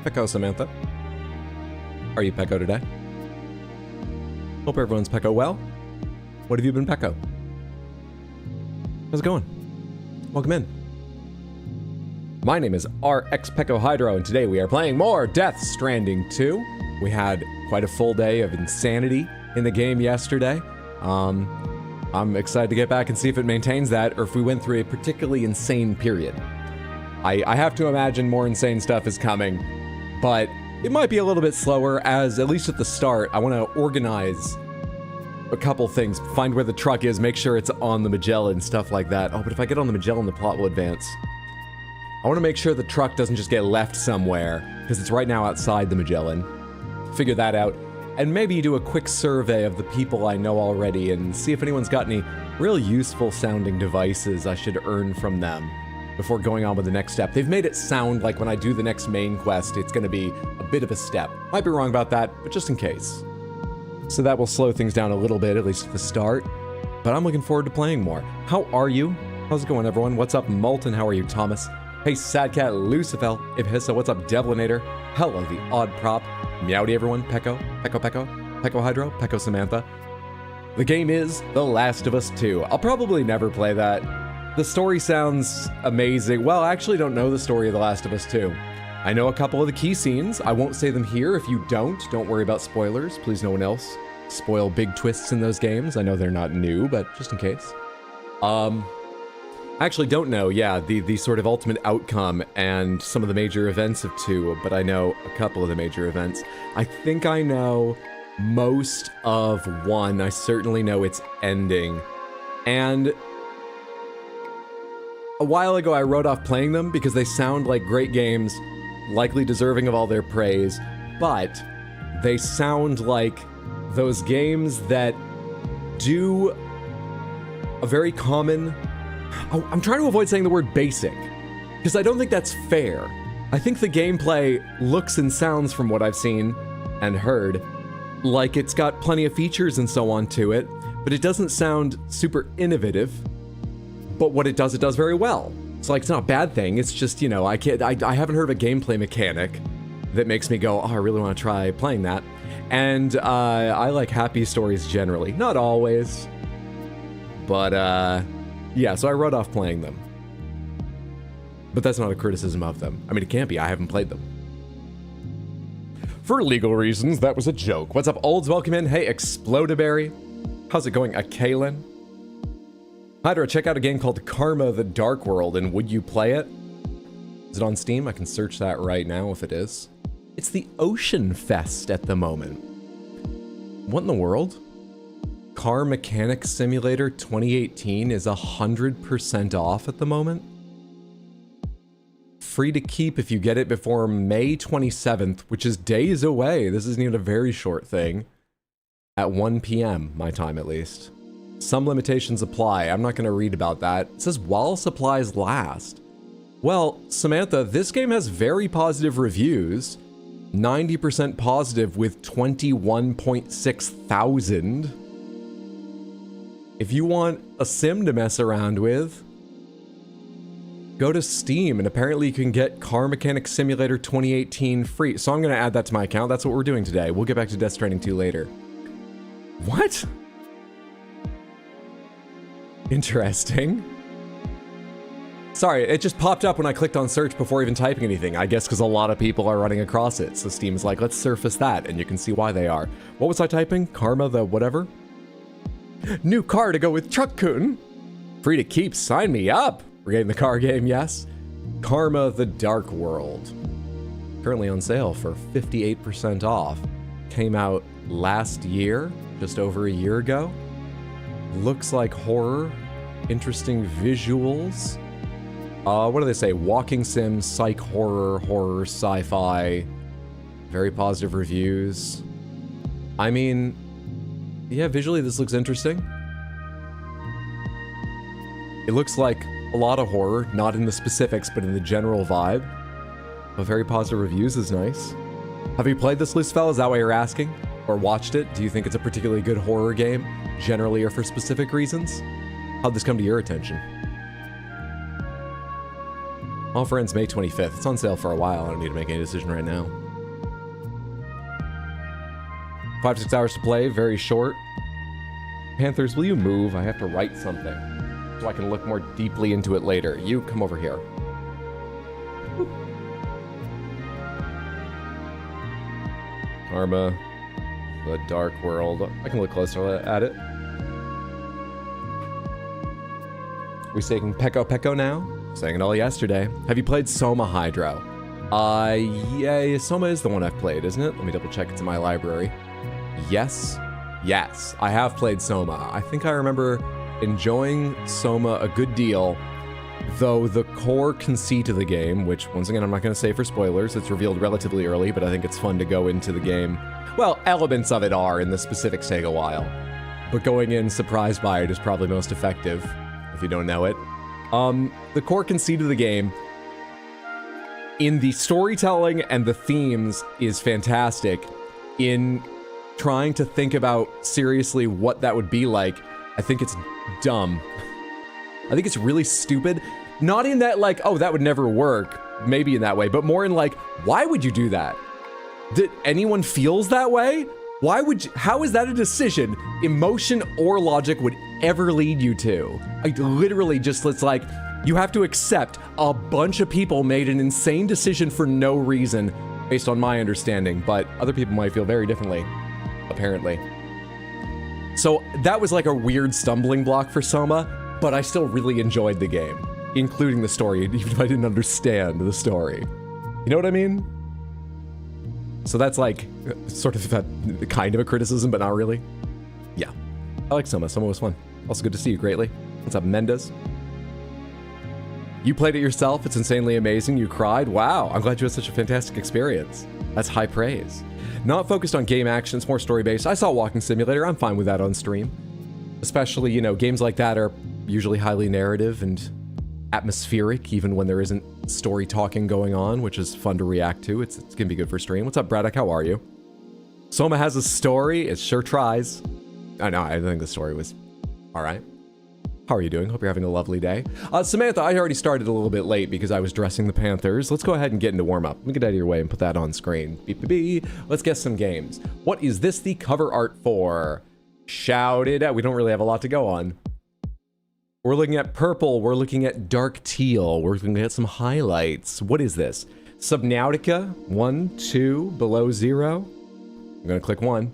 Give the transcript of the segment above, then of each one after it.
Peko, Samantha. Are you Peko today? Hope everyone's Peko well. What have you been Peko? How's it going? Welcome in. My name is RX Peko Hydro, and today we are playing more Death Stranding 2. We had quite a full day of insanity in the game yesterday. I'm excited to get back and see if it maintains that, or if we went through a particularly insane period. I have to imagine more insane stuff is coming, but it might be a little bit slower, as, at least at the start, I want to organize a couple things. Find where the truck is, make sure it's on the Magellan, stuff like that. Oh, but if I get on the Magellan, the plot will advance. I want to make sure the truck doesn't just get left somewhere, because it's right now outside the Magellan. Figure that out. And maybe do a quick survey of the people I know already and see if anyone's got any real useful sounding devices I should earn from them before going on with the next step. They've made it sound like when I do the next main quest, it's going to be a bit of a step. Might be wrong about that, but just in case. So that will slow things down a little bit, at least at the start. But I'm looking forward to playing more. How are you? How's it going, everyone? What's up, Molten? How are you, Thomas? Hey, Sadcat, Lucifel, Ibhissa, what's up, Devilinator? Hello, the Odd Prop. Meowdy, everyone. Peko, Peko Hydro, Peko Samantha. The game is The Last of Us 2. I'll probably never play that. The story sounds amazing. Well, I actually don't know the story of The Last of Us 2. I know a couple of the key scenes. I won't say them here. If you don't worry about spoilers. Please, no one else spoil big twists in those games. I know they're not new, but just in case. I actually don't know, yeah, the sort of ultimate outcome and some of the major events of 2, but I know a couple of the major events. I think I know most of 1. I certainly know its ending. And a while ago I wrote off playing them because they sound like great games, likely deserving of all their praise, but they sound like those games that do a very common... I'm trying to avoid saying the word basic, because I don't think that's fair. I think the gameplay looks and sounds, from what I've seen and heard, like it's got plenty of features and so on to it, but it doesn't sound super innovative. But what it does very well. It's like, it's not a bad thing, it's just, you know, I haven't heard of a gameplay mechanic that makes me go, oh, I really want to try playing that. And I like happy stories generally. Not always, but yeah, so I wrote off playing them. But that's not a criticism of them. I mean, it can't be, I haven't played them. For legal reasons, that was a joke. What's up, Olds? Welcome in. Hey, Explodaberry. How's it going, Akaylin? Hydra, check out a game called Karma: The Dark World, and would you play it? Is it on Steam? I can search that right now if it is. It's the Ocean Fest at the moment. What in the world? Car Mechanics Simulator 2018 is 100% off at the moment. Free to keep if you get it before May 27th, which is days away. This isn't even a very short thing. At 1 p.m., my time at least. Some limitations apply. I'm not going to read about that. It says while supplies last. Well, Samantha, this game has very positive reviews. 90% positive with 21.6 thousand. If you want a sim to mess around with, go to Steam, and apparently you can get Car Mechanics Simulator 2018 free. So I'm going to add that to my account. That's what we're doing today. We'll get back to Death Stranding 2 later. What? Interesting. Sorry, it just popped up when I clicked on search before even typing anything. I guess because a lot of people are running across it. So Steam's like, let's surface that, and you can see why they are. What was I typing? Karma the whatever? New car to go with Truck-kun. Free to keep, sign me up. We're getting the car game, yes. Karma: The Dark World. Currently on sale for 58% off. Came out last year, just over a year ago. Looks like horror. Interesting visuals. What do they say? Walking sim, psych horror, sci-fi. Very positive reviews. I mean... yeah, visually this looks interesting. It looks like a lot of horror, not in the specifics, but in the general vibe. But very positive reviews is nice. Have you played this, Lucifel? Is that why you're asking? Or watched it? Do you think it's a particularly good horror game, generally or for specific reasons? How'd this come to your attention? Offer ends May 25th. It's on sale for a while. I don't need to make any decision right now. 5 to 6 hours to play, very short. Panthers, will you move? I have to write something so I can look more deeply into it later. You come over here. Karma, the Dark World. I can look closer at it. We saying Peko now? Saying it all yesterday. Have you played Soma Hydro? Yeah, Soma is the one I've played, isn't it? Let me double check. It's in my library. Yes. Yes, I have played Soma. I think I remember enjoying Soma a good deal, though the core conceit of the game, which once again I'm not going to say for spoilers, it's revealed relatively early, but I think it's fun to go into the game. Well, elements of it are, and the specifics take a while. But going in surprised by it is probably most effective, if you don't know it. The core conceit of the game, in the storytelling and the themes, is fantastic. In trying to think about seriously what that would be like, I think it's dumb. I think it's really stupid. Not in that like, oh, that would never work, maybe in that way, but more in like, why would you do that? Did anyone feels that way? Why would you, how is that a decision emotion or logic would ever lead you to? I literally just, it's like, you have to accept a bunch of people made an insane decision for no reason, based on my understanding, but other people might feel very differently, apparently. So that was like a weird stumbling block for Soma, but I still really enjoyed the game, including the story, even if I didn't understand the story. You know what I mean? So that's like, sort of that kind of a criticism, but not really. Yeah, I like Soma. Soma was fun. Also good to see you greatly. What's up, Mendez? You played it yourself. It's insanely amazing. You cried. Wow, I'm glad you had such a fantastic experience. That's high praise. Not focused on game action, it's more story-based. I saw Walking Simulator. I'm fine with that on stream. Especially, you know, games like that are usually highly narrative and atmospheric, even when there isn't story talking going on, which is fun to react to. It's gonna be good for stream. What's up, Braddock? How are you? Soma has a story. It sure tries. I know, I think the story was all right. How are you doing? Hope you're having a lovely day. Samantha, I already started a little bit late because I was dressing the Panthers. Let's go ahead and get into warm-up. Let me get out of your way and put that on screen. Beep, beep, beep. Let's get some games. What is this the cover art for? Shout it out. We don't really have a lot to go on. We're looking at purple. We're looking at dark teal. We're looking at some highlights. What is this? Subnautica, 1, 2, below 0. I'm gonna click 1.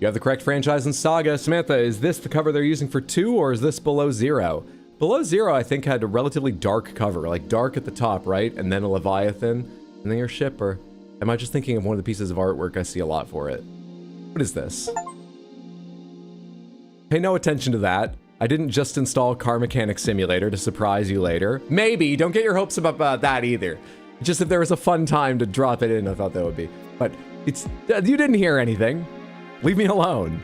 You have the correct franchise and saga. Samantha, is this the cover they're using for 2, or is this below 0? Below 0, I think, had a relatively dark cover, like dark at the top, right? And then a Leviathan, and then your ship, or am I just thinking of one of the pieces of artwork I see a lot for it? What is this? Pay no attention to that. I didn't just install Car Mechanic Simulator to surprise you later. Maybe, don't get your hopes up about that either. Just if there was a fun time to drop it in, I thought that would be. But it's, you didn't hear anything. Leave me alone.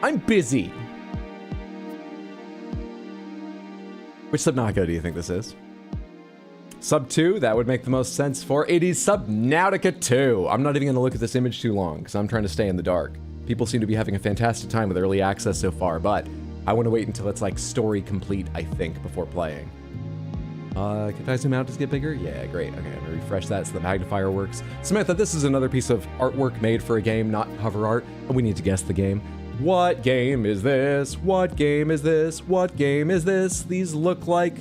I'm busy. Which Subnautica do you think this is? Sub 2, that would make the most sense for. It is Subnautica 2. I'm not even gonna look at this image too long because I'm trying to stay in the dark. People seem to be having a fantastic time with early access so far, but I want to wait until it's like story complete, I think, before playing. Can I zoom out to get bigger? Yeah, great. Okay, I'm gonna refresh that so the magnifier works. Samantha, this is another piece of artwork made for a game, not cover art, and we need to guess the game. What game is this? What game is this? What game is this? These look like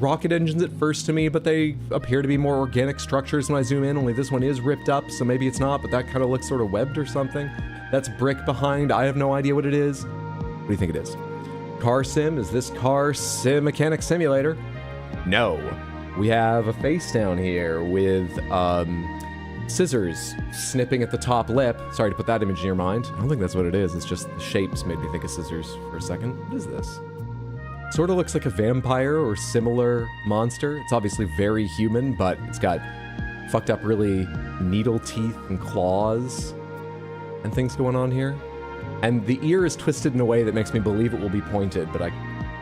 rocket engines at first to me, but they appear to be more organic structures when I zoom in, only this one is ripped up, so maybe it's not, but that kind of looks sort of webbed or something. That's brick behind. I have no idea what it is. What do you think it is? Car sim? Is this Car Sim Mechanic Simulator? No. We have a face down here with scissors snipping at the top lip. Sorry to put that image in your mind. I don't think that's what it is. It's just the shapes made me think of scissors for a second. What is this? Sort of looks like a vampire or similar monster. It's obviously very human, but it's got fucked up really needle teeth and claws and things going on here. And the ear is twisted in a way that makes me believe it will be pointed, but I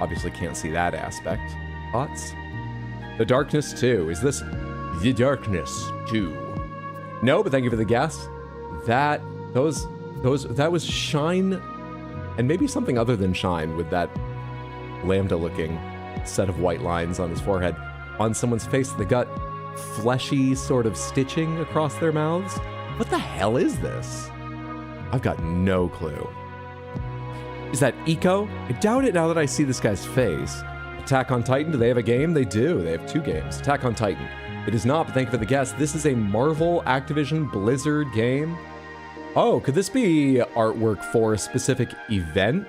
obviously can't see that aspect. Thoughts? The Darkness 2. Is this The Darkness 2? No, but thank you for the guess. That was Shine, and maybe something other than Shine with that lambda-looking set of white lines on his forehead. on someone's face. They got fleshy sort of stitching across their mouths. What the hell is this? I've got no clue. Is that Eco? I doubt it now that I see this guy's face. Attack on Titan, do they have a game? They do. They have 2 games. Attack on Titan. It is not, but thank you for the guess. This is a Marvel, Activision, Blizzard game. Oh, could this be artwork for a specific event?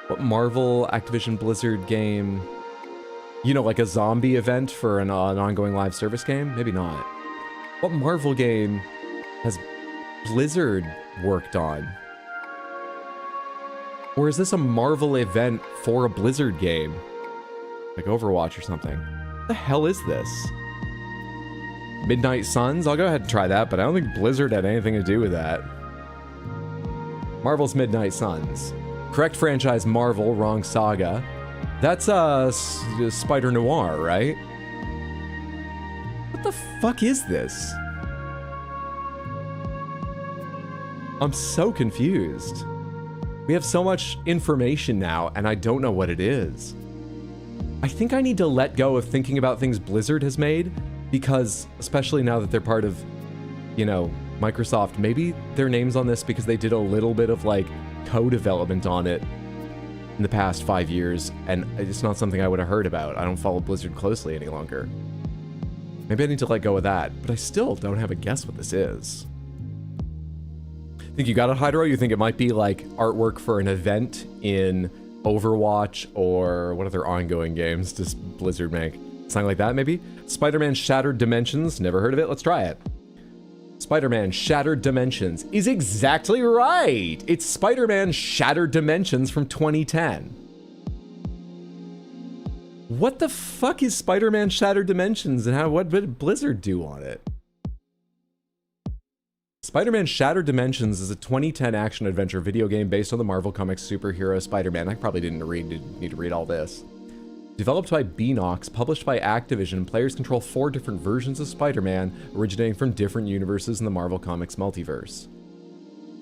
What Marvel, Activision, Blizzard game? You know, like a zombie event for an ongoing live service game? Maybe not. What Marvel game has Blizzard worked on? Or is this a Marvel event for a Blizzard game? Like Overwatch or something. What the hell is this? Midnight Suns? I'll go ahead and try that, but I don't think Blizzard had anything to do with that. Marvel's Midnight Suns. Correct franchise, Marvel, wrong saga. That's Spider Noir, right? What the fuck is this? I'm so confused. We have so much information now, and I don't know what it is. I think I need to let go of thinking about things Blizzard has made, because, especially now that they're part of, you know, Microsoft, maybe their name's on this because they did a little bit of, like, co-development on it in the past 5 years, and it's not something I would have heard about. I don't follow Blizzard closely any longer. Maybe I need to let go of that, but I still don't have a guess what this is. Think you got it, Hydro? You think it might be, like, artwork for an event in Overwatch, or what other ongoing games does Blizzard make? Something like that, maybe? Spider-Man Shattered Dimensions. Never heard of it. Let's try it. Spider-Man Shattered Dimensions is exactly right. It's Spider-Man Shattered Dimensions from 2010. What the fuck is Spider-Man Shattered Dimensions, and what did Blizzard do on it? Spider-Man Shattered Dimensions is a 2010 action-adventure video game based on the Marvel Comics superhero Spider-Man. I probably didn't need to read all this. Developed by Beanox, published by Activision, players control 4 different versions of Spider-Man, originating from different universes in the Marvel Comics multiverse.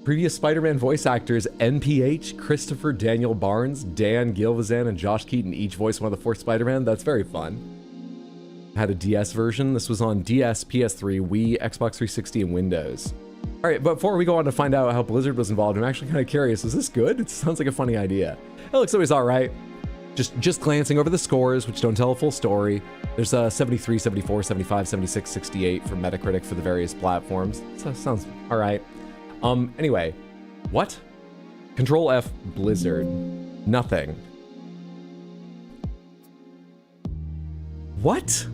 Previous Spider-Man voice actors NPH, Christopher Daniel Barnes, Dan Gilvezan, and Josh Keaton each voiced one of the 4 Spider-Man. That's very fun. Had a DS version. This was on DS, PS3, Wii, Xbox 360, and Windows. All right, but before we go on to find out how Blizzard was involved, I'm actually kind of curious. Is this good? It sounds like a funny idea. It looks always all right. Just glancing over the scores, which don't tell a full story. There's 73, 74, 75, 76, 68 for Metacritic for the various platforms. So sounds all right. Anyway, what? Control F, Blizzard. Nothing. What?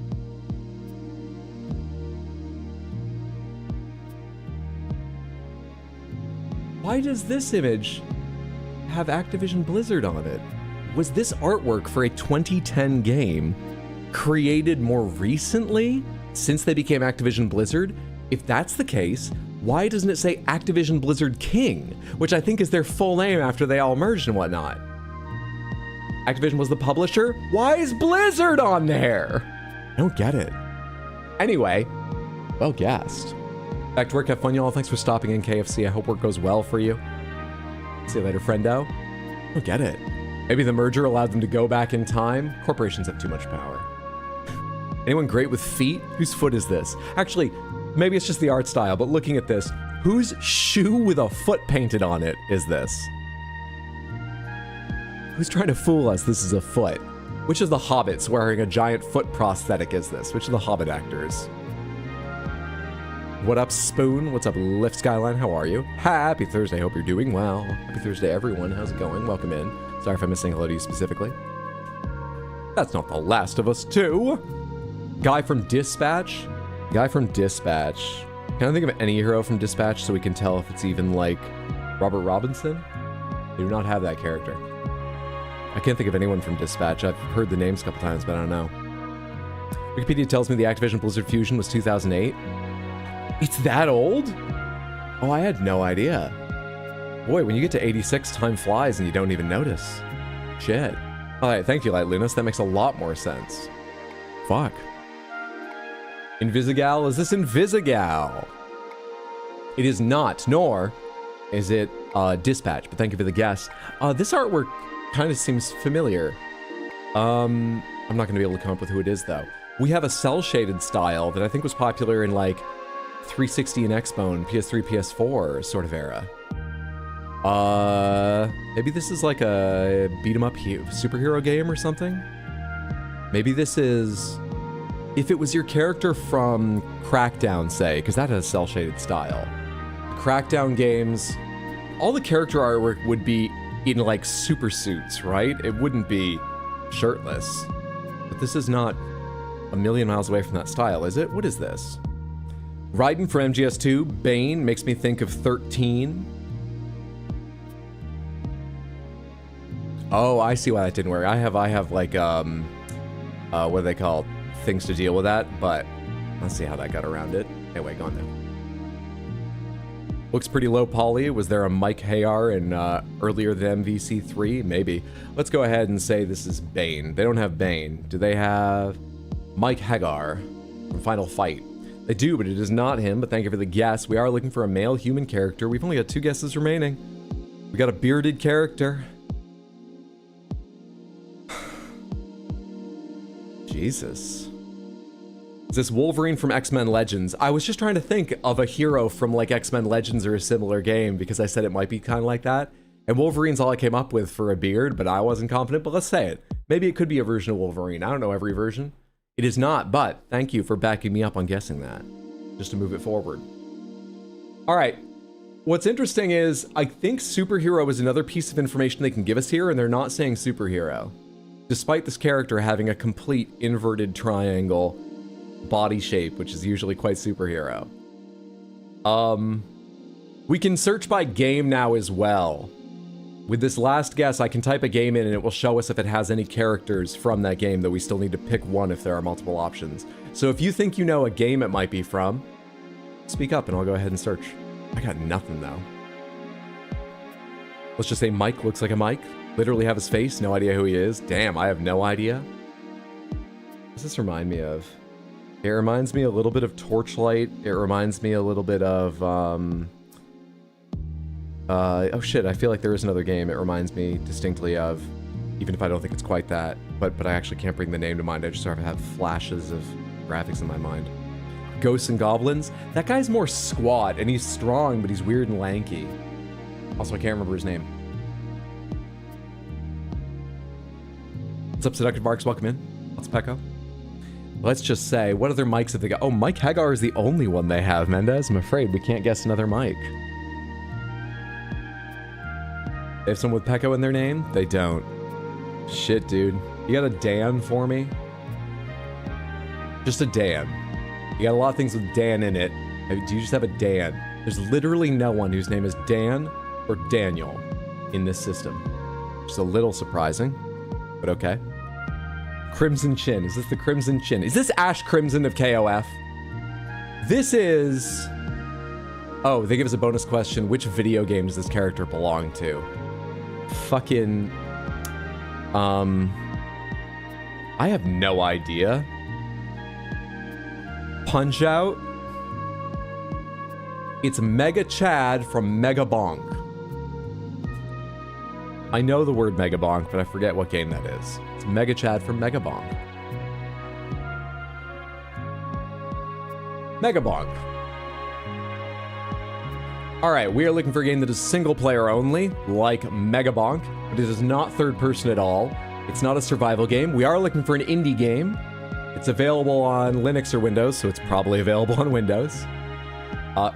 Why does this image have Activision Blizzard on it? Was this artwork for a 2010 game created more recently since they became Activision Blizzard? If that's the case, why doesn't it say Activision Blizzard King, which I think is their full name after they all merged and whatnot? Activision was the publisher? Why is Blizzard on there? I don't get it. Anyway, well guessed. Back to work, have fun y'all. Thanks for stopping in, KFC. I hope work goes well for you. See you later, friendo. I don't get it. Maybe the merger allowed them to go back in time? Corporations have too much power. Anyone great with feet? Whose foot is this? Actually, maybe it's just the art style, but looking at this, whose shoe with a foot painted on it is this? Who's trying to fool us? This is a foot. Which of the hobbits wearing a giant foot prosthetic is this? Which of the hobbit actors? What up, Spoon? What's up, Lift Skyline? How are you? Happy Thursday. Hope you're doing well. Happy Thursday, everyone. How's it going? Welcome in. Sorry if I'm missing hello to you specifically. That's not The Last of Us 2. Guy from Dispatch. Guy from Dispatch. Can I think of any hero from Dispatch so we can tell if it's even like Robert Robinson? They do not have that character. I can't think of anyone from Dispatch. I've heard the names a couple times, but I don't know. Wikipedia tells me the Activision Blizzard fusion was 2008. It's that old? Oh, I had no idea. Boy, when you get to 86, time flies and you don't even notice. Shit. Alright, thank you, Light Lunas. That makes a lot more sense. Fuck. Invisigal? Is this Invisigal? It is not, nor is it Dispatch, but thank you for the guess. This artwork kind of seems familiar. I'm not going to be able to come up with who it is, though. We have a cel-shaded style that I think was popular in like 360 and Xbone, PS3, PS4 sort of era. Maybe this is like a beat-em-up superhero game or something? Maybe this is... If it was your character from Crackdown, say, because that has cel-shaded style. Crackdown games, all the character artwork would be in like super suits, right? It wouldn't be shirtless. But this is not a million miles away from that style, is it? What is this? Raiden for MGS2, Bane, makes me think of 13. Oh, I see why that didn't work. I have like, what are they called? Things to deal with that, but let's see how that got around it. Anyway, gone now. Looks pretty low poly. Was there a Mike Hayar in earlier than MVC3? Maybe. Let's go ahead and say this is Bane. They don't have Bane. Do they have Mike Hagar from Final Fight? They do, but it is not him, but thank you for the guess. We are looking for a male human character. We've only got 2 guesses remaining. We got a bearded character. Jesus. Is this Wolverine from X-Men Legends? I was just trying to think of a hero from like X-Men Legends or a similar game because I said it might be kind of like that. And Wolverine's all I came up with for a beard, but I wasn't confident, but let's say it. Maybe it could be a version of Wolverine. I don't know every version. It is not, but thank you for backing me up on guessing that, just to move it forward. All right. What's interesting is I think superhero is another piece of information they can give us here, and they're not saying superhero. Despite this character having a complete inverted triangle body shape, which is usually quite superhero. We can search by game now as well. With this last guess, I can type a game in and it will show us if it has any characters from that game, though we still need to pick one if there are multiple options. So if you think you know a game it might be from, speak up and I'll go ahead and search. I got nothing though. Let's just say Mike looks like a Mike. Literally have his face, no idea who he is. Damn, I have no idea. What does this remind me of? It reminds me a little bit of Torchlight. It reminds me a little bit of, oh shit, I feel like there is another game it reminds me distinctly of, even if I don't think it's quite that, but I actually can't bring the name to mind. I just sort of have flashes of graphics in my mind. Ghosts and Goblins. That guy's more squat, and he's strong, but he's weird and lanky. Also, I can't remember his name. What's up, Seductive Marks? Welcome in. Otsupeko. Let's just say, what other mics have they got? Oh, Mike Hagar is the only one they have, Mendez. I'm afraid we can't guess another mic. They have someone with Peko in their name? They don't. Shit, dude. You got a Dan for me? Just a Dan. You got a lot of things with Dan in it. Do you just have a Dan? There's literally no one whose name is Dan or Daniel in this system. Just a little surprising, but okay. Crimson Chin. Is this the Crimson Chin? Is this Ash Crimson of KOF? This is... Oh, they give us a bonus question. Which video game does this character belong to? Fucking... I have no idea. Punch Out? It's Mega Chad from Mega Bonk. I know the word Mega Bonk, but I forget what game that is. It's Mega Chad from Mega Bonk. Mega Bonk. Alright, we are looking for a game that is single player only, like Mega Bonk, but it is not third person at all. It's not a survival game. We are looking for an indie game. It's available on Linux or Windows, so it's probably available on Windows.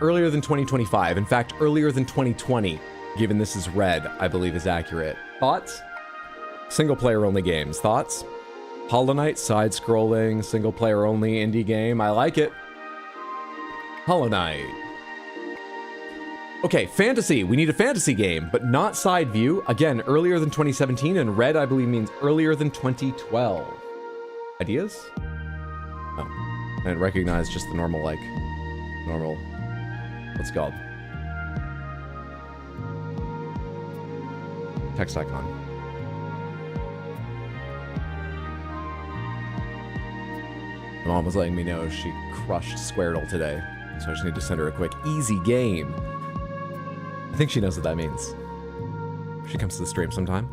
Earlier than 2025. In fact, earlier than 2020. Given this is red, I believe is accurate. Thoughts? Single player only games. Thoughts? Hollow Knight, side-scrolling, single player only indie game. I like it. Hollow Knight. Okay, fantasy. We need a fantasy game, but not side view. Again, earlier than 2017, and red, I believe, means earlier than 2012. Ideas? Oh, I didn't recognize just the normal, like, what's it called? Text icon. My mom was letting me know she crushed Squirtle today, so I just need to send her a quick easy game. I think she knows what that means. She comes to the stream sometime.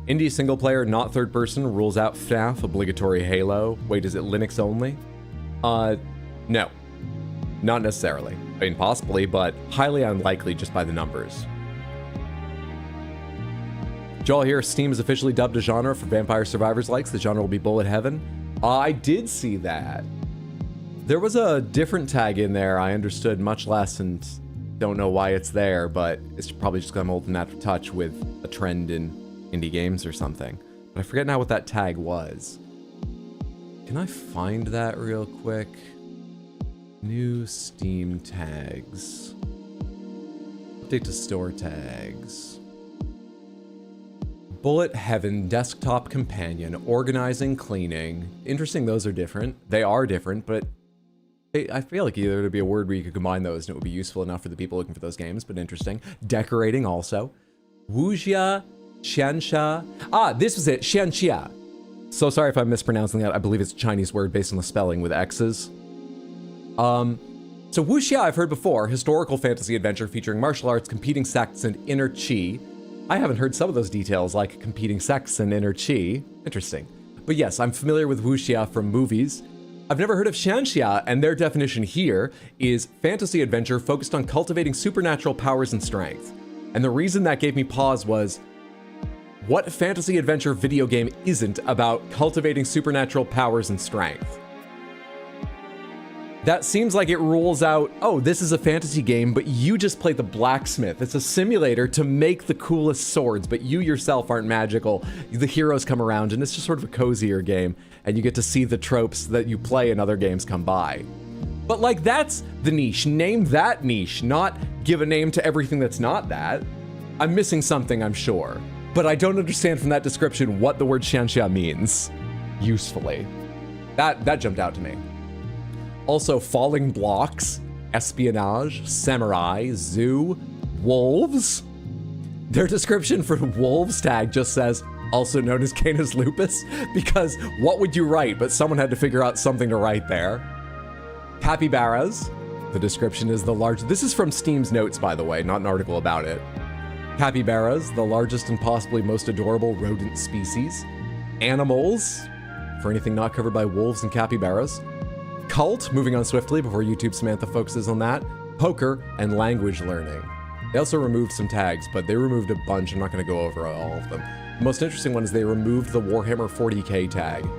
Indie single player, not third person, rules out FNAF, obligatory Halo. Wait, is it Linux only? No. Not necessarily. I mean, possibly, but highly unlikely just by the numbers. Joel here, Steam has officially dubbed a genre for Vampire Survivors likes. The genre will be Bullet Heaven. I did see that. There was a different tag in there I understood much less and don't know why it's there, but it's probably just because I'm old and out of touch with a trend in indie games or something. But I forget now what that tag was. Can I find that real quick? New Steam tags. Update to store tags. Bullet Heaven, desktop companion, organizing, cleaning. Interesting, those are different. They are different, but I feel like either there'd be a word where you could combine those and it would be useful enough for the people looking for those games, but interesting. Decorating also. Wuxia, Xianxia. Ah, this was it, Xianxia. So sorry if I'm mispronouncing that. I believe it's a Chinese word based on the spelling with X's. So Wuxia I've heard before, historical fantasy adventure featuring martial arts, competing sects, and inner chi. I haven't heard some of those details, like competing sects and inner chi. Interesting. But yes, I'm familiar with Wuxia from movies. I've never heard of Xianxia, and their definition here is fantasy adventure focused on cultivating supernatural powers and strength. And the reason that gave me pause was, what fantasy adventure video game isn't about cultivating supernatural powers and strength? That seems like it rules out, oh, this is a fantasy game, but you just play the blacksmith. It's a simulator to make the coolest swords, but you yourself aren't magical. The heroes come around, and it's just sort of a cozier game, and you get to see the tropes that you play in other games come by. But like, that's the niche. Name that niche, not give a name to everything that's not that. I'm missing something, I'm sure. But I don't understand from that description what the word Xianxia means, usefully. That jumped out to me. Also, falling blocks, espionage, samurai, zoo, wolves. Their description for wolves tag just says, also known as Canis lupus, because what would you write? But someone had to figure out something to write there. Capybaras. The description is the large. This is from Steam's notes, by the way, not an article about it. Capybaras, the largest and possibly most adorable rodent species. Animals, for anything not covered by wolves and capybaras. Cult, moving on swiftly before YouTube Samantha focuses on that. Poker, and language learning. They also removed some tags, but they removed a bunch. I'm not going to go over all of them. The most interesting one is they removed the Warhammer 40k tag.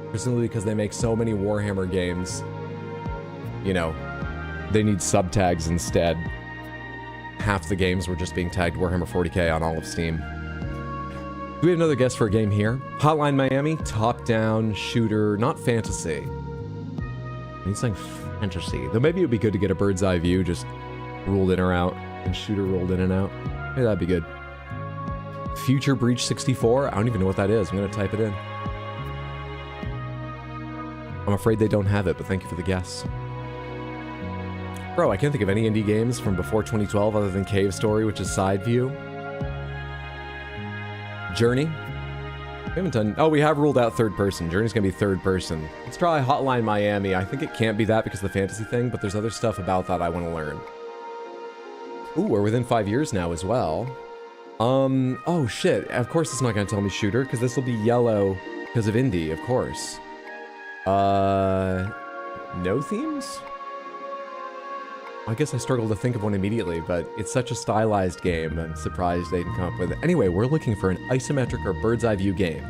Presumably because they make so many Warhammer games, you know, they need subtags instead. Half the games were just being tagged Warhammer 40k on all of Steam. Do we have another guess for a game here? Hotline Miami, top-down shooter, not fantasy. I need something fantasy. Though maybe it would be good to get a bird's eye view, just ruled in or out, and shooter rolled in and out. Maybe that'd be good. Future Breach 64? I don't even know what that is. I'm gonna type it in. I'm afraid they don't have it, but thank you for the guess. Bro, I can't think of any indie games from before 2012 other than Cave Story, which is side view. Journey? We haven't done... Oh, we have ruled out third person. Journey's gonna be third person. Let's try Hotline Miami. I think it can't be that because of the fantasy thing, but there's other stuff about that I want to learn. Ooh, we're within 5 years now as well. Oh shit. Of course it's not gonna tell me shooter, because this will be yellow because of indie, of course. No themes? I guess I struggled to think of one immediately, but it's such a stylized game, I'm surprised they didn't come up with it. Anyway, we're looking for an isometric or bird's eye view game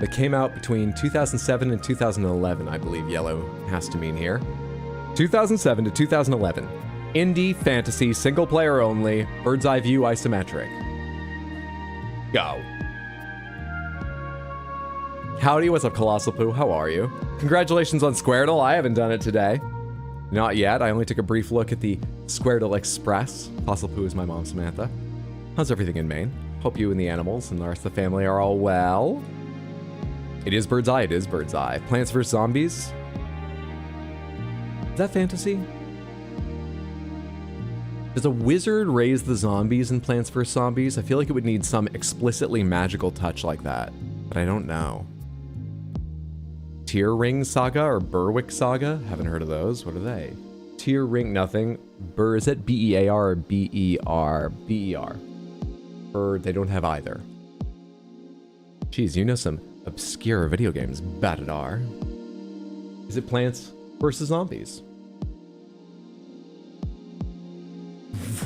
that came out between 2007 and 2011, I believe yellow has to mean here. 2007 to 2011. Indie, fantasy, single player only, bird's eye view isometric. Go. Howdy, what's up, Colossal Poo? How are you? Congratulations on Squirtle. I haven't done it today. Not yet. I only took a brief look at the Squirtle Express. Colossal Poo is my mom, Samantha. How's everything in Maine? Hope you and the animals and the rest of the family are all well. It is bird's eye. It is bird's eye. Plants vs. Zombies. Is that fantasy? Does a wizard raise the zombies in Plants vs. Zombies? I feel like it would need some explicitly magical touch like that, but I don't know. Tear Ring Saga or Berwick Saga? Haven't heard of those. What are they? Tear Ring, nothing. Is it B-E-A-R or B-E-R? B-E-R. They don't have either. Geez, you know some obscure video games, Batadar. Is it Plants vs. Zombies?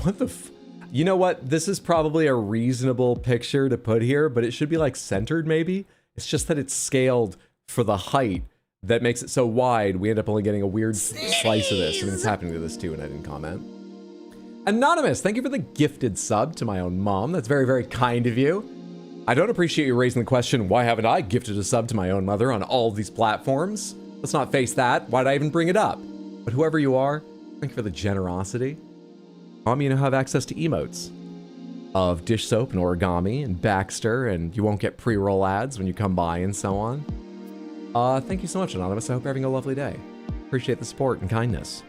What the f... You know what? This is probably a reasonable picture to put here, but it should be like centered maybe. It's just that it's scaled for the height that makes it so wide, we end up only getting a weird slice of this. I mean, it's happening to this too, and I didn't comment. Anonymous, thank you for the gifted sub to my own mom. That's very, very kind of you. I don't appreciate you raising the question, why haven't I gifted a sub to my own mother on all these platforms? Let's not face that. Why'd I even bring it up? But whoever you are, thank you for the generosity. Mom, you now have access to emotes of dish soap and origami and Baxter, and you won't get pre-roll ads when you come by and so on. Thank you so much, Anonymous. I hope you're having a lovely day. Appreciate the support and kindness.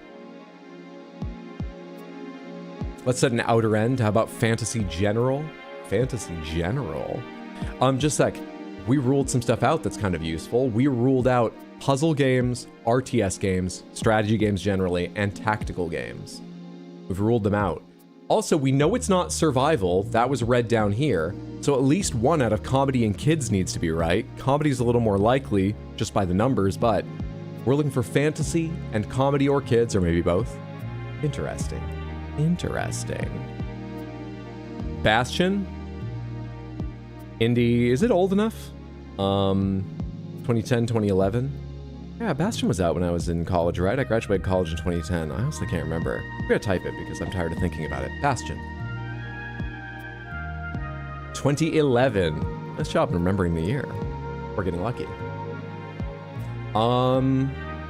Let's set an outer end. How about Fantasy General? Fantasy General? Just a sec. We ruled some stuff out that's kind of useful. We ruled out puzzle games, RTS games, strategy games generally, and tactical games. We've ruled them out. Also, we know it's not survival. That was read down here. So at least one out of comedy and kids needs to be right. Comedy's a little more likely, just by the numbers, but we're looking for fantasy and comedy or kids, or maybe both. Interesting. Interesting. Bastion? Indie, is it old enough? 2010, 2011? Yeah, Bastion was out when I was in college, right? I graduated college in 2010. I honestly can't remember. I'm gonna type it because I'm tired of thinking about it. Bastion. 2011. Nice job in remembering the year. We're getting lucky.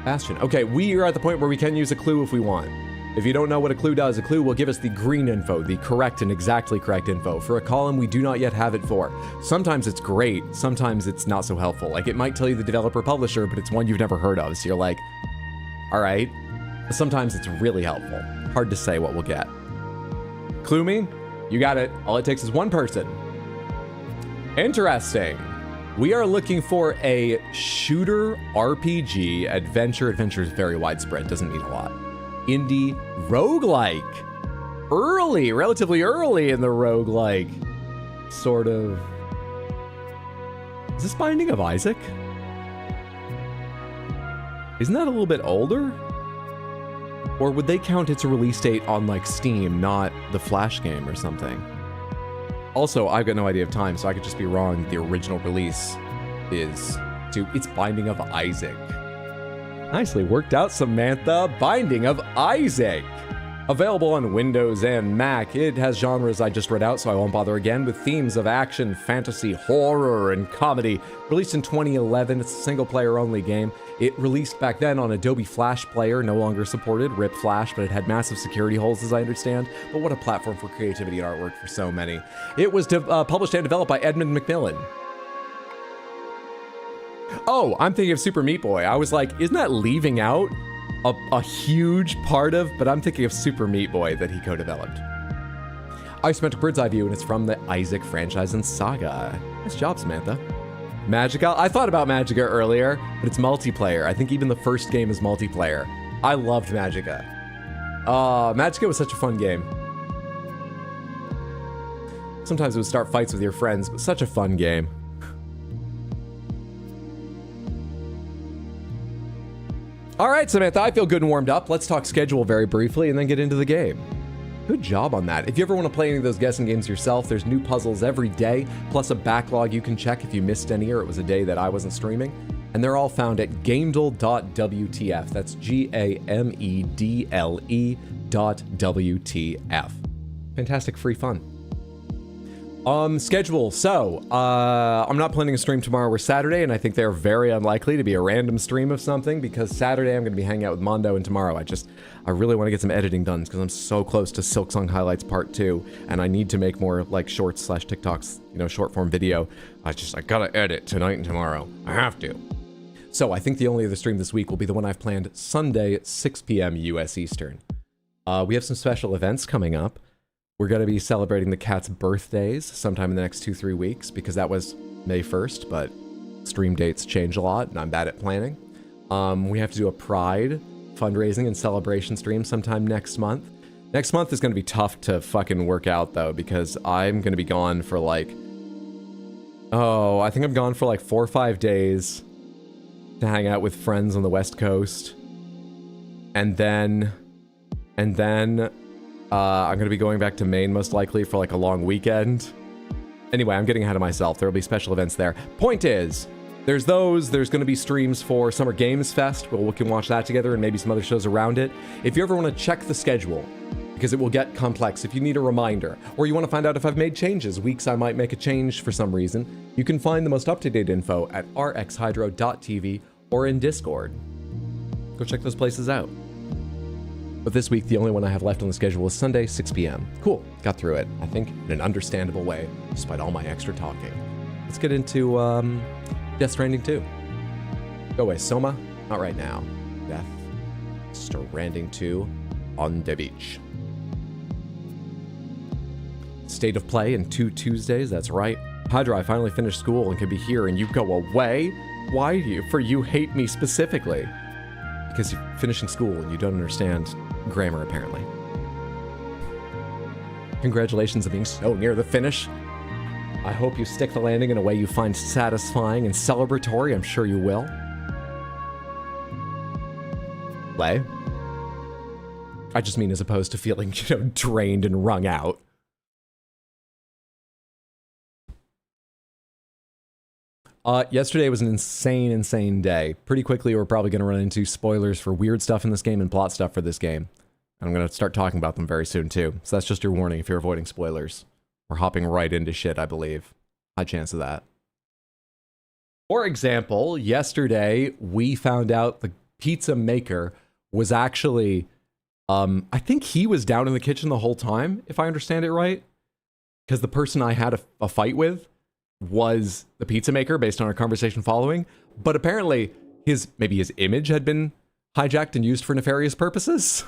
Bastion. Okay, we are at the point where we can use a clue if we want. If you don't know what a clue does, a clue will give us the green info, the correct and exactly correct info, for a column we do not yet have it for. Sometimes it's great, sometimes it's not so helpful. Like, it might tell you the developer publisher, but it's one you've never heard of, so you're like, all right. Sometimes it's really helpful. Hard to say what we'll get. Clue me? You got it. All it takes is one person. Interesting. We are looking for a shooter RPG adventure. Adventure is very widespread, doesn't mean a lot. Indie roguelike. Early, relatively early in the roguelike. Sort of. Is this Binding of Isaac? Isn't that a little bit older? Or would they count its release date on like Steam, not the Flash game or something? Also, I've got no idea of time, so I could just be wrong. The original release is it's Binding of Isaac. Nicely worked out, Samantha. Binding of Isaac. Available on Windows and Mac. It has genres I just read out, so I won't bother again, with themes of action, fantasy, horror, and comedy. Released in 2011, it's a single-player only game. It released back then on Adobe Flash Player, no longer supported, RIP Flash, but it had massive security holes, as I understand. But what a platform for creativity and artwork for so many. It was published and developed by Edmund McMillan. Oh, I'm thinking of Super Meat Boy. I was like, isn't that leaving out a huge part of, but I'm thinking of Super Meat Boy that he co-developed. Isometric Bird's Eye View, and it's from the Isaac franchise and saga. Nice job, Samantha. Magica, I thought about Magica earlier, but it's multiplayer. I think even the first game is multiplayer. I loved Magica. Magica was such a fun game. Sometimes it would start fights with your friends, but such a fun game. All right, Samantha, I feel good and warmed up. Let's talk schedule very briefly and then get into the game. Good job on that. If you ever want to play any of those guessing games yourself, there's new puzzles every day, plus a backlog you can check if you missed any or it was a day that I wasn't streaming. And they're all found at gamedle.wtf. That's GAMEDLE.WTF. Fantastic free fun. Schedule. So, I'm not planning a stream tomorrow or Saturday, and I think they're very unlikely to be a random stream of something, because Saturday I'm going to be hanging out with Mondo, and tomorrow I really want to get some editing done, because I'm so close to Silksong Highlights Part 2, and I need to make more, like, shorts / TikToks, you know, short form video. I gotta edit tonight and tomorrow. I have to. So, I think the only other stream this week will be the one I've planned Sunday at 6 p.m. US Eastern. We have some special events coming up. We're going to be celebrating the cat's birthdays sometime in the next 2-3 weeks, because that was May 1st, but stream dates change a lot, and I'm bad at planning. We have to do a Pride fundraising and celebration stream sometime next month. Next month is going to be tough to fucking work out, though, because I'm going to be gone for, like, Oh, I think I'm gone for like 4 or 5 days to hang out with friends on the West Coast. And then I'm gonna be going back to Maine most likely for like a long weekend. Anyway, I'm getting ahead of myself. There will be special events there. Point is, there's gonna be streams for Summer Games Fest. We can watch that together and maybe some other shows around it. If you ever want to check the schedule, because it will get complex, if you need a reminder, or you want to find out if I've made changes, weeks I might make a change for some reason, you can find the most up-to-date info at rxhydro.tv or in Discord. Go check those places out. But this week, the only one I have left on the schedule is Sunday, 6 p.m. Cool, got through it, I think, in an understandable way, despite all my extra talking. Let's get into Death Stranding 2. Go away, Soma. Not right now. Death Stranding 2 on the beach. State of play in 2 Tuesdays, that's right. Hydra, I finally finished school and can be here and you go away? Why do you? For you hate me specifically. Because you're finishing school and you don't understand grammar, apparently. Congratulations on being so near the finish. I hope you stick the landing in a way you find satisfying and celebratory. I'm sure you will. Play? I just mean as opposed to feeling, drained and wrung out. Yesterday was an insane day. Pretty quickly, we're probably going to run into spoilers for weird stuff in this game and plot stuff for this game. I'm going to start talking about them very soon, too. So that's just your warning if you're avoiding spoilers. We're hopping right into shit, I believe. High chance of that. For example, yesterday, we found out the pizza maker was actually... I think he was down in the kitchen the whole time, if I understand it right. Because the person I had a fight with was the pizza maker based on our conversation following, but apparently maybe his image had been hijacked and used for nefarious purposes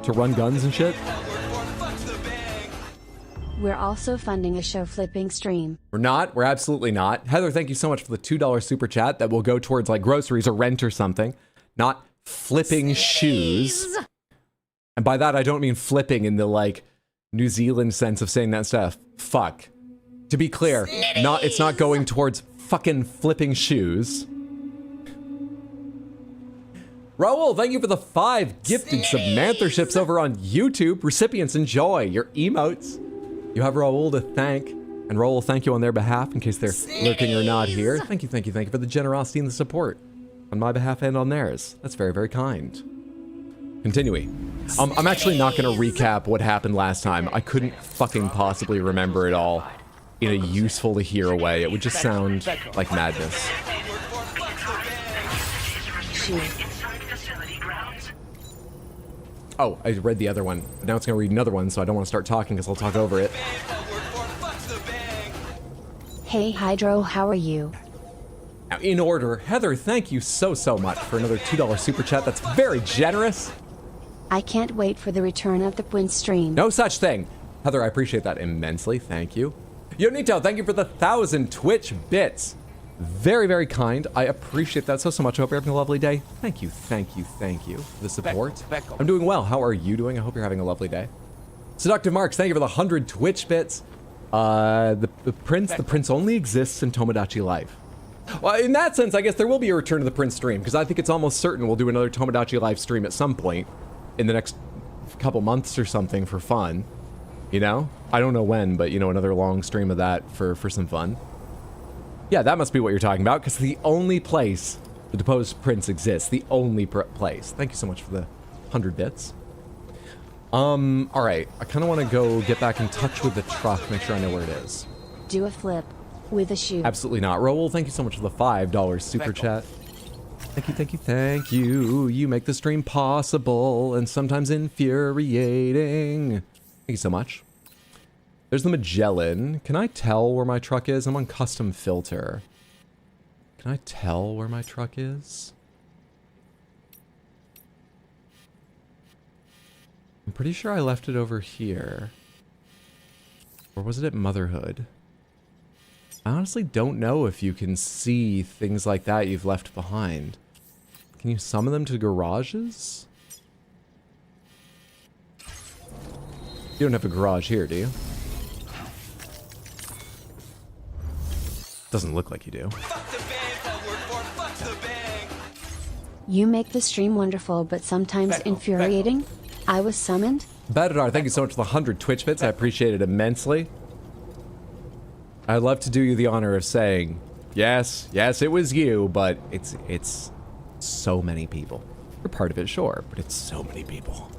to run guns and shit. We're also funding a show flipping stream. We're not. We're absolutely not. Heather, thank you so much for the $2 super chat that will go towards like groceries or rent or something, not flipping shoes. And by that I don't mean flipping in the like New Zealand sense of saying that stuff. Fuck. To be clear, it's not going towards fucking flipping shoes. Raul, thank you for the 5 gifted submantherships over on YouTube. Recipients, enjoy your emotes. You have Raul to thank, and Raul, thank you on their behalf in case they're lurking or not here. Thank you for the generosity and the support on my behalf and on theirs. That's very, very kind. Continuing. I'm actually not going to recap what happened last time. I couldn't fucking possibly remember it all in a useful to hear way. It would just sound like madness. Oh, I read the other one. But now it's going to read another one, so I don't want to start talking because I'll talk over it. Hey Hydro, how are you? Now, in order, Heather, thank you so much for another $2 super chat. That's very generous. I can't wait for the return of the Prince stream. No such thing. Heather, I appreciate that immensely. Thank you. Yonito, thank you for the 1,000 Twitch bits. Very, very kind. I appreciate that so much. I hope you're having a lovely day. Thank you for the support. I'm doing well. How are you doing? I hope you're having a lovely day. Seductive Marks, thank you for the 100 Twitch bits. The prince only exists in Tomodachi Life. Well, in that sense, I guess there will be a return to the Prince stream, because I think it's almost certain we'll do another Tomodachi Life stream at some point in the next couple months or something for fun. You know? I don't know when, but, another long stream of that for some fun. Yeah, that must be what you're talking about, because the only place the deposed prince exists, the only place. Thank you so much for the 100 bits. Alright, I kind of want to go get back in touch with the truck, make sure I know where it is. Do a flip with a shoe. Absolutely not. Raul, thank you so much for the $5 super chat. Thank you. You make the stream possible and sometimes infuriating. Thank you so much. There's the Magellan. Can I tell where my truck is? I'm on custom filter. Can I tell where my truck is? I'm pretty sure I left it over here. Or was it at Motherhood? I honestly don't know if you can see things like that you've left behind. Can you summon them to garages? You don't have a garage here, do you? Doesn't look like you do. Fuck the bank I work for, fuck the bank. You make the stream wonderful but sometimes infuriating. I was summoned. Badadar, thank you so much for the 100 Twitch bits. I appreciate it immensely. I'd love to do you the honor of saying, yes, it was you, but it's so many people. You're part of it, sure, but it's so many people.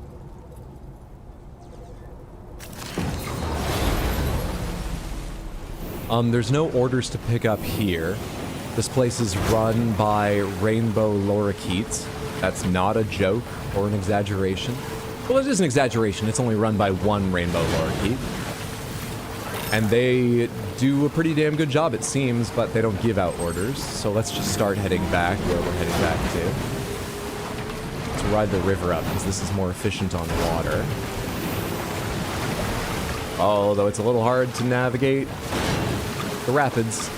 There's no orders to pick up here. This place is run by Rainbow Lorikeets. That's not a joke or an exaggeration. Well, it is an exaggeration. It's only run by one Rainbow Lorikeet. And they do a pretty damn good job, it seems, but they don't give out orders. So let's just start heading back where we're heading back to. Let's ride the river up, because this is more efficient on water. Although it's a little hard to navigate the rapids.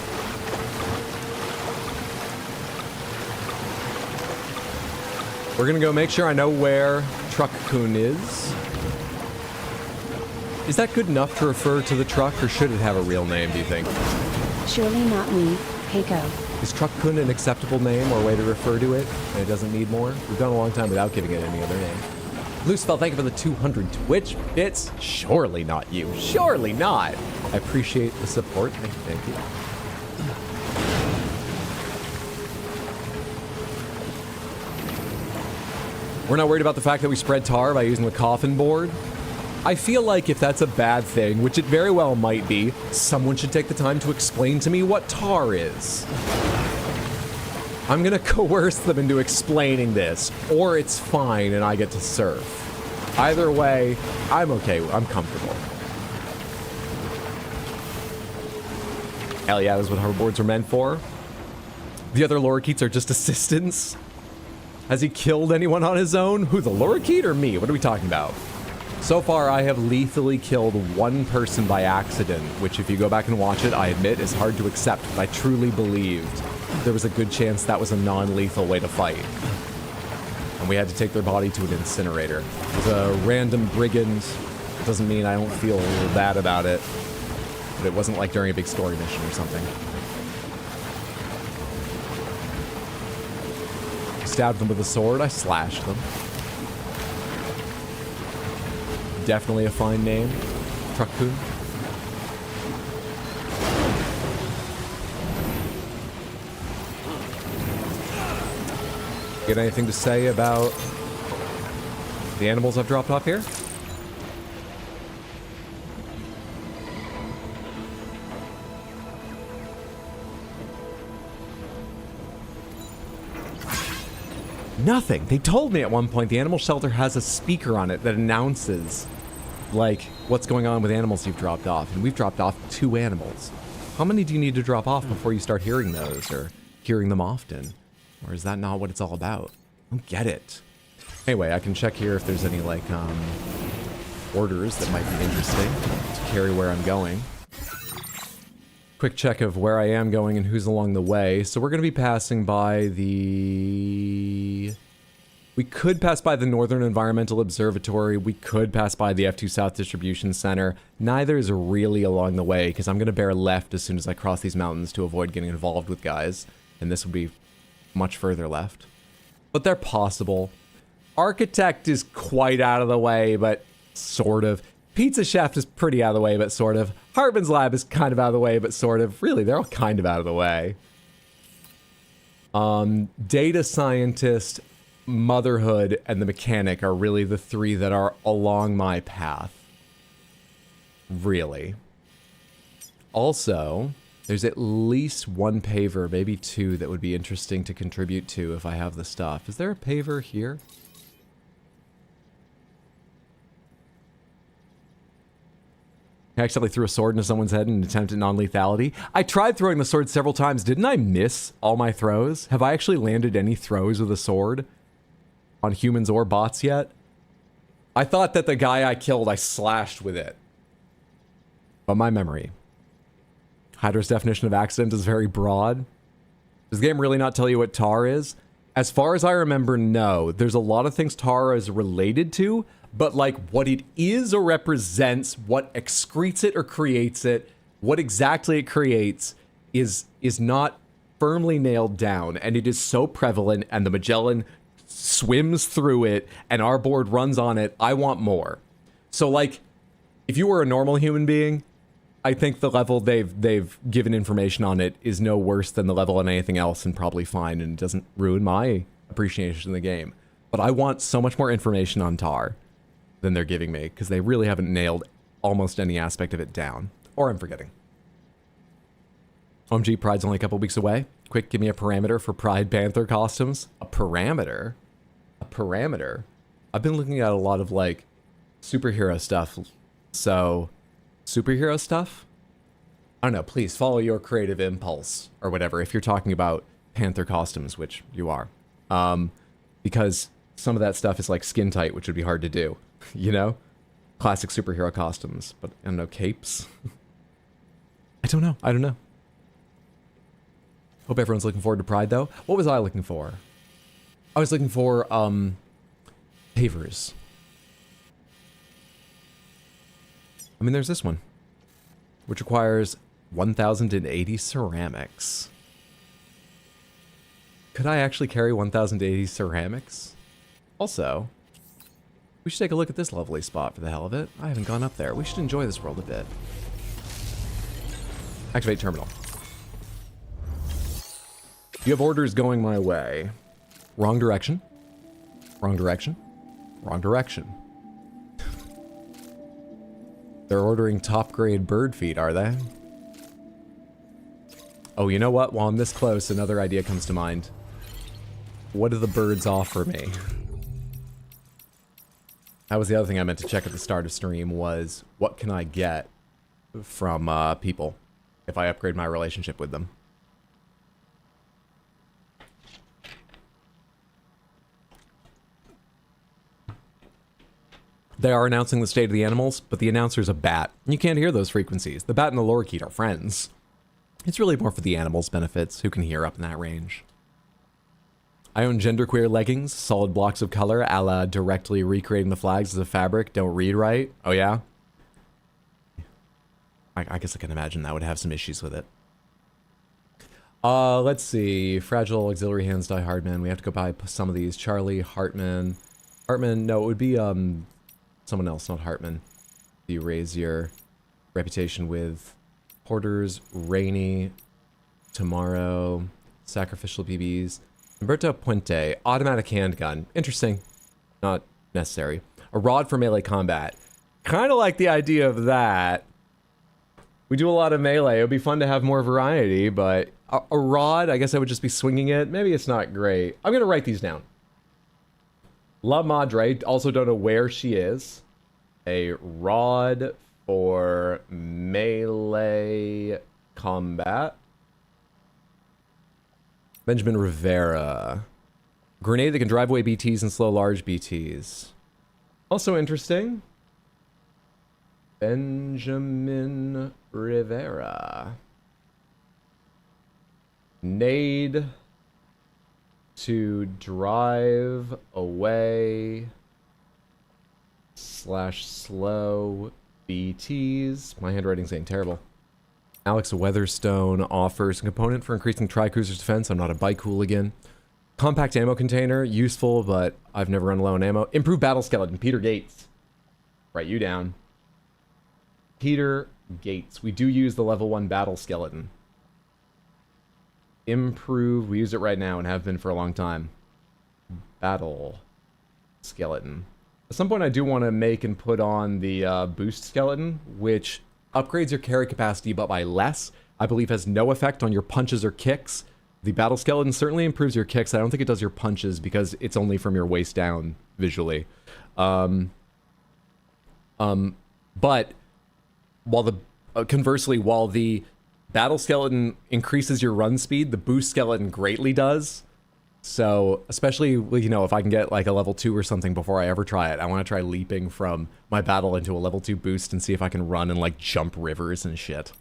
We're gonna go make sure I know where Truck-kun is. Is that good enough to refer to the truck, or should it have a real name, do you think? Surely not me, Keiko. Is Truck-kun an acceptable name or way to refer to it, and it doesn't need more? We've gone a long time without giving it any other name. Loosefell, thank you for the 200 Twitch bits. Surely not you. Surely not. I appreciate the support. Thank you. We're not worried about the fact that we spread tar by using the coffin board. I feel like if that's a bad thing, which it very well might be, someone should take the time to explain to me what tar is. I'm gonna coerce them into explaining this, or it's fine and I get to surf. Either way, I'm okay. I'm comfortable. Hell yeah, that's what hoverboards are meant for. The other lorikeets are just assistants. Has he killed anyone on his own? Who, the lorikeet or me? What are we talking about? So far, I have lethally killed one person by accident, which if you go back and watch it, I admit is hard to accept, but I truly believed there was a good chance that was a non-lethal way to fight. And we had to take their body to an incinerator. It was a random brigand. Doesn't mean I don't feel bad about it, but it wasn't like during a big story mission or something. Stabbed them with a sword, I slashed them. Definitely a fine name. Truck-kun. Got anything to say about the animals I've dropped off here? Nothing. They told me at one point the animal shelter has a speaker on it that announces, like, what's going on with animals you've dropped off. And we've dropped off 2 animals. How many do you need to drop off before you start hearing those, or hearing them often? Or is that not what it's all about? I don't get it. Anyway, I can check here if there's any, like, orders that might be interesting to carry where I'm going. Quick check of where I am going and who's along the way. So we're going to be passing by the... We could pass by the Northern Environmental Observatory. We could pass by the F2 South Distribution Center. Neither is really along the way, because I'm going to bear left as soon as I cross these mountains to avoid getting involved with guys. And this will be much further left. But they're possible. Architect is quite out of the way, but sort of. Pizza Chef is pretty out of the way, but sort of. Hartman's Lab is kind of out of the way, but sort of. Really, they're all kind of out of the way. Data Scientist, Motherhood, and the Mechanic are really the 3 that are along my path. Really. Also, there's at least 1 paver, maybe 2, that would be interesting to contribute to if I have the stuff. Is there a paver here? I accidentally threw a sword into someone's head in an attempt at non-lethality. I tried throwing the sword several times. Didn't I miss all my throws? Have I actually landed any throws with a sword on humans or bots yet? I thought that the guy I killed, I slashed with it. But my memory. Hydra's definition of accident is very broad. Does the game really not tell you what tar is? As far as I remember, no. There's a lot of things tar is related to, but like what it is or represents, what excretes it or creates it, what exactly it creates is not firmly nailed down, and it is so prevalent, and the Magellan swims through it, and our board runs on it. I want more. So, like, if you were a normal human being, I think the level they've given information on it is no worse than the level on anything else, and probably fine, and it doesn't ruin my appreciation of the game. But I want so much more information on Tar than they're giving me, because they really haven't nailed almost any aspect of it down. Or I'm forgetting. OMG, Pride's only a couple weeks away. Quick, give me a parameter for Pride Panther costumes. A parameter? A parameter? I've been looking at a lot of, like, superhero stuff. So, superhero stuff? I don't know, please follow your creative impulse, or whatever, if you're talking about Panther costumes, which you are. Because some of that stuff is, like, skin tight, which would be hard to do, you know? Classic superhero costumes, but, I don't know, capes? I don't know. Hope everyone's looking forward to Pride, though. What was I looking for? I was looking for, pavers. I mean, there's this one, which requires 1,080 ceramics. Could I actually carry 1,080 ceramics? Also, we should take a look at this lovely spot for the hell of it. I haven't gone up there. We should enjoy this world a bit. Activate terminal. You have orders going my way. Wrong direction. Wrong direction. Wrong direction. They're ordering top grade bird feed, are they? Oh, you know what? While I'm this close, another idea comes to mind. What do the birds offer me? That was the other thing I meant to check at the start of stream, was what can I get from people if I upgrade my relationship with them? They are announcing the state of the animals, but the announcer's a bat. You can't hear those frequencies. The bat and the lorikeet are friends. It's really more for the animals' benefits, who can hear up in that range. I own genderqueer leggings, solid blocks of color, a la directly recreating the flags as a fabric, don't read right. Oh yeah? I guess I can imagine that would have some issues with it. Let's see. Fragile auxiliary hands, die hard man. We have to go buy some of these. Charlie, Hartman. Hartman, no, it would be, someone else, not Hartman. You raise your reputation with Porters, Rainy, Tomorrow, Sacrificial BBs. Umberto Puente, automatic handgun. Interesting. Not necessary. A rod for melee combat. Kind of like the idea of that. We do a lot of melee. It would be fun to have more variety, but a rod, I guess I would just be swinging it. Maybe it's not great. I'm going to write these down. La Madre, also don't know where she is. A rod for melee combat. Benjamin Rivera. Grenade that can drive away BTs and slow large BTs. Also interesting. Benjamin Rivera. Nade to drive away / slow BTs. My handwriting's ain't terrible. Alex Weatherstone offers a component for increasing Tri-Cruiser's defense. I'm not a bike hooligan. Compact ammo container, useful, but I've never run low on ammo. Improved battle skeleton, Peter Gates. Write you down. Peter Gates. We do use the level 1 battle skeleton. Improved, we use it right now and have been for a long time. Battle skeleton. At some point I do want to make and put on the boost skeleton, which upgrades your carry capacity but by less. I believe has no effect on your punches or kicks. The battle skeleton certainly improves your kicks. I don't think it does your punches because it's only from your waist down visually. But while the conversely, while the battle skeleton increases your run speed, the boost skeleton greatly does. So, especially, you know, if I can get like a level 2 or something before I ever try it, I want to try leaping from my battle into a level 2 boost and see if I can run and like jump rivers and shit.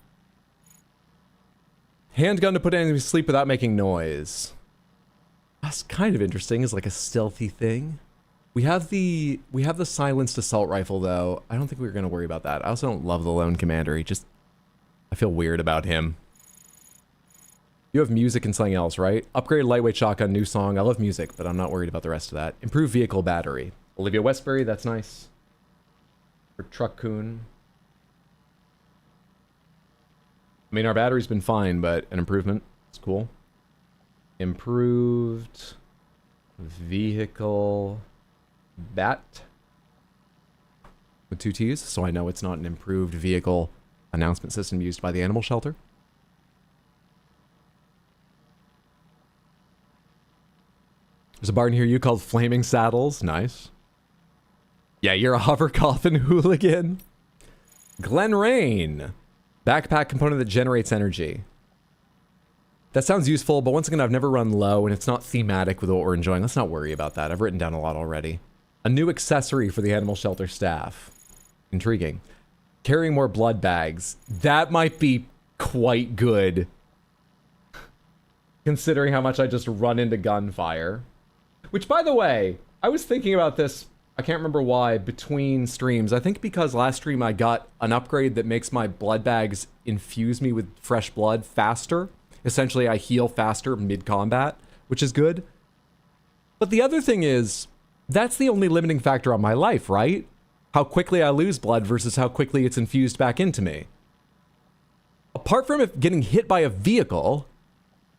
Handgun to put enemies to sleep without making noise. That's kind of interesting, as like a stealthy thing. We have the silenced assault rifle though. I don't think we're gonna worry about that. I also don't love the lone commander. I feel weird about him. You have music and something else, right? Upgrade lightweight shotgun, new song. I love music, but I'm not worried about the rest of that. Improve vehicle battery. Olivia Westbury, that's nice. For Truck Coon. I mean, our battery's been fine, but an improvement. It's cool. Improved vehicle bat with 2 T's, so I know it's not an improved vehicle announcement system used by the animal shelter. There's a bar near you called Flaming Saddles. Nice. Yeah, you're a Hovercoffin hooligan. Glen Rain. Backpack component that generates energy. That sounds useful, but once again, I've never run low, and it's not thematic with what we're enjoying. Let's not worry about that. I've written down a lot already. A new accessory for the animal shelter staff. Intriguing. Carrying more blood bags. That might be quite good, considering how much I just run into gunfire. Which, by the way, I was thinking about this, I can't remember why, between streams. I think because last stream I got an upgrade that makes my blood bags infuse me with fresh blood faster. Essentially, I heal faster mid-combat, which is good. But the other thing is, that's the only limiting factor on my life, right? How quickly I lose blood versus how quickly it's infused back into me. Apart from it getting hit by a vehicle,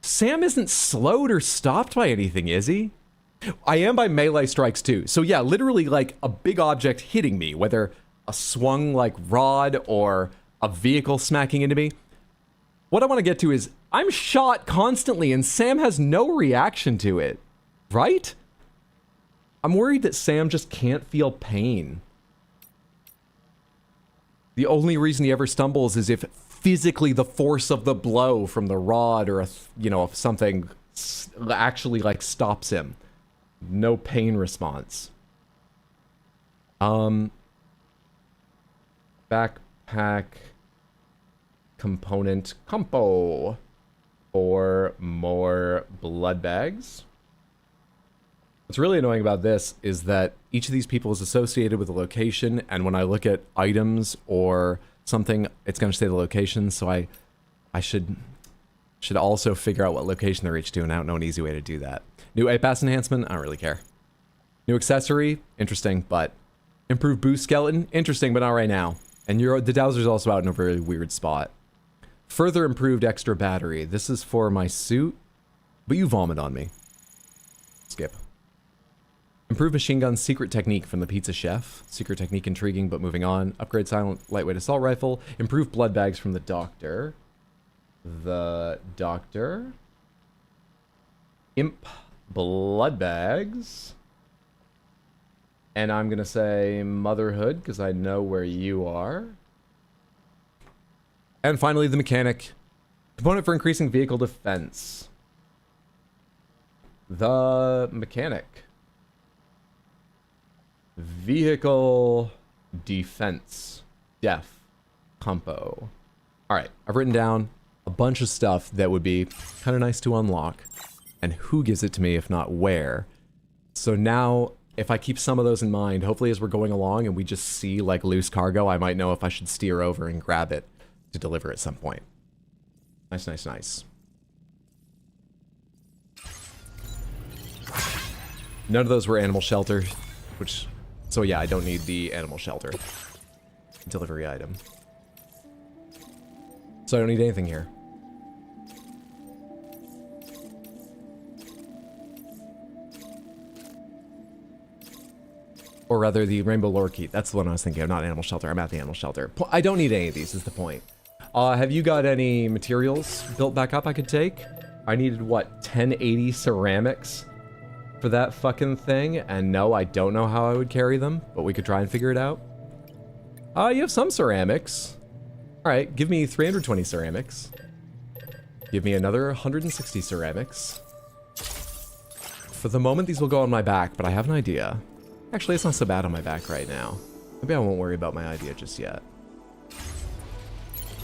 Sam isn't slowed or stopped by anything, is he? I am by melee strikes too. So yeah, literally like a big object hitting me, whether a swung like rod or a vehicle smacking into me. What I want to get to is I'm shot constantly and Sam has no reaction to it, right? I'm worried that Sam just can't feel pain. The only reason he ever stumbles is if physically the force of the blow from the rod or, something actually like stops him. No pain response. Backpack component compo for more blood bags. What's really annoying about this is that each of these people is associated with a location, and when I look at items or something, it's going to say the location, so I should also figure out what location they're each to, and I don't know an easy way to do that. New A-Pass enhancement, I don't really care. New accessory, interesting, but improved boost skeleton, interesting, but not right now. And the Dowser's also out in a very weird spot. Further improved extra battery. This is for my suit, but you vomit on me. Skip. Improved machine gun secret technique from the pizza chef. Secret technique intriguing, but moving on. Upgrade silent lightweight assault rifle. Improved blood bags from the doctor. The doctor. Imp blood bags. And I'm gonna say motherhood, because I know where you are. And finally, the mechanic. Component for increasing vehicle defense. The mechanic. Vehicle defense. Def. Compo. Alright, I've written down a bunch of stuff that would be kind of nice to unlock. And who gives it to me, if not where. So now, if I keep some of those in mind, hopefully as we're going along and we just see like loose cargo, I might know if I should steer over and grab it to deliver at some point. Nice, nice, nice. None of those were animal shelter, which... So yeah, I don't need the animal shelter delivery item. So I don't need anything here. Or rather, the Rainbow Lorikeet. That's the one I was thinking of, not animal shelter. I'm at the animal shelter. I don't need any of these, is the point. Have you got any materials built back up I could take? I needed, what, 1080 ceramics for that fucking thing? And no, I don't know how I would carry them, but we could try and figure it out. You have some ceramics. Alright, give me 320 ceramics. Give me another 160 ceramics. For the moment, these will go on my back, but I have an idea. Actually, it's not so bad on my back right now. Maybe I won't worry about my idea just yet.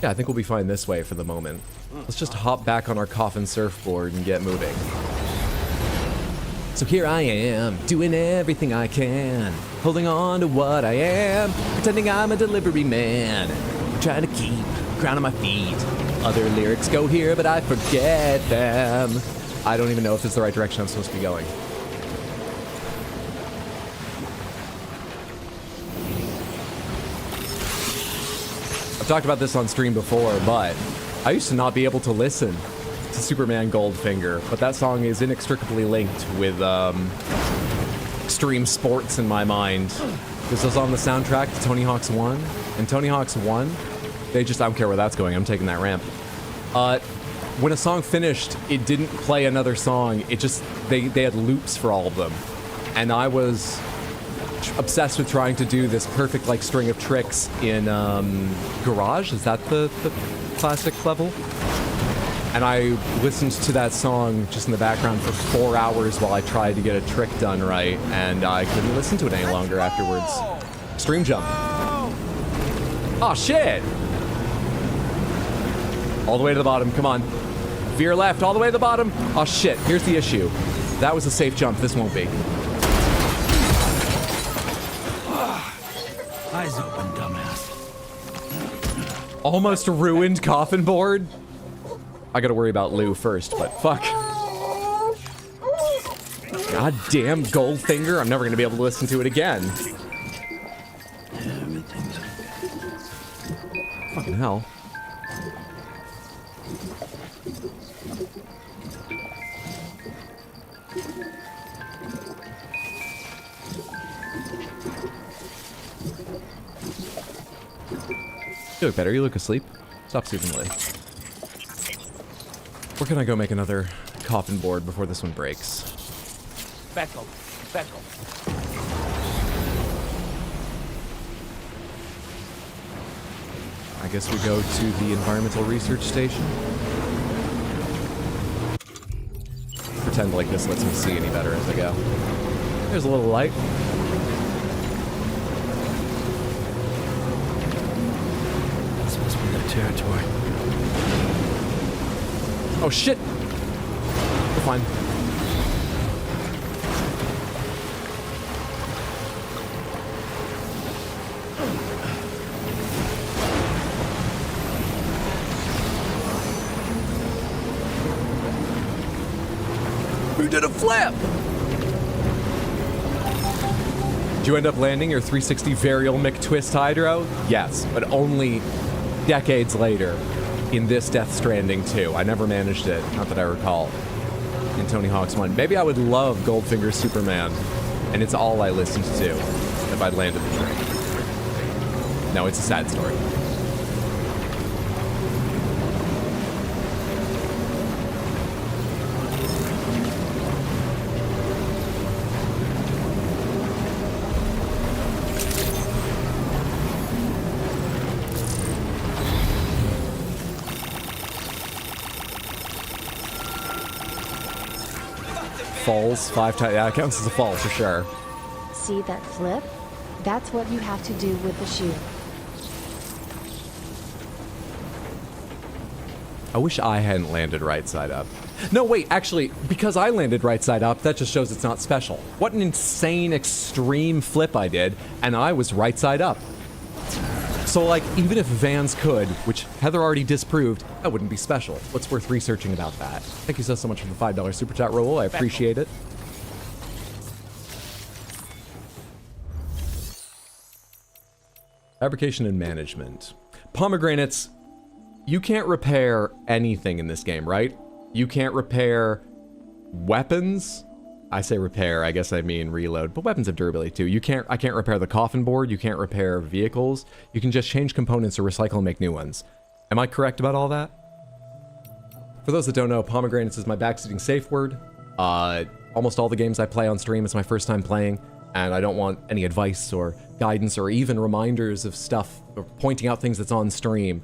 Yeah, I think we'll be fine this way for the moment. Let's just hop back on our coffin surfboard and get moving. So here I am, doing everything I can, holding on to what I am, pretending I'm a delivery man, trying to keep ground on my feet, other lyrics go here, but I forget them. I don't even know if it's the right direction I'm supposed to be going. I've talked about this on stream before, but I used to not be able to listen to Superman Goldfinger, but that song is inextricably linked with extreme sports in my mind. This was on the soundtrack to Tony Hawk's 1, and Tony Hawk's 1, they just, I don't care where that's going, I'm taking that ramp. When a song finished, it didn't play another song, it just, they had loops for all of them. And I was obsessed with trying to do this perfect, like, string of tricks in Garage, is that the classic level? And I listened to that song just in the background for 4 hours while I tried to get a trick done right, and I couldn't listen to it any longer afterwards. Stream jump. Oh shit! All the way to the bottom, come on. Veer left, all the way to the bottom. Oh shit, here's the issue. That was a safe jump, this won't be. Eyes open, dumbass. Almost ruined coffin board? I gotta worry about Lou first, but fuck. God damn Goldfinger, I'm never gonna be able to listen to it again. Everything's okay. Fucking hell. You look better, you look asleep. Stop sleeping late. Where can I go make another coffin board before this one breaks? Beckle. I guess we go to the environmental research station. Pretend like this lets me see any better as I go. There's a little light. This must be their territory. Oh shit! We're fine. Who did a flip? Did you end up landing your 360 varial McTwist Hydro? Yes, but only decades later. In this Death Stranding 2. I never managed it, not that I recall, in Tony Hawk's 1. Maybe I would love Goldfinger Superman, and it's all I listened to if I'd landed the train. No, it's a sad story. Falls 5 times. Yeah, it counts as a fall for sure. See that flip? That's what you have to do with the shoe. I wish I hadn't landed right side up. No, wait, actually, because I landed right side up, that just shows it's not special. What an insane, extreme flip I did, and I was right side up. So, like, even if Vans could, which Heather already disproved, that wouldn't be special. What's worth researching about that? Thank you so much for the $5 super chat, Raoul. I appreciate it. Fabrication and management. Pomegranates, you can't repair anything in this game, right? You can't repair weapons. I say repair, I guess I mean reload, but weapons have durability too. I can't repair the coffin board, you can't repair vehicles. You can just change components or recycle and make new ones. Am I correct about all that? For those that don't know, pomegranates is my backseating safe word. Almost all the games I play on stream, it's my first time playing, and I don't want any advice or guidance or even reminders of stuff or pointing out things that's on stream.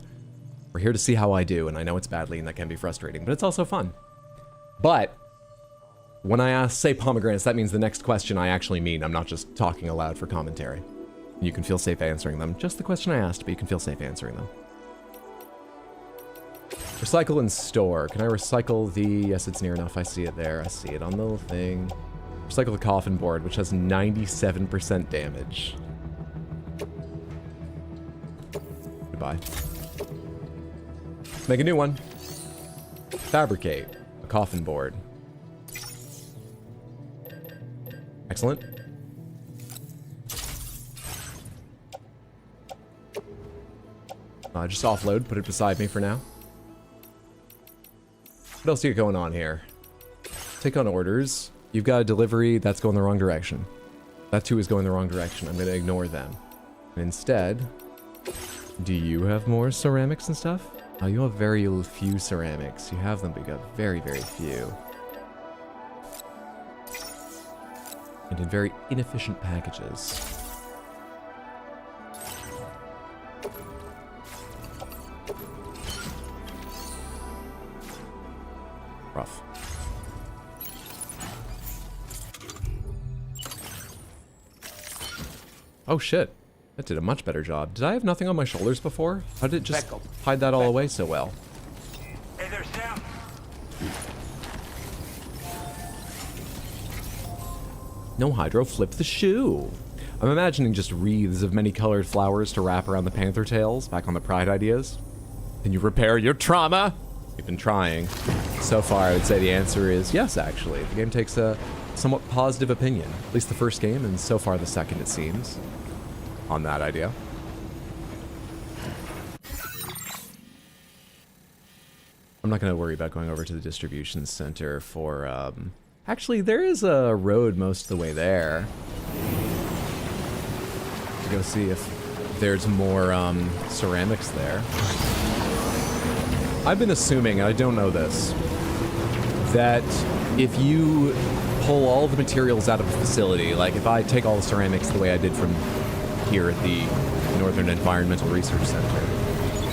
We're here to see how I do, and I know it's badly and that can be frustrating, but it's also fun. But when I say pomegranates, that means the next question I actually mean. I'm not just talking aloud for commentary. You can feel safe answering them. Just the question I asked, but you can feel safe answering them. Recycle and store. Can I recycle the... Yes, it's near enough. I see it there. I see it on the little thing. Recycle the coffin board, which has 97% damage. Goodbye. Make a new one. Fabricate a coffin board. Excellent. Just offload, put it beside me for now. What else do you got going on here? Take on orders. You've got a delivery that's going the wrong direction. That too is going the wrong direction. I'm going to ignore them. And instead, do you have more ceramics and stuff? Oh, you have very few ceramics. You have them, but you got very, very few. And in very inefficient packages. Rough. Oh shit. That did a much better job. Did I have nothing on my shoulders before? How did it just hide that all away so well? Hey there, Sam. No, Hydro, flip the shoe. I'm imagining just wreaths of many colored flowers to wrap around the panther tails, back on the Pride ideas. Can you repair your trauma? We've been trying. So far, I would say the answer is yes, actually. The game takes a somewhat positive opinion. At least the first game, and so far the second, it seems. On that idea. I'm not going to worry about going over to the distribution center for, actually, there is a road most of the way there. To go see if there's more, ceramics there. I've been assuming, and I don't know this, that if you pull all the materials out of a facility, like if I take all the ceramics the way I did from here at the Northern Environmental Research Center,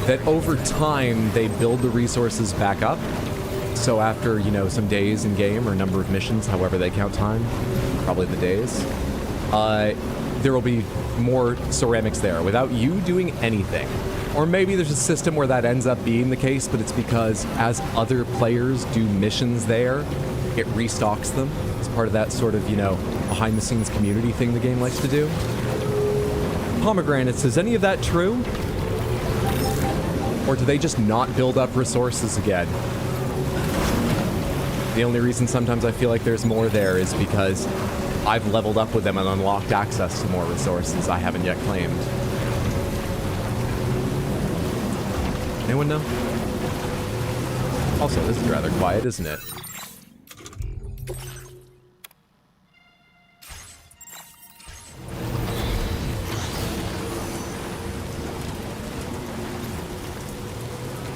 that over time they build the resources back up. So after, you know, some days in game or number of missions, however they count time, probably the days, there will be more ceramics there without you doing anything. Or maybe there's a system where that ends up being the case, but it's because as other players do missions there, it restocks them as part of that sort of, you know, behind the scenes community thing the game likes to do. Pomegranates, is any of that true? Or do they just not build up resources again? The only reason sometimes I feel like there's more there is because I've leveled up with them and unlocked access to more resources I haven't yet claimed. Anyone know? Also, this is rather quiet, isn't it?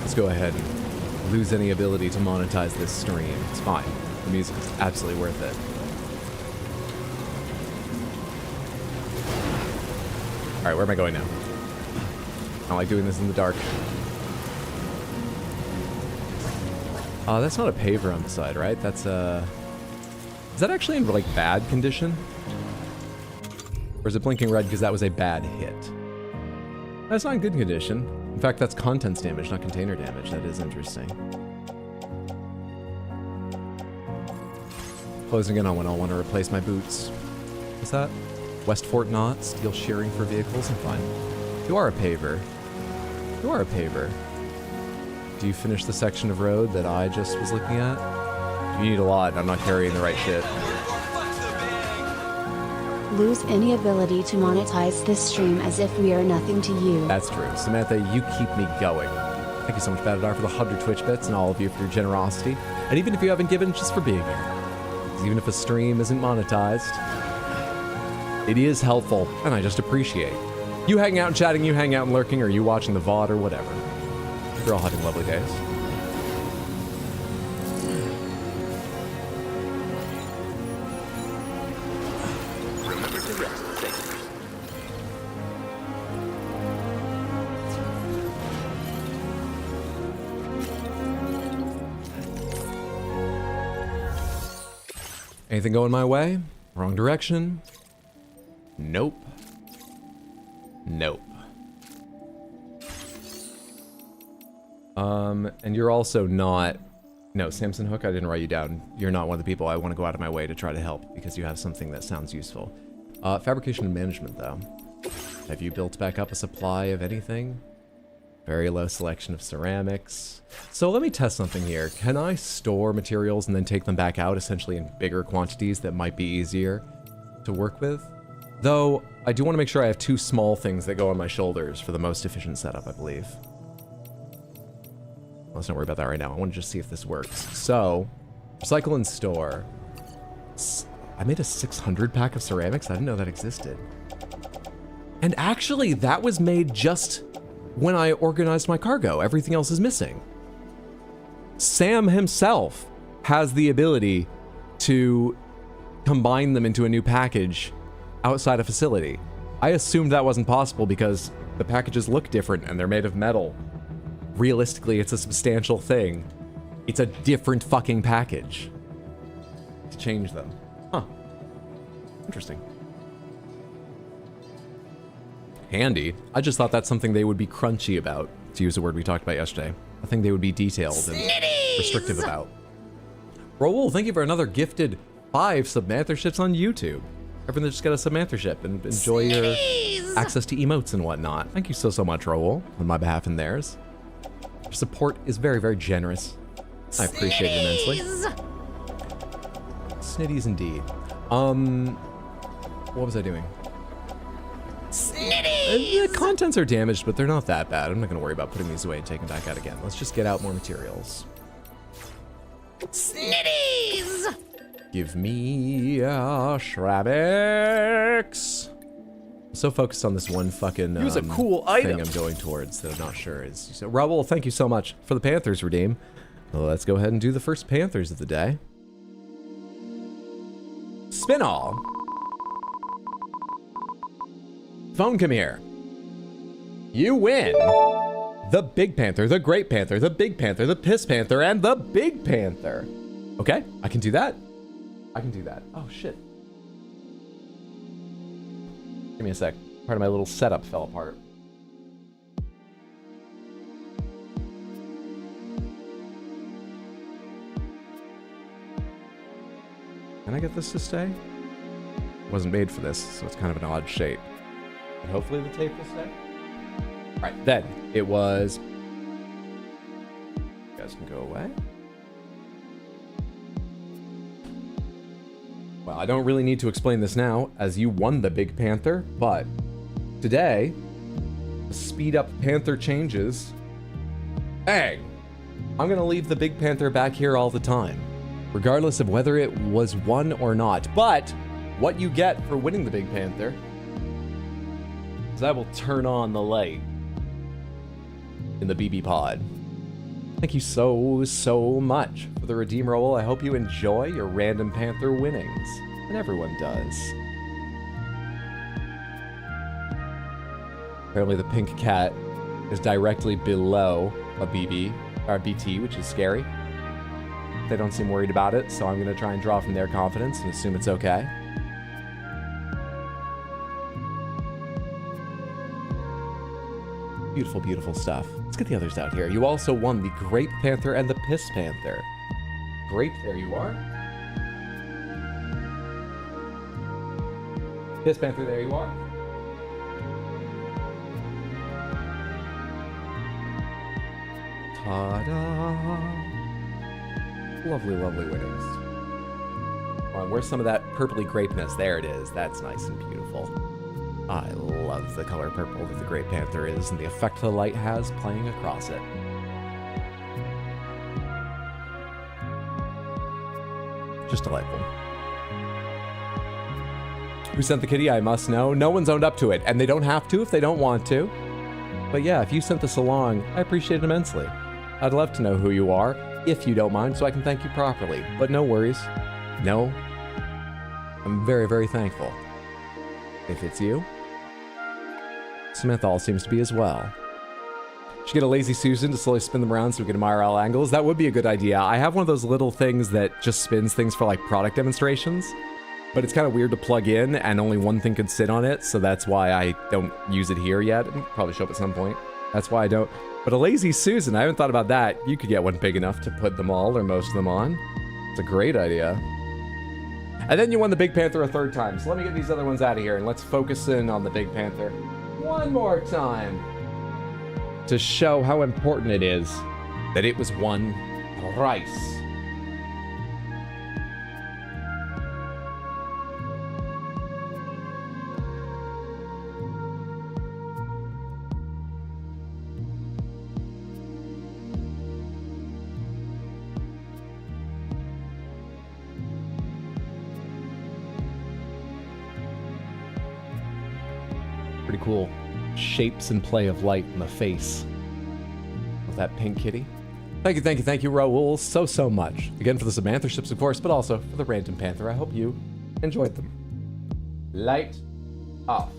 Let's go ahead and lose any ability to monetize this stream. It's fine. The music is absolutely worth it. Alright, where am I going now? I don't like doing this in the dark. That's not a paver on the side, right? That's a... Is that actually in, like, bad condition? Or is it blinking red because that was a bad hit? That's not in good condition. In fact, that's contents damage, not container damage. That is interesting. Closing in on when I'll want to replace my boots. What's that? West Fort Knot, steel shearing for vehicles. I'm fine. You are a paver. You are a paver. Do you finish the section of road that I just was looking at? You need a lot. I'm not carrying the right shit. Lose any ability to monetize this stream as if we are nothing to you. That's true. Samantha, you keep me going. Thank you so much, Badadar, for the 100 Twitch bits, and all of you for your generosity. And even if you haven't given, just for being here. Because even if a stream isn't monetized, it is helpful, and I just appreciate. You hanging out and chatting, you hanging out and lurking, or you watching the VOD, or whatever. You're all having lovely days. Remember to rest, thank you. Anything going my way? Wrong direction? Nope. Nope. And you're also not... No, Samson Hook, I didn't write you down. You're not one of the people I want to go out of my way to try to help because you have something that sounds useful. Fabrication and management, though. Have you built back up a supply of anything? Very low selection of ceramics. So let me test something here. Can I store materials and then take them back out, essentially in bigger quantities that might be easier to work with? Though, I do want to make sure I have 2 small things that go on my shoulders for the most efficient setup, I believe. Let's not worry about that right now. I want to just see if this works. So, recycle and store. I made a 600 pack of ceramics? I didn't know that existed. And actually, that was made just when I organized my cargo. Everything else is missing. Sam himself has the ability to combine them into a new package outside a facility. I assumed that wasn't possible because the packages look different and they're made of metal. Realistically, it's a substantial thing. It's a different fucking package. To change them. Huh. Interesting. Handy. I just thought that's something they would be crunchy about, to use a word we talked about yesterday. A thing they would be detailed and restrictive about. Raoul, thank you for another gifted 5 submantherships on YouTube. Everyone just got a submanthership and enjoy your access to emotes and whatnot. Thank you so much, Raoul, on my behalf and theirs. Your support is very, very generous. I appreciate it immensely. Snitties indeed. What was I doing? The contents are damaged, but they're not that bad. I'm not going to worry about putting these away and taking them back out again. Let's just get out more materials. Snitties! Give me ceramics. I'm so focused on this one fucking Here's a cool thing item I'm going towards that I'm not sure is. So, Raoul, thank you so much for the Panthers redeem. Well, let's go ahead and do the first Panthers of the day. Spin all. Phone, come here. You win the Big Panther, the Great Panther, the Big Panther, the Piss Panther, and the Big Panther. Okay, I can do that. I can do that. Oh, shit. Give me a sec. Part of my little setup fell apart. Can I get this to stay? It wasn't made for this, so it's kind of an odd shape. But hopefully the tape will stay. All right, then it was. You guys can go away. Well, I don't really need to explain this now, as you won the Big Panther, but today, to speed up Panther changes, bang! I'm gonna leave the Big Panther back here all the time, regardless of whether it was won or not. But what you get for winning the Big Panther is I will turn on the light in the BB pod. Thank you so much for the redeem roll. I hope you enjoy your random Panther winnings, and everyone does. Apparently the pink cat is directly below a BB, or BT, which is scary. They don't seem worried about it, so I'm gonna try and draw from their confidence and assume it's okay. Beautiful, beautiful stuff. Let's get the others out here. You also won the Grape Panther and the Piss Panther. Grape, there you are. Piss Panther, there you are. Ta-da! Lovely, lovely winnings. Where's some of that purpley grapeness? There it is. That's nice and beautiful. I love the color purple that the Great Panther is and the effect the light has playing across it. Just delightful. Who sent the kitty? I must know. No one's owned up to it, and they don't have to if they don't want to. But yeah, if you sent this along, I appreciate it immensely. I'd love to know who you are, if you don't mind, so I can thank you properly. But no worries. No. I'm very, very thankful. If it's you, Samantha all seems to be as well. Should get a lazy Susan to slowly spin them around so we can admire all angles. That would be a good idea. I have one of those little things that just spins things for like product demonstrations, but it's kind of weird to plug in and only one thing could sit on it, so that's why I don't use it here yet. It'll probably show up at some point. That's why I don't. But a lazy Susan, I haven't thought about that. You could get one big enough to put them all or most of them on. It's a great idea. And then you won the Big Panther a third time. So let me get these other ones out of here and let's focus in on the Big Panther one more time. to show how important it is that it was won thrice. Pretty cool shapes and play of light in the face of that pink kitty. Thank you, Raoul, so much. Again, for the Samantherships, of course, but also for the Random Panther. I hope you enjoyed them. Light off.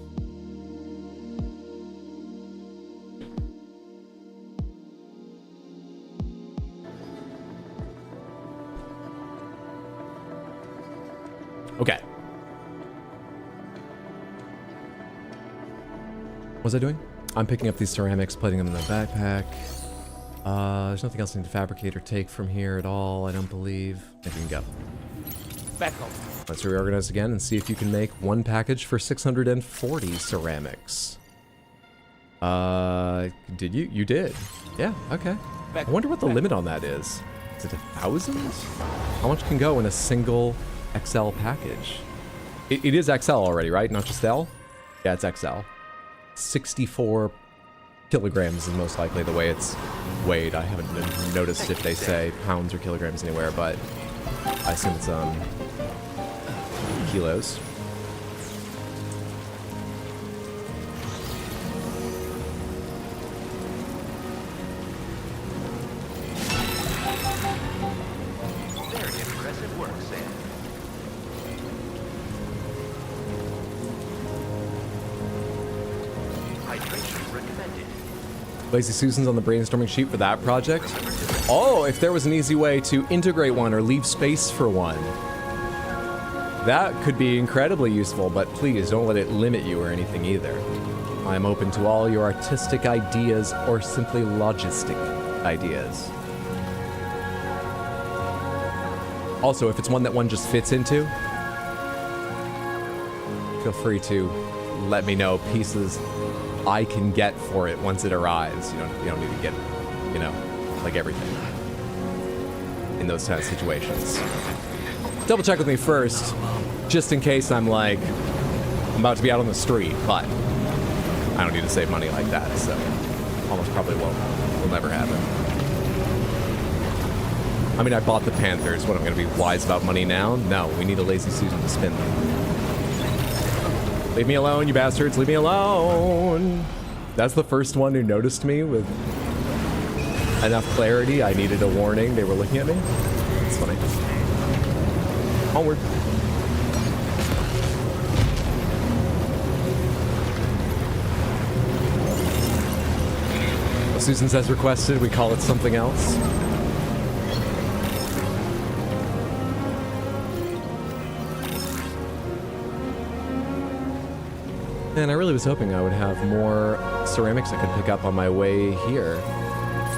Okay. What was I doing? I'm picking up these ceramics, plating them in the backpack. There's nothing else I need to fabricate or take from here at all, I don't believe. Maybe we can go. Back home. Let's reorganize again and see if you can make one package for 640 ceramics. Did you? You did. Yeah, okay. I wonder what the limit on that is. Is it 1,000? How much can go in a single XL package? It is XL already, right? Not just L? Yeah, it's XL. 64 kilograms is most likely the way it's weighed. I haven't noticed if they say pounds or kilograms anywhere, but I assume it's kilos. Very impressive work, Sam. Hydration recommended. Lazy Susan's on the brainstorming sheet for that project. Oh, if there was an easy way to integrate one or leave space for one. That could be incredibly useful, but please don't let it limit you or anything either. I'm open to all your artistic ideas or simply logistic ideas. Also, if it's one that one just fits into, feel free to let me know pieces I can get for it once it arrives. You don't need to get, like everything in those kind of situations. Double check with me first, just in case I'm about to be out on the street, but I don't need to save money like that, so almost probably will never happen. I mean, I bought the Panthers. What, I'm going to be wise about money now? No, we need a Lazy Susan to spin them. Leave me alone, you bastards. Leave me alone. That's the first one who noticed me with enough clarity. I needed a warning. They were looking at me. It's funny. Onward. Well, Susan says requested. We call it something else. And I really was hoping I would have more ceramics I could pick up on my way here.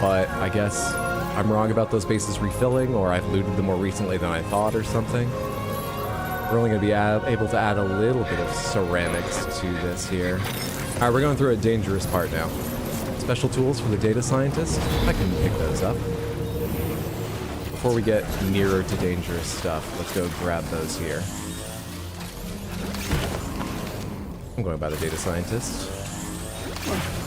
But I guess I'm wrong about those bases refilling, or I've looted them more recently than I thought or something. We're only going to be able to add a little bit of ceramics to this here. Alright, we're going through a dangerous part now. Special tools for the data scientist. I can pick those up. Before we get nearer to dangerous stuff, let's go grab those here. I'm going by the data scientist.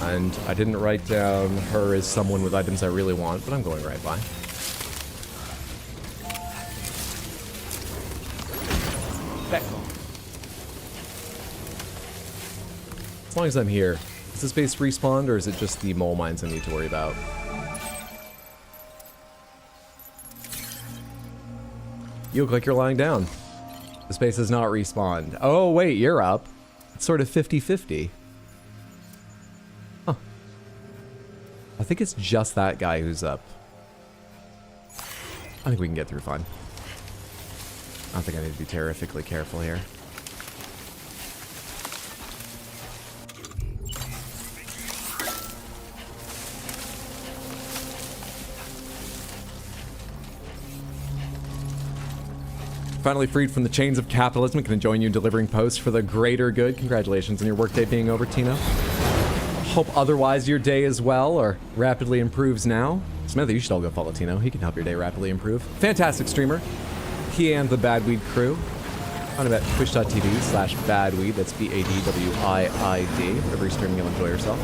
And I didn't write down her as someone with items I really want, but I'm going right by. Back home. As long as I'm here, is this base respawned, or is it just the mole mines I need to worry about? You look like you're lying down. This base is not respawned. Oh, wait, you're up. It's sort of 50-50. Huh. I think it's just that guy who's up. I think we can get through fine. I don't think I need to be terrifically careful here. Finally freed from the chains of capitalism and can join you in delivering posts for the greater good. Congratulations on your workday being over, Tino. Hope otherwise your day is well or rapidly improves now. Samantha, you should all go follow Tino. He can help your day rapidly improve. Fantastic streamer. He and the Badweed crew. On about twitch.tv/badweed. That's BADWIID. Whatever you're streaming, you'll enjoy yourself.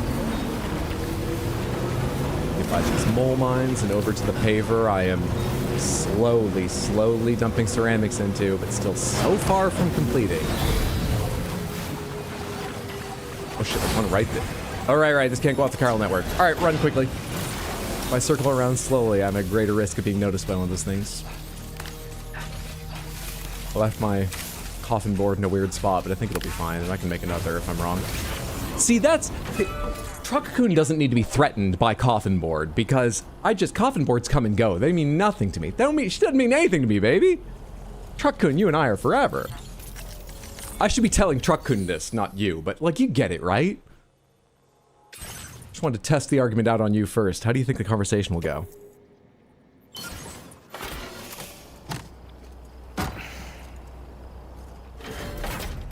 Get by these mole mines and over to the paver. I am slowly dumping ceramics into, but still so far from completing. Oh shit, there's one right there. Oh, right, this can't go off the Carl network. All right, run quickly. If I circle around slowly, I'm at greater risk of being noticed by one of those things. I left my coffin board in a weird spot, but I think it'll be fine, and I can make another if I'm wrong. See, that's... Truck-kun doesn't need to be threatened by coffin board, because coffin boards come and go. They mean nothing to me. She doesn't mean anything to me, baby. Truck-kun, you and I are forever. I should be telling Truck-kun this, not you, but, like, you get it, right? Just wanted to test the argument out on you first. How do you think the conversation will go?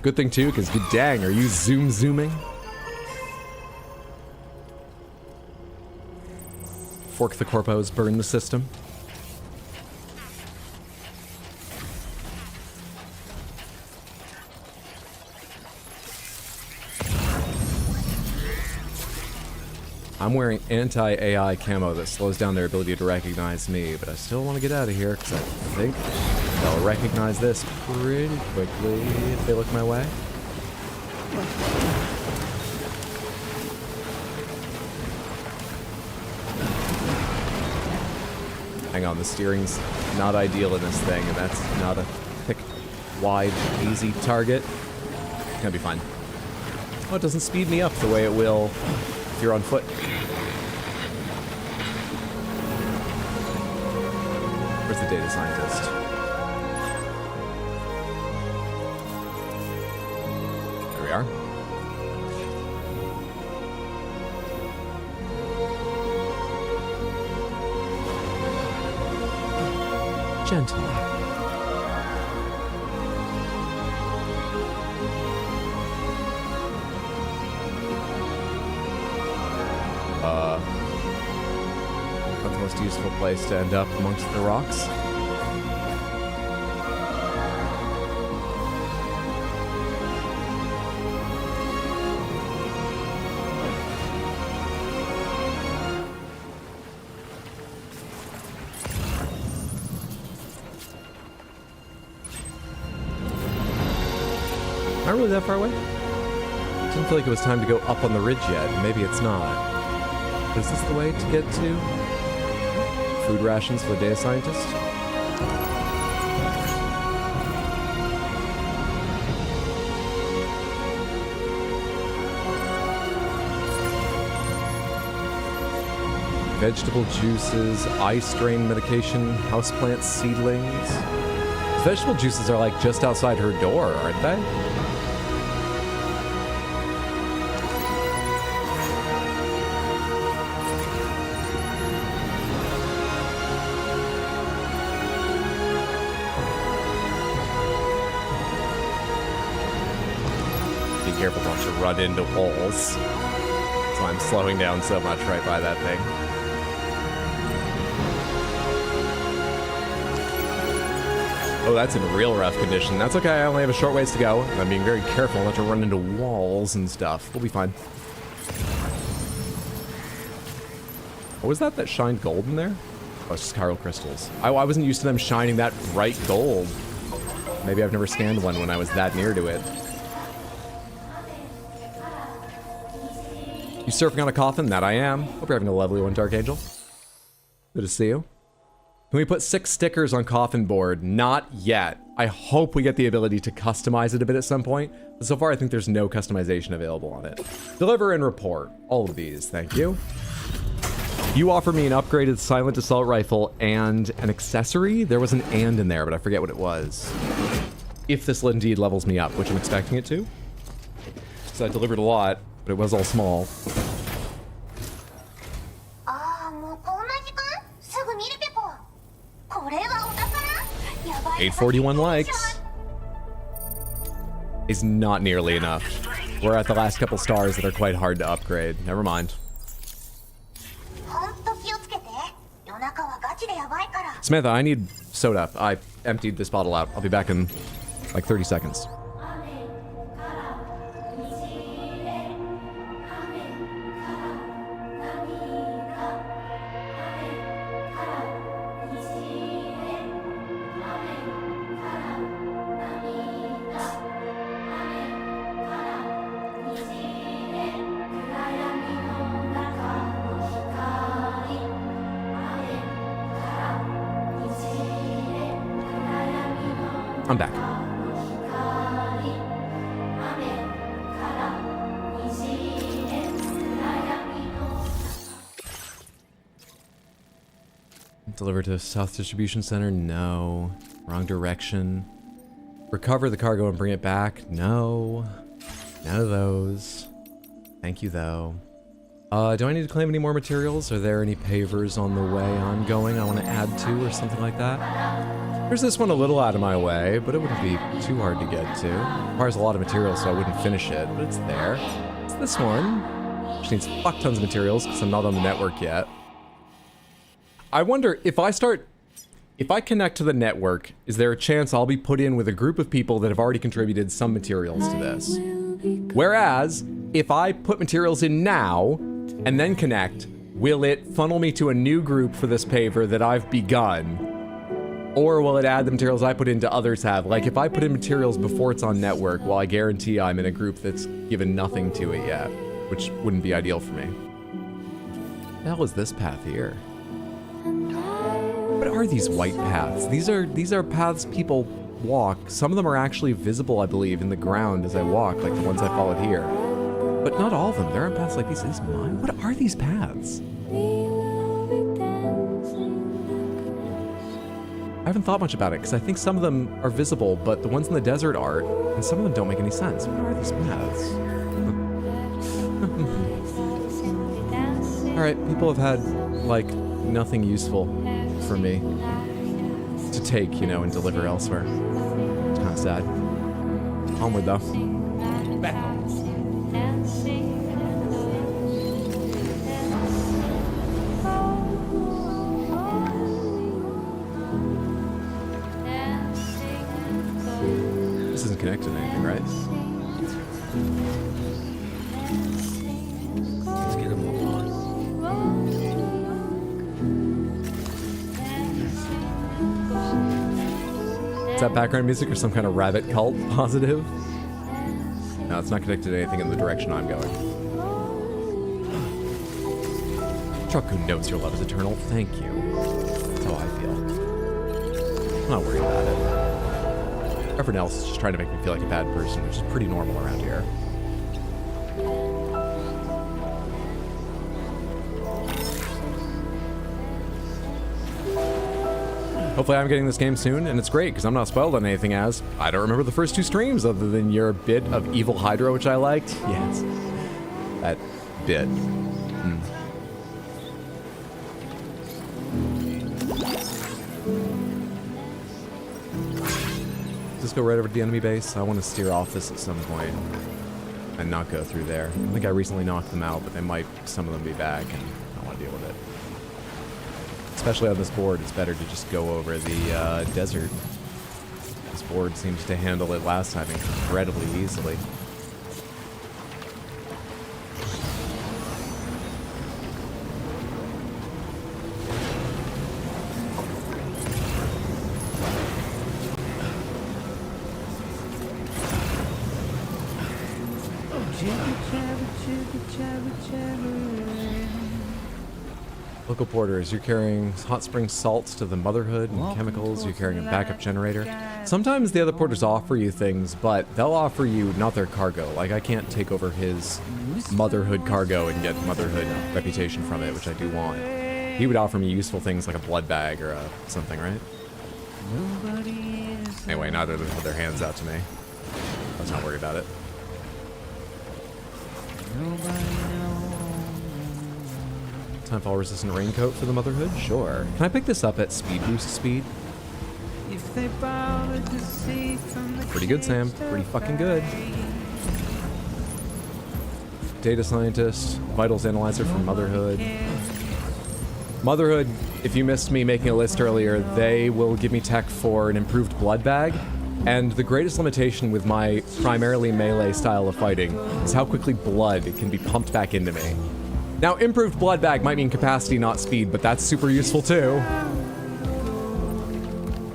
Good thing, too, because dang, are you zooming? Fork the corpos, burn the system. I'm wearing anti-AI camo that slows down their ability to recognize me, but I still want to get out of here because I think they'll recognize this pretty quickly if they look my way. Hang on, the steering's not ideal in this thing, and that's not a thick, wide, easy target. It's gonna be fine. Oh, it doesn't speed me up the way it will if you're on foot. Where's the data scientist? There we are. Gentle. Not the most useful place to end up amongst the rocks. Not really that far away. Didn't feel like it was time to go up on the ridge yet. Maybe it's not. Is this the way to get to food rations for the data scientist? Vegetable juices, eye strain medication, houseplant seedlings. Vegetable juices are like just outside her door, aren't they? Be careful not to run into walls. So I'm slowing down so much right by that thing. Oh, that's in real rough condition. That's okay, I only have a short ways to go. I'm being very careful not to run into walls and stuff. We'll be fine. What was that shined gold in there? Oh, it's just chiral crystals. I wasn't used to them shining that bright gold. Maybe I've never scanned one when I was that near to it. You surfing on a coffin? That I am. Hope you're having a lovely one, Dark Angel. Good to see you. Can we put 6 stickers on coffin board? Not yet. I hope we get the ability to customize it a bit at some point. But so far, I think there's no customization available on it. Deliver and report. All of these, thank you. You offer me an upgraded silent assault rifle and an accessory? There was an and in there, but I forget what it was. If this indeed levels me up, which I'm expecting it to. Because I delivered a lot, but it was all small. 841 likes is not nearly enough. we're at the last couple stars that are quite hard to upgrade. Never mind. Samantha, I need soda. I emptied this bottle out. I'll be back in like 30 seconds. I'm back. Deliver to South Distribution Center? No. Wrong direction. Recover the cargo and bring it back? No. None of those. Thank you, though. Do I need to claim any more materials? Are there any pavers on the way I'm going I want to add to or something like that? There's this one a little out of my way, but it wouldn't be too hard to get to. It requires a lot of materials, so I wouldn't finish it, but it's there. It's this one. Which needs fuck tons of materials because I'm not on the network yet. I wonder if I connect to the network, is there a chance I'll be put in with a group of people that have already contributed some materials to this? Whereas, if I put materials in now and then connect, will it funnel me to a new group for this paver that I've begun? Or will it add the materials I put in to others have? Like, if I put in materials before it's on network, well, I guarantee I'm in a group that's given nothing to it yet, which wouldn't be ideal for me. What the hell is this path here? What are these white paths? These are paths people walk. Some of them are actually visible, I believe, in the ground as I walk, like the ones I followed here. But not all of them. There are paths like these. Is mine? What are these paths? I haven't thought much about it, because I think some of them are visible, but the ones in the desert aren't, and some of them don't make any sense. What are these paths? Alright, people have had, like, nothing useful for me to take, you know, and deliver elsewhere. It's kind of sad. Onward, though. Back on. This isn't connected to anything, right? Let's get a move on. Is that background music or some kind of rabbit cult positive? No, it's not connected to anything in the direction I'm going. Truck who knows your love is eternal, thank you. That's how I feel. I'm not worried about it. Everyone else is just trying to make me feel like a bad person, which is pretty normal around here. Hopefully I'm getting this game soon, and it's great, because I'm not spoiled on anything as I don't remember the first two streams other than your bit of Evil Hydra, which I liked. Yes. That bit. Just go right over to the enemy base. I want to steer off this at some point and not go through there. I think I recently knocked them out, but they might, some of them, be back, and I want to deal with it. Especially on this board, it's better to just go over the desert. This board seems to handle it last time incredibly easily. Local porters, you're carrying hot spring salts to the Motherhood and chemicals, you're carrying a backup generator. Sometimes the other porters offer you things, but they'll offer you not their cargo. Like, I can't take over his Motherhood cargo and get Motherhood reputation from it, which I do want. He would offer me useful things like a blood bag or something, right? Anyway, neither of them put their hands out to me. Let's not worry about it. Timefall resistant raincoat for the Motherhood? Sure. Can I pick this up at speed boost speed? Pretty good, Sam. Pretty fucking good. Data scientist, vitals analyzer for Motherhood. Motherhood, if you missed me making a list earlier, they will give me tech for an improved blood bag. And the greatest limitation with my primarily melee style of fighting is how quickly blood can be pumped back into me. Now, improved blood bag might mean capacity, not speed, but that's super useful too.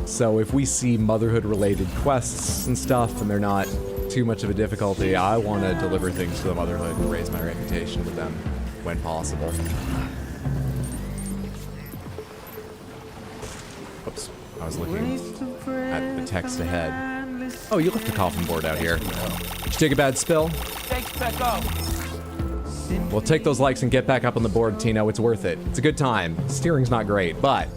So if we see Motherhood-related quests and stuff, and they're not too much of a difficulty, I want to deliver things to the Motherhood and raise my reputation with them when possible. Oops, I was looking at the text ahead. Oh, you left the coffin board out here. Did you take a bad spill? Take Specko. Well, take those likes and get back up on the board, Tino. It's worth it. It's a good time. Steering's not great, but...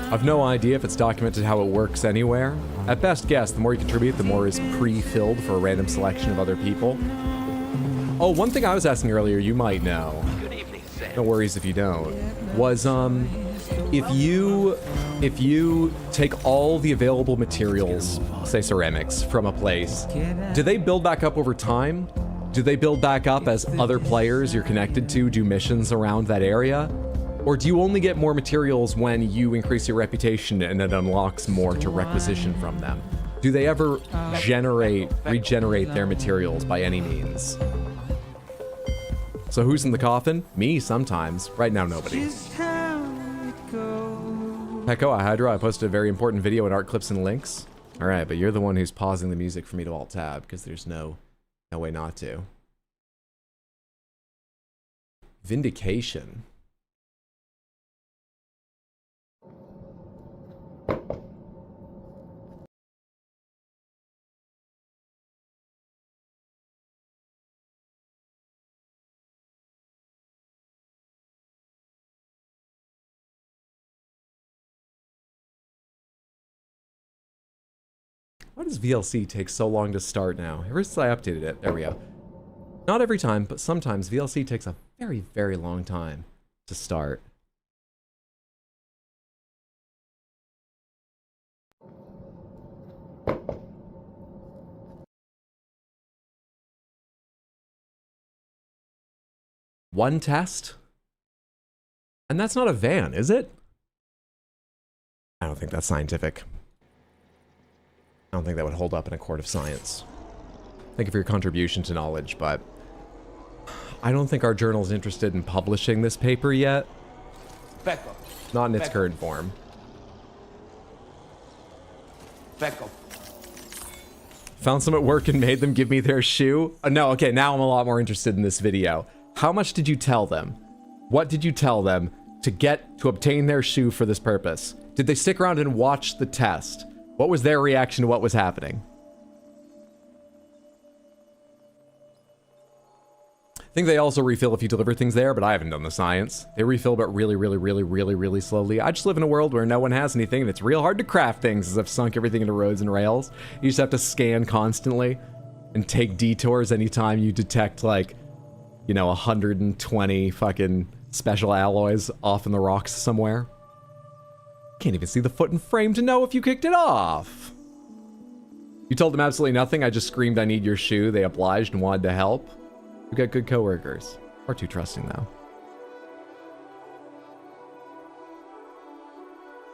I've no idea if it's documented how it works anywhere. At best guess, the more you contribute, the more is pre-filled for a random selection of other people. Oh, one thing I was asking earlier, you might know. Good evening, Sam. No worries if you don't. Was, if you take all the available materials, say ceramics, from a place, do they build back up over time? Do they build back up as other players you're connected to do missions around that area? Or do you only get more materials when you increase your reputation and it unlocks more to requisition from them? Do they ever regenerate their materials by any means? So who's in the coffin? Me, sometimes. Right now, nobody. Peko, Hydra, I posted a very important video in art clips and links. Alright, but you're the one who's pausing the music for me to alt-tab, because there's no way not to. Vindication. Why does VLC take so long to start now? Ever since I updated it, there we go. Not every time, but sometimes VLC takes a very, very long time to start. One test? And that's not a van, is it? I don't think that's scientific. I don't think that would hold up in a court of science. Thank you for your contribution to knowledge, but I don't think our journal's interested in publishing this paper yet. Specko. Not in its current form. Specko. Found some at work and made them give me their shoe? No, okay, now I'm a lot more interested in this video. How much did you tell them? What did you tell them to obtain their shoe for this purpose? Did they stick around and watch the test? What was their reaction to what was happening? I think they also refill if you deliver things there, but I haven't done the science. They refill, but really slowly. I just live in a world where no one has anything, and it's real hard to craft things, as I've sunk everything into roads and rails. You just have to scan constantly and take detours anytime you detect, like, you know, 120 fucking special alloys off in the rocks somewhere. Can't even see the foot and frame to know if you kicked it off. You told them absolutely nothing. I just screamed, I need your shoe. They obliged and wanted to help. We got good coworkers. Far too trusting, though.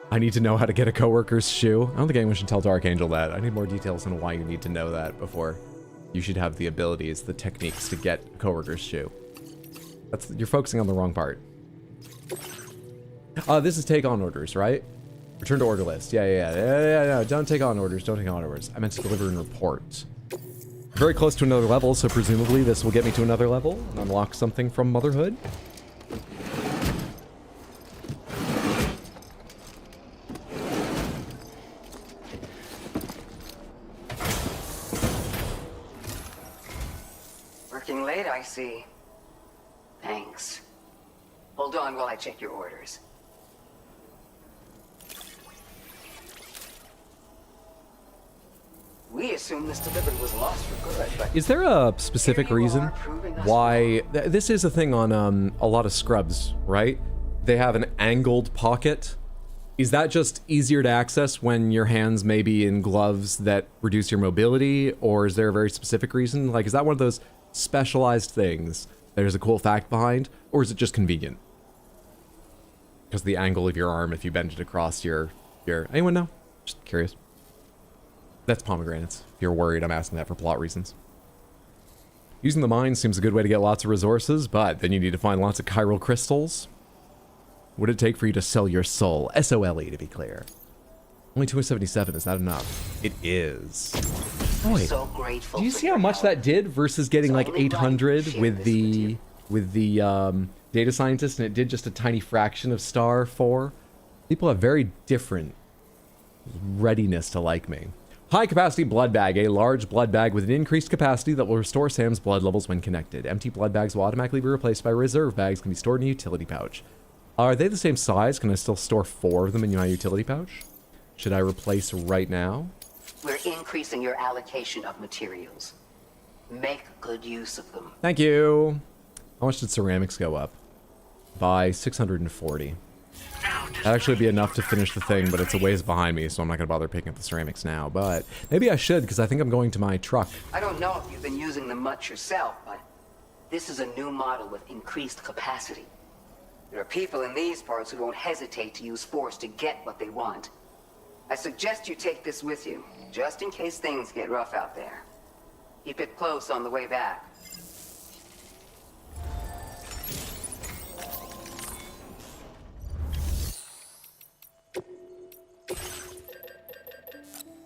I need to know how to get a coworker's shoe. I don't think anyone should tell Dark Angel that. I need more details on why you need to know that before you should have the abilities, the techniques to get a coworker's shoe. You're focusing on the wrong part. This is take on orders, right? Return to order list. Yeah, don't take on orders, don't take on orders. I meant to deliver and report. Very close to another level, so presumably this will get me to another level and unlock something from Motherhood. Working late, I see. Thanks. Hold on while I check your orders. We assume this delivery was lost for good, but... Is there a specific reason why... This is a thing on a lot of scrubs, right? They have an angled pocket. Is that just easier to access when your hands may be in gloves that reduce your mobility, or is there a very specific reason? Like, is that one of those specialized things there's a cool fact behind, or is it just convenient? Because the angle of your arm, if you bend it across your... Anyone know? Just curious. That's pomegranates. If you're worried, I'm asking that for plot reasons. Using the mine seems a good way to get lots of resources, but then you need to find lots of chiral crystals. What would it take for you to sell your soul? S-O-L-E, to be clear. Only 277, is that enough? It is. Oh, wait. So grateful. Do you see how much that did versus getting like 800 with the data scientist, and it did just a tiny fraction of star 4? People have very different readiness to like me. High capacity blood bag, a large blood bag with an increased capacity that will restore Sam's blood levels when connected. Empty blood bags will automatically be replaced by reserve bags, can be stored in a utility pouch. Are they the same size? Can I still store 4 of them in my utility pouch? Should I replace right now? We're increasing your allocation of materials. Make good use of them. Thank you. How much did ceramics go up? By 640. That'd actually be enough to finish the thing, but it's a ways behind me, so I'm not going to bother picking up the ceramics now. But maybe I should, because I think I'm going to my truck. I don't know if you've been using them much yourself, but this is a new model with increased capacity. There are people in these parts who won't hesitate to use force to get what they want. I suggest you take this with you, just in case things get rough out there. Keep it close on the way back.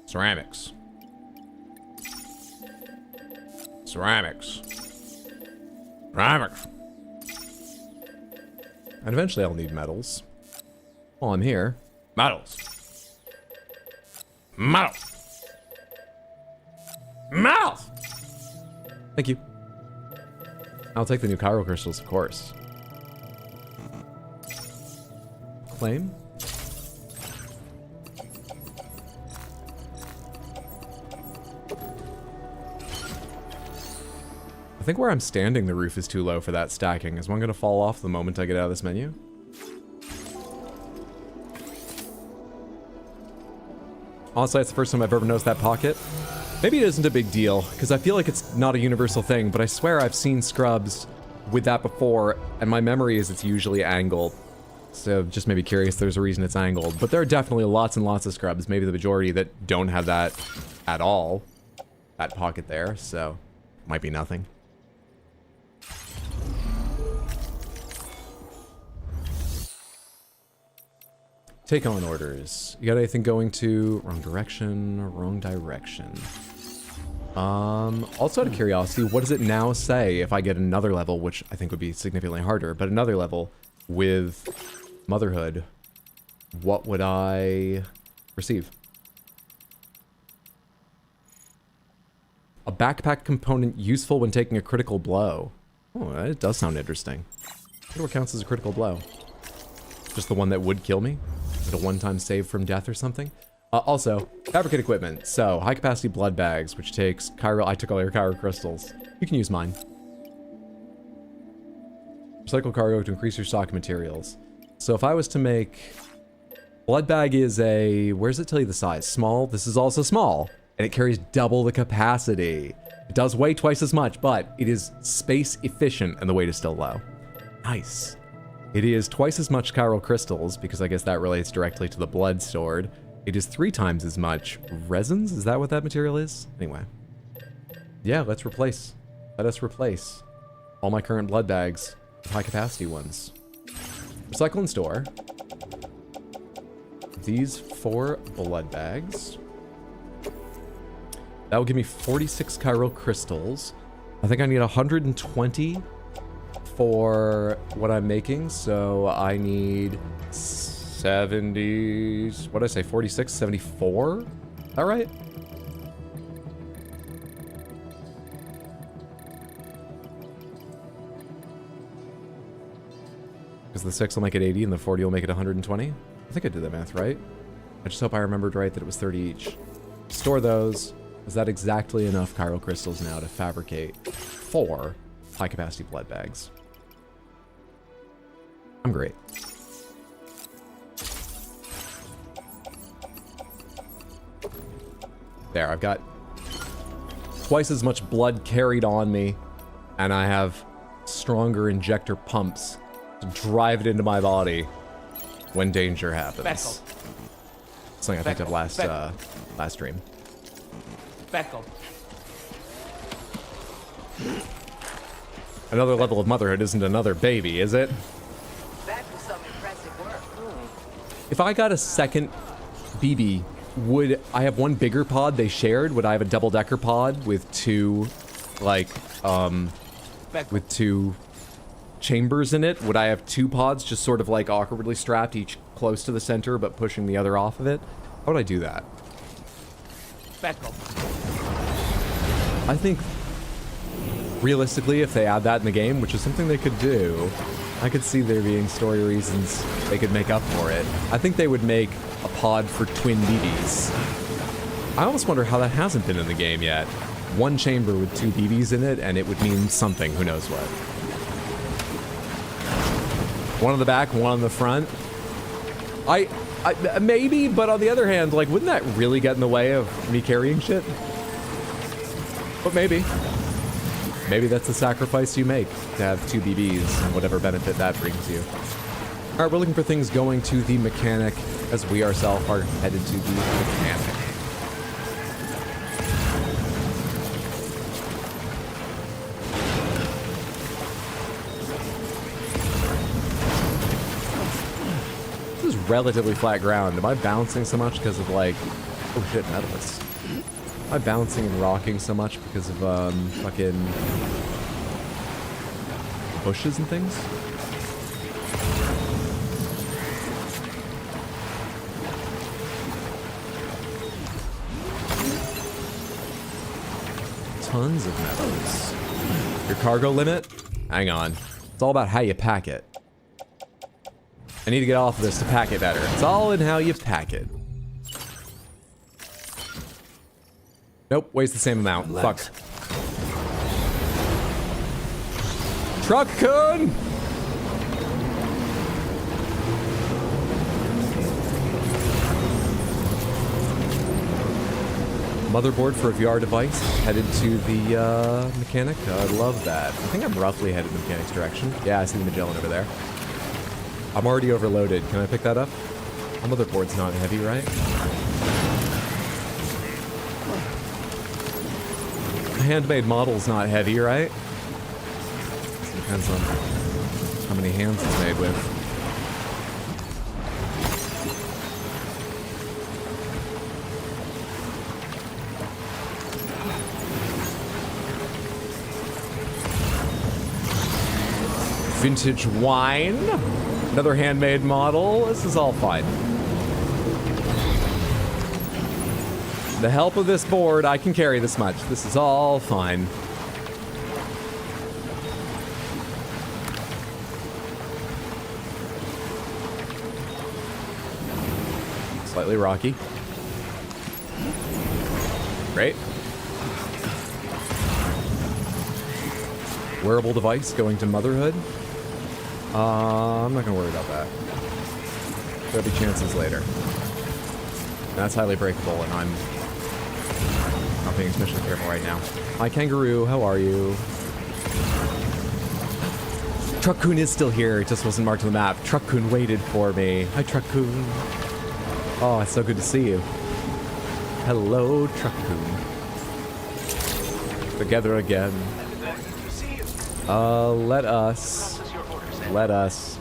Ceramics. Ceramics. Ceramics. And eventually I'll need metals. While I'm here. Metals. Metals. Metals! Thank you. I'll take the new chiral crystals, of course. Claim? I think where I'm standing, the roof is too low for that stacking. Is one going to fall off the moment I get out of this menu? Honestly, it's the first time I've ever noticed that pocket. Maybe it isn't a big deal, because I feel like it's not a universal thing, but I swear I've seen scrubs with that before, and my memory is it's usually angled. So just maybe curious there's a reason it's angled. But there are definitely lots and lots of scrubs, maybe the majority, that don't have that at all. That pocket there, so might be nothing. Take on orders. You got anything going to wrong direction, wrong direction. Also out of curiosity, what does it now say if I get another level, which I think would be significantly harder, but another level with motherhood? What would I receive? A backpack component useful when taking a critical blow. Oh, it does sound interesting. I wonder what counts as a critical blow. Just the one that would kill me? Is it a one-time save from death or something? Also, fabricate equipment. So, high-capacity blood bags, which takes chiral... I took all your chiral crystals. You can use mine. Recycle cargo to increase your stock materials. So if I was to make... Blood bag is a... Where does it tell you the size? Small? This is also small. And it carries double the capacity. It does weigh twice as much, but it is space efficient and the weight is still low. Nice. It is twice as much chiral crystals, because I guess that relates directly to the blood stored. It is 3 times as much resins? Is that what that material is? Anyway. Yeah, let's replace. Let us replace all my current blood bags with high capacity ones. Recycle and store. These 4 blood bags. That will give me 46 chiral crystals. I think I need 120 for what I'm making, so I need 70, what did I say, 46, 74? Is that right? Because the 6 will make it 80 and the 40 will make it 120? I think I did that math right. I just hope I remembered right that it was 30 each. Store those. Is that exactly enough chiral crystals now to fabricate 4 high-capacity blood bags? I'm great. There, I've got twice as much blood carried on me, and I have stronger injector pumps to drive it into my body when danger happens. Something I picked up last stream. Speckle. Another level of motherhood isn't another baby, is it? That was some impressive work. If I got a second BB, would I have one bigger pod they shared? Would I have a double-decker pod with two, like, with two chambers in it? Would I have two pods just sort of like awkwardly strapped, each close to the center but pushing the other off of it? How would I do that? Speckle. I think realistically, if they add that in the game, which is something they could do, I could see there being story reasons they could make up for it. I think they would make a pod for twin BBs. I almost wonder how that hasn't been in the game yet. One chamber with two BBs in it, and it would mean something, who knows what. One on the back, one on the front. I maybe, but on the other hand, like, wouldn't that really get in the way of me carrying shit? But maybe. Maybe that's the sacrifice you make, to have two BBs and whatever benefit that brings you. Alright, we're looking for things going to the mechanic, as we ourselves are headed to the mechanic. This is relatively flat ground. Am I bouncing so much because of, like... Oh shit, medalist. Am I bouncing and rocking so much because of, fucking... bushes and things? Tons of metals. Your cargo limit? Hang on. It's all about how you pack it. I need to get off of this to pack it better. It's all in how you pack it. Nope, weighs the same amount. Fuck. Truck-kun! Motherboard for a VR device, headed to the mechanic. I love that. I think I'm roughly headed in the mechanic's direction. Yeah, I see the Magellan over there. I'm already overloaded. Can I pick that up? My motherboard's not heavy, right? The handmade model's not heavy, right? Depends on how many hands it's made with. Vintage wine. Another handmade model. This is all fine. The help of this board, I can carry this much. This is all fine. Slightly rocky. Great. Wearable device going to motherhood. I'm not gonna worry about that. There'll be chances later. That's highly breakable, and I'm not being especially careful right now. Hi, Kangaroo. How are you? Truck-kun is still here. It just wasn't marked on the map. Truck-kun waited for me. Hi, Truck-kun. Oh, it's so good to see you. Hello, Truck-kun. Together again. Let us.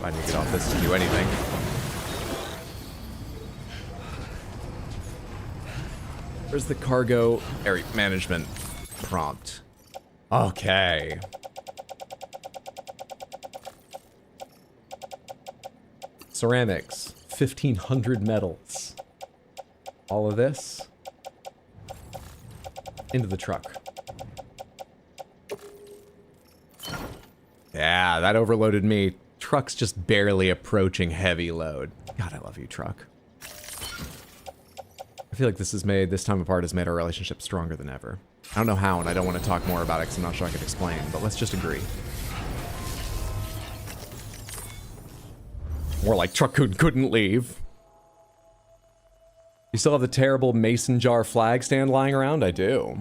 I need to get off this to do anything. Where's the cargo area management prompt? Okay. Ceramics, 1,500 metals. All of this into the truck. Yeah, that overloaded me. Truck's just barely approaching heavy load. God, I love you, truck. I feel like this time apart has made our relationship stronger than ever. I don't know how, and I don't want to talk more about it because I'm not sure I can explain, but let's just agree. More like Truck-kun couldn't leave. You still have the terrible mason jar flag stand lying around? I do.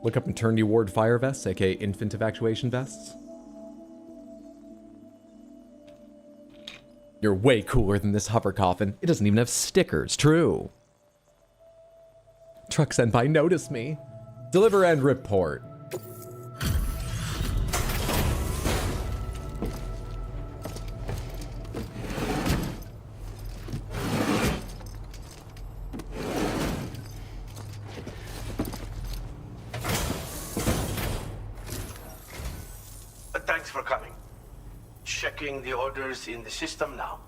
Look up maternity ward fire vests, aka infant evacuation vests. You're way cooler than this hover coffin. It doesn't even have stickers. True. Truck senpai, notice me. Deliver and report. Thanks for coming. Checking the orders in the system now.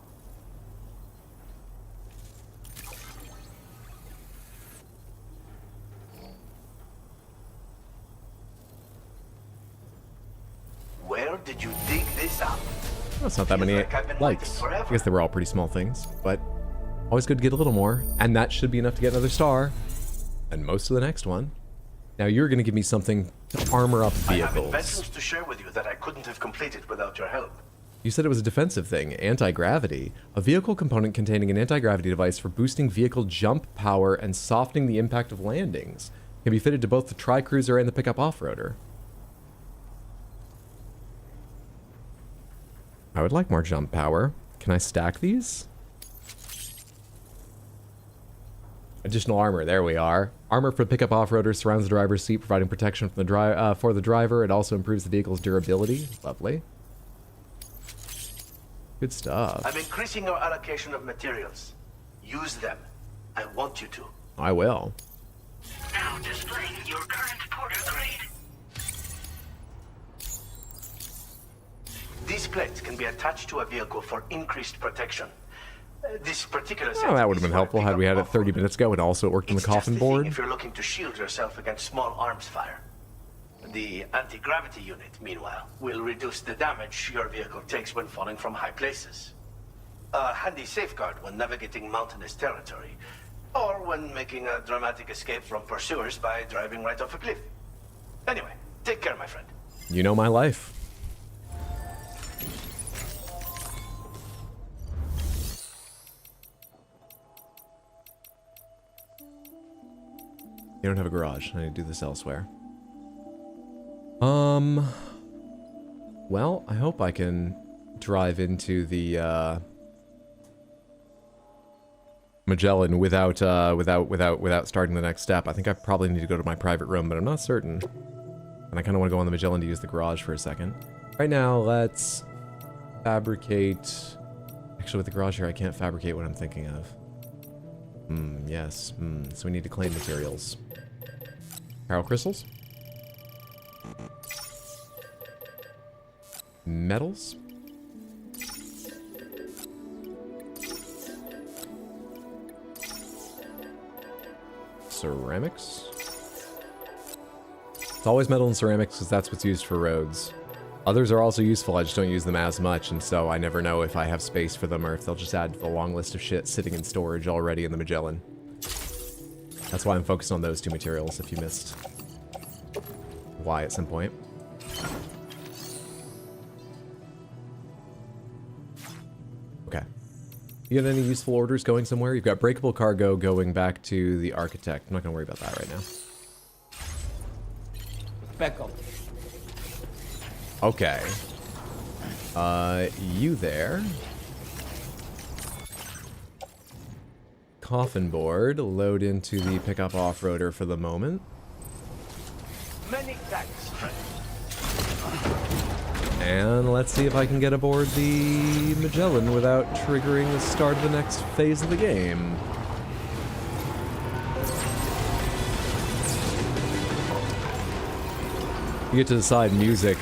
Where did you dig this up? Well, it's not that many Like I've been likes. waiting I forever. guess they were all pretty small things, but always good to get a little more. And that should be enough to get another star. And most of the next one. Now you're going to give me something to armor up I have vehicles. inventions to share with you that I couldn't have completed without your help. You said it was a defensive thing, anti-gravity. A vehicle component containing an anti-gravity device for boosting vehicle jump power and softening the impact of landings. Can be fitted to both the tri-cruiser and the pickup off-roader. I would like more jump power. Can I stack these? Additional armor, there we are. Armor for pickup off-roader surrounds the driver's seat, providing protection from the for the driver. It also improves the vehicle's durability. Lovely. Good stuff. I'm increasing your allocation of materials. Use them. I want you to. I will. Now displaying your current porter grade. These plates can be attached to a vehicle for increased protection. This particular Oh, that would have been helpful had we had it 30 minutes ago and also it worked on the It's just coffin the thing board. if you're looking to shield yourself against small arms fire. The anti-gravity unit, meanwhile, will reduce the damage your vehicle takes when falling from high places. A handy safeguard when navigating mountainous territory, or when making a dramatic escape from pursuers by driving right off a cliff. Anyway, take care, my friend. You know my life. You don't have a garage. I need to do this elsewhere. Well, I hope I can drive into the Magellan without starting the next step. I think I probably need to go to my private room, but I'm not certain. And I kind of want to go on the Magellan to use the garage for a second. Right now, let's fabricate. Actually, with the garage here, I can't fabricate what I'm thinking of. Yes. So we need to claim materials. Power crystals. Metals. Ceramics. It's always metal and ceramics because that's what's used for roads. Others are also useful, I just don't use them as much, and so I never know if I have space for them or if they'll just add to the long list of shit sitting in storage already in the Magellan. That's why I'm focused on those two materials, if you missed why at some point. Okay. You got any useful orders going somewhere? You've got breakable cargo going back to the architect. I'm not going to worry about that right now. Beckham. Okay. You there. Coffin board, load into the pickup off-roader for the moment. Many thanks, friend. And let's see if I can get aboard the Magellan without triggering the start of the next phase of the game. You get to decide music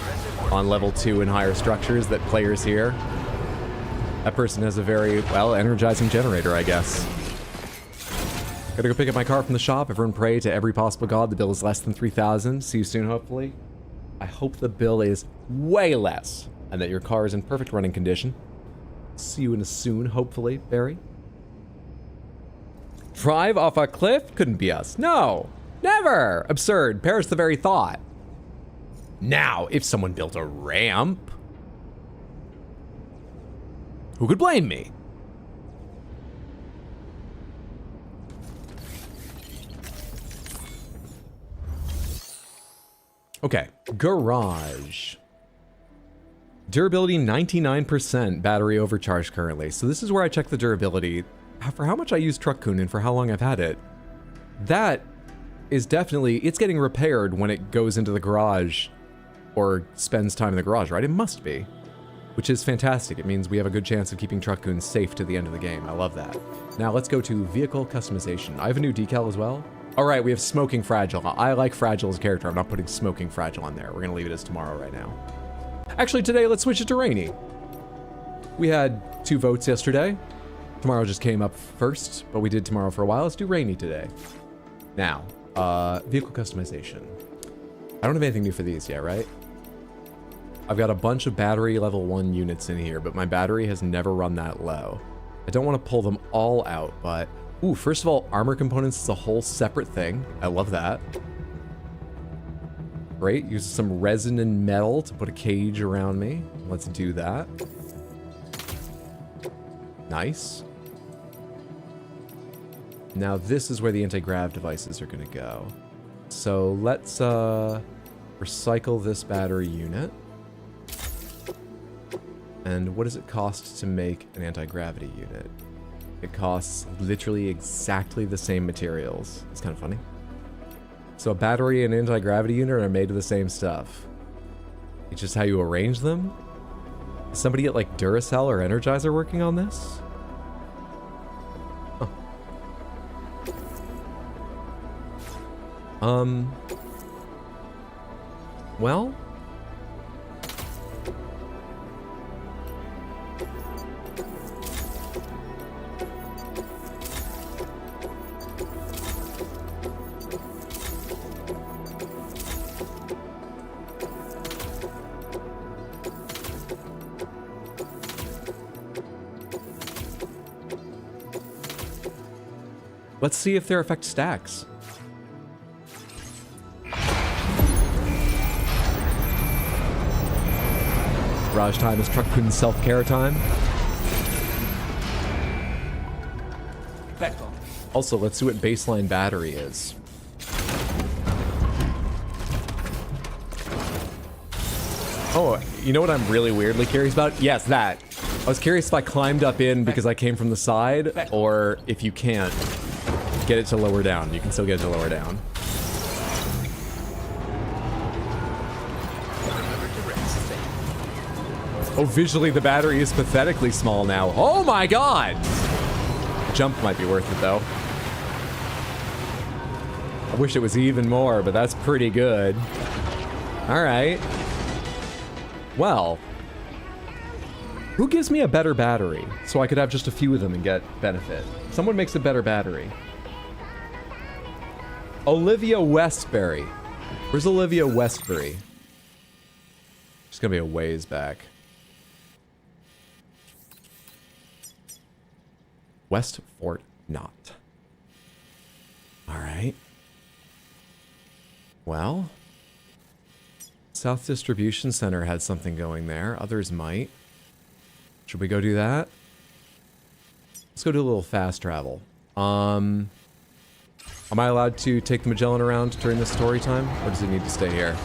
on level 2 and higher structures that players hear. That person has a very, well, energizing generator, I guess. Gotta go pick up my car from the shop. Everyone pray to every possible god the bill is less than 3,000. See you soon, hopefully. I hope the bill is way less and that your car is in perfect running condition. See you in a soon, hopefully, Barry. Drive off a cliff? Couldn't be us. No, never. Absurd. Perish the very thought. Now, if someone built a ramp, who could blame me? Okay, garage. Durability 99%, battery overcharged currently. So this is where I check the durability for how much I use Truck-kun and for how long I've had it. That is definitely, it's getting repaired when it goes into the garage or spends time in the garage, right? It must be, which is fantastic. It means we have a good chance of keeping Truck-kun safe to the end of the game. I love that. Now let's go to vehicle customization. I have a new decal as well. All right, we have Smoking Fragile. I like Fragile as a character. I'm not putting Smoking Fragile on there. We're gonna leave it as tomorrow right now. Actually, today, let's switch it to Rainy. We had 2 votes yesterday. Tomorrow just came up first, but we did tomorrow for a while. Let's do Rainy today. Now, vehicle customization. I don't have anything new for these yet, right? I've got a bunch of battery level 1 units in here, but my battery has never run that low. I don't want to pull them all out, but... Ooh, first of all, armor components is a whole separate thing. I love that. Great, use some resin and metal to put a cage around me. Let's do that. Nice. Now this is where the anti-grav devices are gonna go. So let's recycle this battery unit. And what does it cost to make an anti-gravity unit? It costs literally exactly the same materials. It's kind of funny. So a battery and anti-gravity unit are made of the same stuff. It's just how you arrange them. Is somebody at like Duracell or Energizer working on this? Oh. Well... Let's see if their effect stacks. Garage time is Truck-kun self-care time. Peko. Also, let's see what baseline battery is. Oh, you know what I'm really weirdly curious about? Yes, that. I was curious if I climbed up in because I came from the side, or if you can't get it to lower down. You can still get it to lower down. Oh, visually the battery is pathetically small now. Oh my god! Jump might be worth it though. I wish it was even more, but that's pretty good. Alright. Well. Who gives me a better battery so I could have just a few of them and get benefit? Someone makes a better battery. Olivia Westbury. Where's Olivia Westbury? She's gonna be a ways back. West Fort Knot. Alright. Well. South Distribution Center had something going there. Others might. Should we go do that? Let's go do a little fast travel. Am I allowed to take the Magellan around during this story time? Or does it need to stay here?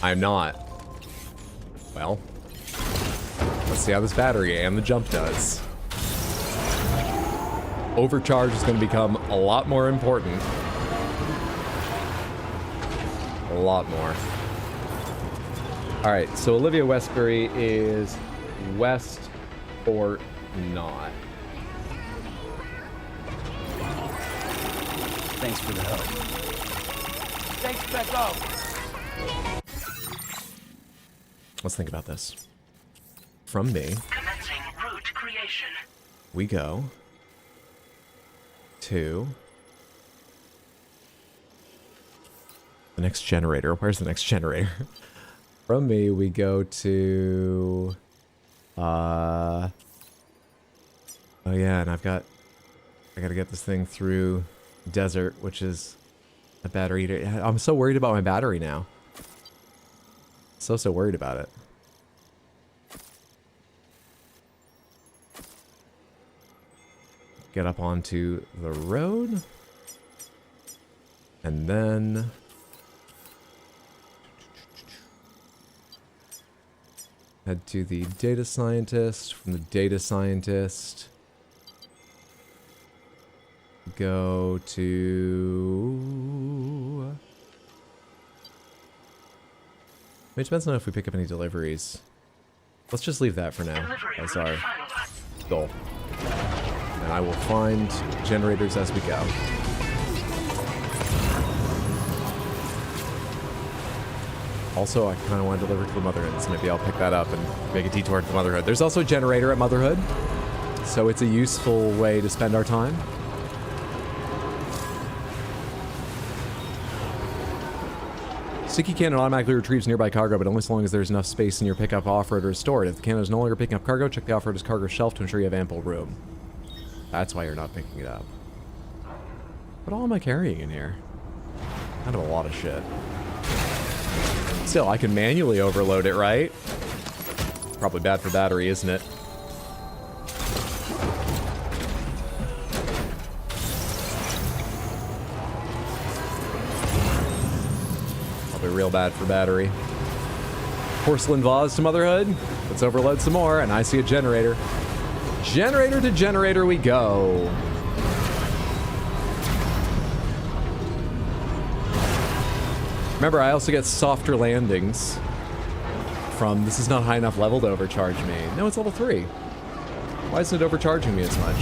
I'm not. Well, let's see how this battery and the jump does. Overcharge is going to become a lot more important. A lot more. Alright, so Olivia Westbury is West or not? Thanks for the help. Thanks, Peko. Let's think about this. From me, Commencing route creation. we go to the next generator. Where's the next generator? From me, we go to oh yeah, and I gotta get this thing through desert, which is a battery. I'm so worried about my battery now. So worried about it. Get up onto the road. And then... head to the data scientist. From the data scientist... go to... it depends on if we pick up any deliveries. Let's just leave that for now as our goal. And I will find generators as we go. Also, I kind of want to deliver to the Motherhood, so maybe I'll pick that up and make a detour to the Motherhood. There's also a generator at Motherhood, so it's a useful way to spend our time. Sticky cannon automatically retrieves nearby cargo, but only so long as there's enough space in your pickup off-road is stored. If the cannon is no longer picking up cargo, check the off-roader's cargo shelf to ensure you have ample room. That's why you're not picking it up. What all am I carrying in here? Kind of a lot of shit. Still, I can manually overload it, right? Probably bad for battery, isn't it? Real bad for battery. Porcelain vase to Motherhood. Let's overload some more, and I see a generator. Generator to generator we go. Remember, I also get softer landings from this is not high enough level to overcharge me. No, it's level 3. Why isn't it overcharging me as much?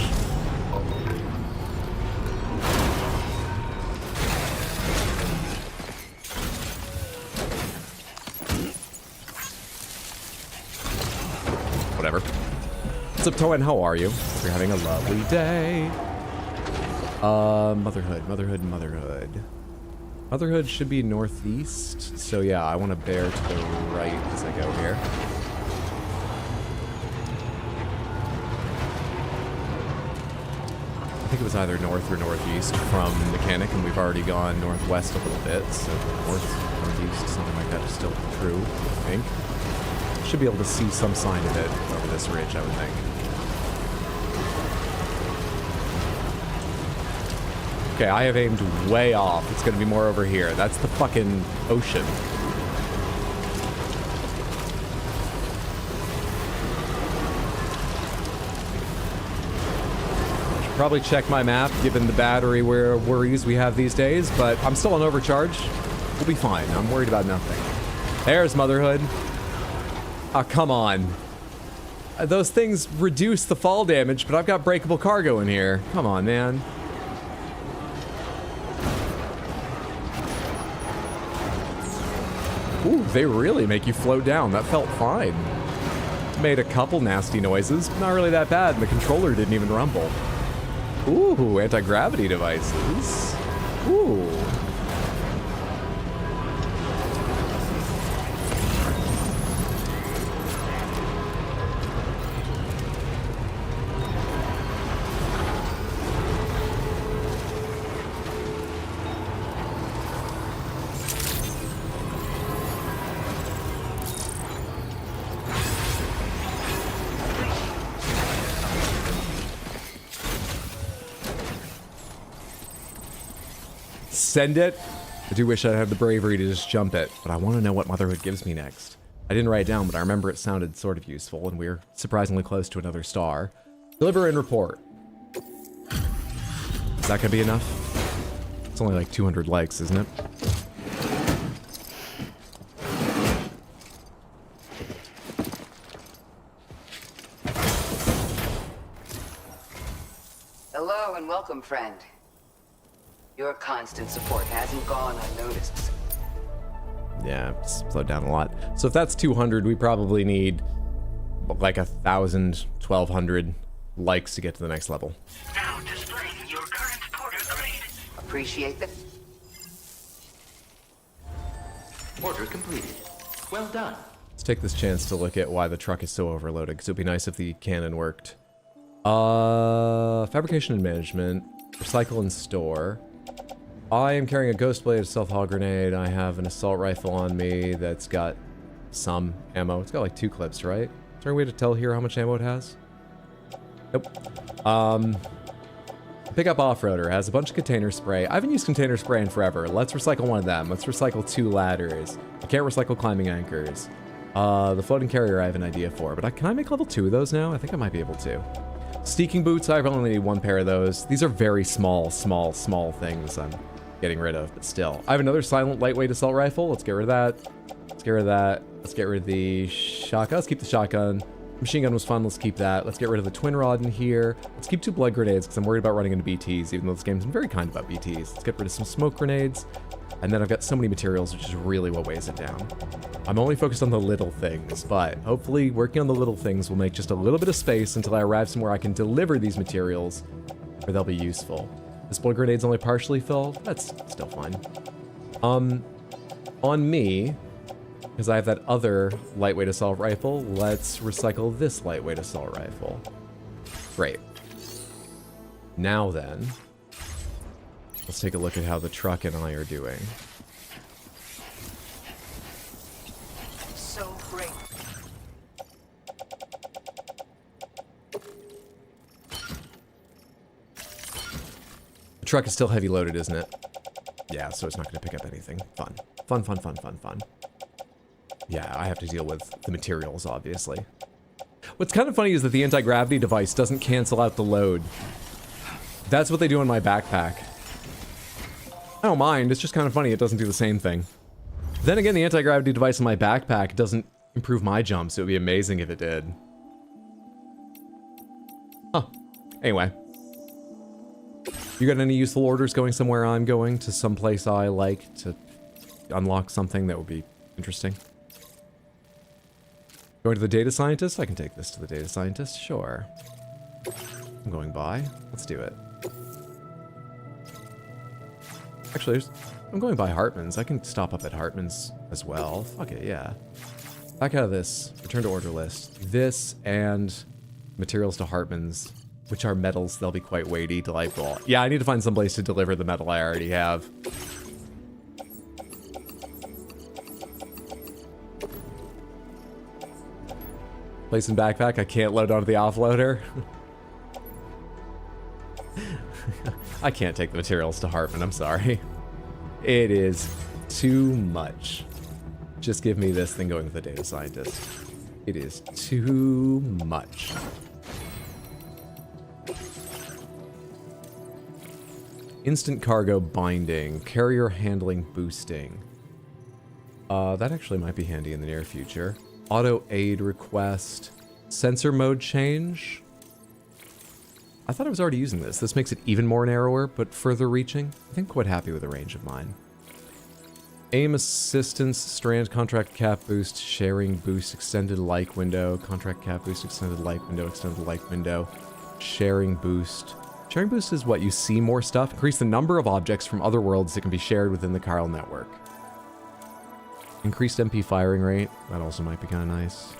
Whatever. What's up, Toan? How are you? You're having a lovely day. Motherhood. Motherhood should be northeast. So yeah, I want to bear to the right as I go here. I think it was either north or northeast from Mechanic, and we've already gone northwest a little bit. So northeast, something like that is still true, I think. Should be able to see some sign of it over this ridge, I would think. Okay, I have aimed way off. It's going to be more over here. That's the fucking ocean. Should probably check my map, given the battery worries we have these days, but I'm still on overcharge. We'll be fine. I'm worried about nothing. There's Motherhood. Oh, come on. Those things reduce the fall damage, but I've got breakable cargo in here. Come on, man. Ooh, they really make you float down. That felt fine. Made a couple nasty noises, but not really that bad, and the controller didn't even rumble. Ooh, anti-gravity devices. Ooh. Send it. I do wish I had the bravery to just jump it, but I want to know what Motherhood gives me next. I didn't write it down, but I remember it sounded sort of useful, and we're surprisingly close to another star. Deliver and report. Is that gonna be enough? It's only like 200 likes, isn't it? Hello and welcome, friend. Your constant support hasn't gone unnoticed. Yeah, slowed down a lot. So if that's 200, we probably need like 1,000, 1,200 likes to get to the next level. Now displaying your current porter grade. Appreciate that. Order completed. Well done. Let's take this chance to look at why the truck is so overloaded, because it would be nice if the cannon worked. Fabrication and management. Recycle and store. I am carrying a ghost blade, a stealth hog grenade. I have an assault rifle on me that's got some ammo. It's got like 2 clips, right? Is there a way to tell here how much ammo it has? Nope. Pickup off-roader has a bunch of container spray. I haven't used container spray in forever. Let's recycle one of them. Let's recycle 2 ladders. I can't recycle climbing anchors. The floating carrier I have an idea for, but can I make level 2 of those now? I think I might be able to. Sneaking boots, I only need 1 pair of those. These are very small things I'm getting rid of, but still. I have another silent lightweight assault rifle. Let's get rid of that. Let's get rid of that. Let's get rid of the shotgun. Let's keep the shotgun. Machine gun was fun. Let's keep that. Let's get rid of the twin rod in here. Let's keep 2 blood grenades because I'm worried about running into BTs, even though this game's been very kind about BTs. Let's get rid of some smoke grenades. And then I've got so many materials, which is really what weighs it down. I'm only focused on the little things, but hopefully working on the little things will make just a little bit of space until I arrive somewhere I can deliver these materials where they'll be useful. This blood grenade's only partially filled. That's still fine. On me, because I have that other lightweight assault rifle, let's recycle this lightweight assault rifle. Great. Now then, let's take a look at how the truck and I are doing. So great. The truck is still heavy loaded, isn't it? Yeah, so it's not going to pick up anything. Fun. Fun. Yeah, I have to deal with the materials, obviously. What's kind of funny is that the anti-gravity device doesn't cancel out the load. That's what they do in my backpack. I don't mind, it's just kind of funny it doesn't do the same thing. Then again, the anti-gravity device in my backpack doesn't improve my jumps. It would be amazing if it did. Huh. Anyway. You got any useful orders going somewhere I'm going? To some place I like to unlock something that would be interesting? Going to the data scientist? I can take this to the data scientist, sure. I'm going by. Let's do it. Actually, I'm going by Hartman's. I can stop up at Hartman's as well. Fuck it, yeah. Back out of this. Return to order list. This and materials to Hartman's, which are metals. They'll be quite weighty, delightful. Yeah, I need to find some place to deliver the metal I already have. Place in backpack. I can't load onto the offloader. I can't take the materials to Hartman. I'm sorry. It is too much. Just give me this thing going to the data scientist. It is too much. Instant cargo binding. Carrier handling boosting. That actually might be handy in the near future. Auto aid request. Sensor mode change. I thought I was already using this. This makes it even more narrower, but further reaching. I think I'm quite happy with the range of mine. Aim assistance, strand, contract cap boost, sharing boost, extended like window, contract cap boost, extended like window, sharing boost. Sharing boost is what? You see more stuff? Increase the number of objects from other worlds that can be shared within the chiral network. Increased MP firing rate. That also might be kind of nice.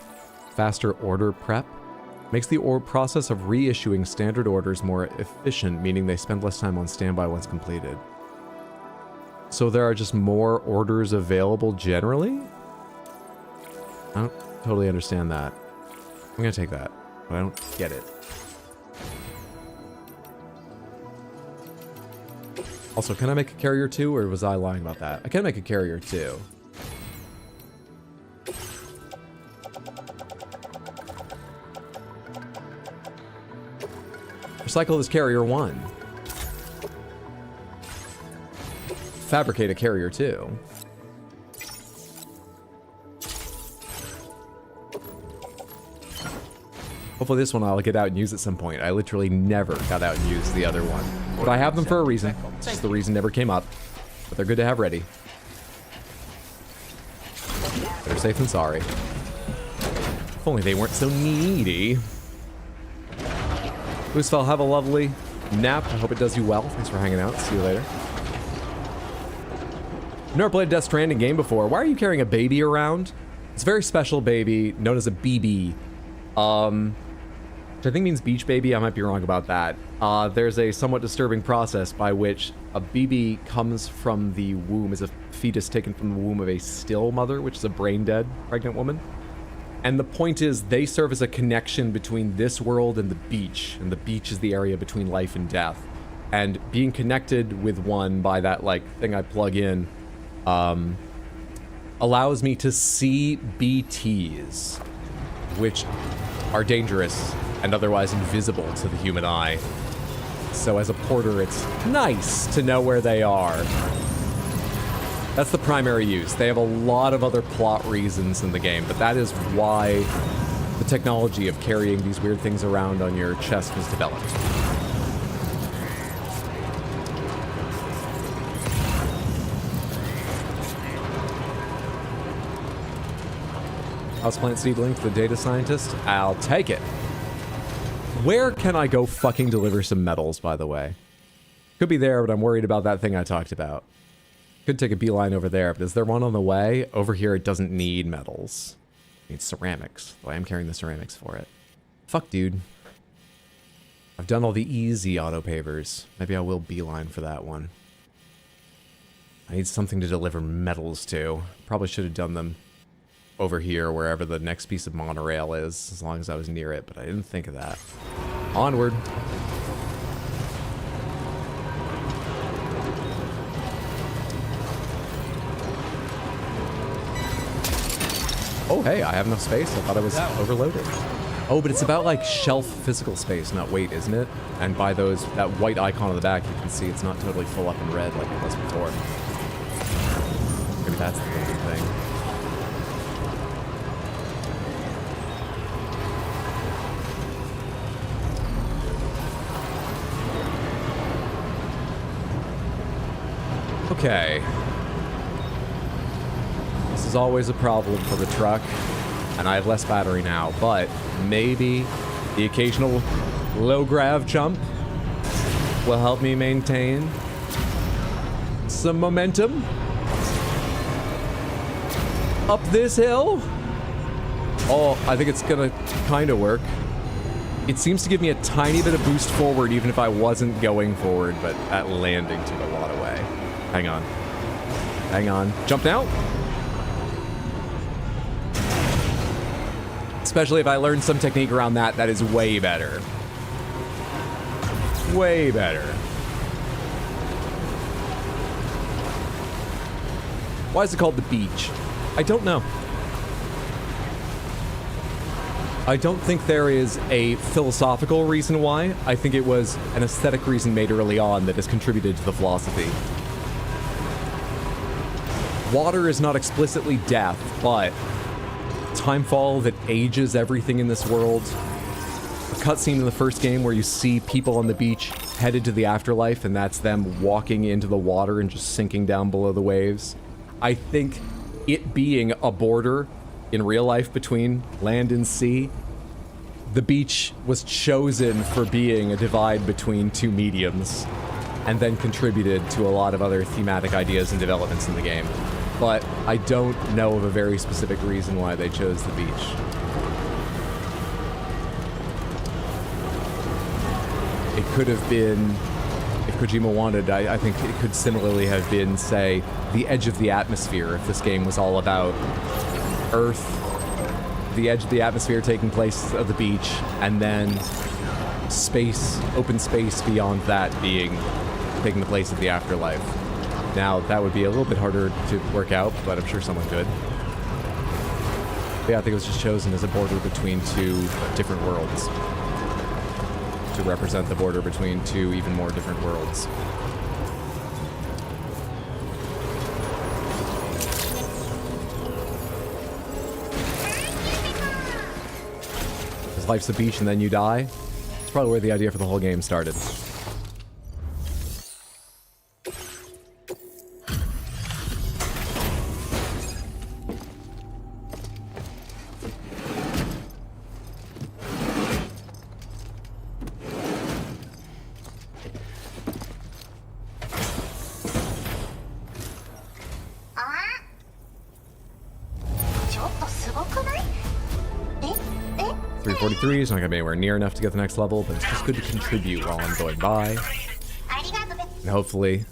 Faster order prep. Makes the process of reissuing standard orders more efficient, meaning they spend less time on standby once completed. So there are just more orders available generally? I don't totally understand that. I'm gonna take that, but I don't get it. Also, can I make a carrier 2, or was I lying about that? I can make a carrier 2. Recycle this carrier 1. Fabricate a carrier 2. Hopefully this one I'll get out and use at some point. I literally never got out and used the other one. But I have them for a reason. It's just the reason never came up. But they're good to have ready. Better safe than sorry. If only they weren't so needy. Boostfell, have a lovely nap. I hope it does you well. Thanks for hanging out. See you later. I've never played a Death Stranding game before. Why are you carrying a baby around? It's a very special baby known as a BB. which I think means beach baby. I might be wrong about that. There's a somewhat disturbing process by which a BB comes from the womb, is a fetus taken from the womb of a still mother, which is a brain-dead pregnant woman. And the point is, they serve as a connection between this world and the beach is the area between life and death. And being connected with one by that, like, thing I plug in, allows me to see BTs, which are dangerous and otherwise invisible to the human eye. So as a porter, it's nice to know where they are. That's the primary use. They have a lot of other plot reasons in the game, but that is why the technology of carrying these weird things around on your chest was developed. Houseplant seedling for the data scientist. I'll take it. Where can I go fucking deliver some metals, by the way? Could be there, but I'm worried about that thing I talked about. Could take a beeline over there, but is there one on the way? Over here, it doesn't need metals. It needs ceramics, though I am carrying the ceramics for it. Fuck, dude. I've done all the easy auto-pavers. Maybe I will beeline for that one. I need something to deliver metals to. Probably should have done them over here, wherever the next piece of monorail is, as long as I was near it, but I didn't think of that. Onward. Oh, hey, I have enough space. I thought I was overloaded. Oh, but it's about, like, shelf physical space, not weight, isn't it? And by those, that white icon on the back, you can see it's not totally full up in red like it was before. Maybe that's the golden thing. Okay. This is always a problem for the truck, and I have less battery now, but maybe the occasional low grav jump will help me maintain some momentum up this hill. Oh, I think it's gonna kind of work. It seems to give me a tiny bit of boost forward even if I wasn't going forward, but that landing took a lot away. Hang on. Hang on. Jump now. Especially if I learn some technique around that, that is way better. Way better. Why is it called the beach? I don't know. I don't think there is a philosophical reason why. I think it was an aesthetic reason made early on that has contributed to the philosophy. Water is not explicitly death, but timefall that ages everything in this world. A cutscene in the first game where you see people on the beach headed to the afterlife, and that's them walking into the water and just sinking down below the waves. I think it being a border in real life between land and sea, the beach was chosen for being a divide between two mediums, and then contributed to a lot of other thematic ideas and developments in the game. But I don't know of a very specific reason why they chose the beach. It could have been, if Kojima wanted, I think it could similarly have been, say, the edge of the atmosphere, if this game was all about Earth, the edge of the atmosphere taking place of the beach, and then space, open space beyond that taking the place of the afterlife. Now, that would be a little bit harder to work out, but I'm sure someone could. But yeah, I think it was just chosen as a border between two different worlds. To represent the border between two even more different worlds. Because life's a beach and then you die? That's probably where the idea for the whole game started. 343 is not going to be anywhere near enough to get the next level, but it's just good to contribute while I'm going by. And hopefully,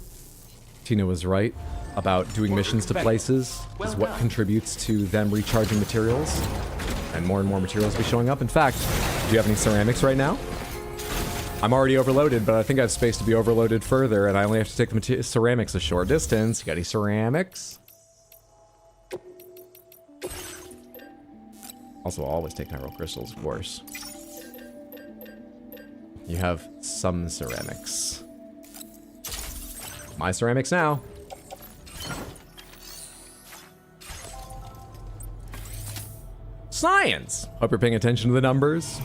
Tina was right about doing missions to places is what contributes to them recharging materials. And more materials will be showing up. In fact, do you have any ceramics right now? I'm already overloaded, but I think I have space to be overloaded further, and I only have to take the ceramics a short distance. You got any ceramics? Also, I'll always take mineral crystals, of course. You have some ceramics. My ceramics now. Science! Hope you're paying attention to the numbers.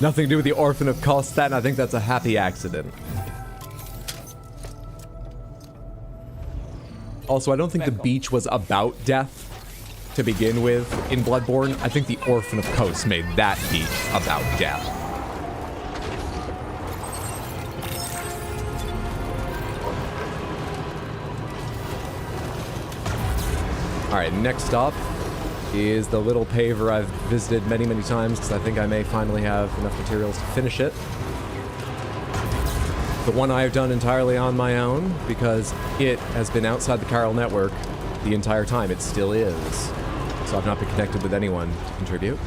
Nothing to do with the Orphan of Kostat, I think that's a happy accident. Also, I don't think the beach was about death to begin with in Bloodborne. I think the Orphan of Kos made that beach about death. Alright, next up is the little paver I've visited many times because I think I may finally have enough materials to finish it. The one I have done entirely on my own because it has been outside the Chiral network the entire time. It still is. So I've not been connected with anyone to contribute.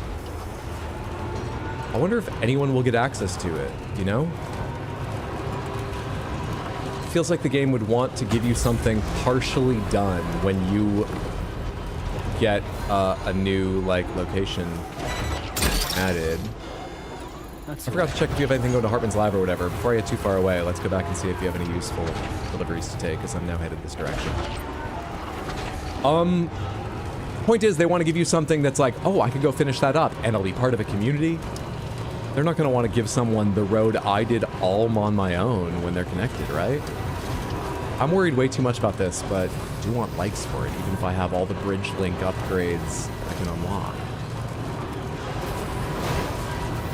I wonder if anyone will get access to it, you know? It feels like the game would want to give you something partially done when you get a new, like, location added. I forgot to check if you have anything going to Hartman's Lab or whatever. Before I get too far away, let's go back and see if you have any useful deliveries to take, because I'm now headed this direction. Point is, they want to give you something that's like, oh, I could go finish that up, and I'll be part of a community. They're not going to want to give someone the road I did all on my own when they're connected, right? I'm worried way too much about this, but I do want likes for it, even if I have all the bridge link upgrades I can unlock.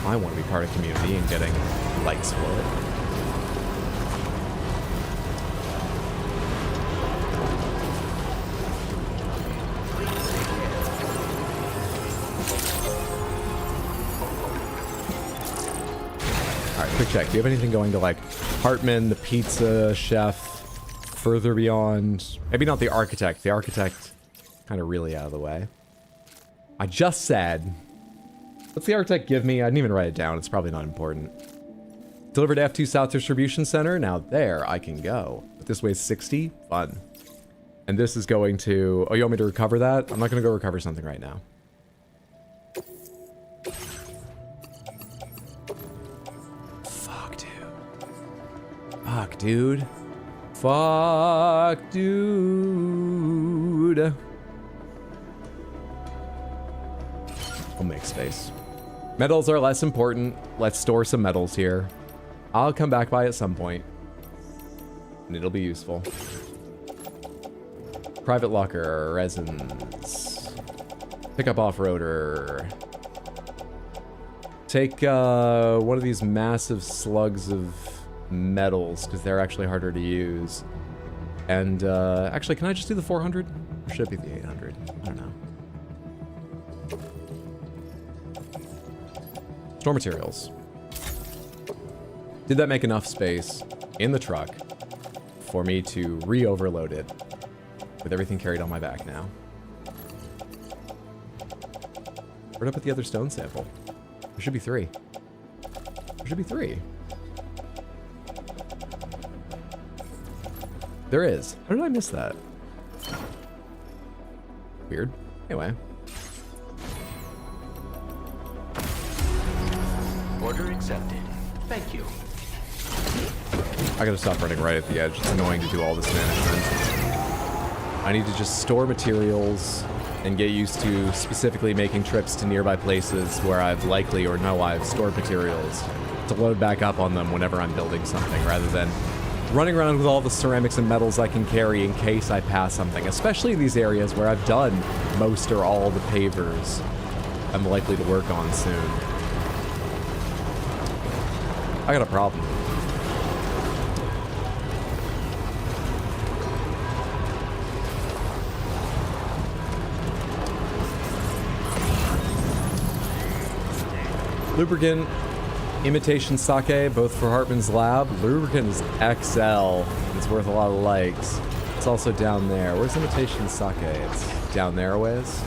I want to be part of community and getting likes for it. Alright, quick check. Do you have anything going to, like, Hartman, the pizza chef, further beyond? Maybe not the architect. The architect kind of really out of the way. I just said... What's the architect give me? I didn't even write it down. It's probably not important. Delivered to F2 South Distribution Center. Now there I can go. But this weighs 60. Fun. And this is going to... Oh, you want me to recover that? I'm not going to go recover something right now. Fuck, dude. Fuck, dude. Fuck, dude. I'll make space. Metals are less important. Let's store some metals here. I'll come back by at some point. And it'll be useful. Private locker, resins. Pickup off-roader. Take one of these massive slugs of metals, because they're actually harder to use. And actually, can I just do the 400? Or should it be the 800? I don't know. Store materials. Did that make enough space in the truck for me to re-overload it with everything carried on my back now? Where'd I put the other stone sample? There should be 3. There should be 3. There is. How did I miss that? Weird. Anyway. Order accepted. Thank you. I gotta stop running right at the edge. It's annoying to do all this management. I need to just store materials and get used to specifically making trips to nearby places where I've likely or know I've stored materials to load back up on them whenever I'm building something, rather than running around with all the ceramics and metals I can carry in case I pass something, especially in these areas where I've done most or all the pavers I'm likely to work on soon. I got a problem. Lubricant, imitation sake, both for Hartman's lab. Lubricant is XL. It's worth a lot of likes. It's also down there. Where's imitation sake? It's down there a ways.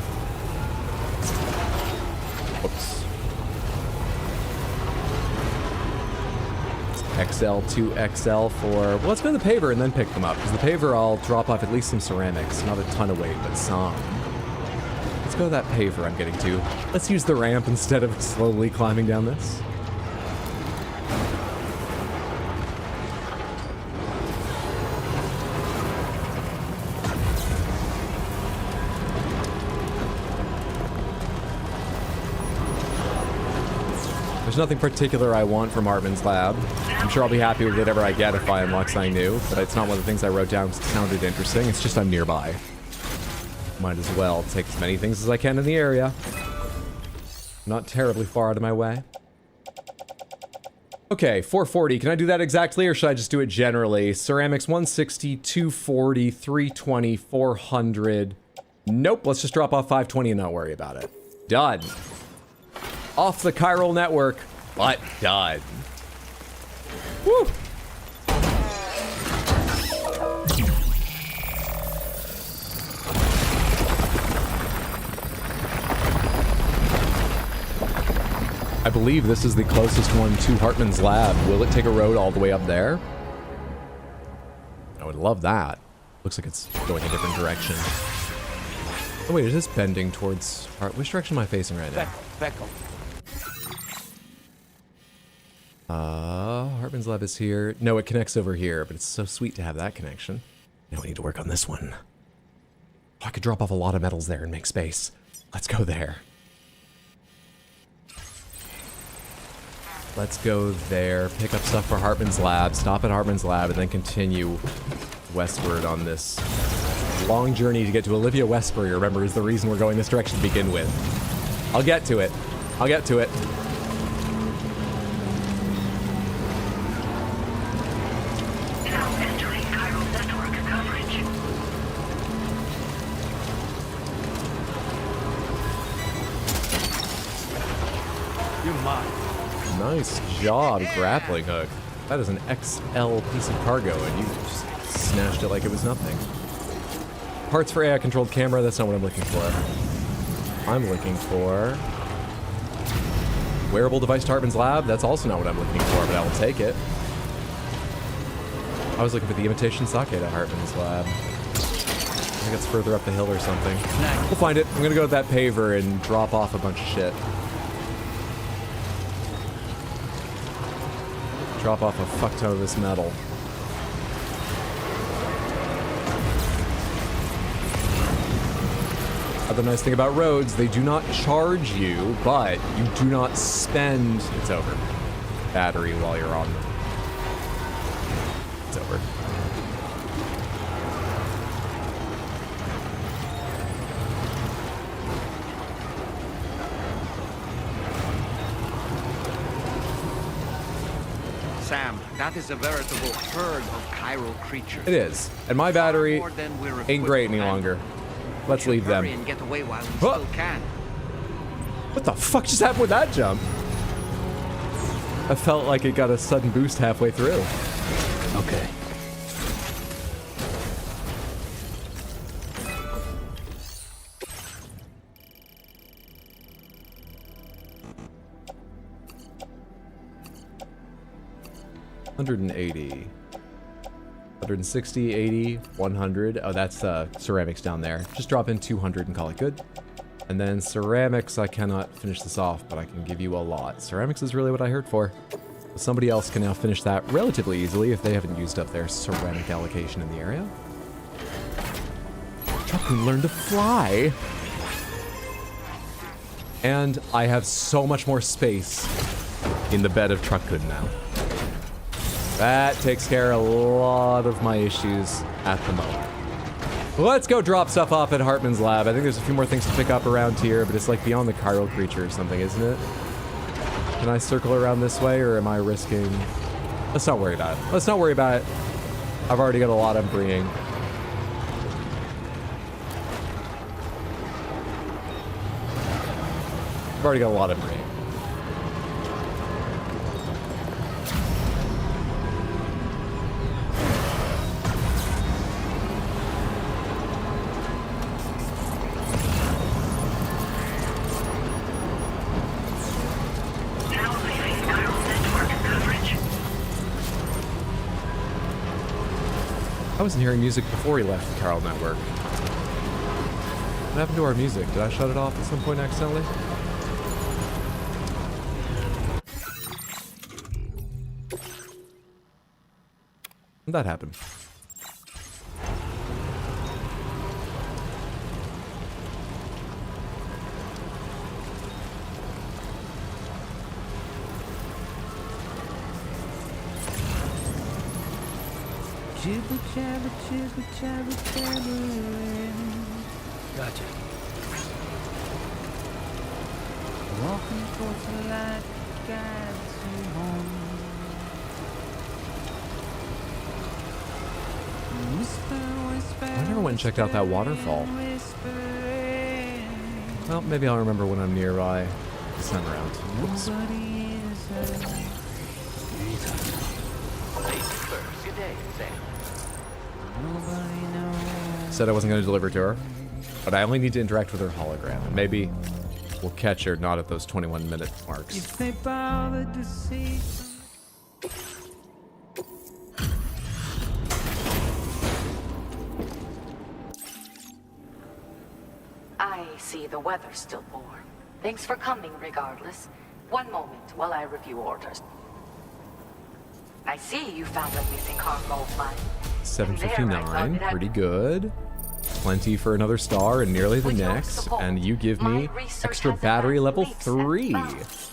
Whoops. XL to XL for... Well, let's go to the paver and then pick them up, because the paver I'll drop off at least some ceramics. Not a ton of weight, but some. Let's go to that paver I'm getting to. Let's use the ramp instead of slowly climbing down this. There's nothing particular I want from Hartman's lab. I'm sure I'll be happy with whatever I get if I unlock something new, but it's not one of the things I wrote down because it sounded interesting. It's just I'm nearby. Might as well take as many things as I can in the area. Not terribly far out of my way. Okay, 440. Can I do that exactly, or should I just do it generally? Ceramics 160, 240, 320, 400. Nope, let's just drop off 520 and not worry about it. Done. Off the chiral network, but done. Woo! I believe this is the closest one to Hartman's lab. Will it take a road all the way up there? I would love that. Looks like it's going a different direction. Oh wait, it is bending towards... Which direction am I facing right now? Beckel. Hartman's lab is here. No, it connects over here, but it's so sweet to have that connection. Now we need to work on this one. Oh, I could drop off a lot of metals there and make space. Let's go there. Let's go there, pick up stuff for Hartman's lab, stop at Hartman's lab, and then continue westward on this long journey to get to Olivia Westbury, remember, is the reason we're going this direction to begin with. I'll get to it. I'll get to it. Now entering chiral network coverage. You're mine. Nice job, grappling hook. That is an XL piece of cargo, and you just snatched it like it was nothing. Parts for AI-controlled camera, that's not what I'm looking for. I'm looking for... wearable device to Hartman's lab, that's also not what I'm looking for, but I will take it. I was looking for the imitation sake at Hartman's lab. I think it's further up the hill or something. We'll find it. I'm gonna go to that paver and drop off a bunch of shit. Drop off a fuck ton of this metal. The nice thing about roads, they do not charge you, but you do not spend... It's over. Battery while you're on them. It's over. Sam, that is a veritable herd of chiral creatures. It is. And my battery ain't great any longer. Let's leave them. And get away while we still can. What the fuck just happened with that jump? I felt like it got a sudden boost halfway through. Okay. $180. 160, 80, 100. Oh, that's ceramics down there. Just drop in 200 and call it good. And then ceramics, I cannot finish this off, but I can give you a lot. Ceramics is really what I heard for. Somebody else can now finish that relatively easily if they haven't used up their ceramic allocation in the area. Truck-kun learned to fly. And I have so much more space in the bed of Truck-kun now. That takes care of a lot of my issues at the moment. Let's go drop stuff off at Hartman's lab. I think there's a few more things to pick up around here, but it's like beyond the chiral creature or something, isn't it? Can I circle around this way, or am I risking... Let's not worry about it. Let's not worry about it. I've already got a lot I'm bringing. I've already got a lot I'm bringing. wasn't hearing music before he left the Carol Network. What happened to our music? Did I shut it off at some point accidentally? How'd that happen? Jibber jabber, jibber jabber, jabbering. Gotcha. Walking towards the light, guides you home. Whisper, whisper. I never went and checked out that waterfall. Whispering. Well, maybe I'll remember when I'm nearby this time around. Whoops. Nobody is Ladies first. Good day, Sam. nobody knows. Said I wasn't going to deliver to her, but I only need to interact with her hologram, and maybe we'll catch her not at those 21-minute marks. If they bothered to see. I see the weather's still poor. Thanks for coming regardless. One moment while I review orders. I see you found a missing cargo of mine. 759, pretty good. Plenty for another star and nearly the With your next, support, and you give my me research extra has battery advanced level leaps and 3. bounds.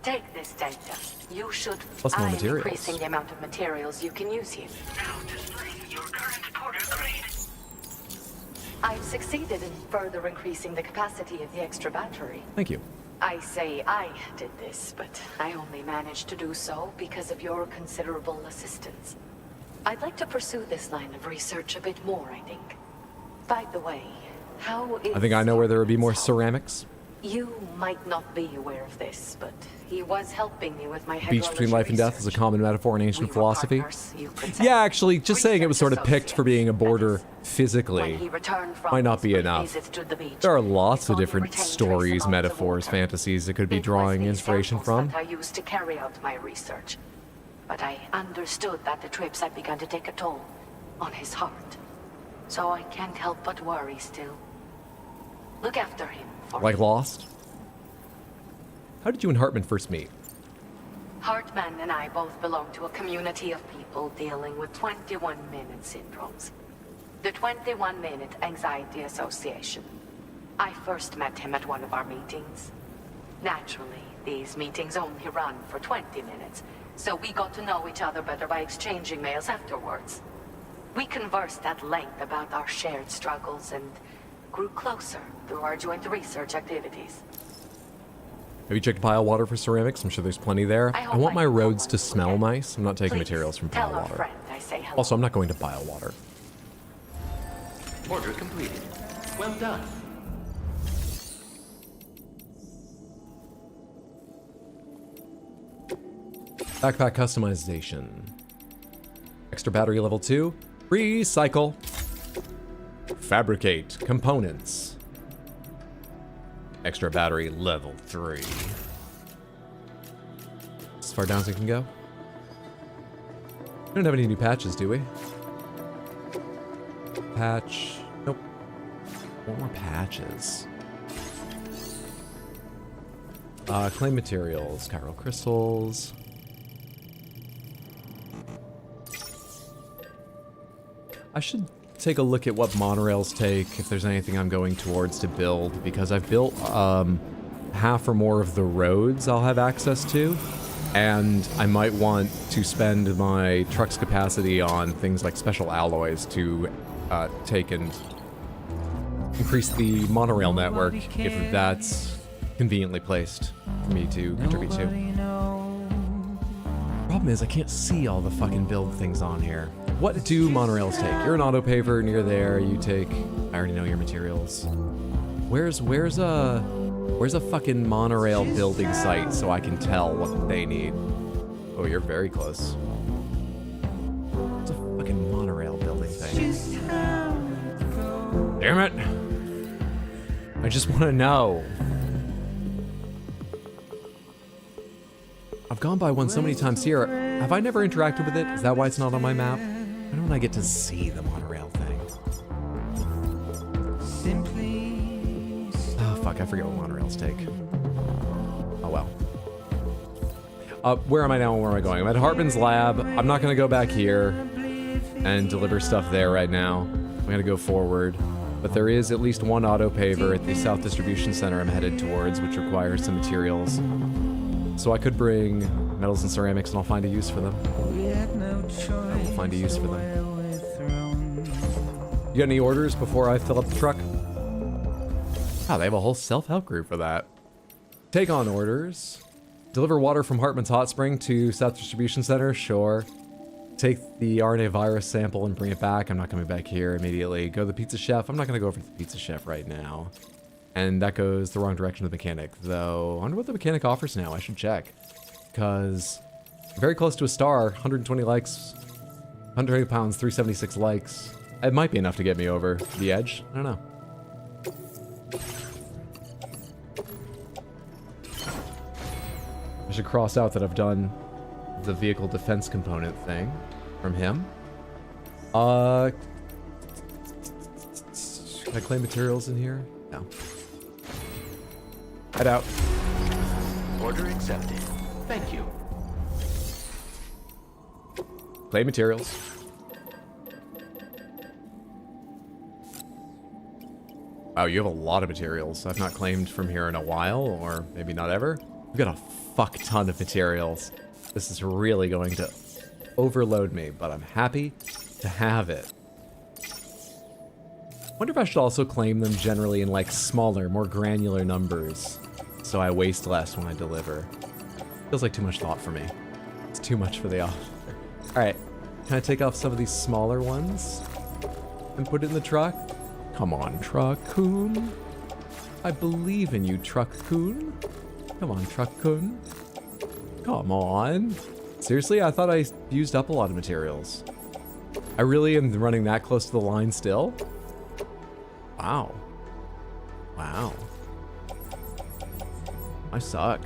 Take this data. You should. Plus more I'm materials. increasing the amount of materials you can use here. Now displaying your current porter grade. I've succeeded in further increasing the capacity of the extra battery. Thank you. I say I did this, but I only managed to do so because of your considerable assistance. I'd like to pursue this line of research a bit more, I think. By the way, how is... I think I know where there would be more ceramics. You might not be aware of this, but he was helping me with my Beach between life and death is a common metaphor in ancient philosophy. Yeah, Yeah, actually, just saying it was sort of picked for being a border physically might not be enough. There are lots of different stories, metaphors, fantasies that could be drawing inspiration from. I used to carry out my research, but I understood that the trips had begun to take a toll on his heart. So I can't help but worry still. Look after him for Like me. Lost? How did you and Hartman first meet? Hartman and I both belong to a community of people dealing with 21-minute syndromes. The 21-Minute Anxiety Association. I first met him at one of our meetings. Naturally, these meetings only run for 20 minutes, so we got to know each other better by exchanging mails afterwards. We conversed at length about our shared struggles and grew closer through our joint research activities. Have you checked Pile Water for ceramics? I'm sure there's plenty there. I want my roads to smell forget. nice. I'm not taking Please, materials from tell Pile our Water. friend I say hello. Also, I'm not going to Pile Water. Order completed. Well done. Backpack customization. Extra battery level 2. Recycle. Fabricate components. Extra battery level 3. As far down as it can go. We don't have any new patches, do we? Patch. Nope. One more patches. Clay materials, chiral crystals. I should take a look at what monorails take, if there's anything I'm going towards to build, because I've built half or more of the roads I'll have access to, and I might want to spend my truck's capacity on things like special alloys to take and increase the monorail network, if that's conveniently placed for me to contribute to. Problem is, I can't see all the fucking build things on here. What do monorails take? You're an auto paver, and you're there. You take. I already know your materials. Where's a fucking monorail building site so I can tell what they need? Oh, you're very close. It's a fucking monorail building thing. Damn it! I just want to know. I've gone by one so many times here. Have I never interacted with it? Is that why it's not on my map? When do I get to see the monorail thing? Simply. Oh, fuck, I forget what monorails take. Oh, well. Where am I now and where am I going? I'm at Hartman's lab. I'm not going to go back here and deliver stuff there right now. I'm going to go forward. But there is at least one auto paver at the South Distribution Center I'm headed towards, which requires some materials. So I could bring metals and ceramics and I'll find a use for them. I will find a use for them. You got any orders before I fill up the truck? Oh, they have a whole self-help group for that. Take on orders. Deliver water from Hartman's Hot Spring to South Distribution Center? Sure. Take the RNA virus sample and bring it back. I'm not coming back here immediately. Go to the pizza chef. I'm not going to go over to the pizza chef right now. And that goes the wrong direction to the mechanic. Though, I wonder what the mechanic offers now. I should check. Because I'm very close to a star. 120 likes. 120 pounds, 376 likes. It might be enough to get me over the edge. I don't know. I should cross out that I've done the vehicle defense component thing from him. Can I claim materials in here? No. Head out. Order accepted. Thank you. Claim materials. Wow, you have a lot of materials. I've not claimed from here in a while, or maybe not ever. We've got a fuck ton of materials. This is really going to overload me, but I'm happy to have it. Wonder if I should also claim them generally in like smaller, more granular numbers, so I waste less when I deliver. Feels like too much thought for me. It's too much for the author. All right, can I take off some of these smaller ones and put it in the truck? Come on, Truck-kun. I believe in you, Truck-kun. Come on, Truck-kun. Come on. Seriously, I thought I used up a lot of materials. I really am running that close to the line still? Wow. Wow. I suck.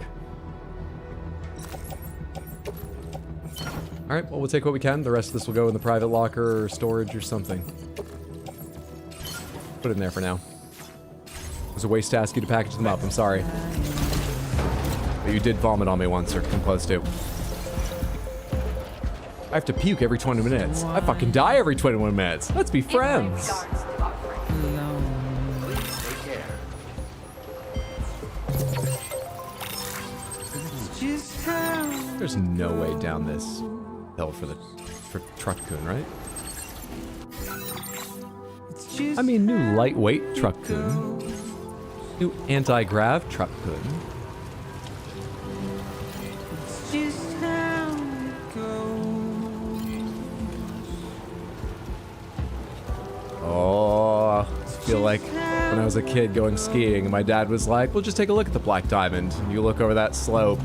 Alright, well, we'll take what we can. The rest of this will go in the private locker or storage or something. Put it in there for now. It was a waste to ask you to package them up. I'm sorry. But you did vomit on me once, or come close to. I have to puke every 20 minutes. I fucking die every 21 minutes. Let's be friends. Take care. There's no way down this hill for Truck-kun, right? I mean, new lightweight Truck-kun. New anti-grav Truck-kun. Oh, I feel like when I was a kid going skiing, my dad was like, well, just take a look at the Black Diamond. And you look over that slope,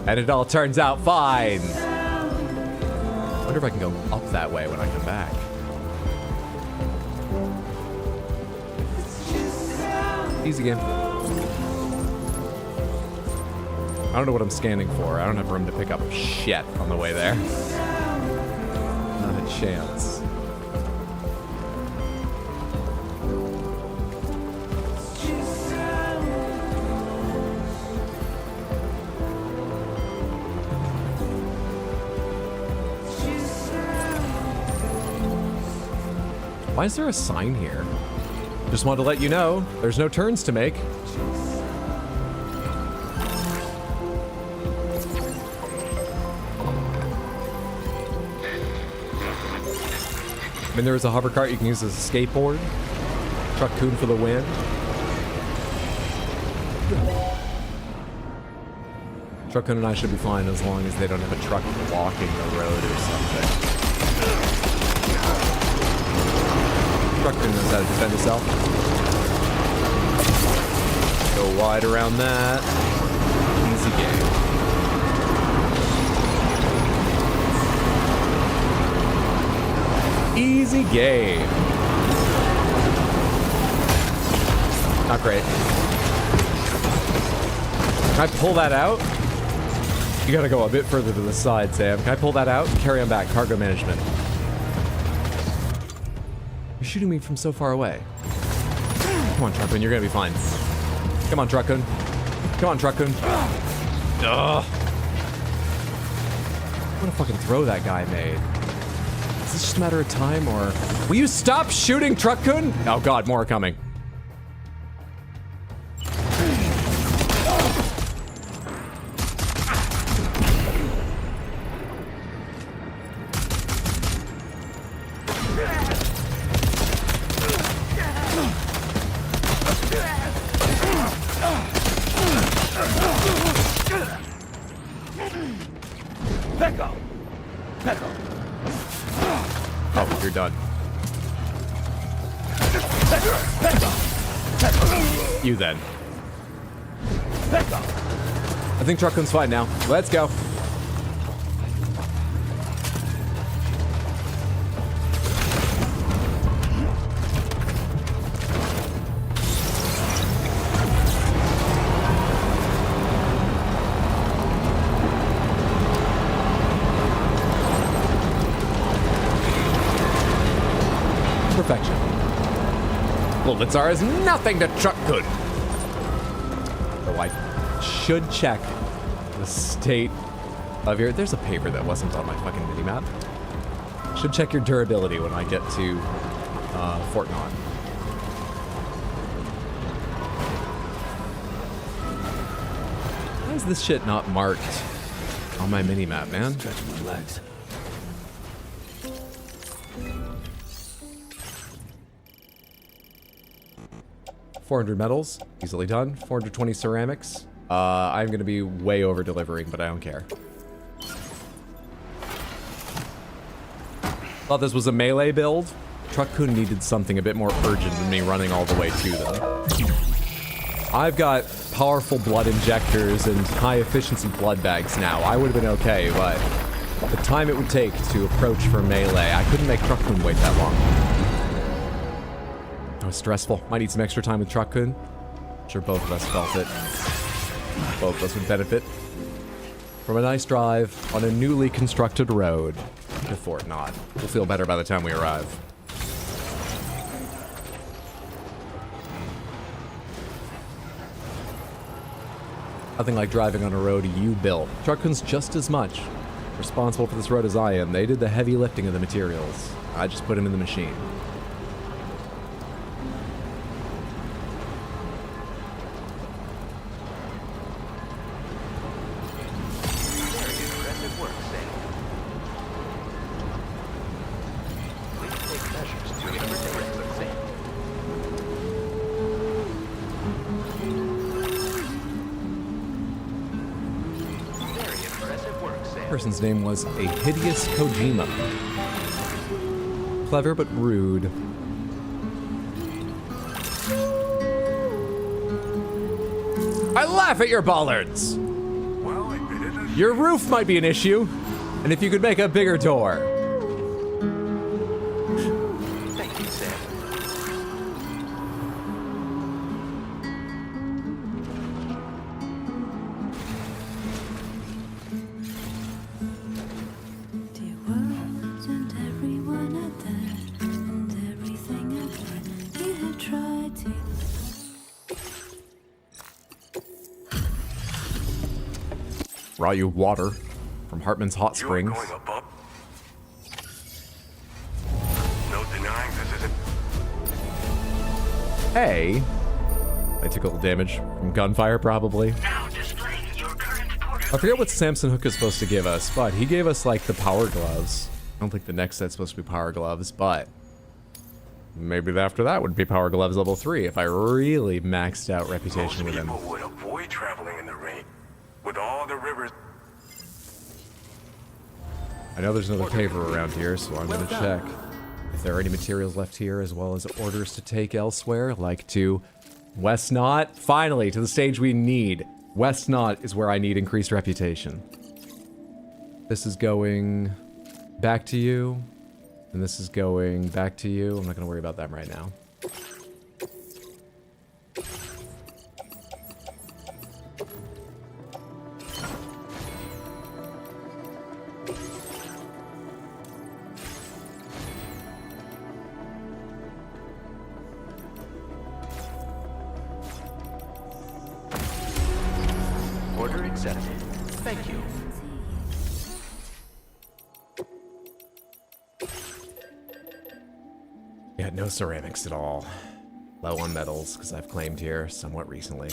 and it all turns out fine. I wonder if I can go up that way when I come back. Easy game. I don't know what I'm scanning for. I don't have room to pick up shit on the way there. Not a chance. Why is there a sign here? Just wanted to let you know, there's no turns to make. I mean, there is a hover cart you can use as a skateboard. Truck-kun for the win. Truck-kun and I should be fine as long as they don't have a truck blocking the road or something. Truck-kun knows how to defend itself. Go wide around that. Easy game. Easy game. Not great. Can I pull that out? You gotta go a bit further to the side, Sam. Can I pull that out and carry on back? Cargo management. shooting me from so far away? Come on, Truckun, you're gonna be fine. Come on, Truckun. Come on, Truckun. Ugh. What a fucking throw that guy made. Is this just a matter of time, or... Will you stop shooting, Truckun? Oh god, more are coming. Oh, you're done. You then. I think Truckun's fine now. Let's go. Perfection. Bulbasaur is nothing to Truckun. Oh, I should check the state of your... There's a paper that wasn't on my fucking minimap. Should check your durability when I get to Fort Knot. Why is this shit not marked on my minimap, man? Stretch my legs. $400 metals, easily done. 420 ceramics. I'm gonna be way over delivering, but I don't care. Thought this was a melee build. Truckun needed something a bit more urgent than me running all the way to them. I've got powerful blood injectors and high efficiency blood bags now. I would have been okay, but the time it would take to approach for melee, I couldn't make Truckun wait that long. That was stressful. Might need some extra time with Truckun. I'm sure both of us felt it. Both of us would benefit from a nice drive on a newly constructed road to Fort Knot. We'll feel better by the time we arrive. Nothing like driving on a road you built. Truckun's just as much responsible for this road as I am. They did the heavy lifting of the materials. I just put them in the machine. Person's name was a hideous Kojima. Clever but rude. I laugh at your bollards! Your roof might be an issue, and if you could make a bigger door. Thank you, Sam. Dear world and everyone out there, and everything out there, you have tried to. Brought you water from Hartman's Hot Springs. You're going above. No denying this isn't. Hey. I took a little damage from gunfire, probably. Now displaying your current portal. I forget what Samson Hook is supposed to give us, but he gave us, like, the power gloves. I don't think the next set's supposed to be power gloves, but maybe after that would be power gloves level 3 if I really maxed out reputation with him. Most people would avoid traveling in the rain. With all the rivers. I know there's another paver around here, so I'm gonna check if there are any materials left here, as well as orders to take elsewhere, like to West Knot. Finally, to the stage we need. West Knot is where I need increased reputation. This is going back to you, and this is going back to you. I'm not gonna worry about them right now. accepted. Thank you. Yeah, no ceramics at all. Low on metals, because I've claimed here somewhat recently.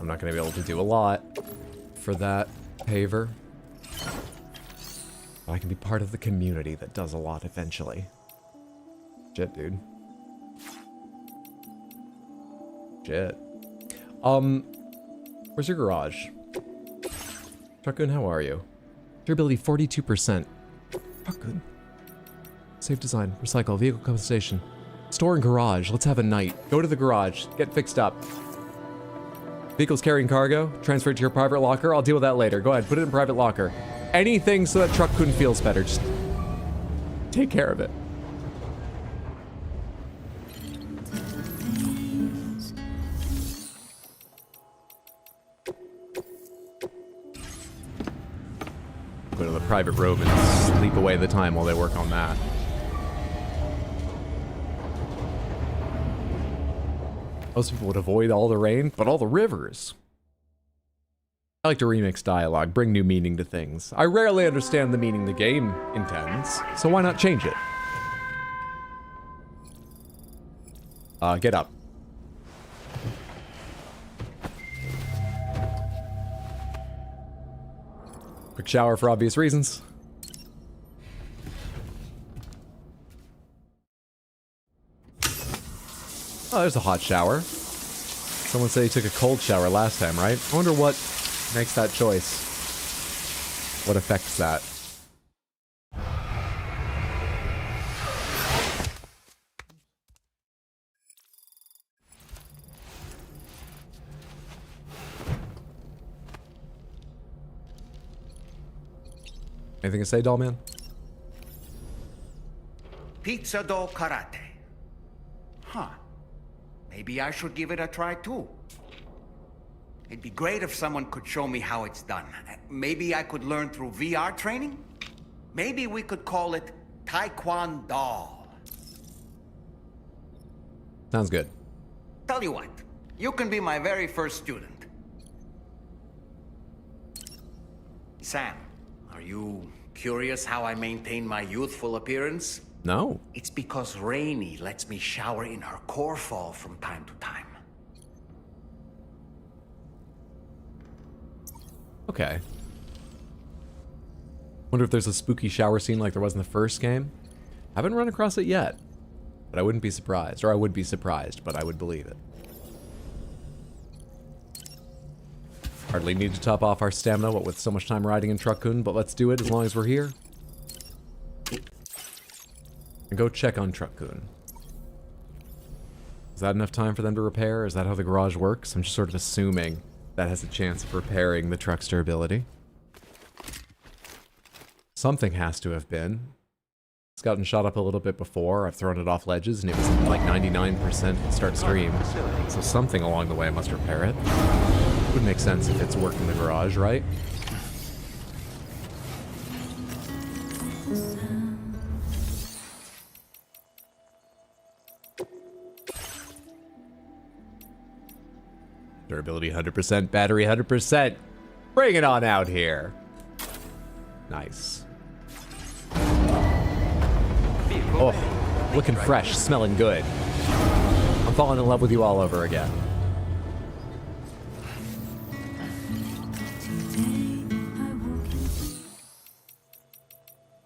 I'm not going to be able to do a lot for that paver. But I can be part of the community that does a lot eventually. Shit, dude. Shit. Where's your garage? Truckun, how are you? Durability 42%. Truckun. Safe design. Recycle. Vehicle compensation. Store and garage. Let's have a night. Go to the garage. Get fixed up. Vehicles carrying cargo. Transfer it to your private locker. I'll deal with that later. Go ahead. Put it in private locker. Anything so that Truckun feels better. Just take care of it. Go to the private room and sleep away the time while they work on that. Most people would avoid all the rain, but all the rivers. I like to remix dialogue, bring new meaning to things. I rarely understand the meaning the game intends, so why not change it? Get up. Quick shower for obvious reasons. Oh, there's a hot shower. Someone said he took a cold shower last time, right? I wonder what makes that choice. What affects that? Anything to say, Dollman? Pizza do karate. Huh. Maybe I should give it a try too. It'd be great if someone could show me how it's done. Maybe I could learn through VR training? Maybe we could call it Taekwondo. Sounds good. Tell you what, you can be my very first student. Sam, are you curious how I maintain my youthful appearance? No. It's because Rainey lets me shower in her core fall from time to time. Okay. Wonder if there's a spooky shower scene like there was in the first game. Haven't run across it yet, but I wouldn't be surprised. Or I would be surprised, but I would believe it. Hardly need to top off our stamina, what with so much time riding in Truckun, but let's do it as long as we're here. And go check on Truckun. Is that enough time for them to repair? Is that how the garage works? I'm just sort of assuming that has a chance of repairing the truck's durability. Something has to have been. It's gotten shot up a little bit before. I've thrown it off ledges and it was like 99% to start stream. So something along the way must repair it. Would make sense if it's working in the garage, right? Durability 100%, battery 100%. Bring it on out here. Nice. Oh, looking fresh, smelling good. I'm falling in love with you all over again.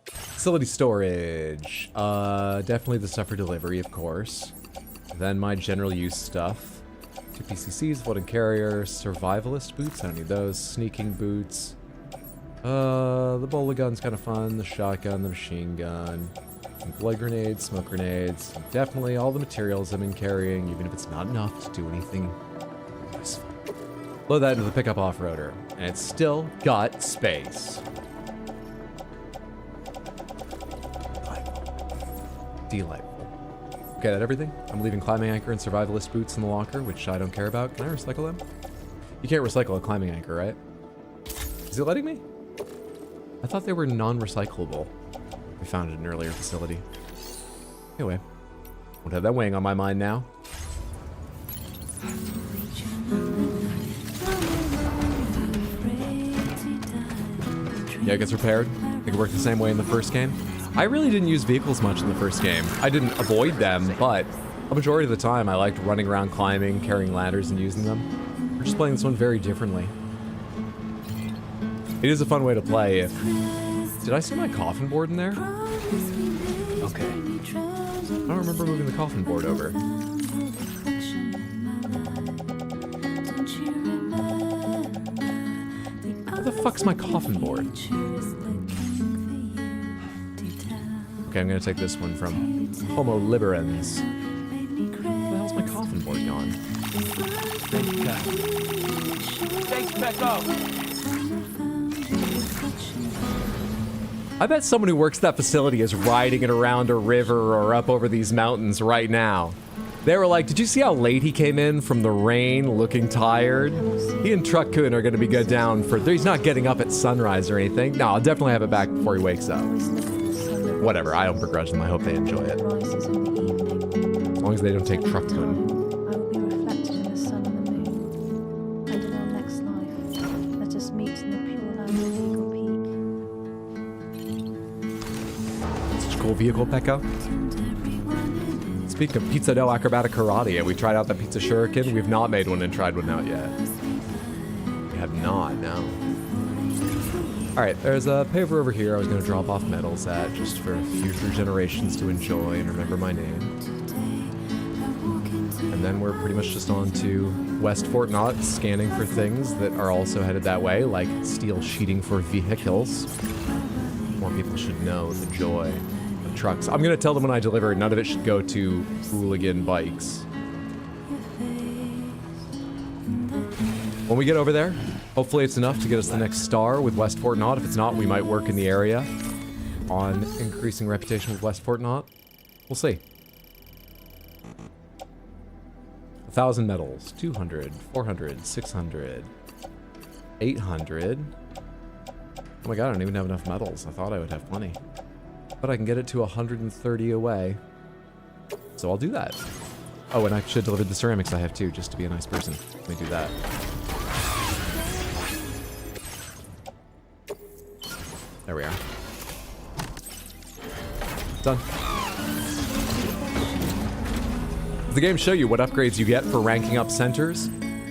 Facility storage. Definitely the stuff for delivery, of course. Then my general use stuff. 2 PCCs, floating carrier, survivalist boots. I don't need those. Sneaking boots. The bowler gun's kind of fun. The shotgun, the machine gun. Some blood grenades, smoke grenades. Definitely all the materials I've been carrying, even if it's not enough to do anything useful. Load that into the pickup off-roader, and it's still got space. Delightful. Okay, that everything? I'm leaving climbing anchor and survivalist boots in the locker, which I don't care about. Can I recycle them? You can't recycle a climbing anchor, right? Is it letting me? I thought they were non-recyclable. I found it in an earlier facility. Anyway, won't have that weighing on my mind now. Yeah, it gets repaired. I think it worked the same way in the first game. I really didn't use vehicles much in the first game. I didn't avoid them, but a majority of the time I liked running around climbing, carrying ladders, and using them. We're just playing this one very differently. It is a fun way to play if... Did I see my coffin board in there? Okay. I don't remember moving the coffin board over. Where the fuck's my coffin board? Okay, I'm gonna take this one from Homo Liberans. Where the hell's my coffin board gone? Thanks, Peko. I bet someone who works that facility is riding it around a river or up over these mountains right now. They were like, did you see how late he came in from the rain looking tired? He and Truck-kun are gonna be good down for... He's not getting up at sunrise or anything. No, I'll definitely have it back before he wakes up. Whatever, I don't begrudge them. I hope they enjoy it. As long as they don't take Truck-kun. Vehicle, Pekka. Speaking of pizza dough acrobatic karate, have we tried out the pizza shuriken? We've not made one and tried one out yet. We have not, no. Alright, there's a paver over here I was going to drop off medals at, just for future generations to enjoy and remember my name. And then we're pretty much just on to West Fort Knott, scanning for things that are also headed that way, like steel sheeting for vehicles. More people should know the joy of trucks. I'm gonna tell them when I deliver, none of it should go to hooligan bikes. When we get over there, hopefully it's enough to get us the next star with West Fort Knott. If it's not, we might work in the area on increasing reputation with West Fort Knott. We'll see. 1,000 medals, 200, 400, 600, 800. Oh my god, I don't even have enough medals. I thought I would have plenty. But I can get it to 130 away. So I'll do that. Oh, and I should deliver the ceramics I have too, just to be a nice person. Let me do that. There we are. Done. Does the game show you what upgrades you get for ranking up centers?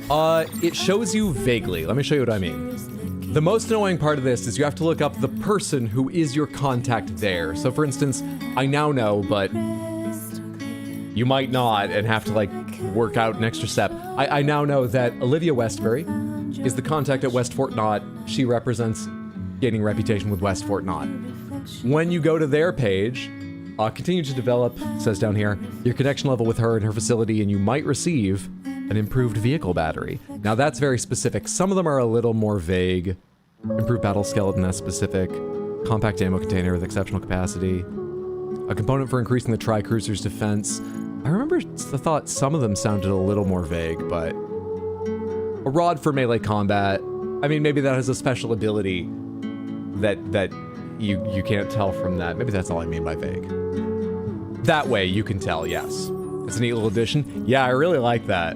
It shows you vaguely. Let me show you what I mean. The most annoying part of this is you have to look up the person who is your contact there. So for instance, I now know, but you might not and have to like work out an extra step. I now know that Olivia Westbury is the contact at West Fort Knott. She represents gaining reputation with West Fort Knott. When you go to their page, continue to develop, says down here, your connection level with her and her facility, and you might receive an improved vehicle battery. Now that's very specific. Some of them are a little more vague. Improved battle skeleton, that's specific. Compact ammo container with exceptional capacity. A component for increasing the Tri-Cruiser's defense. I remember the thought some of them sounded a little more vague, but... A rod for melee combat. I mean, maybe that has a special ability that you can't tell from that. Maybe that's all I mean by vague. That way you can tell, yes. It's a neat little addition. Yeah, I really like that.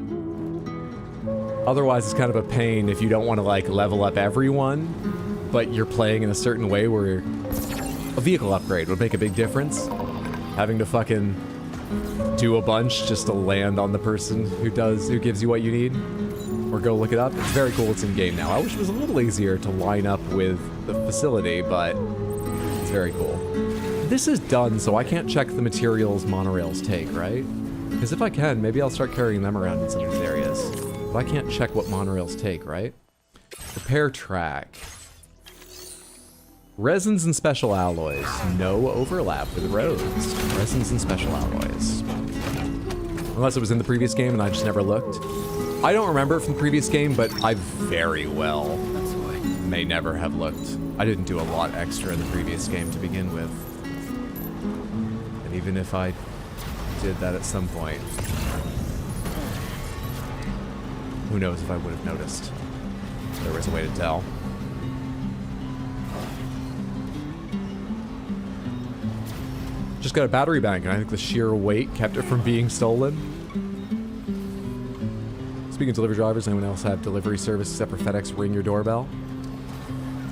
Otherwise, it's kind of a pain if you don't want to, like, level up everyone, but you're playing in a certain way where a vehicle upgrade would make a big difference. Having to fucking do a bunch just to land on the person who gives you what you need. Or go look it up. It's very cool it's in game now. I wish it was a little easier to line up with the facility, but it's very cool. This is done, so I can't check the materials monorails take, right? Because if I can, maybe I'll start carrying them around in some of these areas. But I can't check what monorails take, right? Repair track. Resins and special alloys. No overlap with roads. Resins and special alloys. Unless it was in the previous game and I just never looked. I don't remember from the previous game, but I very well may never have looked. I didn't do a lot extra in the previous game to begin with. And even if I did that at some point, who knows if I would have noticed. There was a way to tell. Just got a battery bank, and I think the sheer weight kept it from being stolen. Speaking of delivery drivers, anyone else have delivery service except for FedEx ring your doorbell?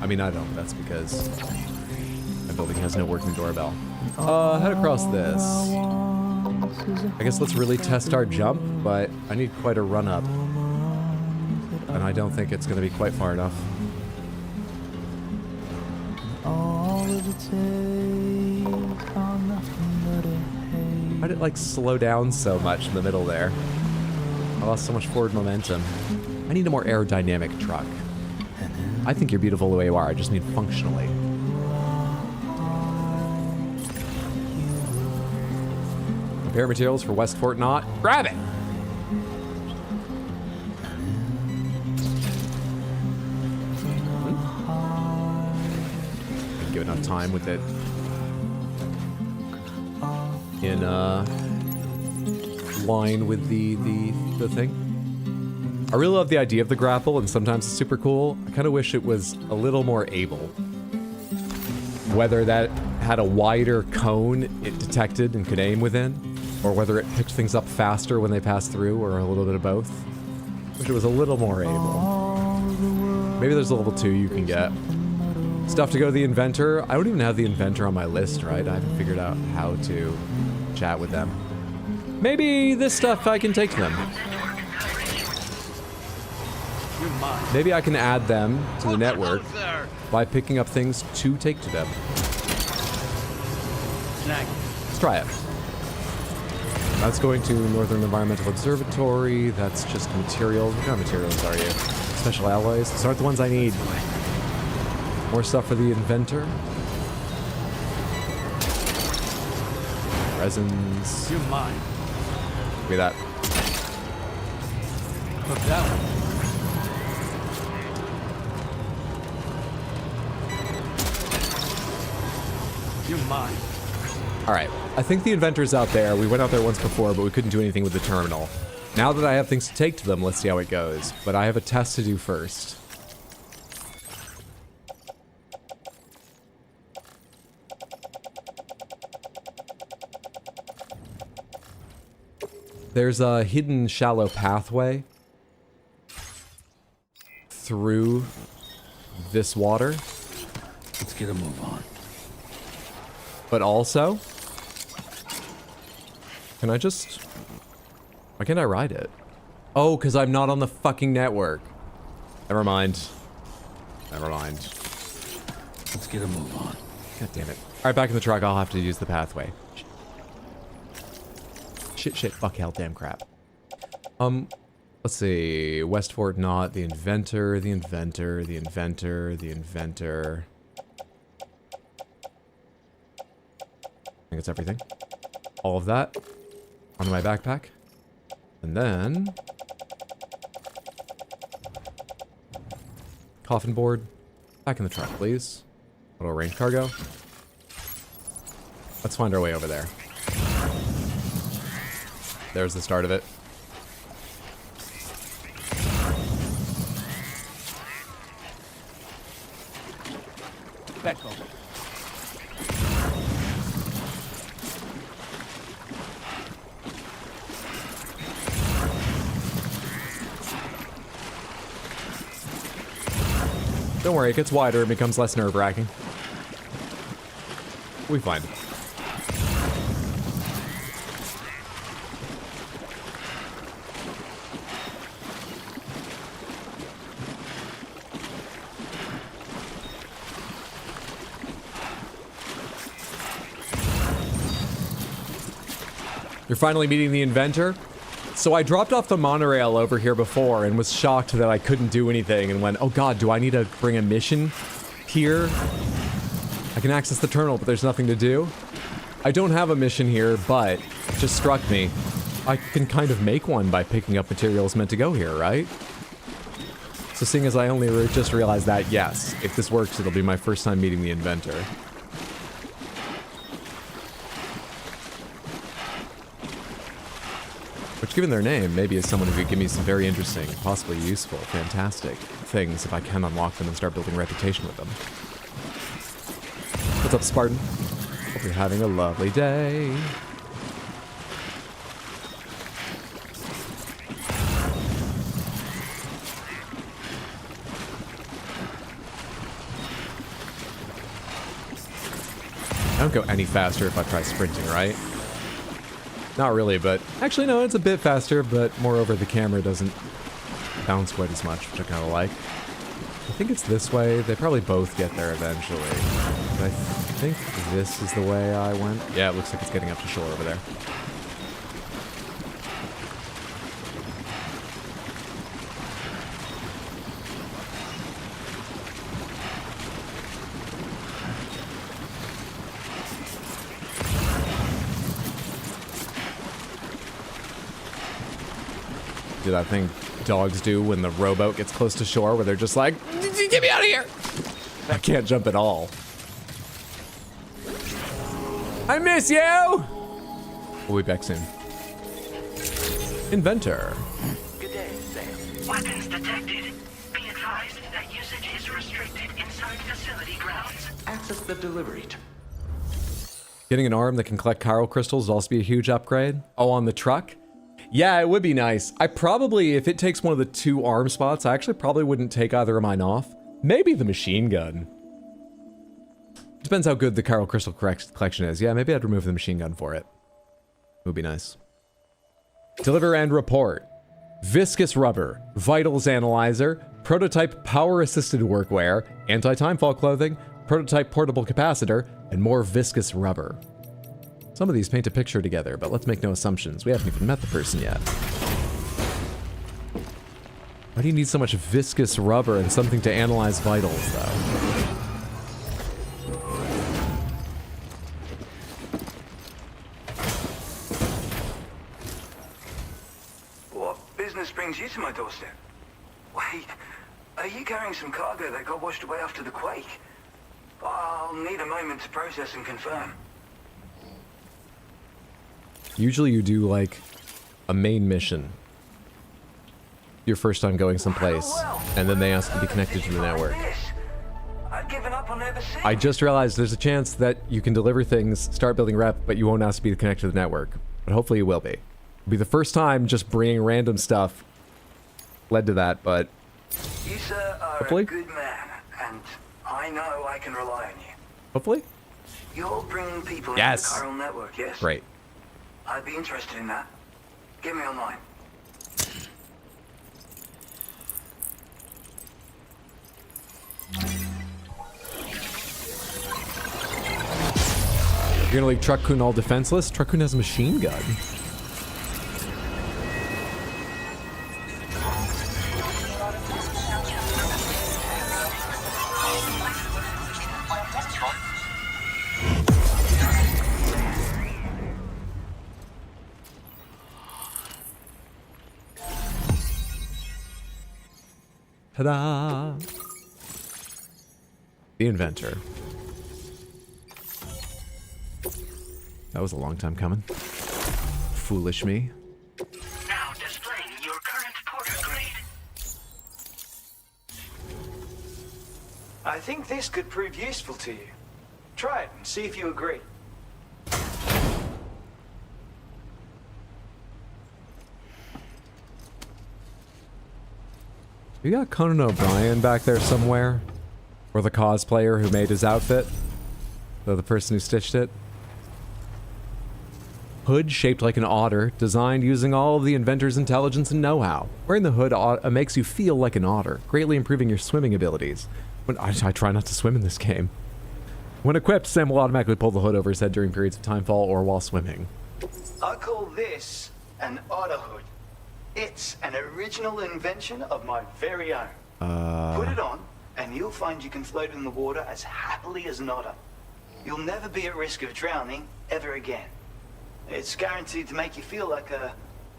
I mean, I don't. That's because my building has no working doorbell. Head across this. I guess let's really test our jump, but I need quite a run up. And I don't think it's going to be quite far enough. Why did it like slow down so much in the middle there? I lost so much forward momentum. I need a more aerodynamic truck. I think you're beautiful the way you are, I just mean functionally. Repair materials for West Fort Knot. Grab it! Didn't give enough time with it in line with the thing. I really love the idea of the grapple, and sometimes it's super cool. I kind of wish it was a little more able. Whether that had a wider cone it detected and could aim within, or whether it picked things up faster when they passed through, or a little bit of both. Wish it was a little more able. Maybe there's a level 2 you can get. Stuff to go to the inventor. I don't even have the inventor on my list, right? I haven't figured out how to chat with them. Maybe this stuff I can take to them. Maybe I can add them to the network by picking up things to take to them. Let's try it. That's going to Northern Environmental Observatory. That's just materials. What kind of materials are you? Special alloys. Those aren't the ones I need. More stuff for the inventor. Resins. You're mine. Look at that. Look that one. You're mine. Alright, I think the inventor's out there. We went out there once before, but we couldn't do anything with the terminal. Now that I have things to take to them, let's see how it goes. But I have a test to do first. There's a hidden shallow pathway through this water. Let's get a move on. But also, can I just... Why can't I ride it? Oh, because I'm not on the fucking network. Never mind. Never mind. Let's get a move on. God damn it. Alright, back in the truck, I'll have to use the pathway. Shit, fuck, hell, damn crap. Let's see. West Fort Knot, the inventor, the inventor, the inventor, the inventor. I think it's everything. All of that onto my backpack. And then... Coffin board. Back in the truck, please. Little range cargo. Let's find our way over there. There's the start of it. Becco. Don't worry, it gets wider and becomes less nerve-wracking. We find it. You're finally meeting the inventor? So I dropped off the monorail over here before and was shocked that I couldn't do anything and went, oh god, do I need to bring a mission here? I can access the terminal, but there's nothing to do. I don't have a mission here, but it just struck me. I can kind of make one by picking up materials meant to go here, right? So seeing as I only just realized that, yes, if this works, it'll be my first time meeting the inventor. Which, given their name, maybe is someone who could give me some very interesting, possibly useful, fantastic things if I can unlock them and start building a reputation with them. What's up, Spartan? Hope you're having a lovely day. I don't go any faster if I try sprinting, right? Not really, but actually no, it's a bit faster, but moreover the camera doesn't bounce quite as much, which I kind of like. I think it's this way. They probably both get there eventually. But I think this is the way I went. Yeah, it looks like it's getting up to shore over there. Do that thing dogs do when the rowboat gets close to shore, where they're just like, get me out of here! I can't jump at all. I miss you! We'll be back soon. Inventor. Good day, Sam. Weapons detected. Be advised that usage is restricted inside facility grounds. Access the delivery. Getting an arm that can collect chiral crystals would also be a huge upgrade. Oh, on the truck? Yeah, it would be nice. I probably, if it takes one of the 2 arm spots, I actually probably wouldn't take either of mine off. Maybe the machine gun. Depends how good the chiral crystal collection is. Yeah, maybe I'd remove the machine gun for it. It would be nice. Deliver and report. Viscous rubber, vitals analyzer, prototype power-assisted workwear, anti-timefall clothing, prototype portable capacitor, and more viscous rubber. Some of these paint a picture together, but let's make no assumptions. We haven't even met the person yet. Why do you need so much viscous rubber and something to analyze vitals, though? What business brings you to my doorstep? Wait, are you carrying some cargo that got washed away after the quake? I'll need a moment to process and confirm. Usually you do, like, a main mission. Your first time going someplace, and then they ask to be connected to the network. I just realized there's a chance that you can deliver things, start building rep, but you won't ask to be connected to the network. But hopefully you will be. It'll be the first time just bringing random stuff led to that, but You, sir, are hopefully. a good man, and I know I can rely on you. Hopefully? You're bringing people Yes. into the chiral network, yes? Great. I'd be interested in that. Get me online. You're gonna leave Truck-kun all defenseless? Truck-kun has a machine gun. Ta-da! The inventor. That was a long time coming. Foolish me. Now displaying your current porter grade. I think this could prove useful to you. Try it and see if you agree. You got Conan O'Brien back there somewhere? Or the cosplayer who made his outfit? Or the person who stitched it? Hood shaped like an otter, designed using all of the inventor's intelligence and know-how. Wearing the hood makes you feel like an otter, greatly improving your swimming abilities. I try not to swim in this game. When equipped, Sam will automatically pull the hood over his head during periods of timefall or while swimming. I call this an otter hood. It's an original invention of my very own. Put it on, and you'll find you can float in the water as happily as an otter. You'll never be at risk of drowning ever again. It's guaranteed to make you feel like a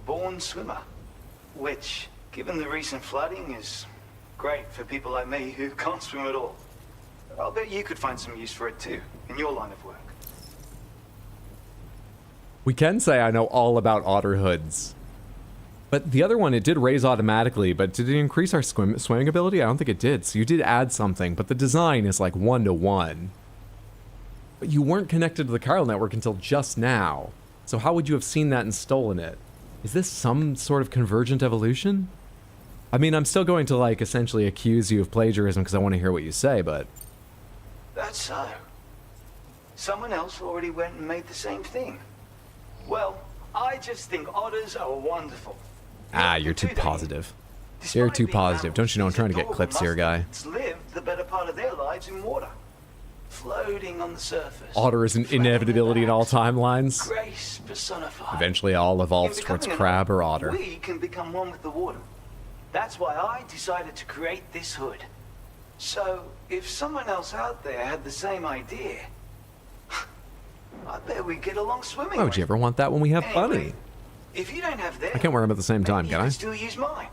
born swimmer, which, given the recent flooding, is great for people like me who can't swim at all. I'll bet you could find some use for it too, in your line of work. We can say I know all about otter hoods. But the other one, it did raise automatically, but did it increase our swimming ability? I don't think it did, so you did add something, but the design is like 1-to-1. But you weren't connected to the chiral network until just now. So how would you have seen that and stolen it? Is this some sort of convergent evolution? I mean, I'm still going to, like, essentially accuse you of plagiarism because I want to hear what you say, but... That's so. someone else already went and made the same thing. Well, I just think otters are wonderful. Ah, you're too positive. You're too positive. Don't you know I'm trying to get clips here, guy? Lived the better part of their lives in water, floating on the surface. Otter is an inevitability in all timelines. Grace personified. Eventually, all evolves towards crab or otter. We can become one with the water. That's why I decided to create this hood. So, if someone else out there had the same idea, I bet we'd get along swimming. Why would you ever want that when we have bunny? If you don't have theirs, I can't wear them at the same time, can I? still use mine.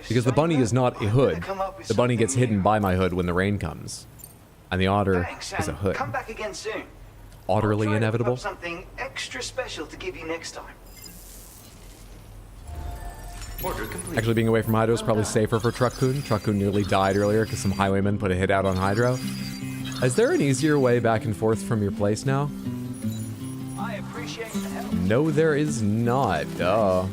Because the bunny is not a hood. The bunny gets hidden by my hood when the rain comes. And the otter is a hood. Come back again soon. Utterly inevitable. Something extra special to give you next time. Actually, being away from Hydro is probably safer for Truck-kun. Truck-kun nearly died earlier because some highwaymen put a hit out on Hydro. Is there an easier way back and forth from your place now? I appreciate the help. No, there is not. Duh.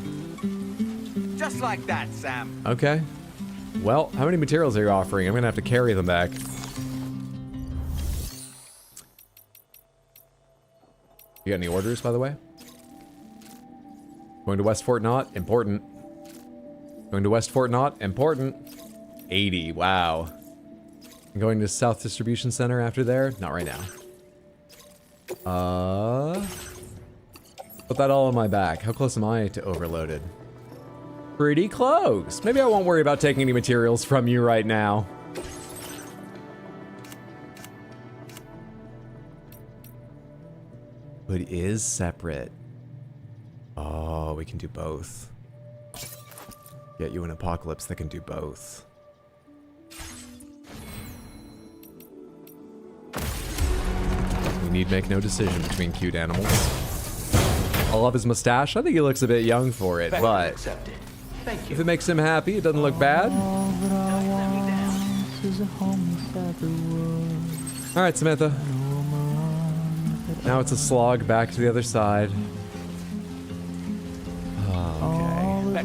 Just like that, Sam. Okay. Well, how many materials are you offering? I'm gonna have to carry them back. You got any orders, by the way? Going to West Fort Knot? Important. Going to West Fort Knot? Important. 80. Wow. I'm going to South Distribution Center after there? Not right now. Put that all on my back. How close am I to overloaded? Pretty close. Maybe I won't worry about taking any materials from you right now. But it is separate. Oh, we can do both. Get you an apocalypse that can do both. We need make no decision between cute animals. I love his mustache. I think he looks a bit young for it, but if it makes him happy, it doesn't look bad. Alright, Samantha. Now it's a slog back to the other side. I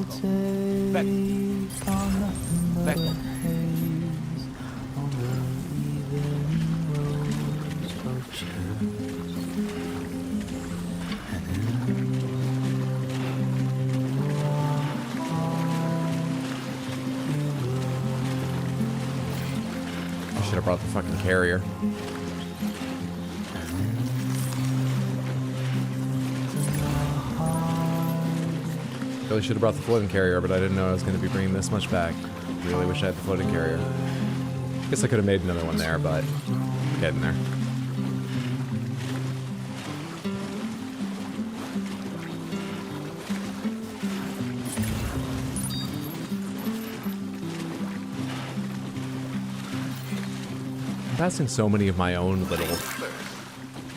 should have brought the fucking carrier. Really should have brought the floating carrier, but I didn't know I was going to be bringing this much back. Really wish I had the floating carrier. Guess I could have made another one there, but getting there. I'm passing so many of my own little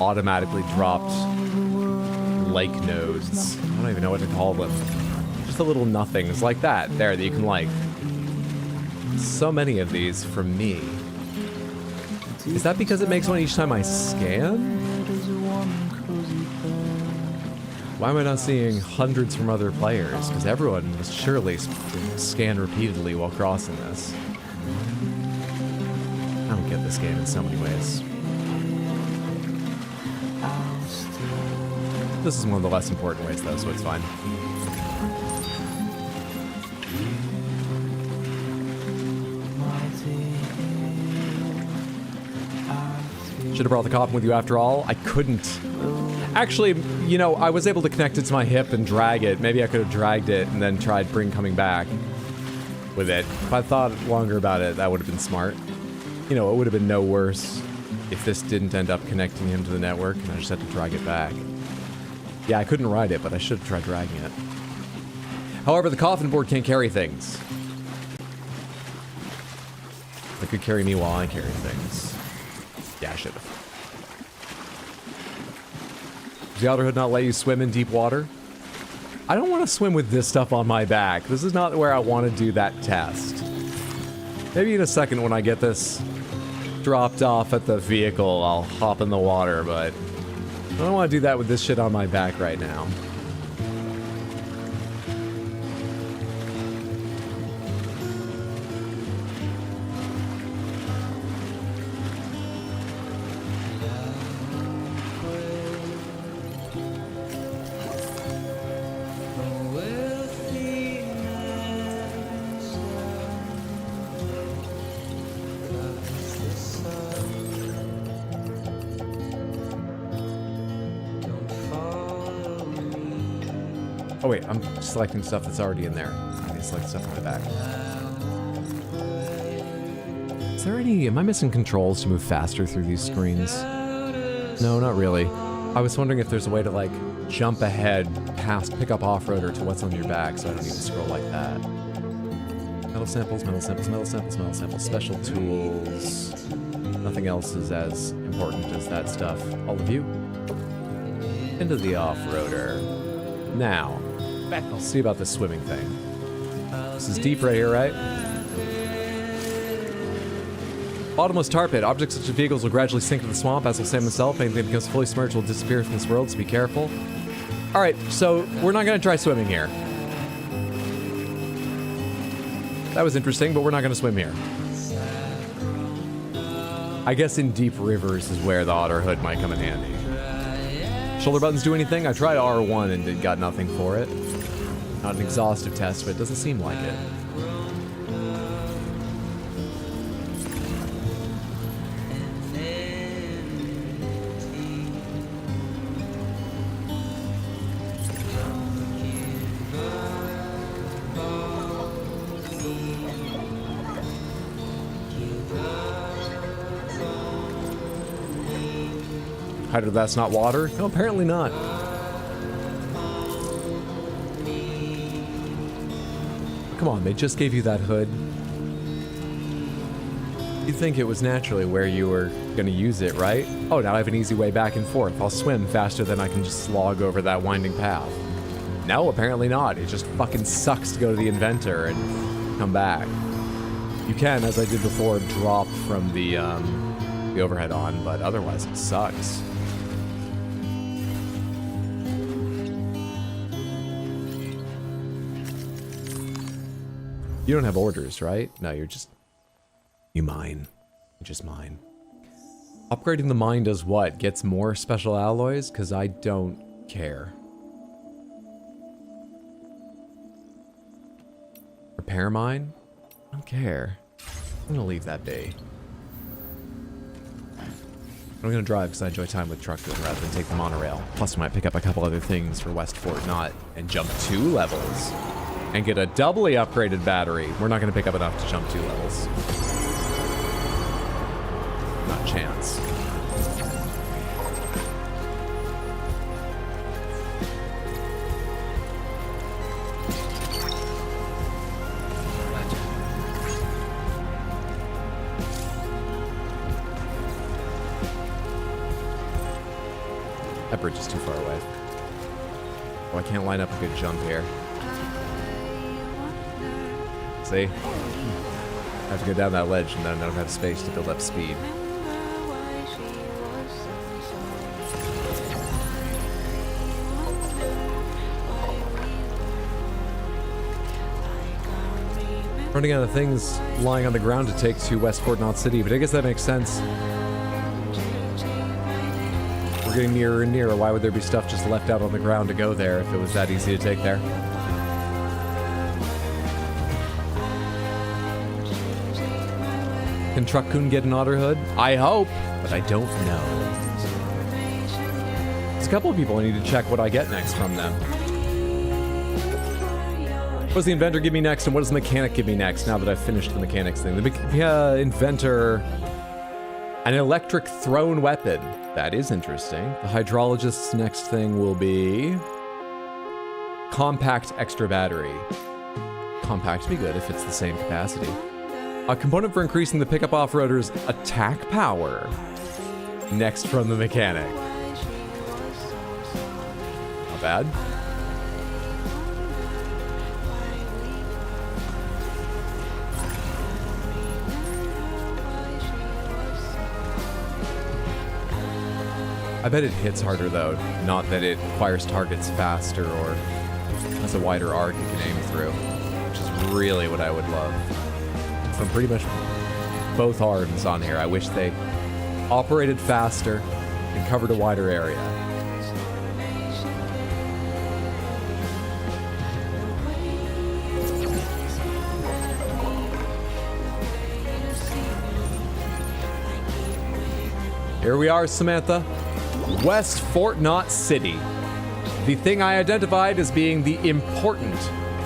automatically dropped lake nodes. I don't even know what to call them. Just the little nothings like that there that you can like. So many of these from me. Is that because it makes one each time I scan? Why am I not seeing hundreds from other players? Because everyone must surely scan repeatedly while crossing this. I don't get this game in so many ways. This is one of the less important ways though, so it's fine. Should have brought the coffin with you after all. I couldn't. Actually, you know, I was able to connect it to my hip and drag it. Maybe I could have dragged it and then tried coming back with it. If I thought longer about it, that would have been smart. You know, it would have been no worse if this didn't end up connecting him to the network and I just had to drag it back. Yeah, I couldn't ride it, but I should have tried dragging it. However, the coffin board can't carry things. It could carry me while I carry things. Yeah, I should have. Does the Outerhood not let you swim in deep water? I don't want to swim with this stuff on my back. This is not where I want to do that test. Maybe in a second when I get this dropped off at the vehicle, I'll hop in the water, but I don't want to do that with this shit on my back right now. Oh wait, I'm selecting stuff that's already in there. I need to select stuff in the back. Is there any... Am I missing controls to move faster through these screens? No, not really. I was wondering if there's a way to, like, jump ahead past pick up off-roader to what's on your back so I don't need to scroll like that. Metal samples, metal samples, metal samples, metal samples, special tools. Nothing else is as important as that stuff. All of you? Into the off-roader. Now, I'll see about this swimming thing. This is deep right here, right? Bottomless tar pit. Objects such as vehicles will gradually sink into the swamp, as will Sam himself. Anything that becomes fully submerged will disappear from this world, so be careful. Alright, so we're not going to try swimming here. That was interesting, but we're not going to swim here. I guess in deep rivers is where the otter hood might come in handy. Shoulder buttons do anything? I tried R1 and got nothing for it. Not an exhaustive test, but it doesn't seem like it. Hydro, that's not water? No, apparently not. Come on, they just gave you that hood. You'd think it was naturally where you were gonna use it, right? Oh, now I have an easy way back and forth. I'll swim faster than I can just slog over that winding path. No, apparently not. It just fucking sucks to go to the inventor and come back. You can, as I did before, drop from the overhead on, but otherwise it sucks. You don't have orders, right? No, you're just... You mine. You just mine. Upgrading the mine does what? Gets more special alloys? Because I don't care. Repair mine? I don't care. I'm gonna leave that be. I'm gonna drive because I enjoy time with Truckman rather than take the monorail. Plus I might pick up a couple other things for West Fort Knot and jump 2 levels. And get a doubly upgraded battery. We're not gonna pick up enough to jump 2 levels. Not a chance. That bridge is too far away. Oh, I can't line up a good jump here. See? I have to go down that ledge and then I don't have space to build up speed. Running out of things lying on the ground to take to West Fort Knot City, but I guess that makes sense. We're getting nearer and nearer. Why would there be stuff just left out on the ground to go there if it was that easy to take there? Can Truck-kun get an otter hood? I hope, but I don't know. There's a couple of people I need to check what I get next from them. What does the inventor give me next, and what does the mechanic give me next, now that I've finished the mechanics thing? The inventor... An electric thrown weapon. That is interesting. The hydrologist's next thing will be... Compact extra battery. Compact would be good if it's the same capacity. A component for increasing the pickup off-roader's attack power. Next from the mechanic. Not bad. I bet it hits harder though, not that it acquires targets faster or has a wider arc you can aim through, which is really what I would love. From pretty much both arms on here, I wish they operated faster and covered a wider area. Here we are, Samantha. West Fort Knot City. the thing I identified as being the important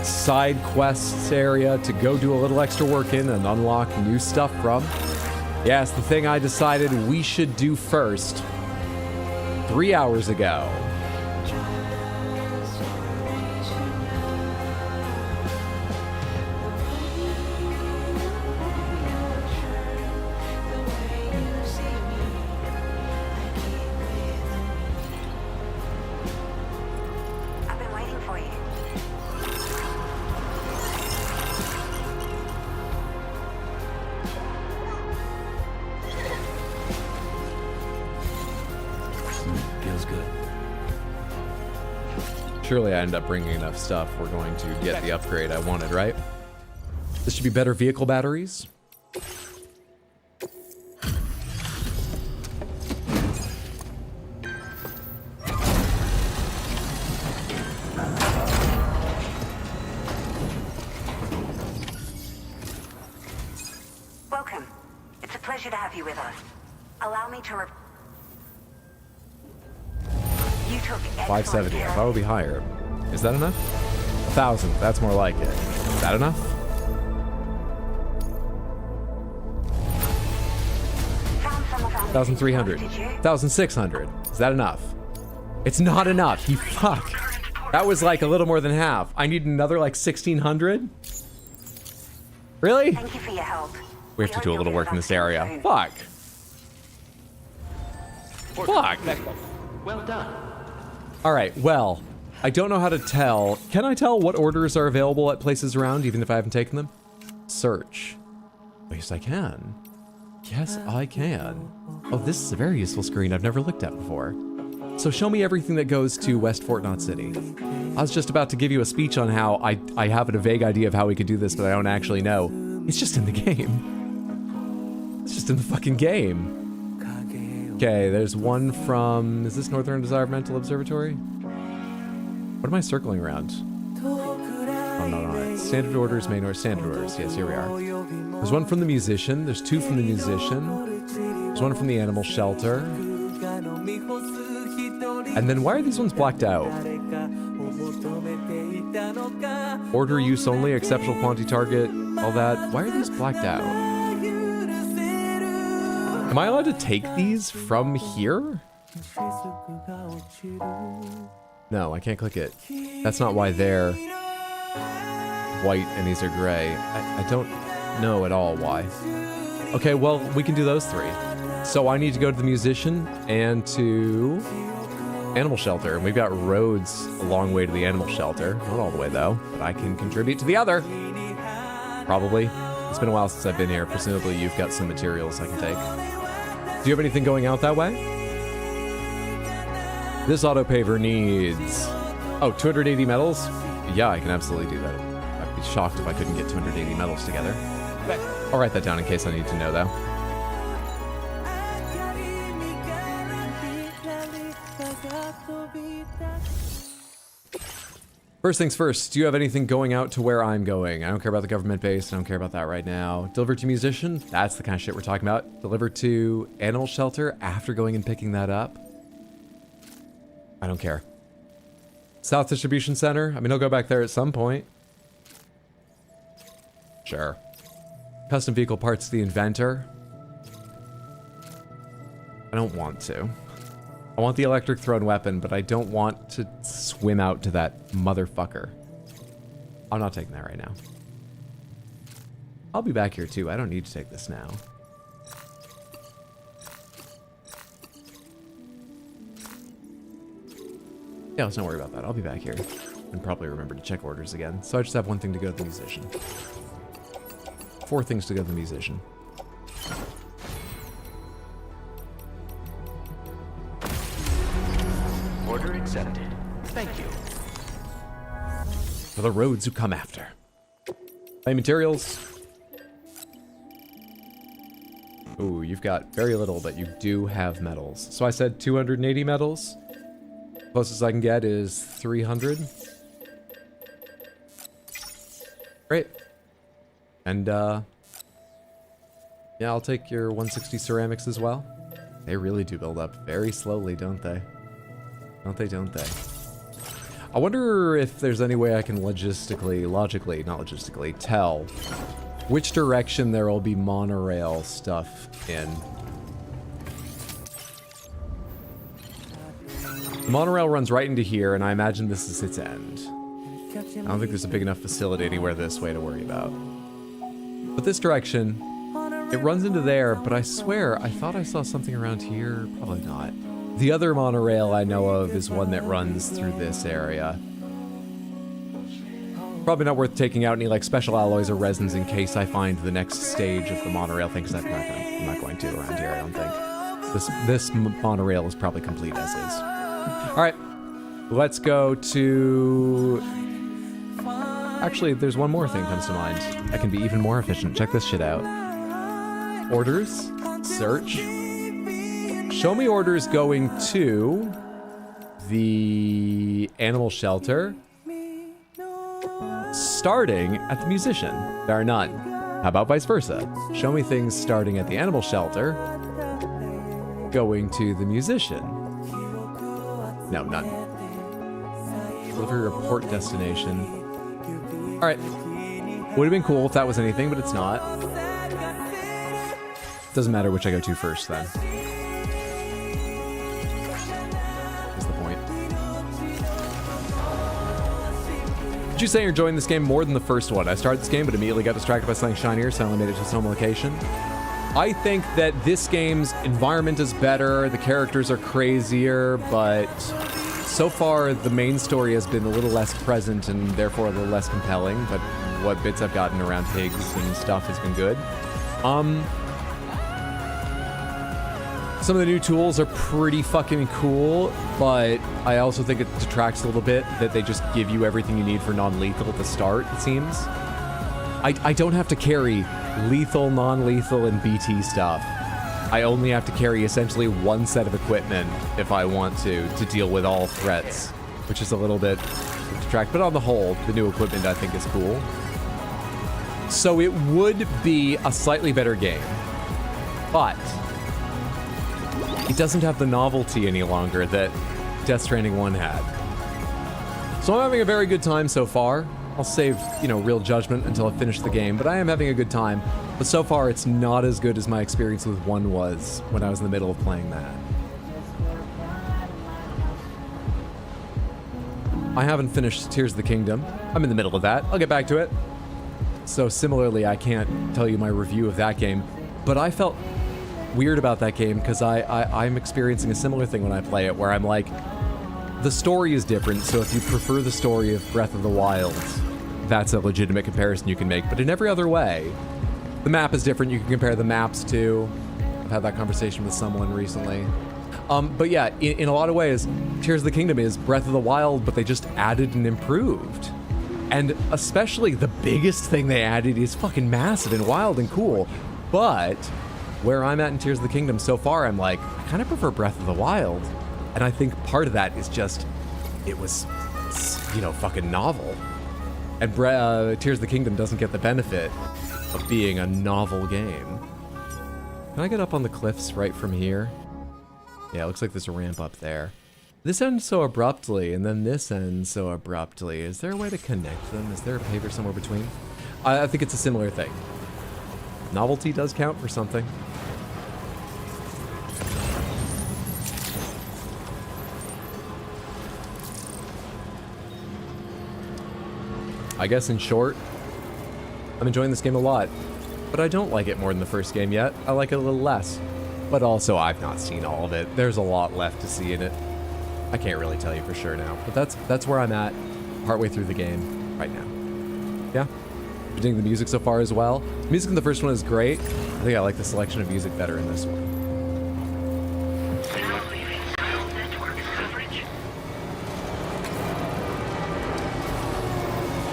side quests area to go do a little extra work in and unlock new stuff from. Yes, the thing I decided we should do first 3 hours ago. Surely I end up bringing enough stuff, we're going to get the upgrade I wanted, right? This should be better vehicle batteries. Welcome. It's a pleasure to have you with us. Allow me to... You took 570. I thought it would be higher. Is that enough? 1,000. That's more like it. Is that enough? $1,300. $1,600. Is that enough? It's not enough. You fuck. That was like a little more than half. I need another like 1,600? Really? Thank you for your help. We have to do a little work in this area. Fuck. Fuck. Well done. All right, well, I don't know how to tell. Can I tell what orders are available at places around, even if I haven't taken them? Search. Oh, yes, I can. Yes, I can. Oh, this is a very useful screen I've never looked at before. So show me everything that goes to West Fort Knot City. I was just about to give you a speech on how I have a vague idea of how we could do this, but I don't actually know. It's just in the game. It's just in the fucking game. Okay, there's one from... Is this Northern Environmental Observatory? What am I circling around? Oh, not on it. Standard orders, main orders, standard orders. Yes, here we are. There's one from the musician. There's two from the musician. There's one from the animal shelter. And then why are these ones blacked out? Order use only, exceptional quantity target, all that. Why are these blacked out? Am I allowed to take these from here? No, I can't click it. That's not why they're white and these are gray. I don't know at all why. Okay, well, we can do those three. So I need to go to the musician and to animal shelter. And we've got roads a long way to the animal shelter. Not all the way, though. But I can contribute to the other. Probably. It's been a while since I've been here. Presumably you've got some materials I can take. Do you have anything going out that way? This autopaver needs... Oh, 280 metals? Yeah, I can absolutely do that. I'd be shocked if I couldn't get 280 metals together. I'll write that down in case I need to know, though. First things first, do you have anything going out to where I'm going? I don't care about the government base. I don't care about that right now. Deliver to musician? That's the kind of shit we're talking about. Deliver to animal shelter after going and picking that up? I don't care. South Distribution Center? I mean, I'll go back there at some point. Sure. Custom vehicle parts to the inventor? I don't want to. I want the electric thrown weapon, but I don't want to swim out to that motherfucker. I'm not taking that right now. I'll be back here too. I don't need to take this now. Yeah, let's not worry about that. I'll be back here and probably remember to check orders again. So I just have one thing to go to the musician. 4 things to go to the musician. Order accepted. Thank you. For the roads who come after. Play materials. Ooh, you've got very little, but you do have metals. So I said 280 metals. Closest I can get is 300. Great. And, yeah, I'll take your 160 ceramics as well. They really do build up very slowly, don't they? Don't they, don't they? I wonder if there's any way I can logically tell which direction there will be monorail stuff in. The monorail runs right into here, and I imagine this is its end. I don't think there's a big enough facility anywhere this way to worry about. But this direction, it runs into there, but I swear I thought I saw something around here. Probably not. The other monorail I know of is one that runs through this area. Probably not worth taking out any like special alloys or resins in case I find the next stage of the monorail thing, because I'm not going to around here, I don't think. This monorail is probably complete as is. All right, let's go to... Actually, there's one more thing comes to mind. I can be even more efficient. Check this shit out. Orders, search. Show me orders going to the animal shelter, starting at the musician. There are none. How about vice versa? Show me things starting at the animal shelter, going to the musician. No, none. Delivery report destination. All right. Would have been cool if that was anything, but it's not. Doesn't matter which I go to first, then. What's the point? Did you say you're enjoying this game more than the first one? I started this game, but immediately got distracted by something shinier, so I only made it to its home location. I think that this game's environment is better, the characters are crazier, but so far the main story has been a little less present and therefore a little less compelling, but what bits I've gotten around pigs and stuff has been good. Some of the new tools are pretty fucking cool, but I also think it detracts a little bit that they just give you everything you need for non-lethal at the start, it seems. I don't have to carry lethal, non-lethal, and BT stuff. I only have to carry essentially one set of equipment if I want to deal with all threats, which is a little bit detract. But on the whole, the new equipment I think is cool. So it would be a slightly better game, but it doesn't have the novelty any longer that Death Stranding 1 had. So I'm having a very good time so far. I'll save, real judgment until I finish the game, but I am having a good time. But so far, it's not as good as my experience with 1 was when I was in the middle of playing that. I haven't finished Tears of the Kingdom. I'm in the middle of that. I'll get back to it. So similarly, I can't tell you my review of that game, but I felt weird about that game because I'm experiencing a similar thing when I play it, where I'm like, the story is different, so if you prefer the story of Breath of the Wild, that's a legitimate comparison you can make, but in every other way, the map is different. You can compare the maps to. I've had that conversation with someone recently. But yeah, in a lot of ways, Tears of the Kingdom is Breath of the Wild, but they just added and improved. And especially the biggest thing they added is fucking massive and wild and cool. But where I'm at in Tears of the Kingdom so far, I'm like, I kind of prefer Breath of the Wild. And I think part of that is just, it was, fucking novel. And Tears of the Kingdom doesn't get the benefit of being a novel game. Can I get up on the cliffs right from here? Yeah, it looks like there's a ramp up there. This ends so abruptly, and then this ends so abruptly. Is there a way to connect them? Is there a paver somewhere between? I think it's a similar thing. Novelty does count for something. I guess in short, I'm enjoying this game a lot, but I don't like it more than the first game yet. I like it a little less, but also I've not seen all of it. There's a lot left to see in it. I can't really tell you for sure now, but that's where I'm at, partway through the game right now. Yeah, I'm digging the music so far as well. The music in the first one is great. I think I like the selection of music better in this one.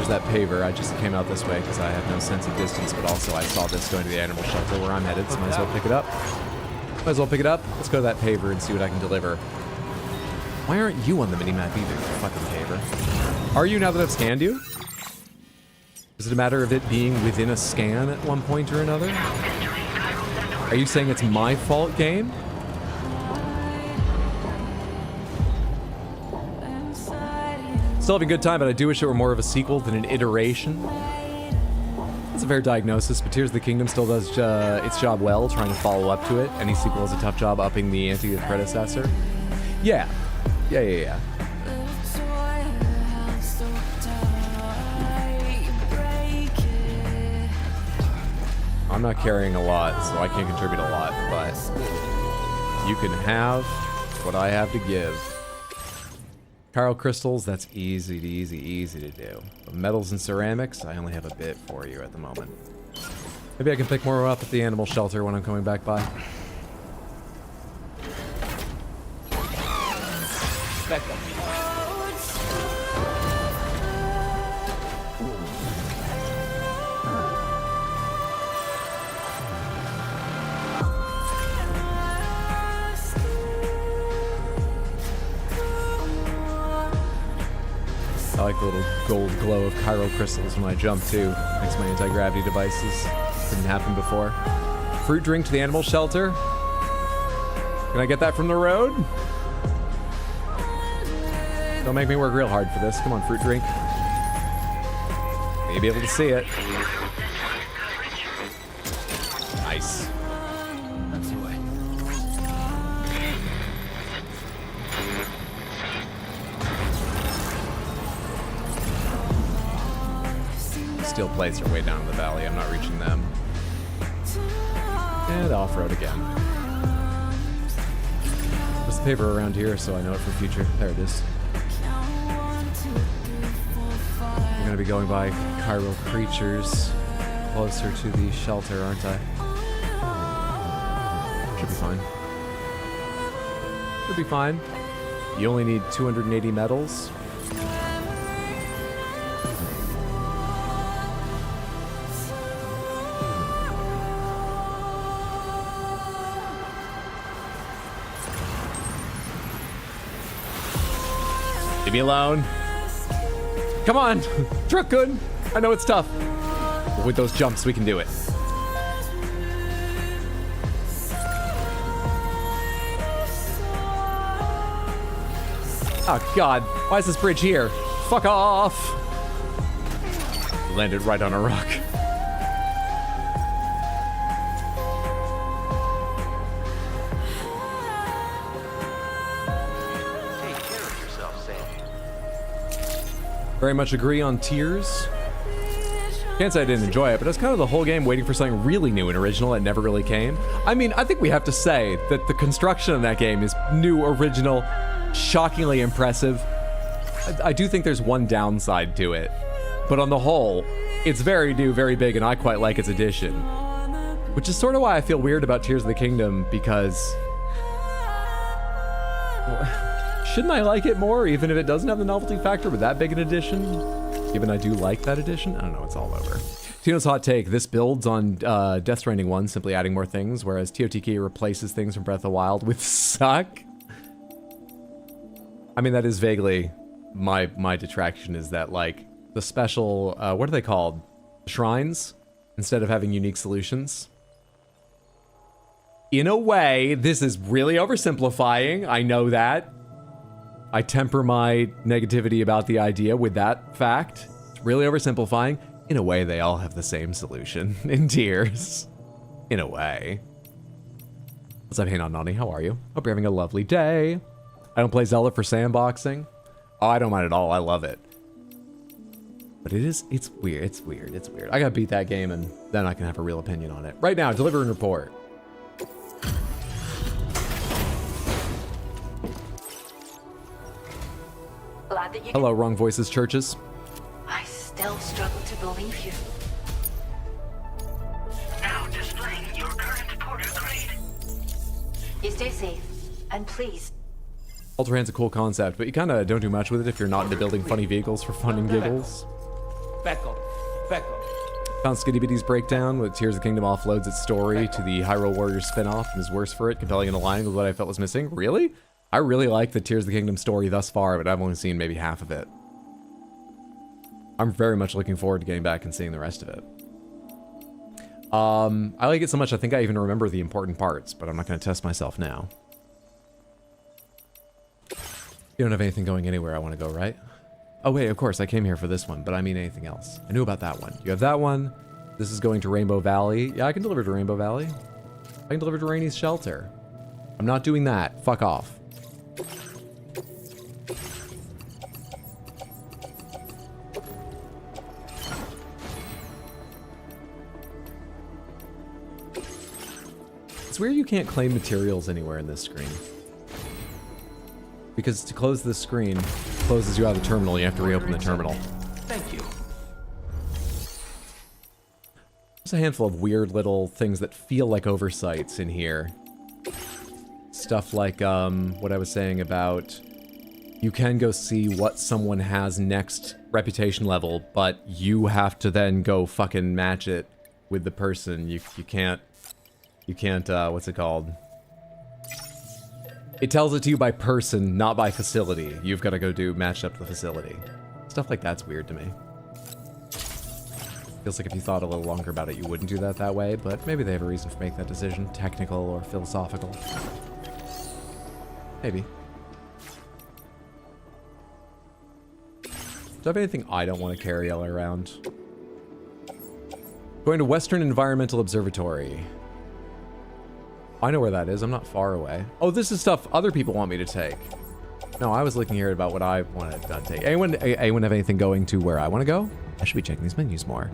That paver. I just came out this way because I have no sense of distance, but also I saw this going to the animal shelter where I'm headed, so might as well pick it up. Might as well pick it up. Let's go to that paver and see what I can deliver. Why aren't you on the minimap either, you fucking paver? Are you now that I've scanned you? Is it a matter of it being within a scan at one point or another? Are you saying it's my fault, game? Still having a good time, but I do wish it were more of a sequel than an iteration. That's a fair diagnosis, but Tears of the Kingdom still does its job well, trying to follow up to it. Any sequel has a tough job upping the ante of the predecessor. Yeah. Yeah. I'm not carrying a lot, so I can't contribute a lot, but you can have what I have to give. Chiral crystals, that's easy to do. But metals and ceramics, I only have a bit for you at the moment. Maybe I can pick more up at the animal shelter when I'm coming back by. Back up. I like the little gold glow of chiral crystals when I jump too. Thanks to my anti-gravity devices. Didn't happen before. Fruit drink to the animal shelter. Can I get that from the road? Don't make me work real hard for this. Come on, fruit drink. May be able to see it. Nice. That's the way. Steel plates are way down in the valley. I'm not reaching them. And off-road again. There's the paper around here, so I know it for future. There it is. I'm gonna be going by chiral creatures closer to the shelter, aren't I? Should be fine. Should be fine. You only need 280 metals. Leave me alone. Come on. Truck good. I know it's tough. But with those jumps, we can do it. Oh, God. Why is this bridge here? Fuck off. Landed right on a rock. Very much agree on Tears. Can't say I didn't enjoy it, but it's kind of the whole game waiting for something really new and original that never really came. I mean, I think we have to say that the construction of that game is new, original, shockingly impressive. I do think there's one downside to it, but on the whole, it's very new, very big, and I quite like its addition. Which is sort of why I feel weird about Tears of the Kingdom, because... shouldn't I like it more, even if it doesn't have the novelty factor with that big an addition? Given I do like that addition? I don't know, it's all over. Tino's hot take, this builds on Death Stranding 1, simply adding more things, whereas TOTK replaces things from Breath of the Wild with suck. I mean, that is vaguely my detraction, is that, like, the special, what are they called? Shrines? Instead of having unique solutions. In a way, this is really oversimplifying, I know that. I temper my negativity about the idea with that fact. It's really oversimplifying. In a way, they all have the same solution in Tears. In a way. What's up, Hey Not Nani? How are you? Hope you're having a lovely day. I don't play Zelda for sandboxing. Oh, I don't mind at all. I love it. But it's weird. It's weird. I gotta beat that game and then I can have a real opinion on it. Right now, deliver and report. Hello, Wrong Voices Churches. I still struggle to believe you. Now displaying your current porter grade. You stay safe, and please. Ultrahand's a cool concept, but you kind of don't do much with it if you're not into building funny vehicles for fun and giggles. Back up. Found Skitty Bitty's breakdown with Tears of the Kingdom offloads its story to the Hyrule Warriors spin-off and is worse for it, compelling and aligning with what I felt was missing. Really? I really like the Tears of the Kingdom story thus far, but I've only seen maybe half of it. I'm very much looking forward to getting back and seeing the rest of it. I like it so much I think I even remember the important parts, but I'm not going to test myself now. You don't have anything going anywhere I want to go, right? Oh wait, of course, I came here for this one, but I mean anything else. I knew about that one. You have that one. This is going to Rainbow Valley. Yeah, I can deliver to Rainbow Valley. I can deliver to Rainy's shelter. I'm not doing that. Fuck off. It's weird you can't claim materials anywhere in this screen. Because to close this screen closes you out of the terminal, you have to reopen the terminal. Thank you. There's a handful of weird little things that feel like oversights in here. Stuff like what I was saying about you can go see what someone has next reputation level, but you have to then go fucking match it with the person. You can't what's it called? It tells it to you by person, not by facility. You've got to go match up the facility. Stuff like that's weird to me. Feels like if you thought a little longer about it, you wouldn't do that way, but maybe they have a reason for making that decision. Technical or philosophical. Maybe. Do I have anything I don't want to carry all around? Going to Western Environmental Observatory. I know where that is. I'm not far away. Oh, this is stuff other people want me to take. No, I was looking here about what I want to take. Anyone have anything going to where I want to go? I should be checking these menus more.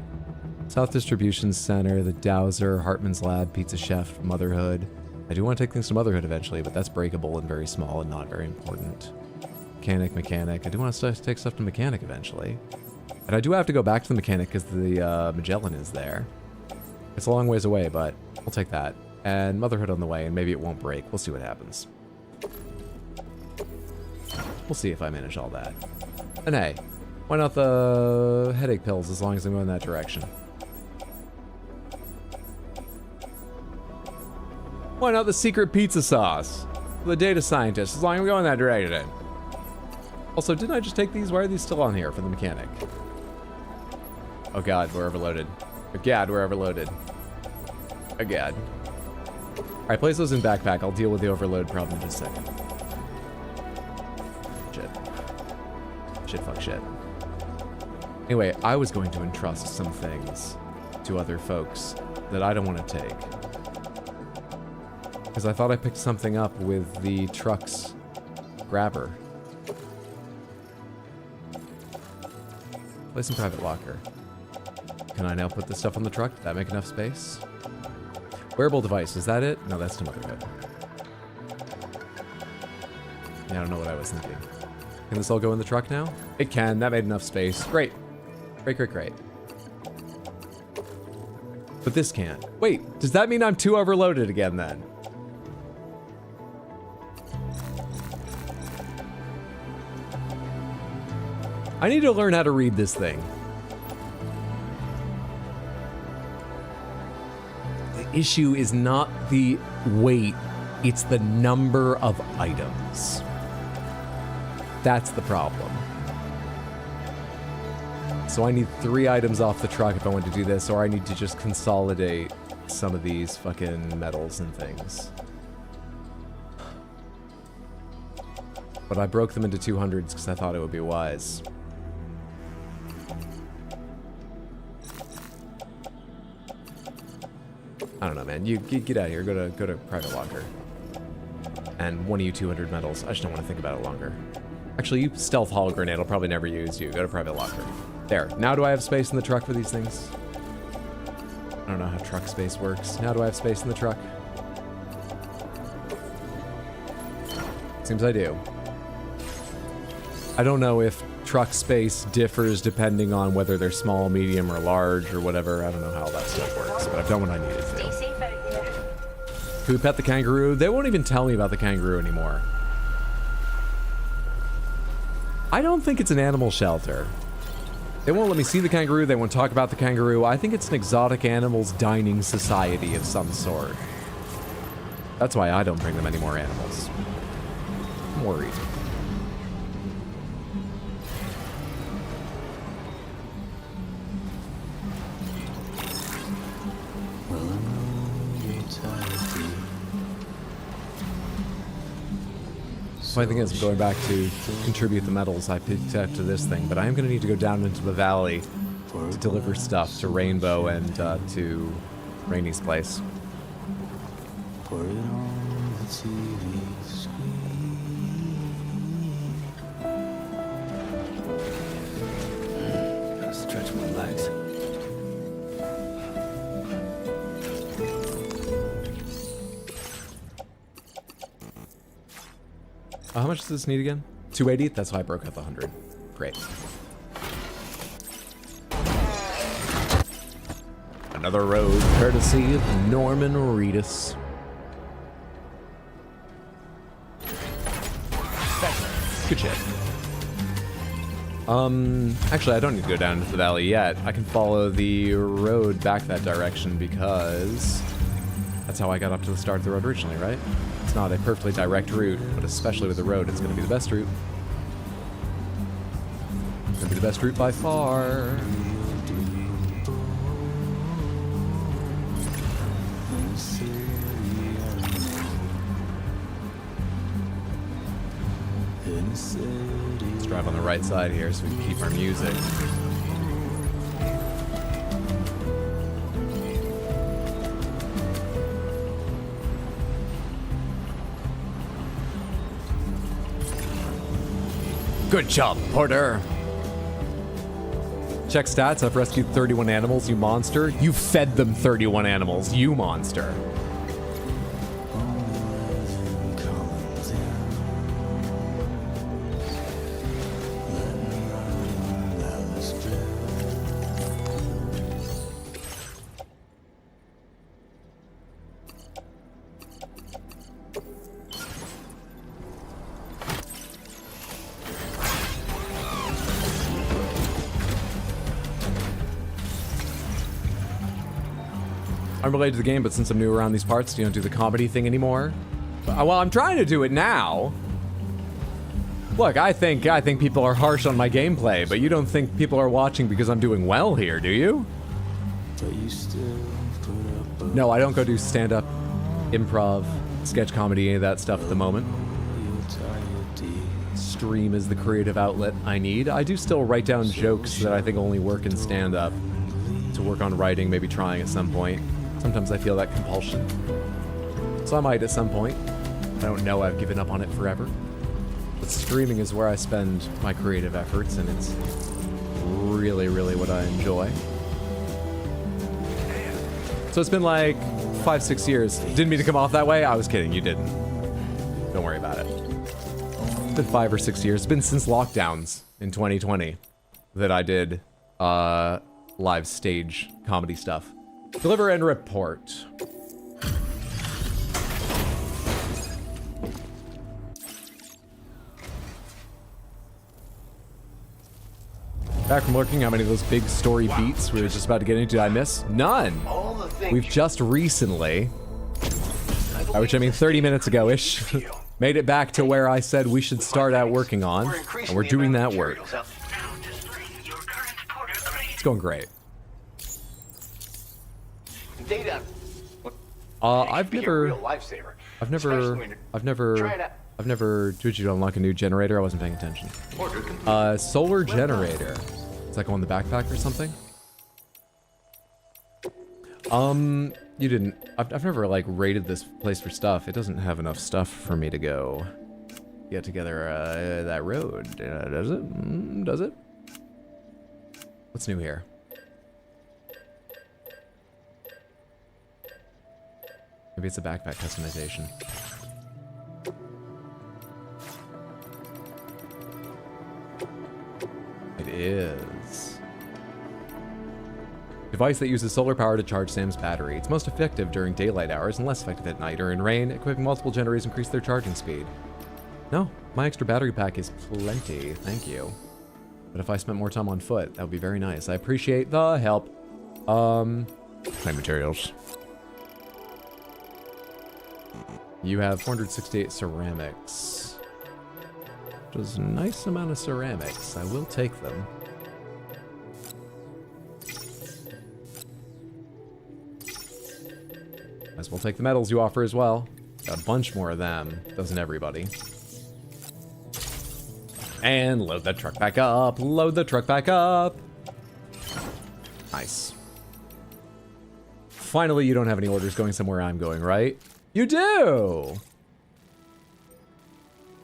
South Distribution Center, the Dowser, Hartman's Lab, Pizza Chef, Motherhood. I do want to take things to Motherhood eventually, but that's breakable and very small and not very important. Mechanic. I do want to take stuff to Mechanic eventually. And I do have to go back to the Mechanic because the Magellan is there. It's a long ways away, but I'll take that. And Motherhood on the way, and maybe it won't break. We'll see what happens. We'll see if I manage all that. And hey, why not the headache pills as long as I'm going that direction? Why not the secret pizza sauce? The data scientist, as long as I'm going that direction. Also, didn't I just take these? Why are these still on here for the Mechanic? Oh god, we're overloaded. Oh god, we're overloaded. Oh god. Alright, place those in backpack. I'll deal with the overload problem in just a second. Shit, fuck shit. Anyway, I was going to entrust some things to other folks that I don't want to take. Because I thought I picked something up with the truck's grabber. Place in private locker. Can I now put this stuff on the truck? Did that make enough space? Wearable device, is that it? No, that's to Motherhood. Yeah, I don't know what I was thinking. Can this all go in the truck now? It can, that made enough space. Great. Great. But this can't. Wait, does that mean I'm too overloaded again then? I need to learn how to read this thing. The issue is not the weight, it's the number of items. That's the problem. So I need 3 items off the truck if I want to do this, or I need to just consolidate some of these fucking metals and things. But I broke them into 200s because I thought it would be wise. I don't know, man. You get out of here. Go to private locker. And one of you 200 metals. I just don't want to think about it longer. Actually, you stealth holo grenade. I'll probably never use you. Go to private locker. There. Now do I have space in the truck for these things? I don't know how truck space works. Now do I have space in the truck? Seems I do. I don't know if truck space differs depending on whether they're small, medium, or large, or whatever. I don't know how that stuff works, but I've done what I needed to. Can we pet the kangaroo? They won't even tell me about the kangaroo anymore. I don't think it's an animal shelter. They won't let me see the kangaroo. They won't talk about the kangaroo. I think it's an exotic animals dining society of some sort. That's why I don't bring them any more animals. I'm worried. funny thing is, I'm going back to contribute the metals I picked up to this thing, but I am going to need to go down into the valley to deliver stuff to Rainbow and to Rainy's place. Put it on the TV screen. Gotta stretch my legs. How much does this need again? 280? That's why I broke out the 100. Great. Another road, courtesy of Norman Reedus. Good shit. Actually, I don't need to go down into the valley yet. I can follow the road back that direction because that's how I got up to the start of the road originally, right? It's not a perfectly direct route, but especially with the road, it's going to be the best route. It's going to be the best route by far. Let's drive on the right side here so we can keep our music. Good job, Porter. Check stats. I've rescued 31 animals, you monster. You fed them 31 animals, you monster. I'm related to the game, but since I'm new around these parts, you don't do the comedy thing anymore. Well, I'm trying to do it now. Look, I think people are harsh on my gameplay, but you don't think people are watching because I'm doing well here, do you? No, I don't go do stand-up, improv, sketch comedy, any of that stuff at the moment. Stream is the creative outlet I need. I do still write down jokes that I think only work in stand-up. To work on writing, maybe trying at some point. Sometimes I feel that compulsion. So I might at some point. I don't know I've given up on it forever. But streaming is where I spend my creative efforts, and it's really, really what I enjoy. So it's been like 5-6 years. Didn't mean to come off that way. I was kidding. You didn't. Don't worry about it. It's been 5 or 6 years. It's been since lockdowns in 2020 that I did live stage comedy stuff. Deliver and report. Back from lurking, how many of those big story beats we were just about to get into did I miss? None! We've just recently, by which I mean 30 minutes ago-ish, made it back to where I said we should start out working on, and we're doing that work. It's going great. Data. I've never, did you unlock a new generator? I wasn't paying attention. Solar generator. Is that go on the backpack or something? You didn't, I've never like raided this place for stuff. It doesn't have enough stuff for me to go get together that road. Does it? Does it? What's new here? Maybe it's a backpack customization. It is. Device that uses solar power to charge Sam's battery. It's most effective during daylight hours and less effective at night or in rain. Equipping multiple generators increase their charging speed. No, my extra battery pack is plenty, thank you. But if I spent more time on foot, that would be very nice. I appreciate the help. Plant materials. You have 468 ceramics. Which is a nice amount of ceramics. I will take them. Might as well take the metals you offer as well. Got a bunch more of them. Doesn't everybody? And load that truck back up. Load the truck back up. Nice. Finally, you don't have any orders going somewhere I'm going, right? You do!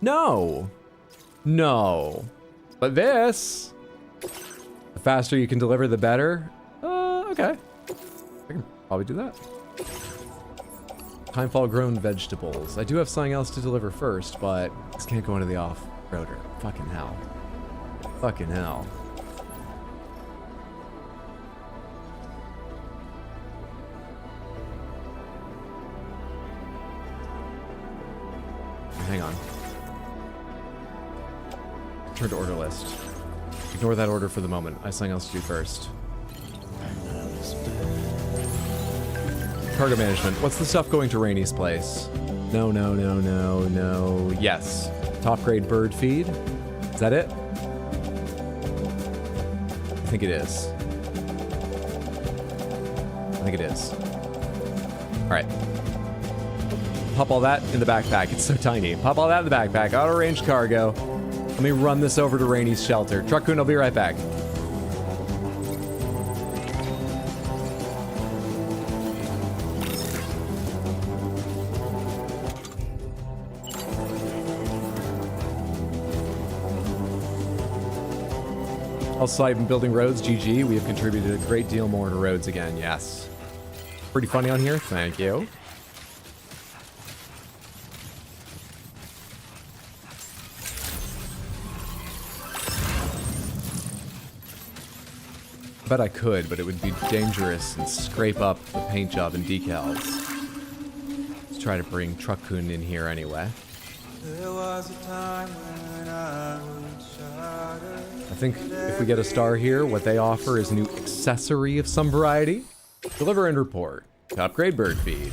No. No. But this... The faster you can deliver, the better. Okay. I can probably do that. Timefall grown vegetables. I do have something else to deliver first, but this can't go into the off-roader. Fucking hell. Fucking hell. Hang on. Turn to order list. Ignore that order for the moment. I have something else to do first. Cargo management. What's the stuff going to Rainy's place? No, no, no, no, no. Yes. Top grade bird feed. Is that it? I think it is. I think it is. Alright. Pop all that in the backpack. It's so tiny. Pop all that in the backpack. Auto range cargo. Let me run this over to Rainy's shelter. Truck-kun, I'll be right back. Also, I've been building roads. GG. We have contributed a great deal more to roads again. Yes. Pretty funny on here. Thank you. I bet I could, but it would be dangerous and scrape up the paint job and decals. Let's try to bring Truck-kun in here anyway. There was a time when I was shattered. I think if we get a star here, what they offer is a new accessory of some variety. Deliver and report. To upgrade bird feed.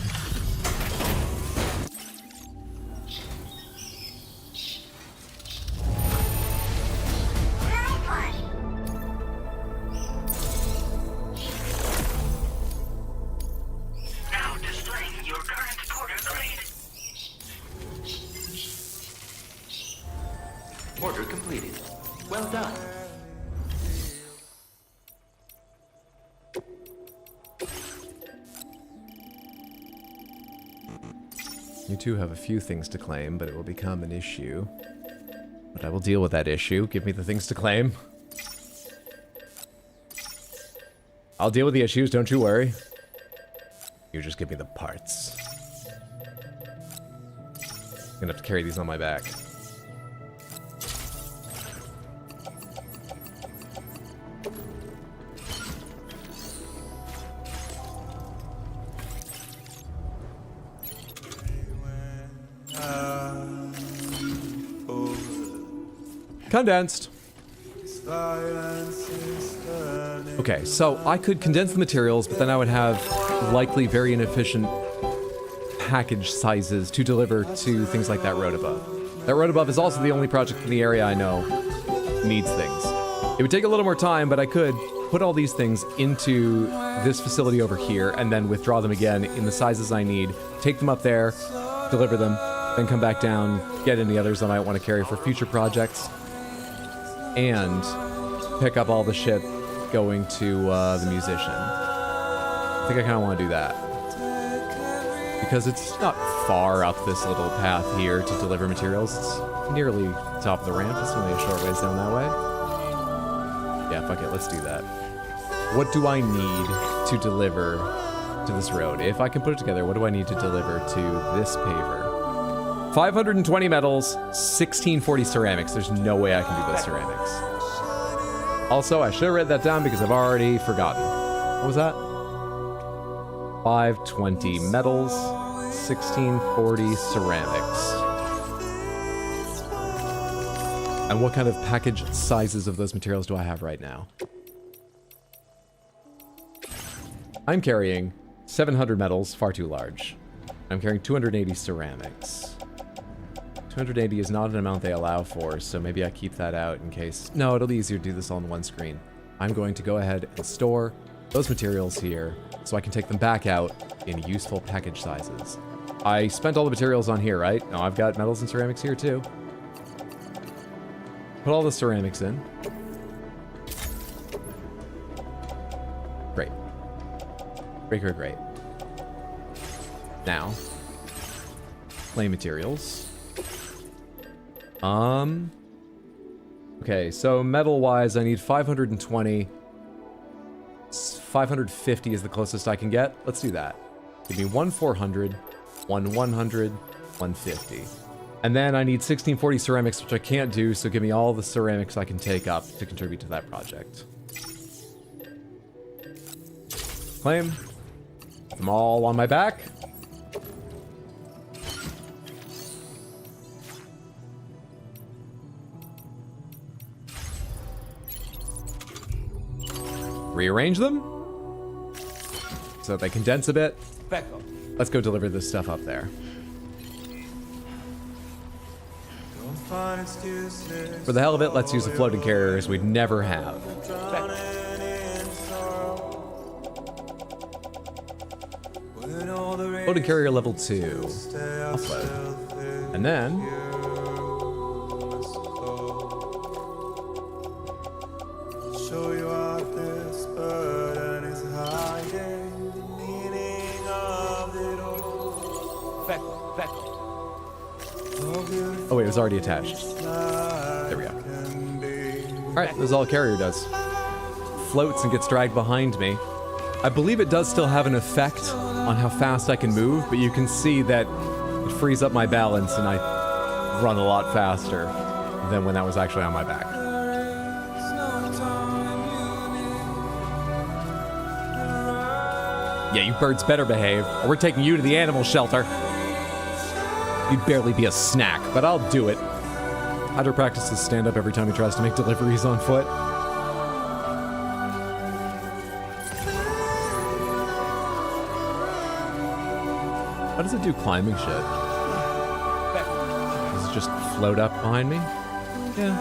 Order completed. Well done. You two have a few things to claim, but it will become an issue. But I will deal with that issue. Give me the things to claim. I'll deal with the issues, don't you worry. You just give me the parts. I'm gonna have to carry these on my back. Condensed. Okay, so I could condense the materials, but then I would have likely very inefficient package sizes to deliver to things like that road above. That road above is also the only project in the area I know needs things. It would take a little more time, but I could put all these things into this facility over here and then withdraw them again in the sizes I need, take them up there, deliver them, then come back down, get any others I might want to carry for future projects, and pick up all the shit going to the musician. I think I kind of want to do that. Because it's not far up this little path here to deliver materials. It's nearly the top of the ramp. It's only a short ways down that way. Yeah, fuck it, let's do that. What do I need to deliver to this road? If I can put it together, what do I need to deliver to this paver? 520 metals, 1640 ceramics. There's no way I can do those ceramics. Also, I should have read that down because I've already forgotten. What was that? 520 metals, 1640 ceramics. And what kind of package sizes of those materials do I have right now? I'm carrying 700 metals, far too large. I'm carrying 280 ceramics. 280 is not an amount they allow for, so maybe I keep that out in case... No, it'll be easier to do this all on one screen. I'm going to go ahead and store those materials here so I can take them back out in useful package sizes. I spent all the materials on here, right? No, I've got metals and ceramics here too. Put all the ceramics in. Great. Great. Now, clay materials. Okay, so metal-wise, I need 520. 550 is the closest I can get. Let's do that. Give me 400, 100, 150. And then I need 1640 ceramics, which I can't do, so give me all the ceramics I can take up to contribute to that project. Claim. Put them all on my back. Rearrange them so that they condense a bit. Let's go deliver this stuff up there. For the hell of it, let's use the floating carriers we'd never have. Floating carrier level 2. Offload. And then show you out this burden is hiding the meaning of it all. oh wait, it was already attached. There we go. Alright, this is all a carrier does. Floats and gets dragged behind me. I believe it does still have an effect on how fast I can move, but you can see that it frees up my balance and I run a lot faster than when that was actually on my back. Yeah, you birds better behave, or we're taking you to the animal shelter. You'd barely be a snack, but I'll do it. Hydro practices stand up every time he tries to make deliveries on foot. How does it do climbing shit? Does it just float up behind me? Yeah.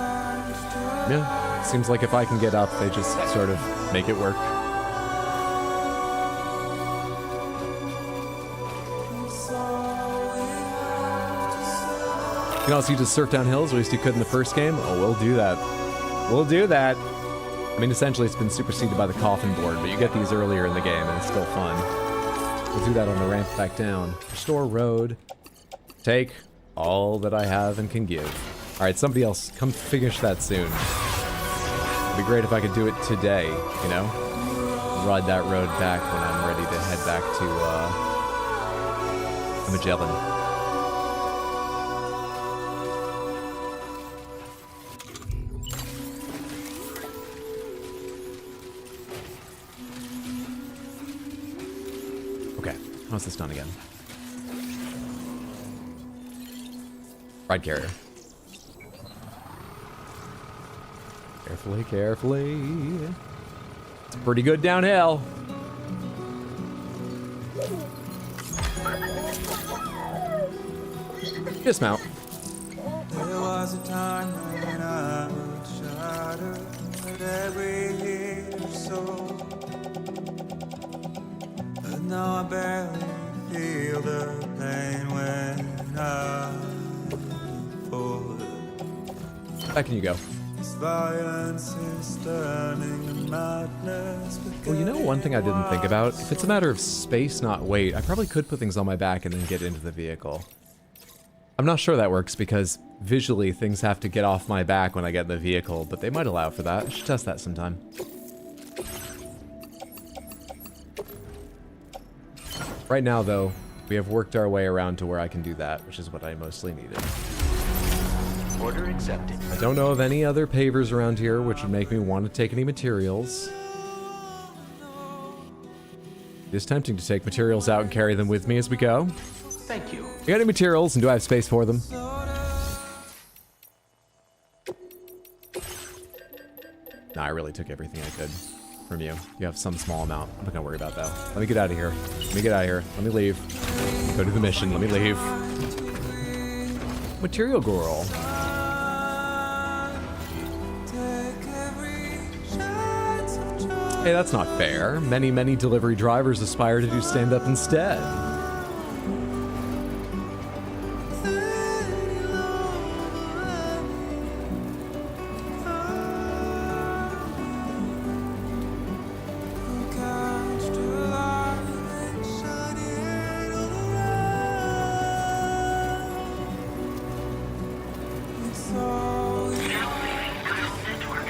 Yeah. Seems like if I can get up, they just sort of make it work. You can also just surf down hills, at least you could in the first game. Oh, we'll do that. We'll do that. I mean, essentially, it's been superseded by the coffin board, but you get these earlier in the game, and it's still fun. We'll do that on the ramp back down. Restore road. Take all that I have and can give. All right, somebody else, come finish that soon. It'd be great if I could do it today, you know? Ride that road back when I'm ready to head back to, Magellan. How's this done again? Ride carrier. Carefully, carefully. It's pretty good downhill. Dismount. There was a time when I would shatter every year or so. But now I barely feel the pain when I fall. Back can you go? This violence is turning to madness. Well, you know one thing I didn't think about? If it's a matter of space, not weight, I probably could put things on my back and then get into the vehicle. I'm not sure that works because visually things have to get off my back when I get in the vehicle, but they might allow for that. I should test that sometime. Right now, though, we have worked our way around to where I can do that, which is what I mostly needed. Order accepted. I don't know of any other pavers around here which would make me want to take any materials. It is tempting to take materials out and carry them with me as we go. Thank you. You got any materials, and do I have space for them? Nah, I really took everything I could from you. You have some small amount. I'm not gonna worry about that. Let me get out of here. Let me get out of here. Let me leave. Go to the mission. Let me leave. Material girl. Hey, that's not fair. Many, many delivery drivers aspire to do stand-up instead.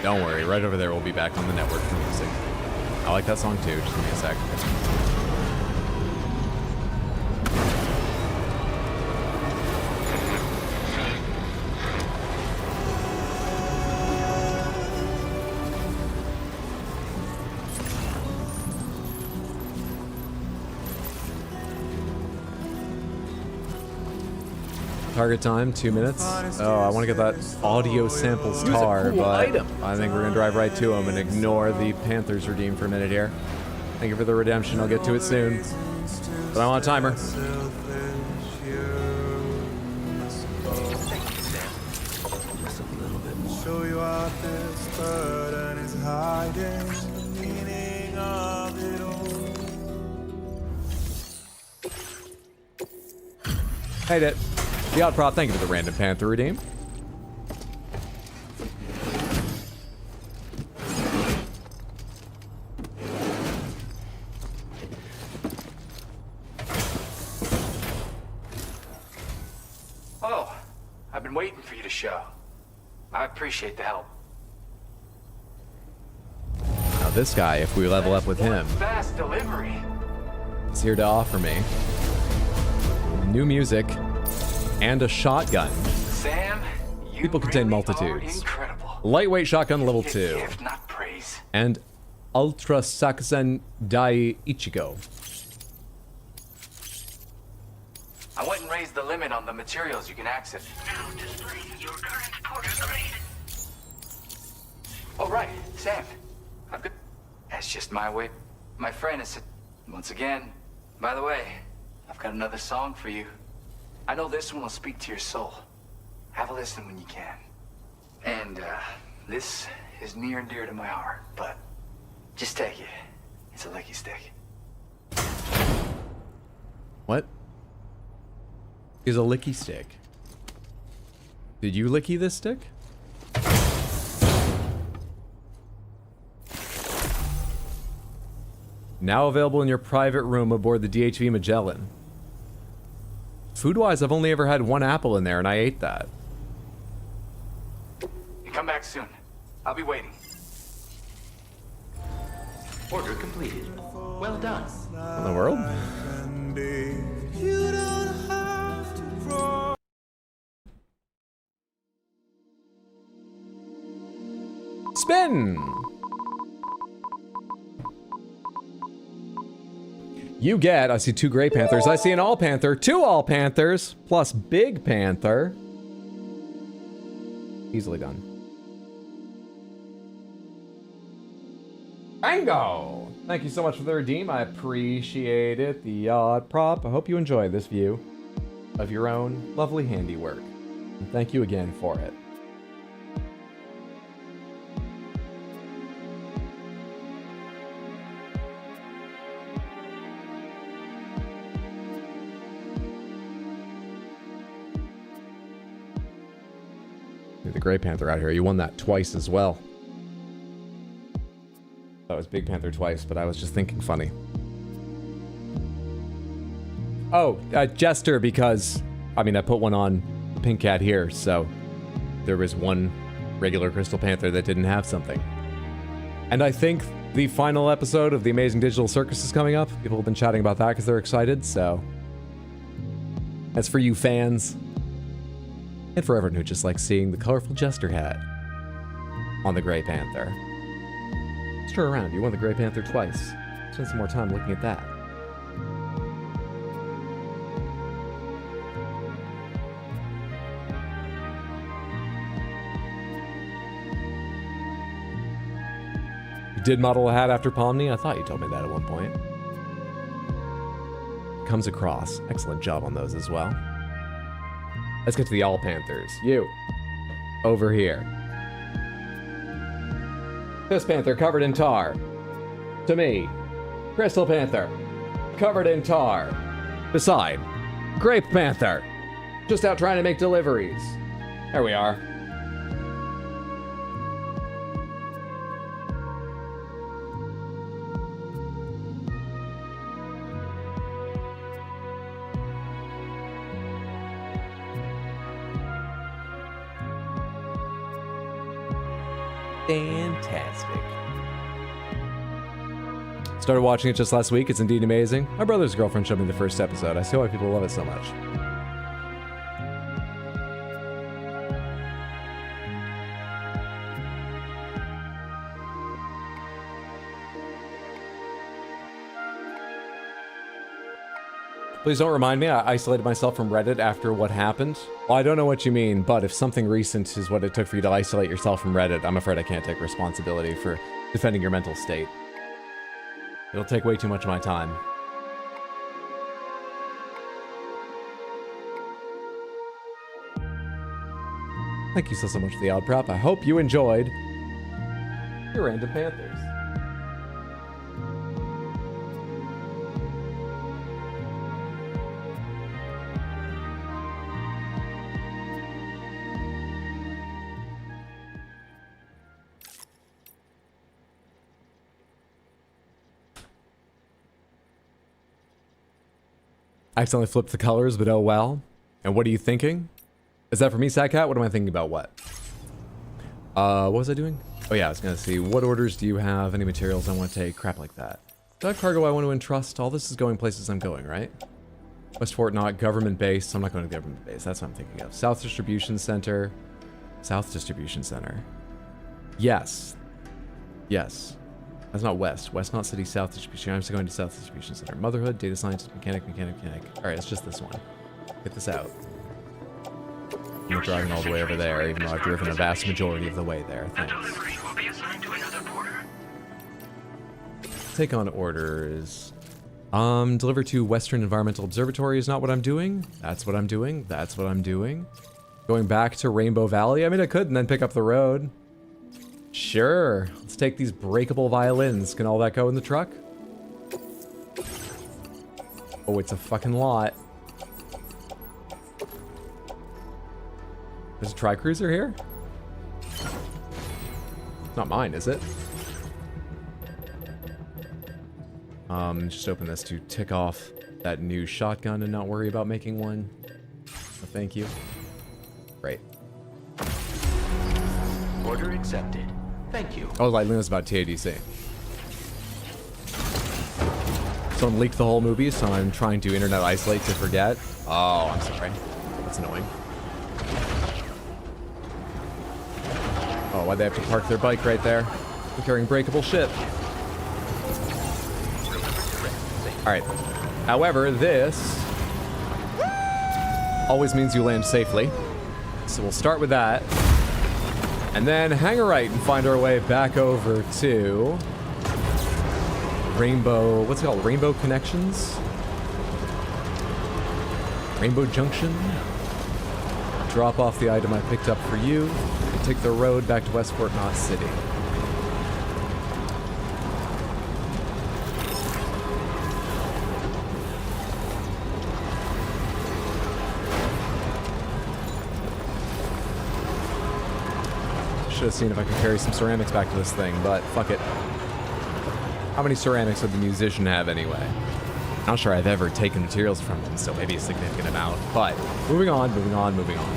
Don't worry, right over there we'll be back on the network for music. I like that song too, just give me a sec. Target time, 2 minutes. Oh, I want to get that audio samples tar, but I think we're going to drive right to him and ignore the Panthers redeem for a minute here. Thank you for the redemption. I'll get to it soon. But I want a timer. Show you out this burden is hiding the meaning of it all. Hey, Dit. The Odd Prop, thank you for the random Panther redeem. Oh, I've been waiting for you to show. I appreciate the help. Now this guy, if we level up with him, Fast delivery. is here to offer me new music and a shotgun. Sam, People contain multitudes. incredible. Lightweight shotgun level 2. Gift, not praise. And Ultra Sakusen Dai Ichigo. I went and raised the limit on the materials you can access. Now displaying your current porter grade. Oh, right, Sam. I've got... That's just my way. My friend is... Once again. By the way, I've got another song for you. I know this one will speak to your soul. Have a listen when you can. And, this is near and dear to my heart, but just take it. It's a licky stick. What? Is a licky stick. Did you licky this stick? Now available in your private room aboard the DHV Magellan. Food-wise, I've only ever had one apple in there, and I ate that. You come back soon. I'll be waiting. Order completed. Well done. In the world? You don't have to grow. Spin! You get, I see 2 Gray Panthers, I see an All Panther, 2 All Panthers, plus Big Panther. Easily done. Bango! Thank you so much for the redeem, I appreciate it. The Odd Prop, I hope you enjoy this view of your own lovely handiwork. And thank you again for it. The Gray Panther out here. You won that twice as well. That was Big Panther twice, but I was just thinking funny. Oh, Jester, because, I mean, I put one on Pink Cat here, so there was one regular Crystal Panther that didn't have something. And I think the final episode of the Amazing Digital Circus is coming up. People have been chatting about that because they're excited, so that's for you fans. And for everyone who just likes seeing the colorful Jester hat on the Gray Panther. Let's turn around. You won the Gray Panther twice. Spend some more time looking at that. You did model a hat after Pomni? I thought you told me that at one point. Comes across. Excellent job on those as well. Let's get to the All Panthers. You. Over here. This Panther covered in tar. To me. Crystal Panther. Covered in tar. Beside. Grape Panther. Just out trying to make deliveries. There we are. Fantastic. Started watching it just last week. It's indeed amazing. My brother's girlfriend showed me the first episode. I see why people love it so much. Please don't remind me. I isolated myself from Reddit after what happened. Well, I don't know what you mean, but if something recent is what it took for you to isolate yourself from Reddit, I'm afraid I can't take responsibility for defending your mental state. It'll take way too much of my time. Thank you so much for the odd prep. I hope you enjoyed your Random Panthers. I accidentally flipped the colors, but oh well. And what are you thinking? Is that for me, Satcat? What am I thinking about what? What was I doing? Oh yeah, I was gonna see, what orders do you have? Any materials I want to take? Crap like that. Do I have cargo I want to entrust? All this is going places I'm going, right? West Fort Knott, government base. I'm not going to government base. That's what I'm thinking of. South Distribution Center. South Distribution Center. Yes. Yes. That's not West. West Knott City, South Distribution. I'm still going to South Distribution Center. Motherhood, data scientist, mechanic. Alright, it's just this one. Get this out. I'm not driving all the way over there, even though I've driven a vast majority of the way there. Thanks. Take on orders. Deliver to Western Environmental Observatory is not what I'm doing. That's what I'm doing. That's what I'm doing. Going back to Rainbow Valley. I mean, I could and then pick up the road. Sure. Let's take these breakable violins. Can all that go in the truck? Oh, it's a fucking lot. There's a tri-cruiser here? It's not mine, is it? Just open this to tick off that new shotgun and not worry about making one. Oh, thank you. Great. Order accepted. Thank you. Oh, like Luna's about TADC. Someone leaked the whole movie, so I'm trying to internet isolate to forget. Oh, I'm sorry. That's annoying. Oh, why'd they have to park their bike right there? They're carrying breakable shit. Alright. However, this always means you land safely. So we'll start with that. And then hang a right and find our way back over to Rainbow, what's it called? Rainbow Connections? Rainbow Junction? Drop off the item I picked up for you and take the road back to West Fort Knott City. Should have seen if I could carry some ceramics back to this thing, but fuck it. How many ceramics would the musician have anyway? Not sure I've ever taken materials from him, so maybe a significant amount. But moving on, moving on, moving on.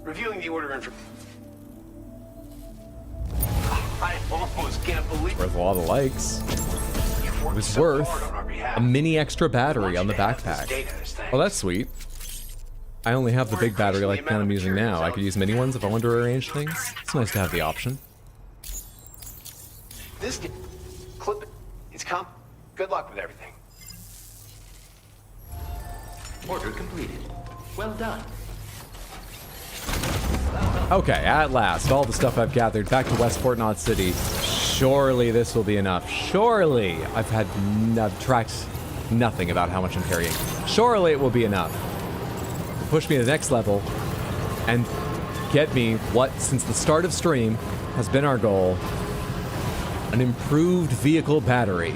Reviewing the order info. I almost can't believe Worth a lot of likes. It was worth a mini extra battery on the backpack. Oh, that's sweet. I only have the big battery like kind I'm using now. I could use mini ones if I want to arrange things. It's nice to have the option. This clip, it's good luck with everything. Order completed. Well done. Okay, at last, all the stuff I've gathered back to West Fort Knott City. Surely this will be enough. Surely I've tracked nothing about how much I'm carrying. Surely it will be enough to push me to the next level and get me what, since the start of stream, has been our goal. An improved vehicle battery.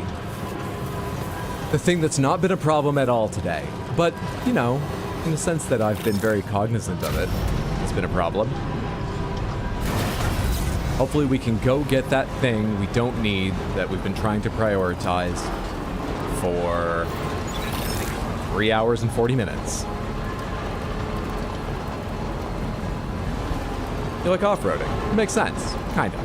The thing that's not been a problem at all today. But, you know, in the sense that I've been very cognizant of it, it's been a problem. Hopefully we can go get that thing we don't need that we've been trying to prioritize for 3 hours and 40 minutes. You like off-roading? It makes sense. Kind of.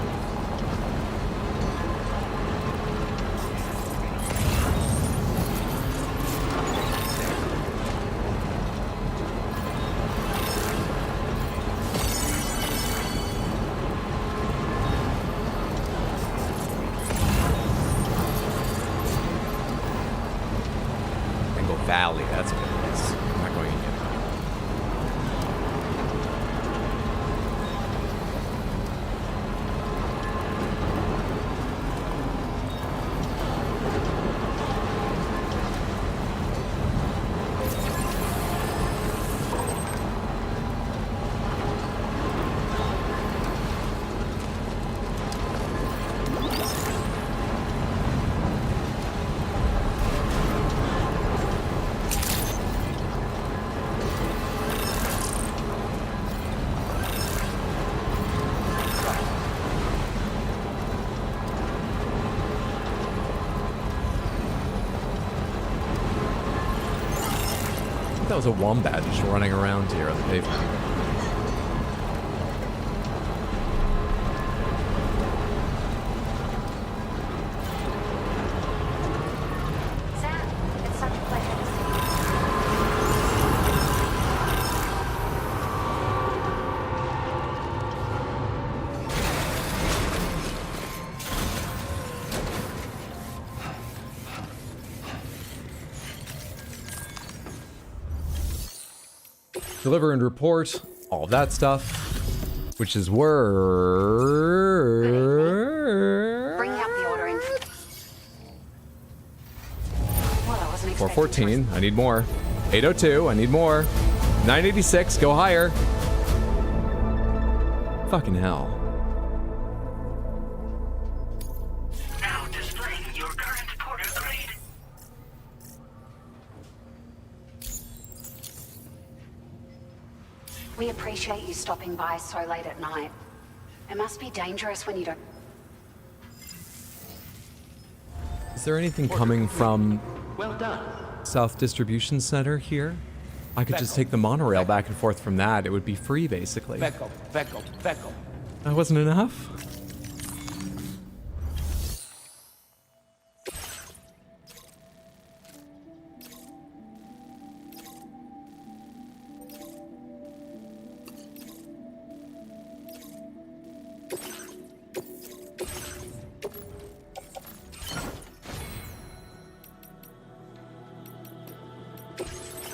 Valley, that's what it is. I'm not going to get that. That was a wombat just running around here on the pavement. Sam, it's such a pleasure to see Deliver and report, all of that stuff, which is Bring up the order in. Well, I wasn't expecting 414, I need more. 802, I need more. 986, go higher. Fucking hell. Now displaying your current porter grade. We appreciate you stopping by so late at night. It must be dangerous when you don't... Is there anything coming from Well done. South Distribution Center here? I could just take the monorail back and forth from that. It would be free, basically. Becco. That wasn't enough?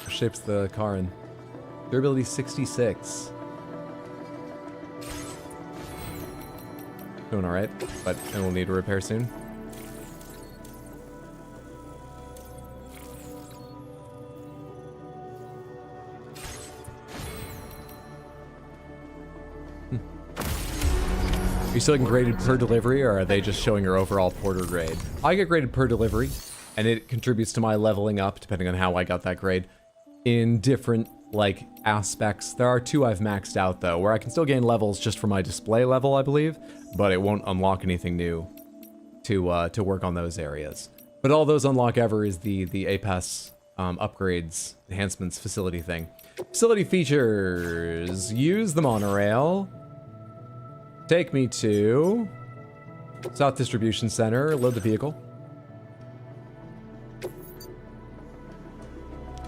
Shapes the car in. Durability 66. Doing alright, but it will need a repair soon. Are you still getting graded per delivery, or are they just showing your overall porter grade? I get graded per delivery, and it contributes to my leveling up, depending on how I got that grade, in different, like, aspects. There are two I've maxed out, though, where I can still gain levels just for my display level, I believe, but it won't unlock anything new to work on those areas. But all those unlock ever is the APAS upgrades, enhancements, facility thing. Facility features. Use the monorail. Take me to South Distribution Center. Load the vehicle.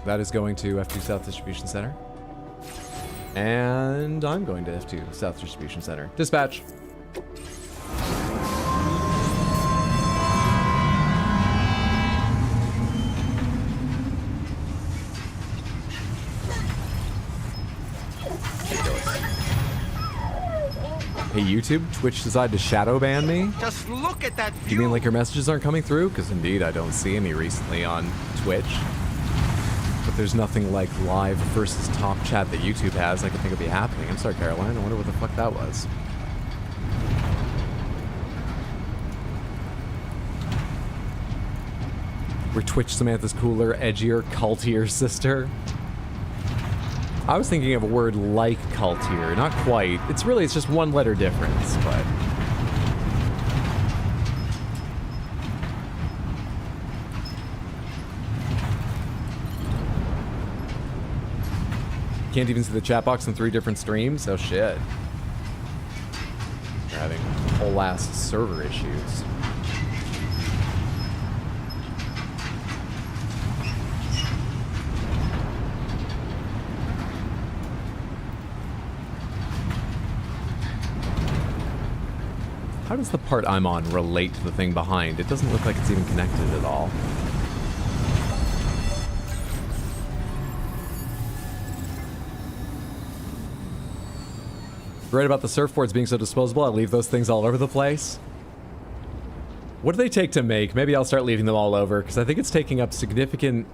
That is going to F2 South Distribution Center. And I'm going to F2 South Distribution Center. Dispatch. Hey YouTube, Twitch decided to shadow ban me? Just look at that view. Do you mean like your messages aren't coming through? Because indeed I don't see any recently on Twitch. But there's nothing like live versus top chat that YouTube has I can think would be happening. I'm sorry, Caroline. I wonder what the fuck that was. Where Twitch Samantha's cooler, edgier, cultier sister. I was thinking of a word like cultier, not quite. It's just one letter difference, but... Can't even see the chat box in 3 different streams? Oh shit. We're having whole ass server issues. How does the part I'm on relate to the thing behind? It doesn't look like it's even connected at all. Right about the surfboards being so disposable, I leave those things all over the place. What do they take to make? Maybe I'll start leaving them all over, because I think it's taking up significant...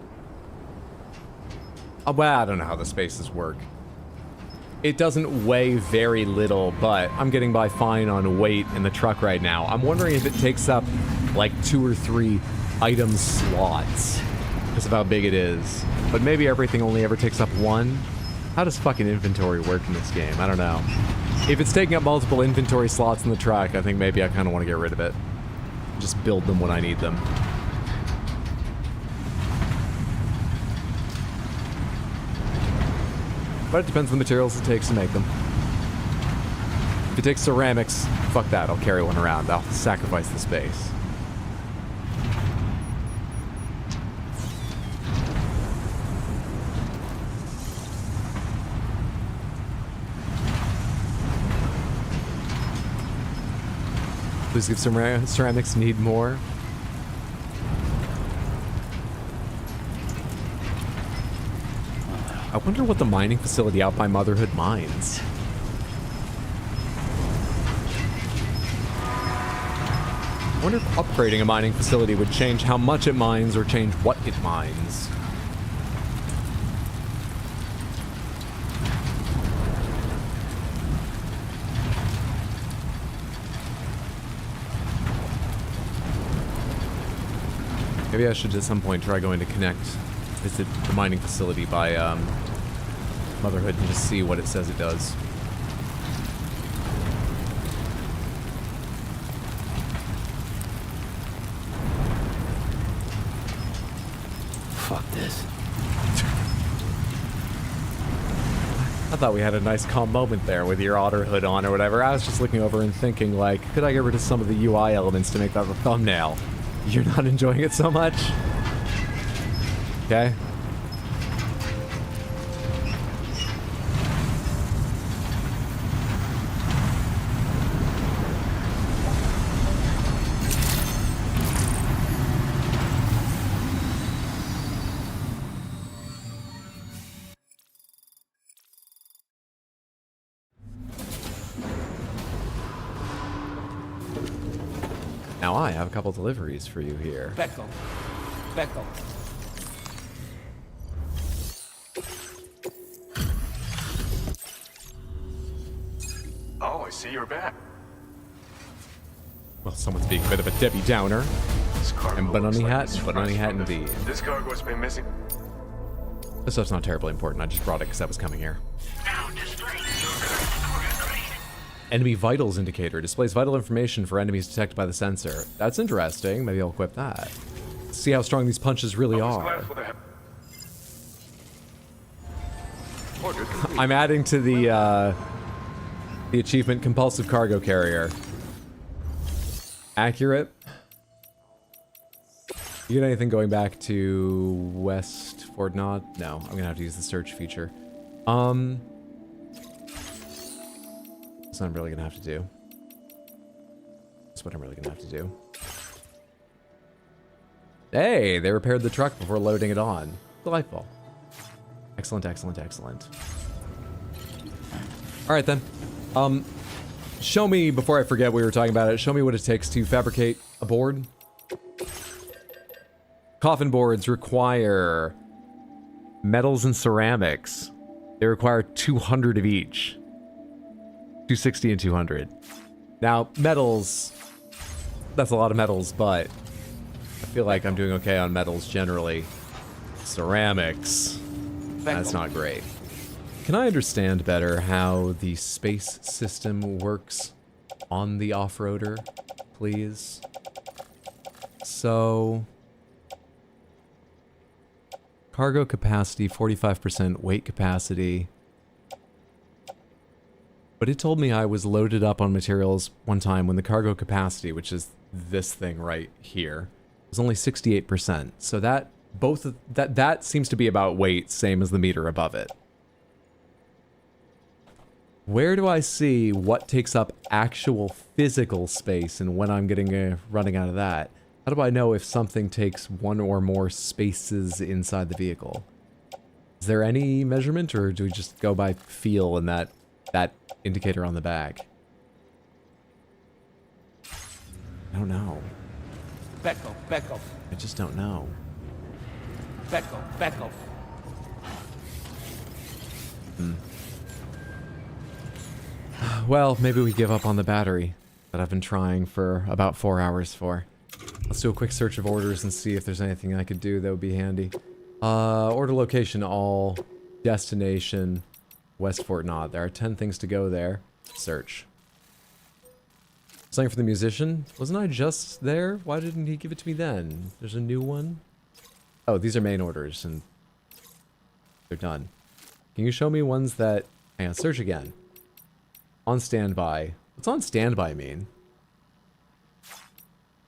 well, I don't know how the spaces work. It doesn't weigh very little, but I'm getting by fine on weight in the truck right now. I'm wondering if it takes up like 2 or 3 item slots because of how big it is. But maybe everything only ever takes up 1. How does fucking inventory work in this game? I don't know. If it's taking up multiple inventory slots in the truck, I think maybe I kind of want to get rid of it. Just build them when I need them. But it depends on the materials it takes to make them. If it takes ceramics, fuck that, I'll carry one around. I'll sacrifice the space. Please give ceramics need more. I wonder what the mining facility out by Motherhood mines. I wonder if upgrading a mining facility would change how much it mines or change what it mines. Maybe I should at some point try going to visit the mining facility by Motherhood and just see what it says it does. Fuck this. I thought we had a nice calm moment there with your otter hood on or whatever. I was just looking over and thinking, like, could I get rid of some of the UI elements to make that the thumbnail? You're not enjoying it so much? Okay. Now I have a couple deliveries for you here. Becco. Becco. Oh, I see you're back. Well, someone's being a bit of a Debbie Downer. And Banani hat, indeed. This cargo's been missing. This stuff's not terribly important. I just brought it because I was coming here. Enemy vitals indicator displays vital information for enemies detected by the sensor. That's interesting. Maybe I'll equip that. See how strong these punches really are. I'm adding to the achievement compulsive cargo carrier. Accurate. You get anything going back to West Fort Knot? No, I'm gonna have to use the search feature. That's what I'm really gonna have to do. That's what I'm really gonna have to do. Hey, they repaired the truck before loading it on. Delightful. Excellent, excellent, excellent. All right then. Show me, before I forget we were talking about it, show me what it takes to fabricate a board. Coffin boards require metals and ceramics. They require 200 of each. 260 and 200. Now, metals, that's a lot of metals, but I feel like I'm doing okay on metals generally. Ceramics. That's not great. Can I understand better how the space system works on the off-roader, please? So... cargo capacity, 45% weight capacity. But it told me I was loaded up on materials one time when the cargo capacity, which is this thing right here, was only 68%. So that that seems to be about weight, same as the meter above it. Where do I see what takes up actual physical space and when I'm getting running out of that? How do I know if something takes one or more spaces inside the vehicle? Is there any measurement, or do we just go by feel and that indicator on the back? I don't know. Becco. I just don't know. Becco. Well, maybe we give up on the battery that I've been trying for about 4 hours for. Let's do a quick search of orders and see if there's anything I could do that would be handy. Order location, all. Destination, West Fort Knott. There are 10 things to go there. Search. Something for the musician? Wasn't I just there? Why didn't he give it to me then? There's a new one? Oh, these are main orders, and they're done. Can you show me ones that... hang on, search again. On standby. What's on standby mean?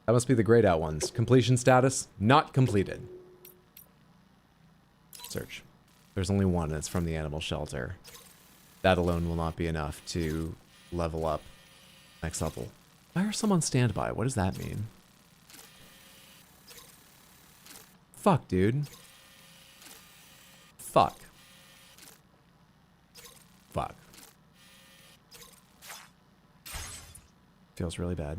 That must be the grayed out ones. Completion status, not completed. Search. There's only one, and it's from the animal shelter. That alone will not be enough to level up next level. Why are some on standby? What does that mean? Fuck, dude. Fuck. Feels really bad.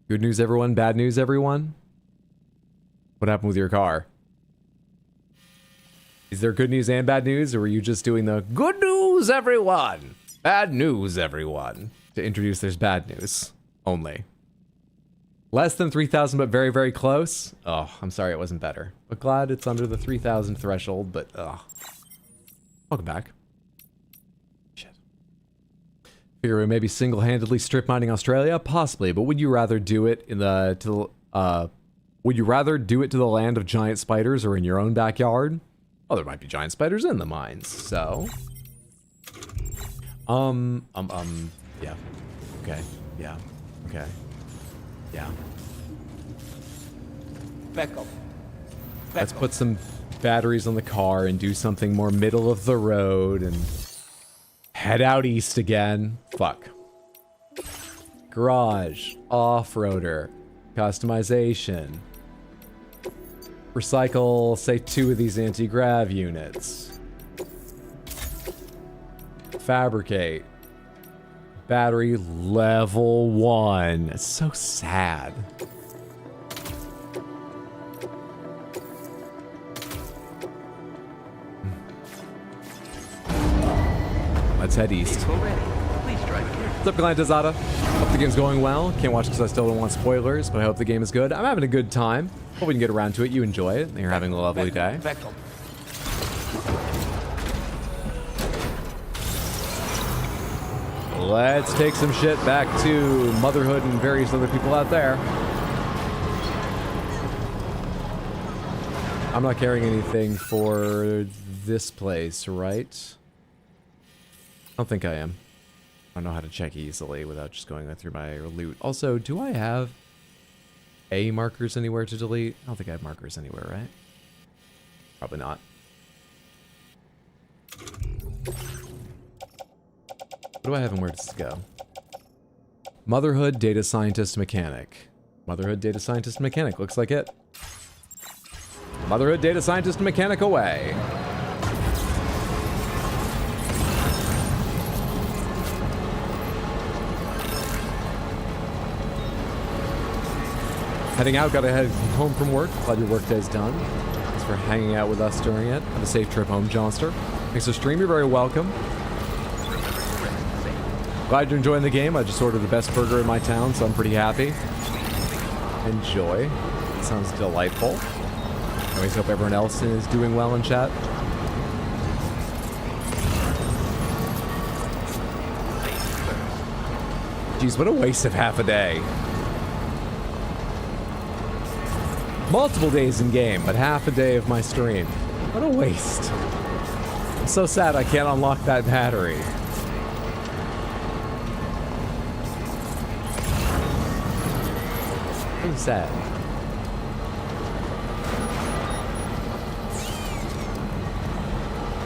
Good news, everyone. Bad news, everyone. What happened with your car? Is there good news and bad news, or were you just doing the good news, everyone? Bad news, everyone. To introduce there's bad news only. Less than 3,000, but very, very close. Oh, I'm sorry it wasn't better. But glad it's under the 3,000 threshold, but welcome back. Shit. Figure we may be single-handedly strip mining Australia? Possibly, but would you rather do it in would you rather do it to the land of giant spiders or in your own backyard? Oh, there might be giant spiders in the mines, so... yeah. Okay. Yeah. Okay. Yeah. Becco. Let's put some batteries on the car and do something more middle of the road and head out east again. Fuck. Garage. Off-roader. Customization. Recycle, say, 2 of these anti-grav units. Fabricate. Battery level 1. It's so sad. Let's head east. What's up, Galantazada? Hope the game's going well. Can't watch because I still don't want spoilers, but I hope the game is good. I'm having a good time. Hope we can get around to it. You enjoy it, and you're having a lovely day. Let's take some shit back to Motherhood and various other people out there. I'm not carrying anything for this place, right? I don't think I am. I don't know how to check easily without just going through my loot. Also, do I have A markers anywhere to delete? I don't think I have markers anywhere, right? Probably not. What do I have and where does this go? Motherhood, data scientist, mechanic. Motherhood, data scientist, mechanic. Looks like it. Motherhood, data scientist, mechanic away. Heading out, gotta head home from work. Glad your work day's done. Thanks for hanging out with us during it. Have a safe trip home, Johnster. Thanks for stream, you're very welcome. Glad you're enjoying the game. I just ordered the best burger in my town, so I'm pretty happy. Enjoy. Sounds delightful. I always hope everyone else is doing well in chat. Jeez, what a waste of half a day. Multiple days in game, but half a day of my stream. What a waste. I'm so sad I can't unlock that battery. So sad.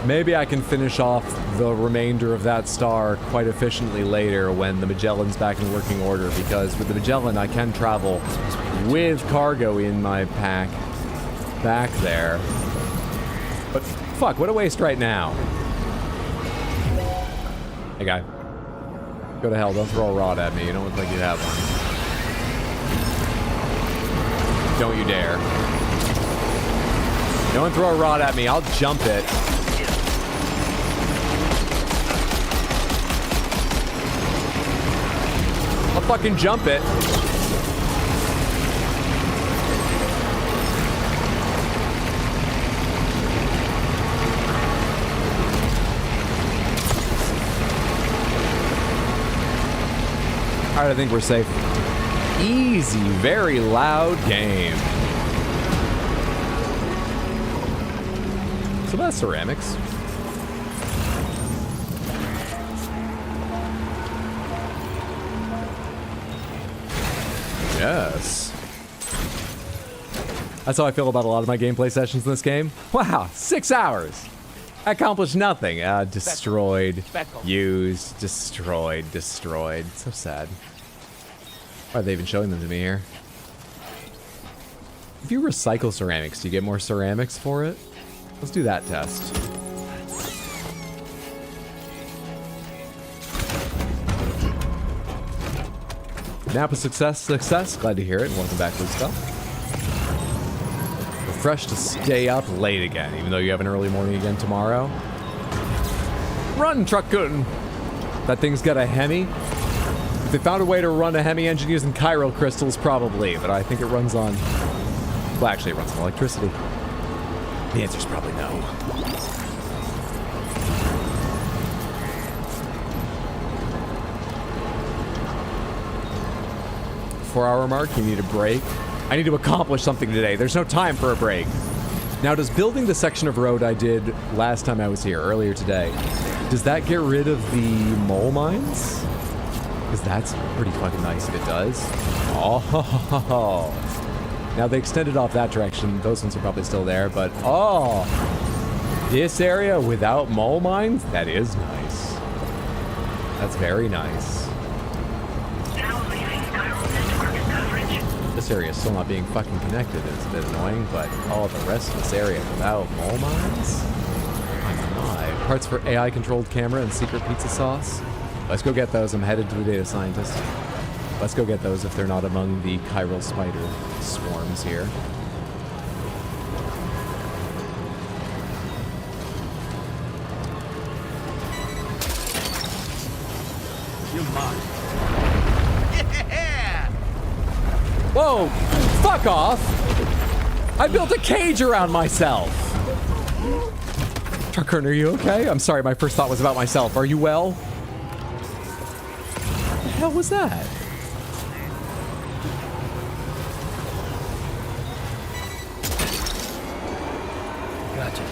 Maybe I can finish off the remainder of that star quite efficiently later when the Magellan's back in working order, because with the Magellan I can travel with cargo in my pack back there. But fuck, what a waste right now. Hey guy. Go to hell, don't throw a rod at me. You don't look like you have one. Don't you dare. Don't throw a rod at me, I'll jump it. I'll fucking jump it. Alright, I think we're safe. Easy, very loud game. So that's ceramics. Yes. That's how I feel about a lot of my gameplay sessions in this game. Wow, 6 hours. I accomplished nothing. Destroyed, used, destroyed, destroyed. So sad. Why are they even showing them to me here? If you recycle ceramics, do you get more ceramics for it? Let's do that test. Napa success. Glad to hear it. Welcome back, Luska. Refreshed to stay up late again, even though you have an early morning again tomorrow. Run, Truckun! That thing's got a Hemi. If they found a way to run a Hemi engine using chiral crystals, probably, but I think it runs on... Well, actually, it runs on electricity. The answer's probably no. 4-hour mark, you need a break. I need to accomplish something today. There's no time for a break. Now, does building the section of road I did last time I was here, earlier today, does that get rid of the mole mines? Because that's pretty fucking nice if it does. Oh, now they extended off that direction. Those ones are probably still there, but oh, this area without mole mines? That is nice. That's very nice. This area is still not being fucking connected. It's a bit annoying, but all the rest of this area without mole mines? Oh my. Parts for AI-controlled camera and secret pizza sauce. Let's go get those. I'm headed to the data scientist. Let's go get those if they're not among the chiral spider swarms here. You're mine. Whoa! Fuck off! I built a cage around myself! Truckern, are you okay? I'm sorry, my first thought was about myself. Are you well? What the hell was that? Gotcha.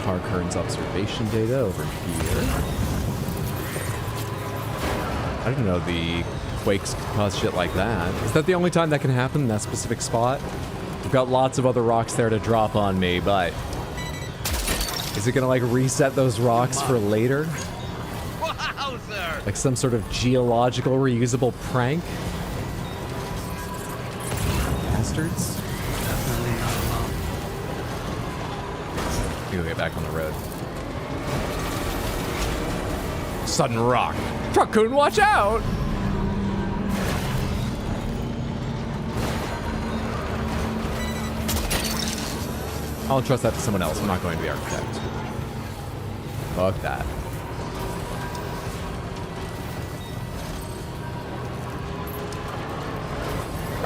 Harkern's observation data over here. I didn't know the quakes could cause shit like that. Is that the only time that can happen in that specific spot? We've got lots of other rocks there to drop on me, but... Is it gonna, like, reset those rocks for later? Like some sort of geological reusable prank? Bastards. Definitely not alone. Let me go get back on the road. Sudden rock. Truckun, watch out! I'll trust that to someone else. I'm not going to be architect. Fuck that.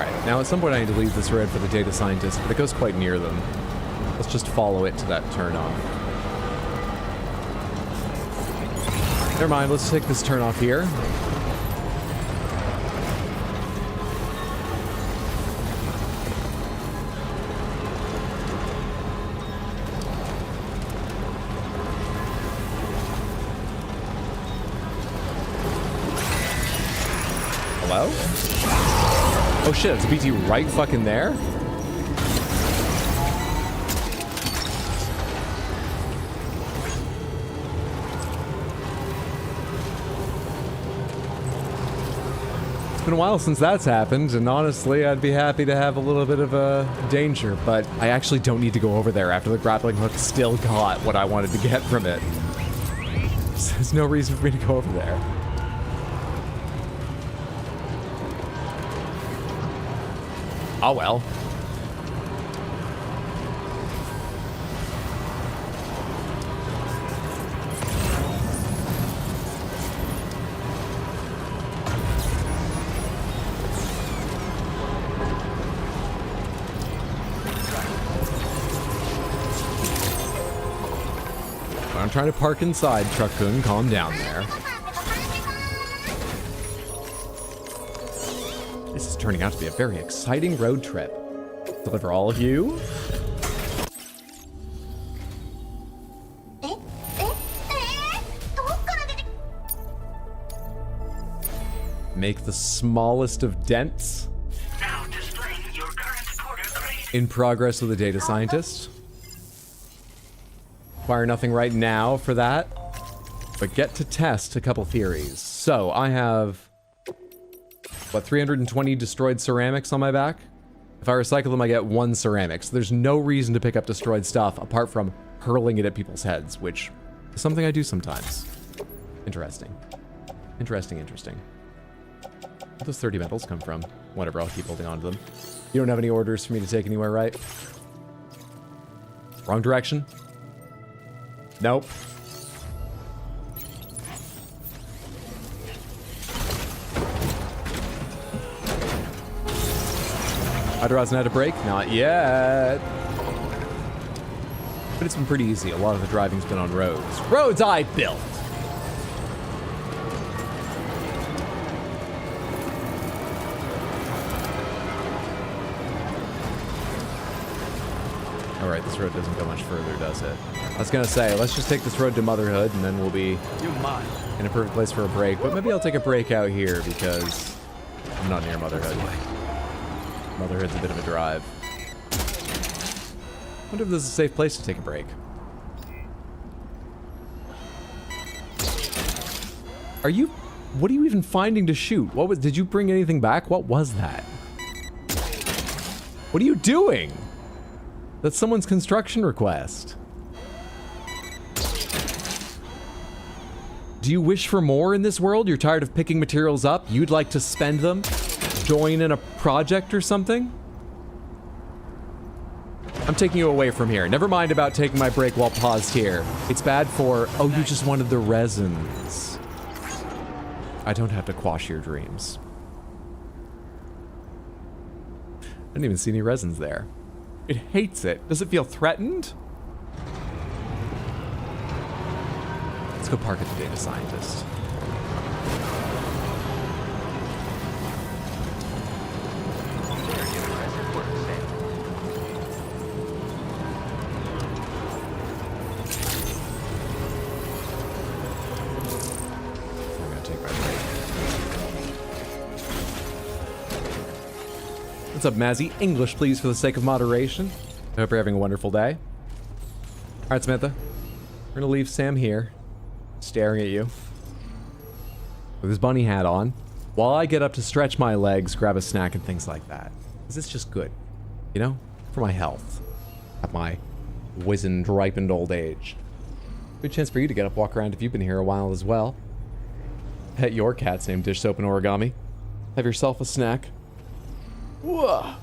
Alright, now at some point I need to leave this road for the data scientist, but it goes quite near them. Let's just follow it to that turn off. Never mind, let's take this turn off here. Hello? Oh shit, it's a BT right fucking there? It's been a while since that's happened, and honestly, I'd be happy to have a little bit of a danger, but I actually don't need to go over there after the grappling hook still got what I wanted to get from it. So there's no reason for me to go over there. Oh well. I'm trying to park inside, Truck-kun. Calm down there. This is turning out to be a very exciting road trip. Deliver all of you. Make the smallest of dents. Now displaying your current porter grade. In progress with the data scientist. Require nothing right now for that, but get to test a couple theories. So I have, what, 320 destroyed ceramics on my back? If I recycle them, I get 1 ceramic. So there's no reason to pick up destroyed stuff apart from hurling it at people's heads, which is something I do sometimes. Interesting. Interesting. Where those 30 metals come from? Whatever, I'll keep holding on to them. You don't have any orders for me to take anywhere, right? Wrong direction? Nope. Hydro hasn't had a break? Not yet. But it's been pretty easy. A lot of the driving's been on roads. Roads I built! Alright, this road doesn't go much further, does it? I was gonna say, let's just take this road to Motherhood, and then we'll be in a perfect place for a break. But maybe I'll take a break out here, because I'm not near Motherhood. Motherhood's a bit of a drive. I wonder if this is a safe place to take a break. What are you even finding to shoot? Did you bring anything back? What was that? What are you doing? That's someone's construction request. Do you wish for more in this world? You're tired of picking materials up? You'd like to spend them? Join in a project or something? I'm taking you away from here. Never mind about taking my break while paused here. It's bad for, oh, you just wanted the resins. I don't have to quash your dreams. I didn't even see any resins there. It hates it. Does it feel threatened? Let's go park at the data scientist. What's up, Mazzy? English, please, for the sake of moderation. I hope you're having a wonderful day. All right, Samantha. We're gonna leave Sam here, staring at you, with his bunny hat on, while I get up to stretch my legs, grab a snack, and things like that. Because it's just good, you know, for my health, at my wizened, ripened old age. Good chance for you to get up, walk around if you've been here a while as well. Pet your cat's name Dish Soap and Origami. Have yourself a snack. Whoa.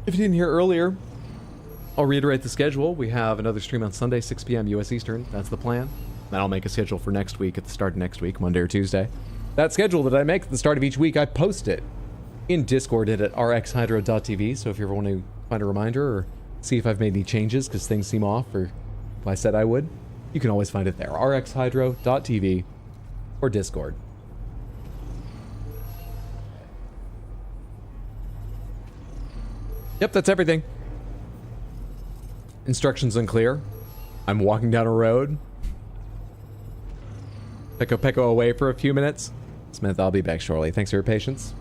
If you didn't hear earlier, I'll reiterate the schedule. We have another stream on Sunday, 6 p.m. US Eastern. That's the plan. Then I'll make a schedule for next week at the start of next week, Monday or Tuesday. That schedule that I make at the start of each week, I post it in Discord at rxhydro.tv, so if you ever want to find a reminder or see if I've made any changes because things seem off or if I said I would, you can always find it there. rxhydro.tv or Discord. Yep, that's everything. Instructions unclear. I'm walking down a road. Peko away for a few minutes. Smith, I'll be back shortly. Thanks for your patience.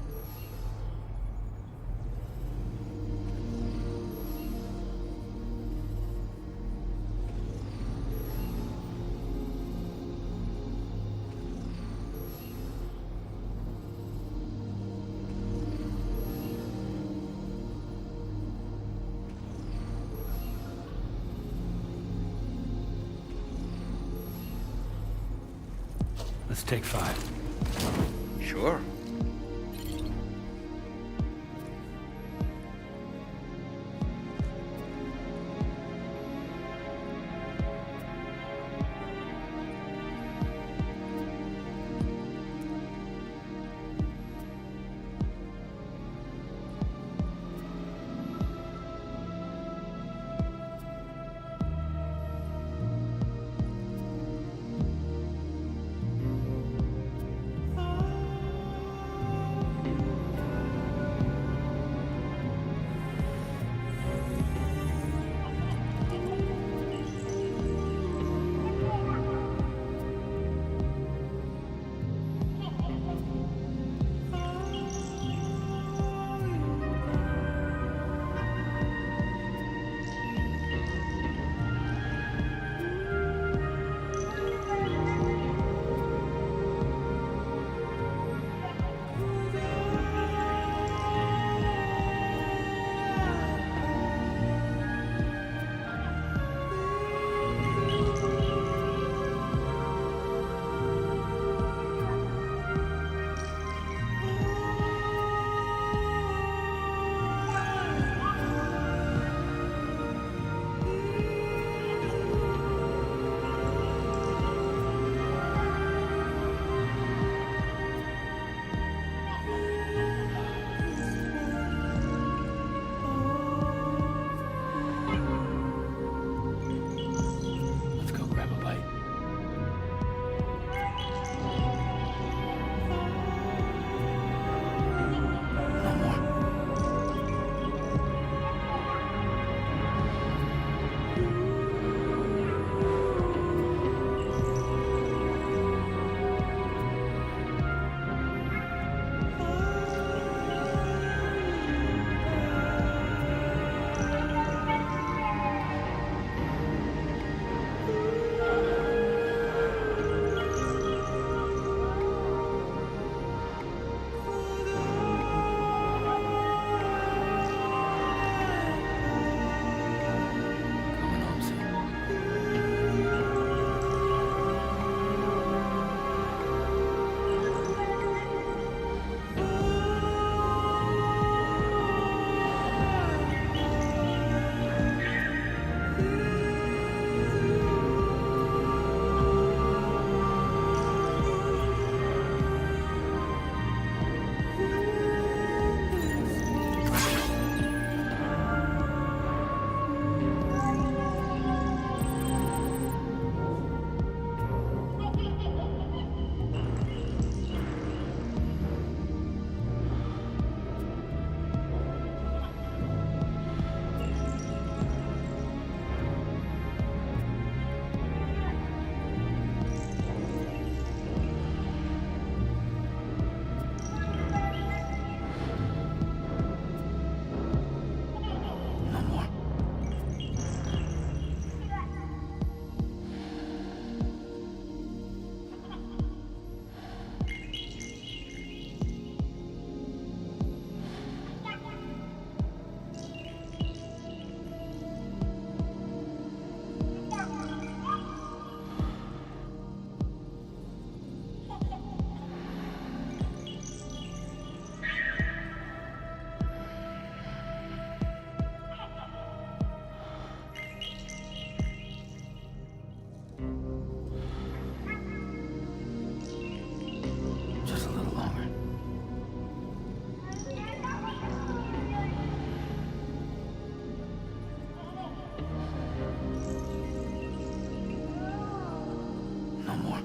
Let's take 5. Sure. No more.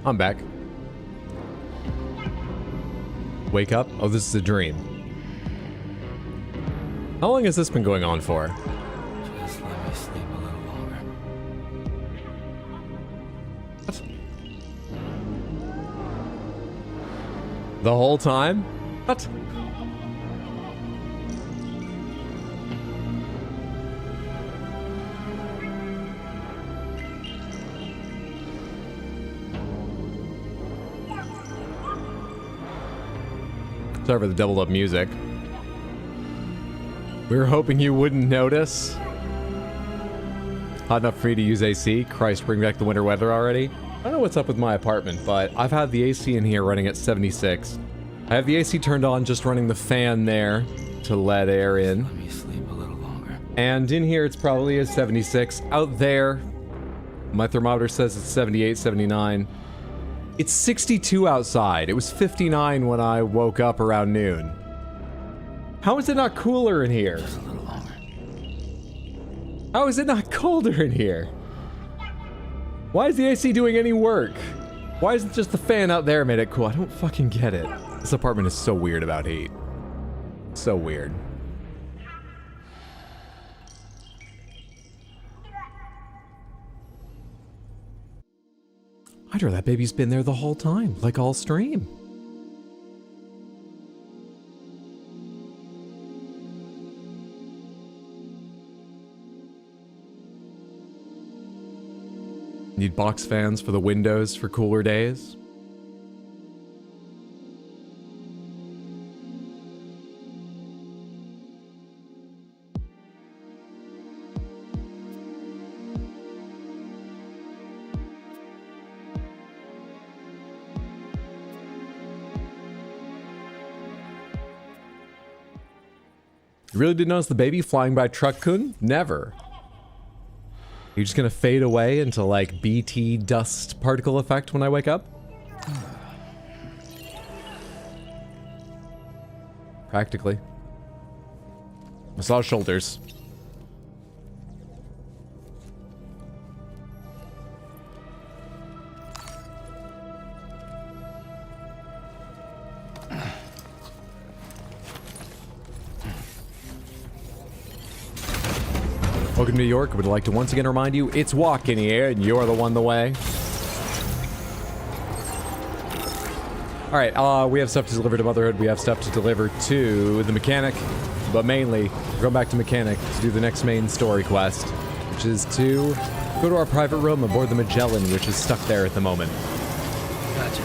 I'm back. Wake up? Oh, this is a dream. How long has this been going on for? Just let me sleep a little longer. What? The whole time? What? Sorry for the doubled up music. We were hoping you wouldn't notice. Hot enough for me to use AC? Christ, bring back the winter weather already? I don't know what's up with my apartment, but I've had the AC in here running at 76. I have the AC turned on, just running the fan there to let air in. Let me sleep a little longer. And in here it's probably at 76. Out there, my thermometer says it's 78, 79. It's 62 outside. It was 59 when I woke up around noon. How is it not cooler in here? Just a little longer. How is it not colder in here? Why is the AC doing any work? Why isn't just the fan out there made it cool? I don't fucking get it. This apartment is so weird about heat. So weird. Hydra, that baby's been there the whole time, like all stream. Need box fans for the windows for cooler days? You really didn't notice the baby flying by Truck-kun? Never. You're just gonna fade away into like BT dust particle effect when I wake up? Practically. Massage shoulders. Welcome to New York. I would like to once again remind you, it's walking here, and you're the one the way. Alright, we have stuff to deliver to Motherhood. We have stuff to deliver to the mechanic. But mainly, we're going back to mechanic to do the next main story quest, which is to go to our private room aboard the Magellan, which is stuck there at the moment. Gotcha.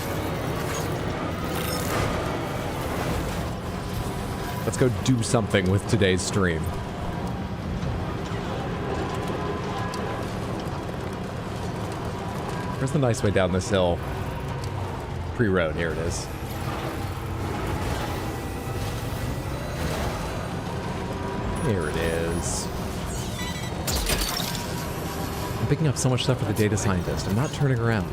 Let's go do something with today's stream. Where's the nice way down this hill? Pre-road, here it is. Here it is. I'm picking up so much stuff for the data scientist. I'm not turning around.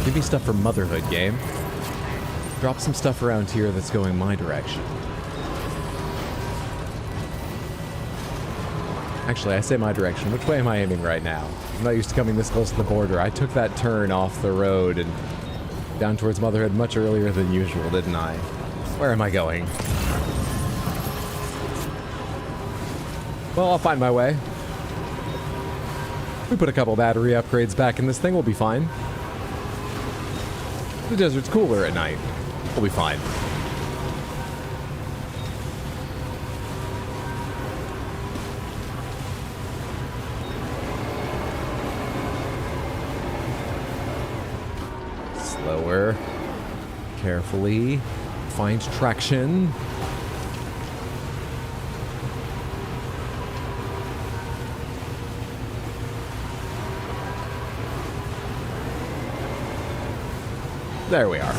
Give me stuff for Motherhood, game. Drop some stuff around here that's going my direction. Actually, I say my direction. Which way am I aiming right now? I'm not used to coming this close to the border. I took that turn off the road and down towards Motherhood much earlier than usual, didn't I? Where am I going? Well, I'll find my way. We put a couple battery upgrades back in this thing, we'll be fine. The desert's cooler at night. We'll be fine. Slower. Carefully. Find traction. There we are.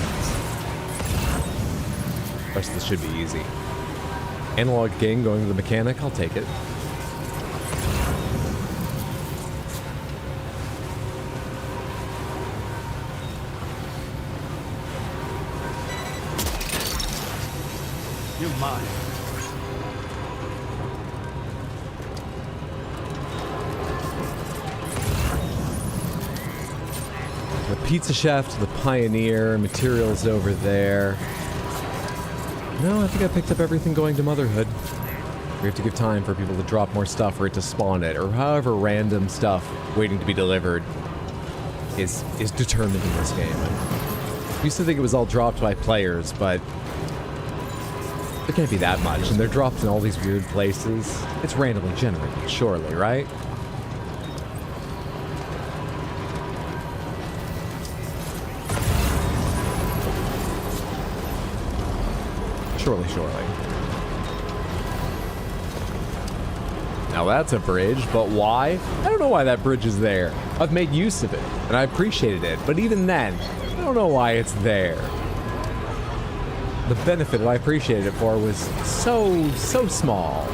The rest of this should be easy. Analog gang going to the mechanic, I'll take it. You're mine. Pizza Chef to the Pioneer. Materials over there. No, I think I picked up everything going to Motherhood. We have to give time for people to drop more stuff for it to spawn it, or however random stuff waiting to be delivered is determined in this game. I used to think it was all dropped by players, but it can't be that much, and they're dropped in all these weird places. It's randomly generated, surely, right? Surely. Now that's a bridge, but why? I don't know why that bridge is there. I've made use of it, and I appreciated it, but even then, I don't know why it's there. The benefit that I appreciated it for was so small.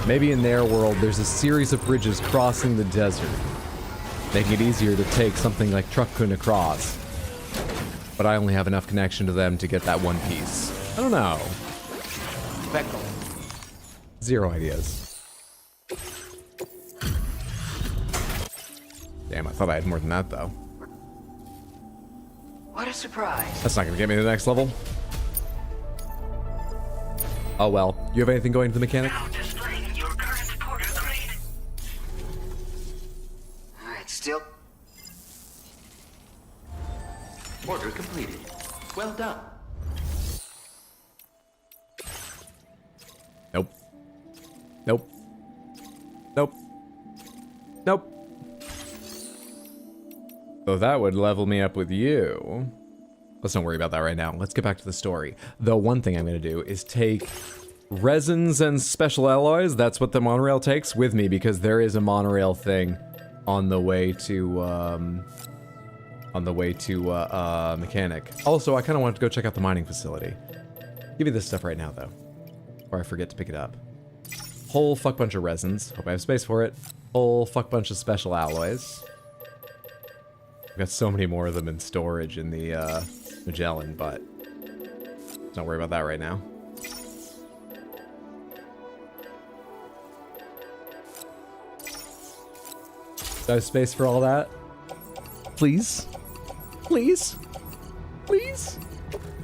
Maybe in their world, there's a series of bridges crossing the desert, making it easier to take something like Truckun across. But I only have enough connection to them to get that one piece. I don't know. Zero ideas. Damn, I thought I had more than that, though. What a surprise. That's not gonna get me to the next level. Oh well. You have anything going to the mechanic? Alright, still. Order completed. Well done. Nope. Nope. Nope. Nope. So that would level me up with you. Let's not worry about that right now. Let's get back to the story. The one thing I'm going to do is take resins and special alloys. That's what the monorail takes with me, because there is a monorail thing on the way to mechanic. Also, I kind of wanted to go check out the mining facility. Give me this stuff right now, though, or I forget to pick it up. Whole fuck bunch of resins. Hope I have space for it. Whole fuck bunch of special alloys. I've got so many more of them in storage in the Magellan, but let's not worry about that right now. Do I have space for all that? Please? Please? Please?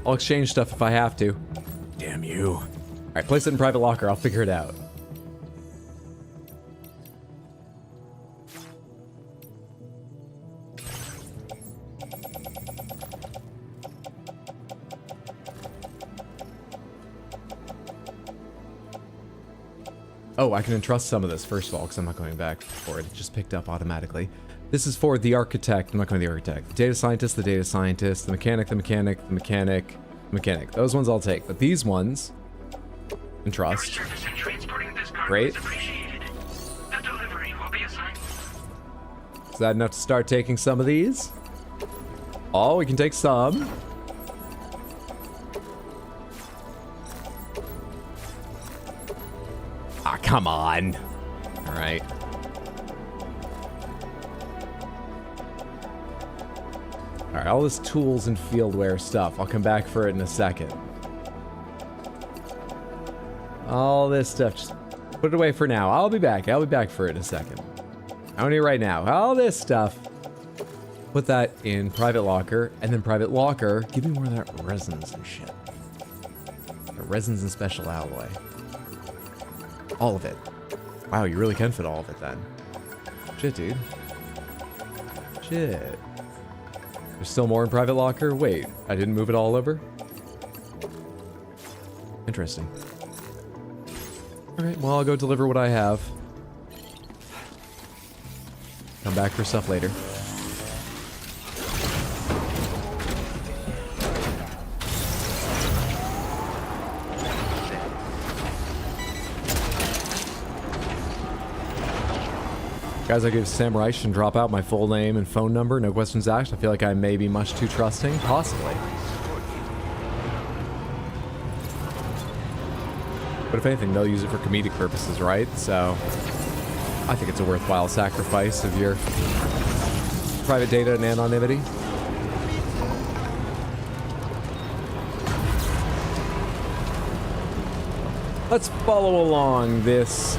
I'll exchange stuff if I have to. Damn you. Alright, place it in private locker. I'll figure it out. Oh, I can entrust some of this, first of all, because I'm not going back for it. It just picked up automatically. This is for the architect. I'm not going to the architect. The data scientist, the mechanic, the mechanic. Those ones I'll take. But these ones, entrust. Great. Is that enough to start taking some of these? Oh, we can take some. Ah, come on. All right. All right, all this tools and fieldware stuff. I'll come back for it in a second. All this stuff, just put it away for now. I'll be back for it in a second. I don't need it right now. All this stuff, put that in private locker, and then private locker, give me more of that resins and shit. The resins and special alloy. All of it. Wow, you really can fit all of it then. Shit, dude. Shit. There's still more in private locker? Wait, I didn't move it all over? Interesting. Alright, well, I'll go deliver what I have. Come back for stuff later. Guys, I give Samurai shouldn't drop out my full name and phone number, no questions asked. I feel like I may be much too trusting, possibly. But if anything, they'll use it for comedic purposes, right? So, I think it's a worthwhile sacrifice of your private data and anonymity. Let's follow along this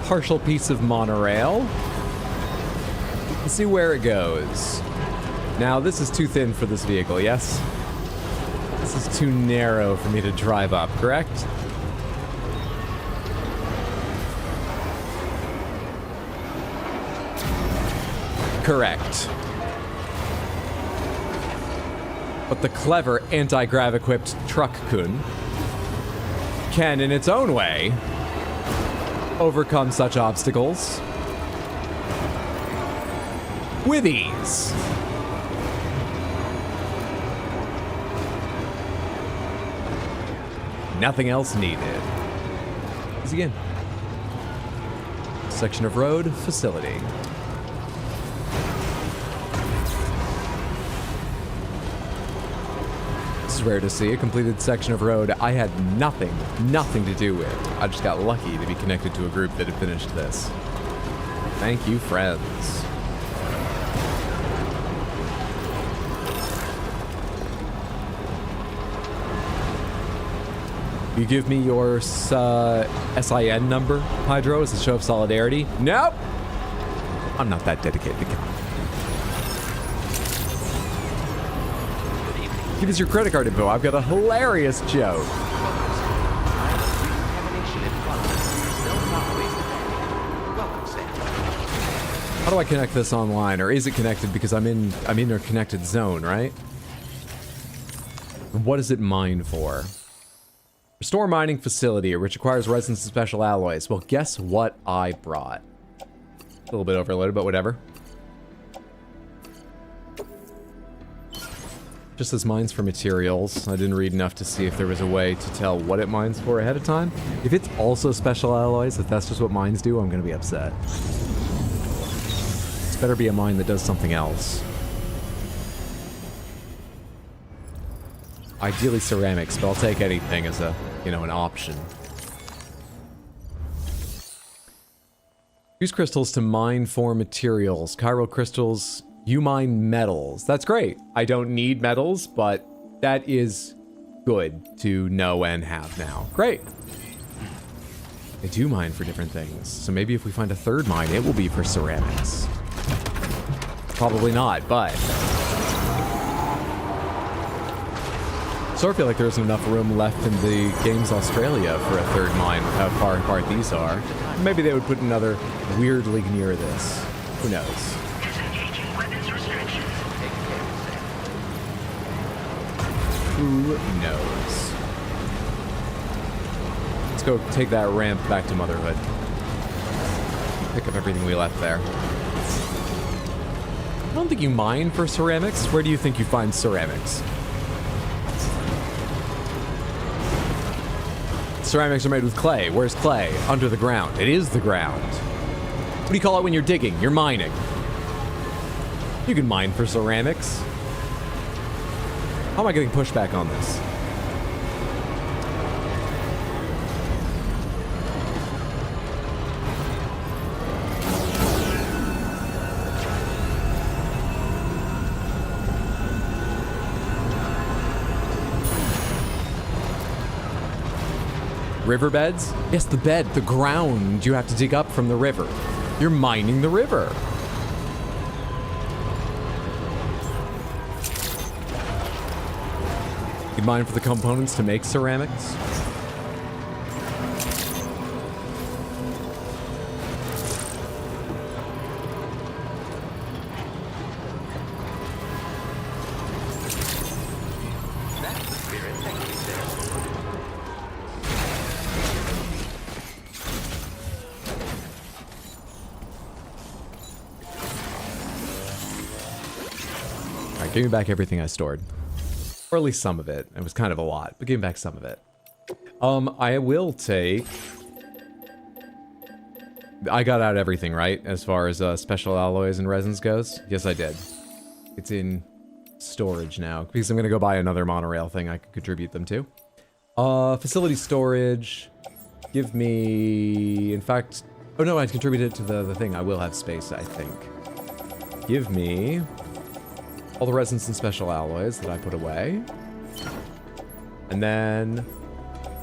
partial piece of monorail. Let's see where it goes. Now, this is too thin for this vehicle, yes? This is too narrow for me to drive up, correct? Correct. But the clever anti-grav-equipped truck-kun can, in its own way, overcome such obstacles with ease. Nothing else needed. Easy again. Section of road, facility. This is rare to see, a completed section of road I had nothing to do with. I just got lucky to be connected to a group that had finished this. Thank you, friends. You give me your SIN number, Hydro, as a show of solidarity? Nope! I'm not that dedicated. Give us your credit card info. I've got a hilarious joke. How do I connect this online? Or is it connected because I'm in a connected zone, right? What is it mine for? Restore mining facility, which requires resins and special alloys. Well, guess what I brought? A little bit overloaded, but whatever. Just as mines for materials. I didn't read enough to see if there was a way to tell what it mines for ahead of time. If it's also special alloys, if that's just what mines do, I'm going to be upset. It's better be a mine that does something else. Ideally ceramics, but I'll take anything as a, an option. Use crystals to mine for materials. Chiral crystals, you mine metals. That's great. I don't need metals, but that is good to know and have now. Great. I do mine for different things. So maybe if we find a third mine, it will be for ceramics. Probably not, but... So I feel like there isn't enough room left in the games Australia for a third mine with how far apart these are. Maybe they would put another weirdly near this. Who knows? Who knows? Let's go take that ramp back to Motherhood. Pick up everything we left there. I don't think you mine for ceramics. Where do you think you find ceramics? Ceramics are made with clay. Where's clay? Under the ground. It is the ground. What do you call it when you're digging? You're mining. You can mine for ceramics. How am I getting pushback on this? Riverbeds? Yes, the bed, the ground you have to dig up from the river. You're mining the river. You mine for the components to make ceramics? Give me back everything I stored. Or at least some of it. It was kind of a lot, but give me back some of it. I will take... I got out everything, right? As far as special alloys and resins goes? Yes, I did. It's in storage now. Because I'm going to go buy another monorail thing I could contribute them to. Facility storage. Give me... In fact... Oh no, I contributed it to the thing. I will have space, I think. Give me... all the resins and special alloys that I put away. And then...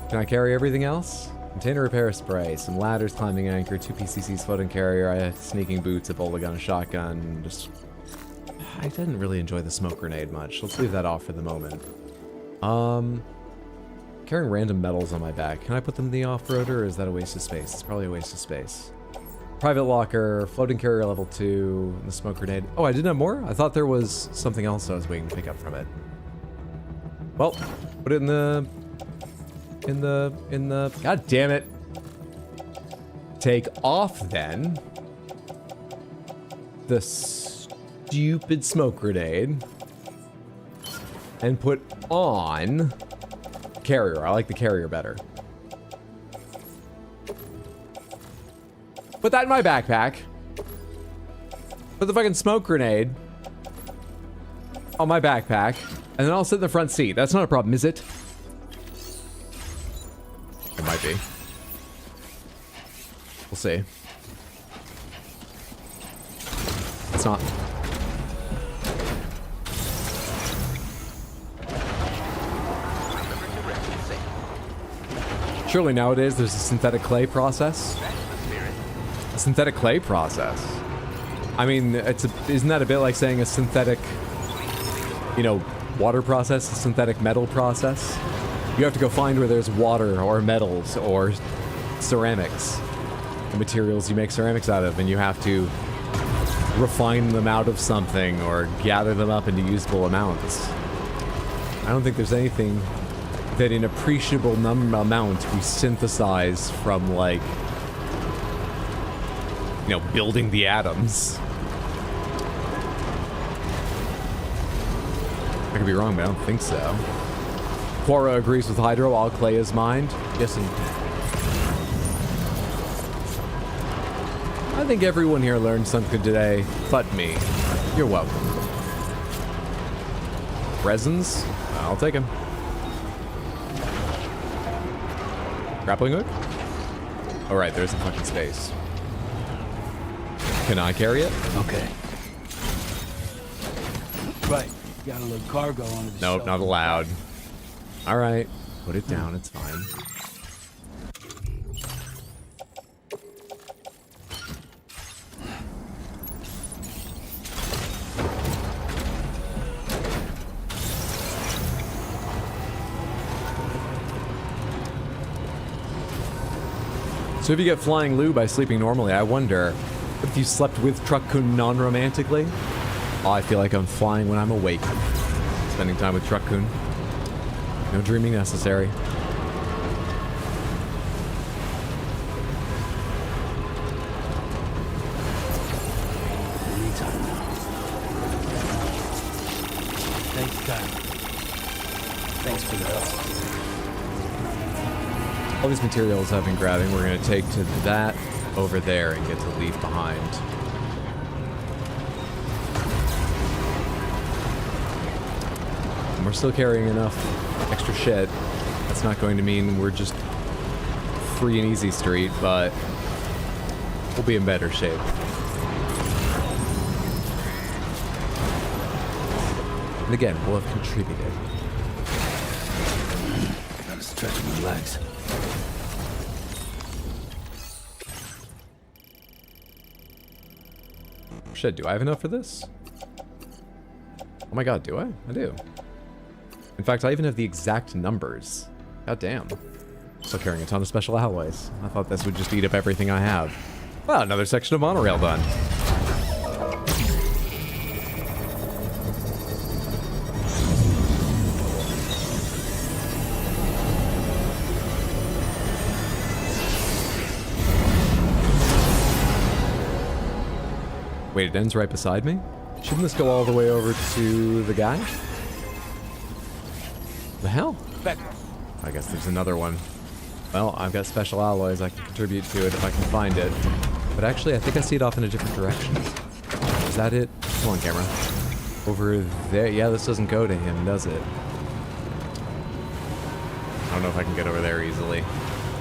Can I carry everything else? Container repair spray, some ladders, climbing anchor, 2 PCCs, floating carrier, I have sneaking boots, a bolt gun, a shotgun. Just, I didn't really enjoy the smoke grenade much. Let's leave that off for the moment. Carrying random metals on my back. Can I put them in the off-roader, or is that a waste of space? It's probably a waste of space. Private locker, floating carrier level 2, and the smoke grenade. Oh, I didn't have more? I thought there was something else I was waiting to pick up from it. Well, put it in the... God damn it. Take off, then, the stupid smoke grenade, and put on carrier. I like the carrier better. Put that in my backpack. Put the fucking smoke grenade on my backpack, and then I'll sit in the front seat. That's not a problem, is it? It might be. We'll see. It's not. Surely nowadays there's a synthetic clay process. A synthetic clay process. I mean, isn't that a bit like saying a synthetic, you know, water process, a synthetic metal process? You have to go find where there's water or metals or ceramics, the materials you make ceramics out of, and you have to refine them out of something or gather them up into usable amounts. I don't think there's anything that in appreciable amount we synthesize from, like, you know, building the atoms. I could be wrong, but I don't think so. Quora agrees with Hydro, all clay is mined. Yes, indeed. I think everyone here learned something today, but me. You're welcome. Resins? I'll take them. Grappling hook? Oh, right, there's a fucking space. Can I carry it? Okay. Right, got a little cargo on it. Nope, not allowed. All right, put it down, it's fine. So if you get flying loo by sleeping normally, I wonder if you slept with Truck-kun non-romantically? Oh, I feel like I'm flying when I'm awake. Spending time with Truck-kun. No dreaming necessary. Anytime now. Thanks, Kyle. Thanks for the help. All these materials I've been grabbing, we're going to take to that over there and get to leave behind. And we're still carrying enough extra shit. That's not going to mean we're just free and easy street, but we'll be in better shape. And again, we'll have contributed. Gotta stretch my legs. Shit, do I have enough for this? Oh my god, do I? I do. In fact, I even have the exact numbers. God damn. Still carrying a ton of special alloys. I thought this would just eat up everything I have. Well, another section of monorail done. Wait, it ends right beside me? Shouldn't this go all the way over to the guy? The hell? I guess there's another one. Well, I've got special alloys. I can contribute to it if I can find it. But actually, I think I see it off in a different direction. Is that it? Come on, camera. Over there. Yeah, this doesn't go to him, does it? I don't know if I can get over there easily.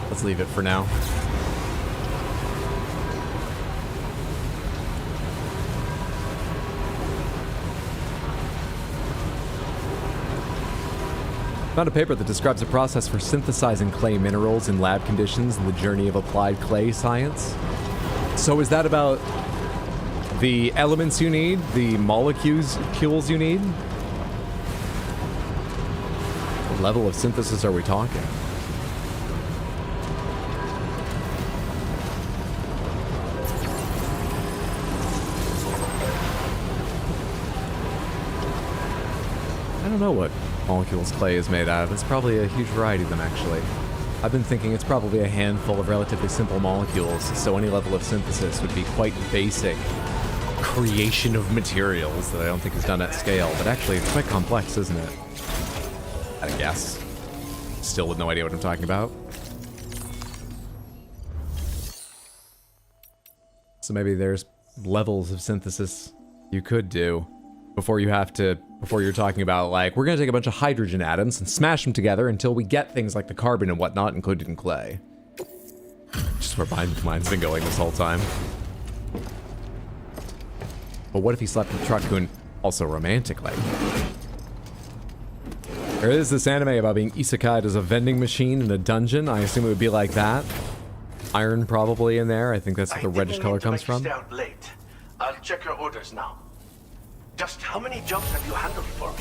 Let's leave it for now. Found a paper that describes a process for synthesizing clay minerals in lab conditions and the journey of applied clay science. So is that about the elements you need, the molecules you need? What level of synthesis are we talking? I don't know what molecules clay is made out of. It's probably a huge variety of them, actually. I've been thinking it's probably a handful of relatively simple molecules, so any level of synthesis would be quite basic creation of materials that I don't think is done at scale, but actually it's quite complex, isn't it? I guess. Still with no idea what I'm talking about. So maybe there's levels of synthesis you could do before you're talking about, like, we're gonna take a bunch of hydrogen atoms and smash them together until we get things like the carbon and whatnot included in clay. Just where mine's been going this whole time. But what if he slept with Truckun also romantically? There is this anime about being isekai'd as a vending machine in a dungeon. I assume it would be like that. Iron probably in there. I think that's where the reddish color comes from. Stay out late. I'll check your orders now. Just how many jobs have you handled for me?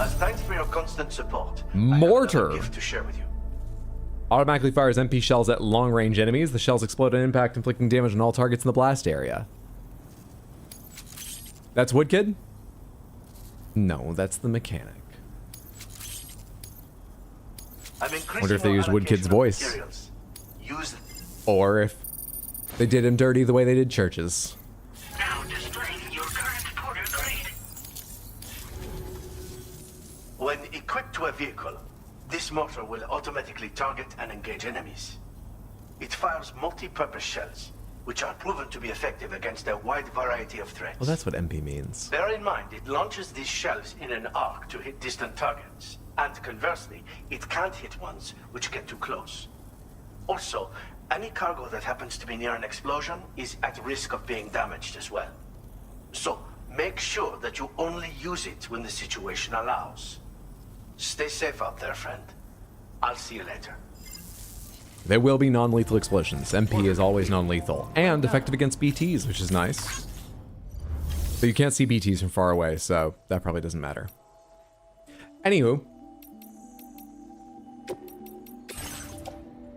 As thanks for your constant support, Mortar. I have another gift to share with you. Automatically fires MP shells at long-range enemies. The shells explode on impact, inflicting damage on all targets in the blast area. That's Woodkid? No, that's the mechanic. I wonder if they used Woodkid's voice. Or if they did him dirty the way they did Church's. Now displaying your current porter grade. When equipped to a vehicle, this mortar will automatically target and engage enemies. It fires multi-purpose shells, which are proven to be effective against a wide variety of threats. Well, that's what MP means. Bear in mind, it launches these shells in an arc to hit distant targets. And conversely, it can't hit ones which get too close. Also, any cargo that happens to be near an explosion is at risk of being damaged as well. So, make sure that you only use it when the situation allows. Stay safe out there, friend. I'll see you later. There will be non-lethal explosions. MP is always non-lethal. And effective against BTs, which is nice. But you can't see BTs from far away, so that probably doesn't matter. Anywho.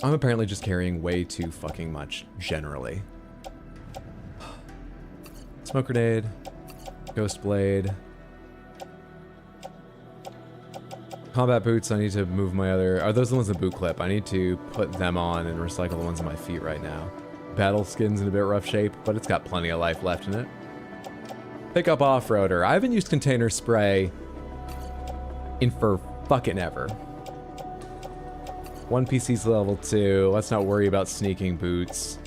I'm apparently just carrying way too fucking much, generally. Smoke grenade. Ghost blade. Combat boots, I need to move my other... Are those the ones in boot clip? I need to put them on and recycle the ones on my feet right now. Battle skin's in a bit rough shape, but it's got plenty of life left in it. Pick up off-roader. I haven't used container spray in for fucking ever. One PC's level 2. Let's not worry about sneaking boots.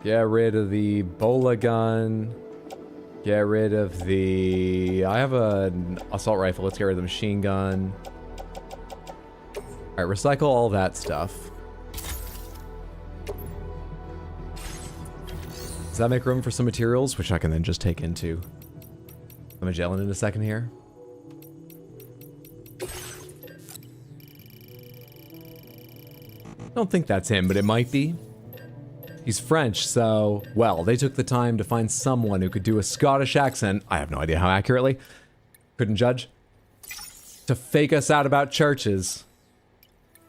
Get rid of the bola gun. Get rid of the... I have an assault rifle. Let's get rid of the machine gun. Alright, recycle all that stuff. Does that make room for some materials, which I can then just take into the Magellan in a second here? I don't think that's him, but it might be. He's French, so, well, they took the time to find someone who could do a Scottish accent, I have no idea how accurately, couldn't judge, to fake us out about churches.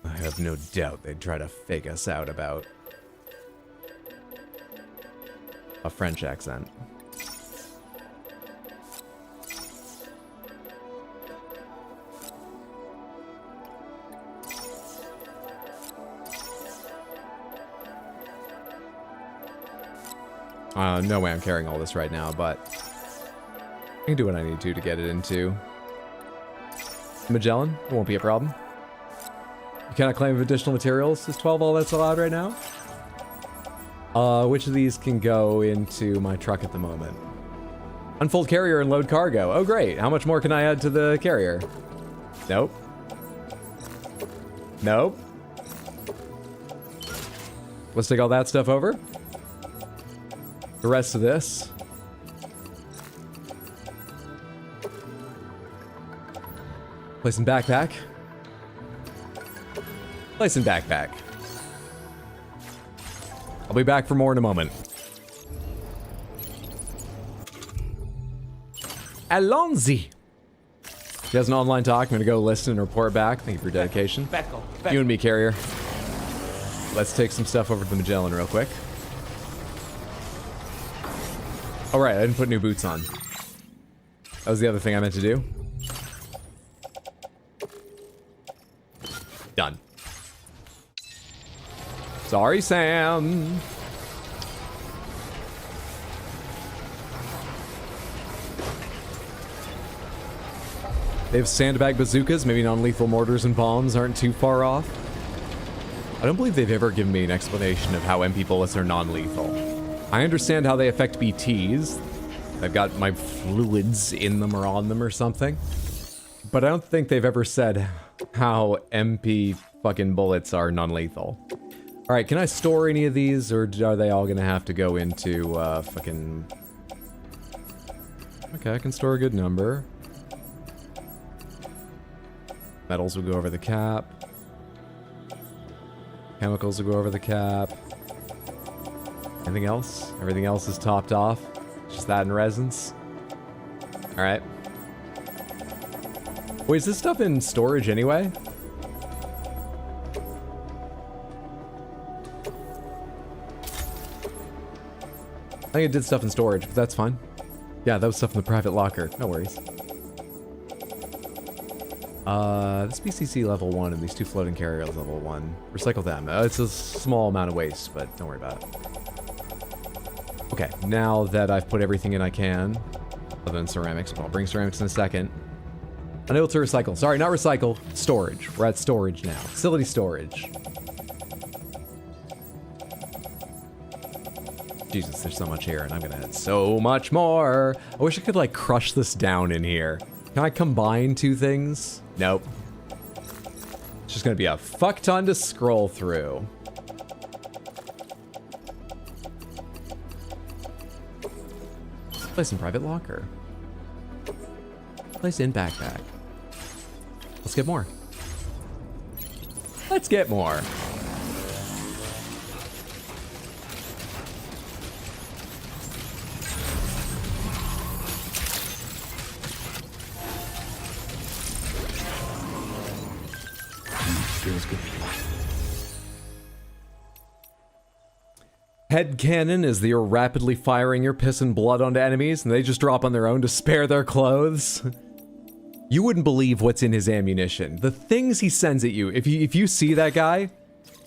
I have no doubt they'd try to fake us out about a French accent. No way I'm carrying all this right now, but I can do what I need to get it into Magellan. It won't be a problem. You cannot claim additional materials. Is 12 all that's allowed right now? Which of these can go into my truck at the moment? Unfold carrier and load cargo. Oh, great. How much more can I add to the carrier? Nope. Nope. Let's take all that stuff over. The rest of this. Placing backpack. Placing backpack. I'll be back for more in a moment. Alonzi. He has an online talk. I'm gonna go listen and report back. Thank you for your dedication. You and me, Carrier. Let's take some stuff over to the Magellan real quick. All right, I didn't put new boots on. That was the other thing I meant to do. Done. Sorry, Sam. They have sandbag bazookas. Maybe non-lethal mortars and bombs aren't too far off. I don't believe they've ever given me an explanation of how MP bullets are non-lethal. I understand how they affect BTs. I've got my fluids in them or on them or something. But I don't think they've ever said how MP fucking bullets are non-lethal. Alright, can I store any of these, or are they all gonna have to go into, fucking... Okay, I can store a good number. Metals will go over the cap. Chemicals will go over the cap. Anything else? Everything else is topped off. Just that and resins. Alright. Wait, is this stuff in storage anyway? I think it did stuff in storage, but that's fine. Yeah, that was stuff in the private locker. No worries. This BCC level 1 and these two floating carriers level 1. Recycle them. It's a small amount of waste, but don't worry about it. Okay, now that I've put everything in I can, other than ceramics, I'll bring ceramics in a second. Unable to recycle. Sorry, not recycle. Storage. We're at storage now. Facility storage. Jesus, there's so much here, and I'm gonna add so much more. I wish I could, like, crush this down in here. Can I combine two things? Nope. It's just gonna be a fuck ton to scroll through. Place in private locker. Place in backpack. Let's get more. Let's get more. Feels good. Head cannon is that you're rapidly firing your piss and blood onto enemies and they just drop on their own to spare their clothes. You wouldn't believe what's in his ammunition. The things he sends at you. If you see that guy,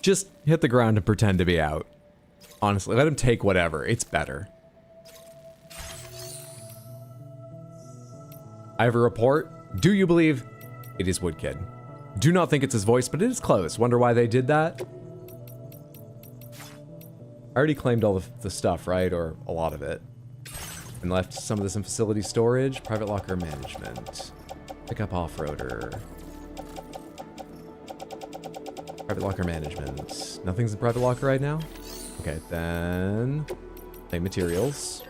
just hit the ground and pretend to be out. Honestly, let him take whatever. It's better. I have a report. Do you believe it is Woodkid? Do not think it's his voice, but it is close. Wonder why they did that? I already claimed all the stuff, right? Or a lot of it. And left some of this in facility storage. Private locker management. Pick up off-roader. Private locker management. Nothing's in private locker right now? Okay, then... Play materials.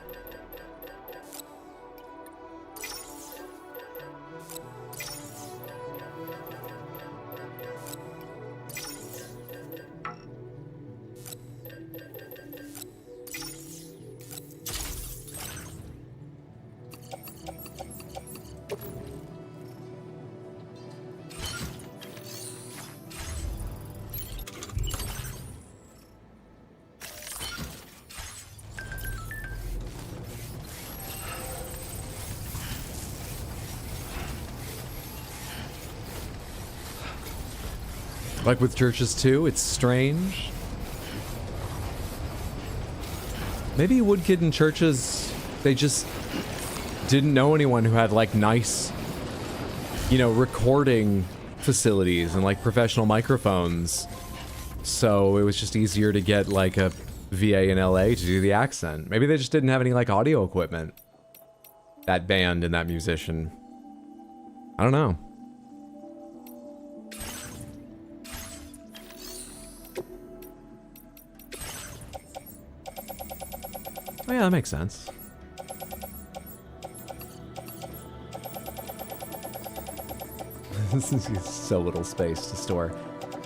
Like with churches too, it's strange. Maybe Woodkid and churches, they just didn't know anyone who had like nice, you know, recording facilities and like professional microphones. So it was just easier to get like a VA in LA to do the accent. Maybe they just didn't have any like audio equipment. That band and that musician. I don't know. Oh yeah, that makes sense. This is so little space to store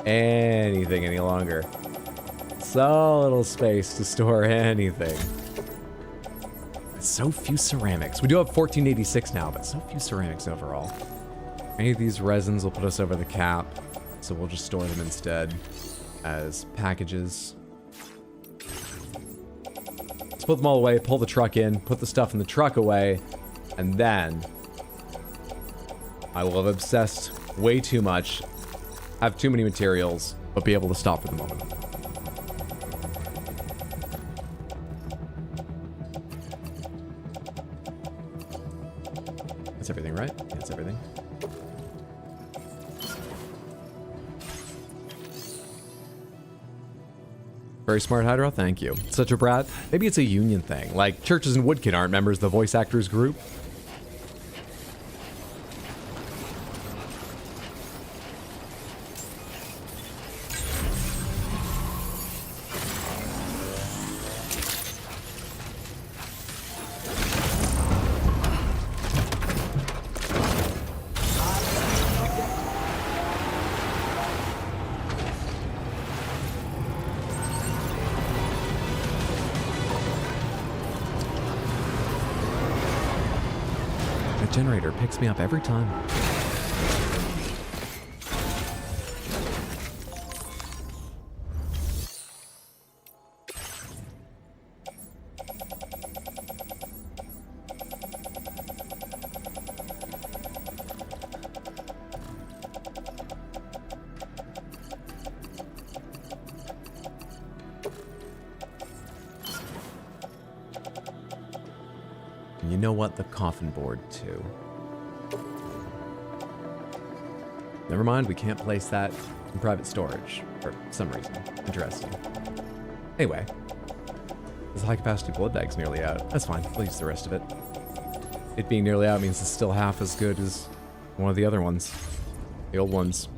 anything any longer. So little space to store anything. So few ceramics. We do have 1486 now, but so few ceramics overall. Any of these resins will put us over the cap, so we'll just store them instead as packages. Let's put them all away, pull the truck in, put the stuff in the truck away, and then I will have obsessed way too much, have too many materials, but be able to stop for the moment. That's everything, right? Yeah, that's everything. Very smart, Hydro. Thank you. Such a brat. Maybe it's a union thing. Like, Churches and Woodkin aren't members of the voice actors group. Generator picks me up every time. You know what? The coffin board, too. Never mind, we can't place that in private storage for some reason. Interesting. Anyway, this high-capacity blood bag's nearly out. That's fine. We'll use the rest of it. It being nearly out means it's still half as good as one of the other ones. The old ones.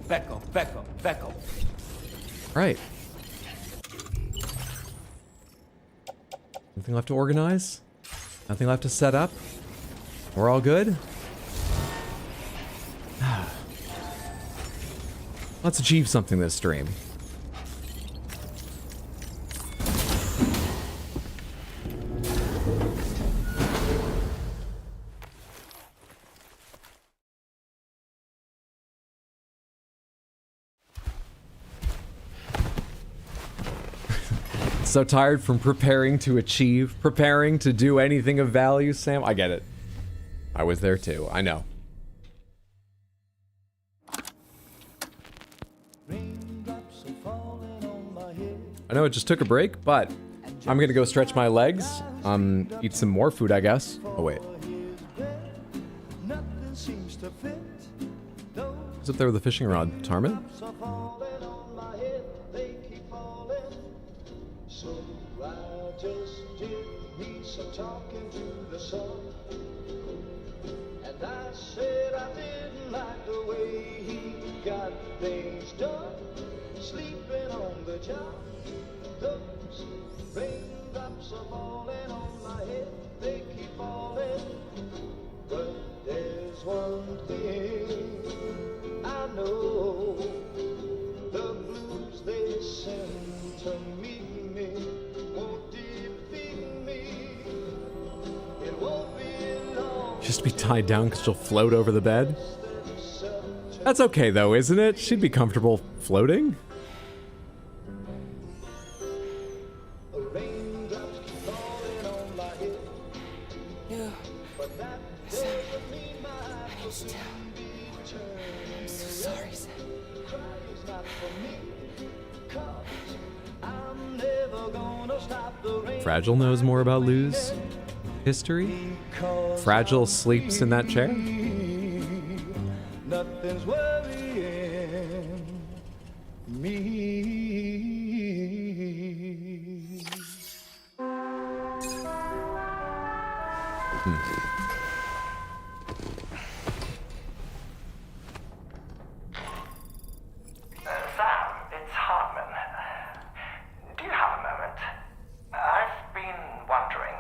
Becco. Right. Nothing left to organize? Nothing left to set up? We're all good? Let's achieve something this stream. So tired from preparing to achieve, preparing to do anything of value, Sam. I get it. I was there too. I know. I know it just took a break, but I'm gonna go stretch my legs, eat some more food, I guess. Oh, wait. Who's up there with the fishing rod? Tarman? And I said I didn't like the way he got things done, sleeping on the job. Those raindrops are falling on my head, they keep falling. But there's one thing I know, the blues they send to meet me won't defeat me. It won't be long. Just be tied down because she'll float over the bed? That's okay though, isn't it? She'd be comfortable floating. Fragile knows more about Lou's history. Fragile sleeps in that chair. Nothing's worrying me. Sam, it's Hartman. Do you have a moment? I've been wondering,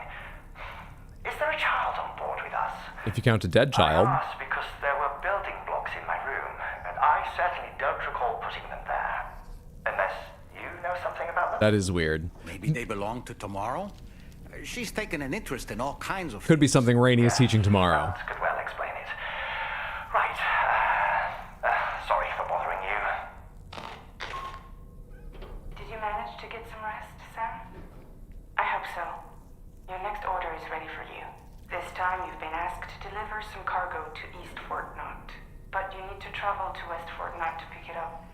is there a child on board with us? If you count a dead child. I ask because there were building blocks in my room. don't recall putting them there. Unless you know something about them? That is weird. Maybe they belong to Tomorrow? She's taken an interest in all kinds of Could be something Rainey is teaching tomorrow. That could well explain it. Right. Sorry for bothering you. Did you manage to get some rest, Sam? I hope so. Your next order is ready for you. This time you've been asked to deliver some cargo to East Fort Knot. But you need to travel to West Fort Knot to pick it up.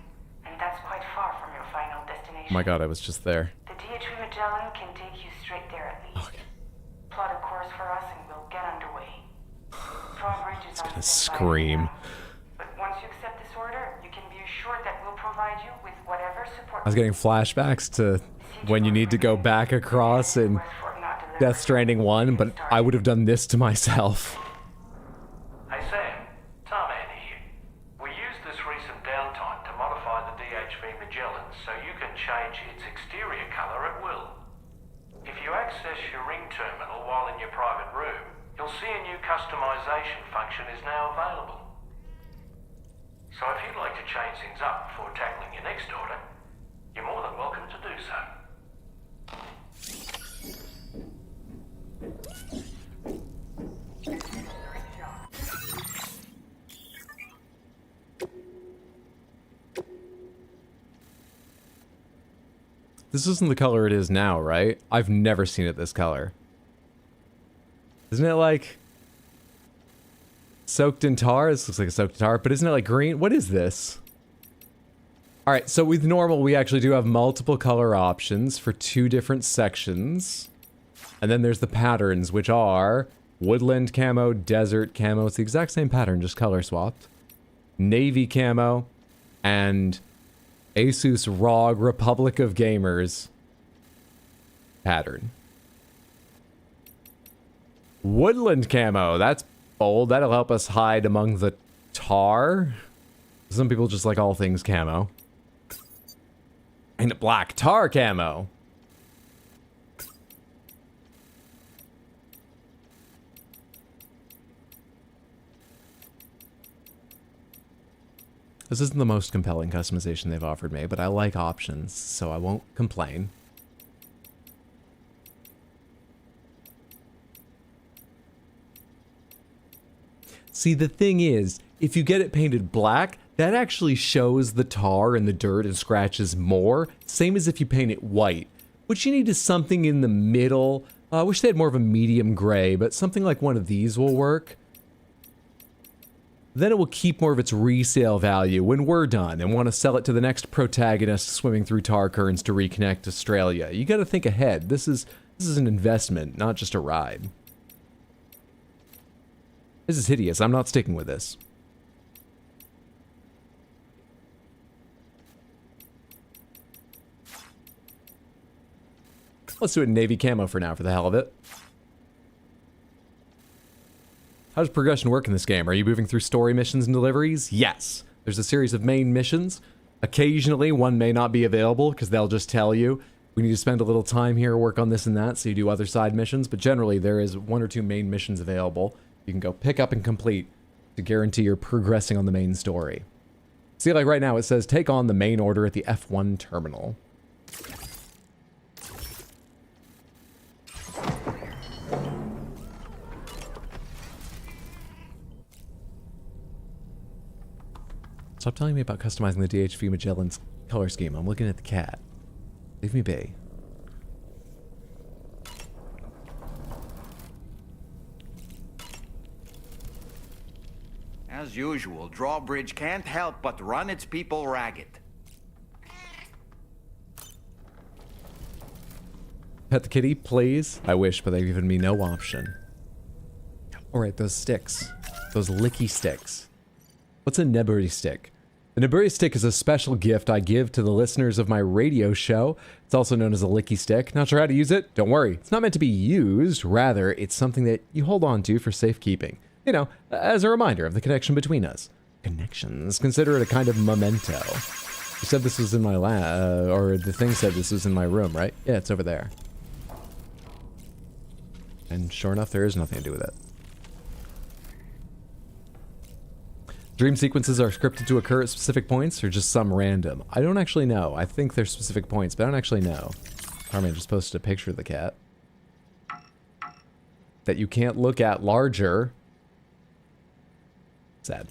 And that's quite far from your final destination. Oh my god, I was just there. The DHV Magellan can take you straight there at least. Okay. Plot a course for us and we'll get underway. Drawbridge is on Gonna scream. but once you accept this order, you can be assured that we'll provide you with whatever support. I was getting flashbacks to when you need to go back across in Death Stranding 1, but I would have done this to myself. Hey Sam, Tom Andy here. We used this recent downtime to modify the DHV Magellan so you can change its exterior color at will. If you access your ring terminal while in your private room, you'll see a new customization function is now available. So if you'd like to change things up before tackling your next order, you're more than welcome to do so. This isn't the color it is now, right? I've never seen it this color. Isn't it like soaked in tar? This looks like a soaked in tar, but isn't it like green? What is this? All right, so with normal, we actually do have multiple color options for 2 different sections. And then there's the patterns, which are woodland camo, desert camo. It's the exact same pattern, just color swapped. Navy camo, and Asus ROG Republic of Gamers pattern. Woodland camo, that's bold. That'll help us hide among the tar. Some people just like all things camo. And black tar camo. This isn't the most compelling customization they've offered me, but I like options, so I won't complain. See, the thing is, if you get it painted black, that actually shows the tar and the dirt and scratches more, same as if you paint it white. What you need is something in the middle. I wish they had more of a medium gray, but something like one of these will work. Then it will keep more of its resale value when we're done and want to sell it to the next protagonist swimming through tar currents to reconnect Australia. You got to think ahead. This is an investment, not just a ride. This is hideous. I'm not sticking with this. Let's do it in navy camo for now, for the hell of it. How does progression work in this game? Are you moving through story missions and deliveries? Yes. There's a series of main missions. Occasionally, one may not be available because they'll just tell you, we need to spend a little time here, work on this and that, so you do other side missions. But generally, there is 1 or 2 main missions available. You can go pick up and complete to guarantee you're progressing on the main story. See, like right now, it says, take on the main order at the F1 terminal. Stop telling me about customizing the DHV Magellan's color scheme. I'm looking at the cat. Leave me be. As usual, Drawbridge can't help but run its people ragged. Pet the kitty, please. I wish, but they've given me no option. Alright, those sticks. Those licky sticks. What's a Neburi stick? The Neburi stick is a special gift I give to the listeners of my radio show. It's also known as a licky stick. Not sure how to use it? Don't worry. It's not meant to be used. Rather, it's something that you hold on to for safekeeping. You know, as a reminder of the connection between us. Connections. Consider it a kind of memento. You said this was in my lab, or the thing said this was in my room, right? Yeah, it's over there. And sure enough, there is nothing to do with it. Dream sequences are scripted to occur at specific points or just some random? I don't actually know. I think there's specific points, but I don't actually know. Carmen just posted a picture of the cat. That you can't look at larger. Sad.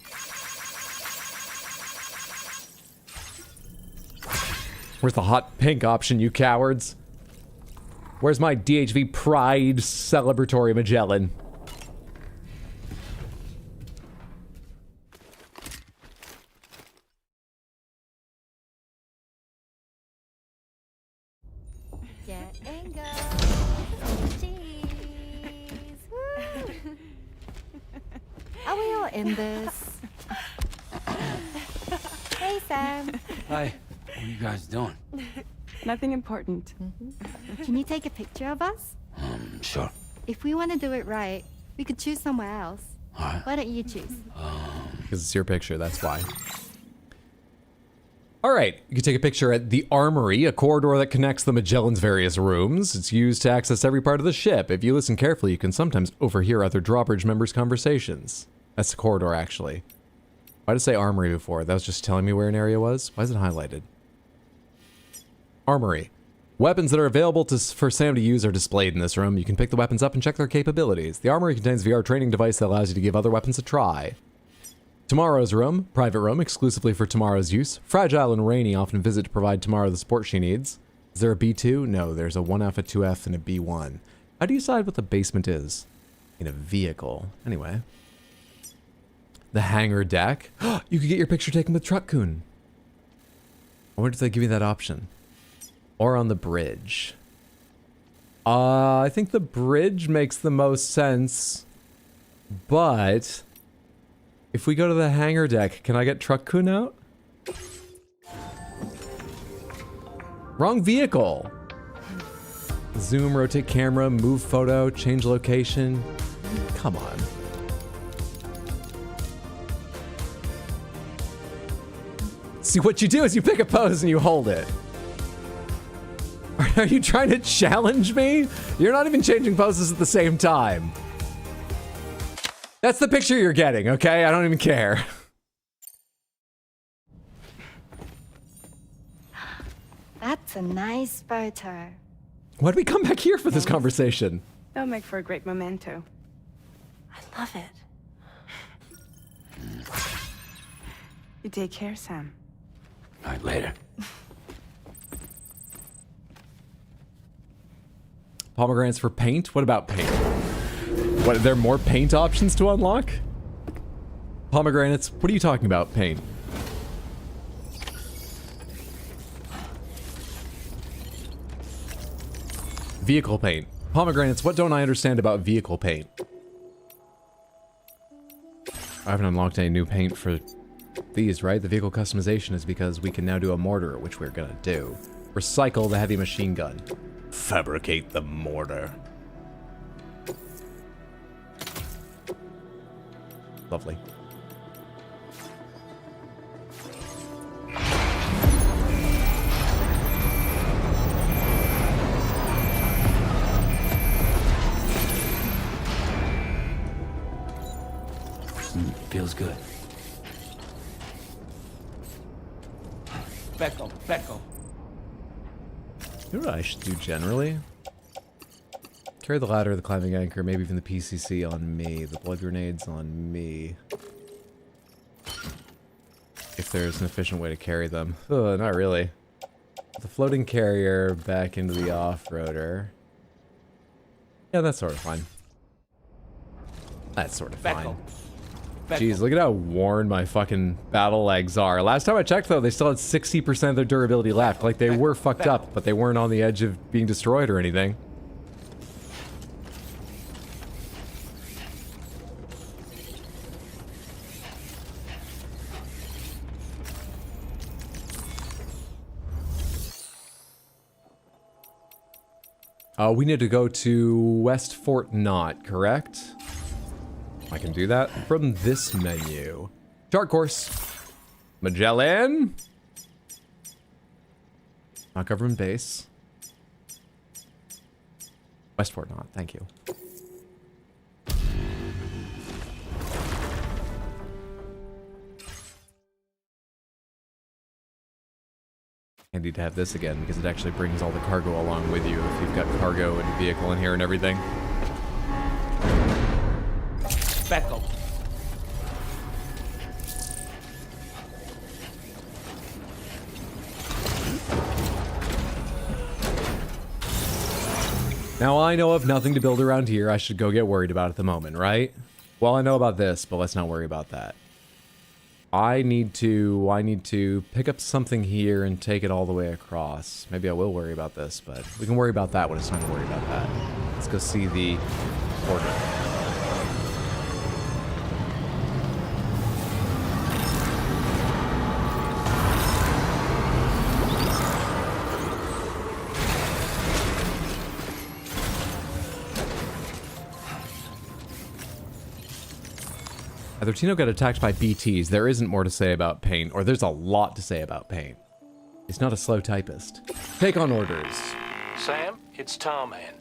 Where's the hot pink option, you cowards? Where's my DHV Pride celebratory Magellan? Getting go. Cheese. Woo. Are we all in this? Hey, Sam. Hi. What are you guys doing? Nothing important. Can you take a picture of us? Sure. If we want to do it right, we could choose somewhere else. Alright. Why don't you choose? Because it's your picture, that's why. Alright, you can take a picture at the Armory, a corridor that connects the Magellan's various rooms. It's used to access every part of the ship. If you listen carefully, you can sometimes overhear other drawbridge members' conversations. That's the corridor, actually. Why did it say Armory before? That was just telling me where an area was? Why is it highlighted? Armory. Weapons that are available for Sam to use are displayed in this room. You can pick the weapons up and check their capabilities. The Armory contains a VR training device that allows you to give other weapons a try. Tomorrow's room, private room, exclusively for Tomorrow's use. Fragile and Rainy often visit to provide Tomorrow the support she needs. Is there a B2? No, there's a 1F, a 2F, and a B1. How do you decide what the basement is? In a vehicle. Anyway. The hangar deck. You could get your picture taken with Truck-kun. I wonder if they give you that option. Or on the bridge. I think the bridge makes the most sense. But if we go to the hangar deck, can I get Truck-kun out? Wrong vehicle. Zoom, rotate camera, move photo, change location. Come on. See, what you do is you pick a pose and you hold it. Are you trying to challenge me? You're not even changing poses at the same time. That's the picture you're getting, okay? I don't even care. That's a nice photo. Why did we come back here for this conversation? They'll make for a great memento. I love it. You take care, Sam. All right, later. Pomegranates for paint? What about paint? What, are there more paint options to unlock? Pomegranates, what are you talking about, paint? Vehicle paint. Pomegranates, what don't I understand about vehicle paint? I haven't unlocked any new paint for these, right? The vehicle customization is because we can now do a mortar, which we're gonna do. Recycle the heavy machine gun. Fabricate the mortar. Lovely. Feels good. Becco. You know what I should do generally? Carry the ladder, the climbing anchor, maybe even the PCC on me. The blood grenades on me. If there's an efficient way to carry them. Ugh, not really. The floating carrier back into the off-roader. Yeah, that's sort of fine. That's sort of fine. Jeez, look at how worn my fucking battle legs are. Last time I checked, though, they still had 60% of their durability left. Like, they were fucked up, but they weren't on the edge of being destroyed or anything. We need to go to West Fort Knot, correct? I can do that from this menu. Chart course. Magellan. Not government base. West Fort Knot, thank you. Handy to have this again because it actually brings all the cargo along with you if you've got cargo and vehicle in here and everything. Back up. Now I know of nothing to build around here I should go get worried about at the moment, right? Well, I know about this, but let's not worry about that. I need to pick up something here and take it all the way across. Maybe I will worry about this, but we can worry about that when it's time to worry about that. Let's go see the order. Either Tino got attacked by BTs, there isn't more to say about Paint, or there's a lot to say about Paint. He's not a slow typist. Take on orders. Sam, it's Tarman.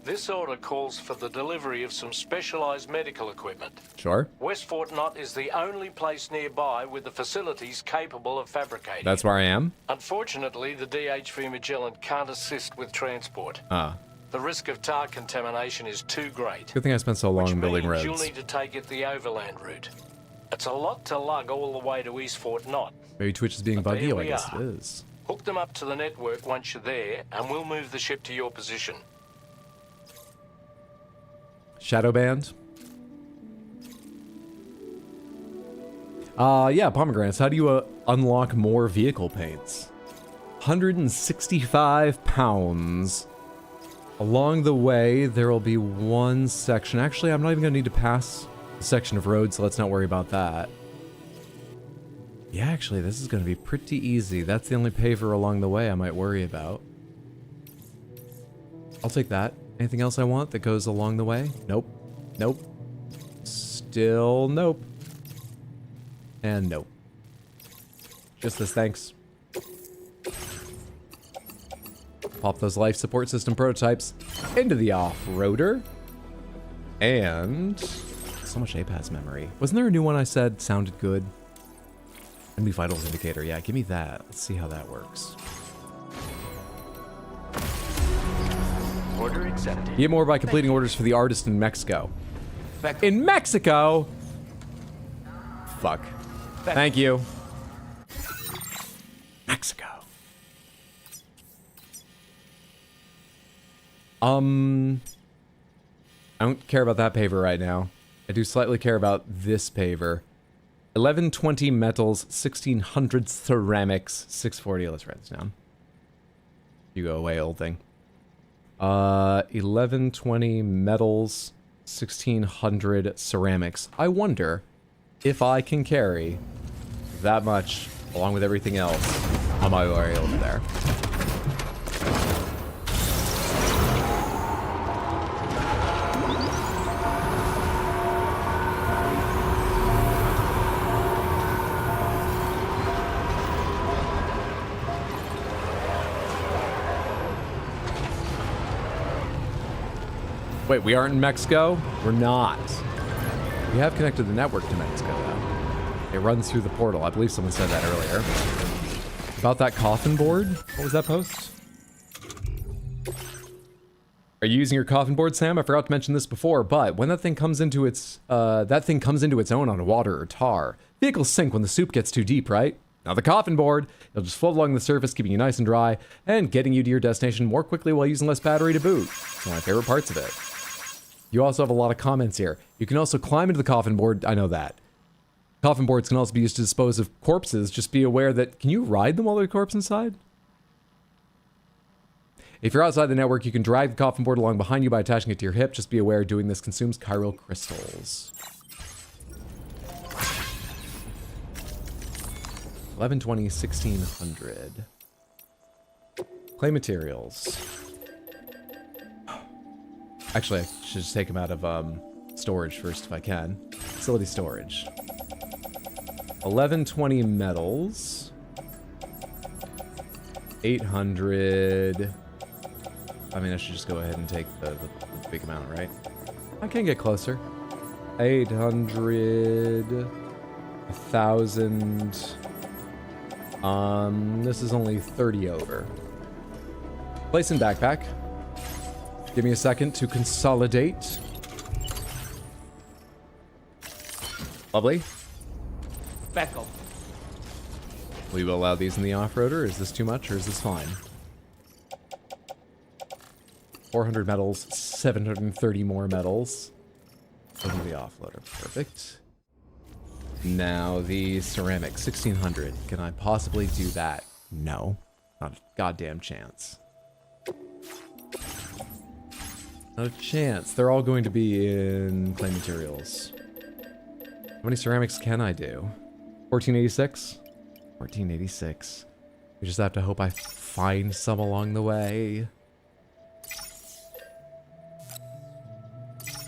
This order calls for the delivery of some specialized medical equipment. Sure. West Fort Knott is the only place nearby with the facilities capable of fabricating. That's where I am? Unfortunately, the DHV Magellan can't assist with transport. The risk of tar contamination is too great. Good thing I spent so long building roads. You'll need to take it the overland route. It's a lot to lug all the way to East Fort Knott. Maybe Twitch is being buggy. I guess it is. Hook them up to the network once you're there, and we'll move the ship to your position. Shadow Band. Yeah, pomegranates. How do you unlock more vehicle paints? 165 pounds. Along the way, there will be one section. Actually, I'm not even going to need to pass a section of road, so let's not worry about that. Yeah, actually, this is going to be pretty easy. That's the only paver along the way I might worry about. I'll take that. Anything else I want that goes along the way? Nope. Nope. Still nope. And nope. Just this, thanks. Pop those life support system prototypes into the off-roader. And so much APAS memory. Wasn't there a new one I said sounded good? Enemy vitals indicator. Yeah, give me that. Let's see how that works. Order accepted. Get more by completing orders for the artist in Mexico. In Mexico? Fuck. Thank you. Mexico. I don't care about that paver right now. I do slightly care about this paver. 1120 metals, 1600 ceramics, 640. Let's write this down. You go away, old thing. 1120 metals, 1600 ceramics. I wonder if I can carry that much, along with everything else, on my way over there. Wait, we aren't in Mexico? We're not. We have connected the network to Mexico, though. It runs through the portal. I believe someone said that earlier. About that coffin board? What was that post? Are you using your coffin board, Sam? I forgot to mention this before, but when that thing comes into its own on water or tar, vehicles sink when the soup gets too deep, right? Now the coffin board, it'll just float along the surface, keeping you nice and dry, and getting you to your destination more quickly while using less battery to boot. It's one of my favorite parts of it. You also have a lot of comments here. You can also climb into the coffin board. I know that. Coffin boards can also be used to dispose of corpses. Just be aware that... Can you ride them while there's a corpse inside? If you're outside the network, you can drag the coffin board along behind you by attaching it to your hip. Just be aware doing this consumes chiral crystals. 1120, 1600. Clay materials. Actually, I should just take them out of storage first if I can. Facility storage. 1120 metals. 800. I mean, I should just go ahead and take the big amount, right? I can get closer. 800. 1,000. This is only 30 over. Place in backpack. Give me a second to consolidate. Lovely. Becco. We will allow these in the off-roader. Is this too much or is this fine? 400 metals, 730 more metals. Over the offloader. Perfect. Now the ceramic, 1600. Can I possibly do that? No. Not a goddamn chance. Not a chance. They're all going to be in clay materials. How many ceramics can I do? 1486? 1486. We just have to hope I find some along the way.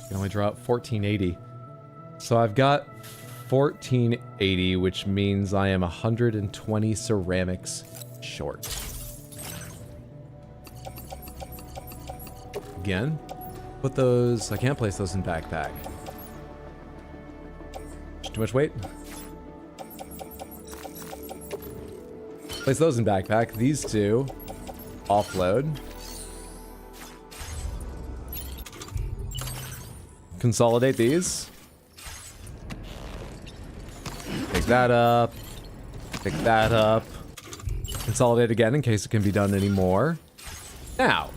Can only draw up 1480. So I've got 1480, which means I am 120 ceramics short. Again, put those... I can't place those in backpack. Too much weight. Place those in backpack. These two, offload. Consolidate these. Pick that up. Pick that up. Consolidate again in case it can be done anymore. Now,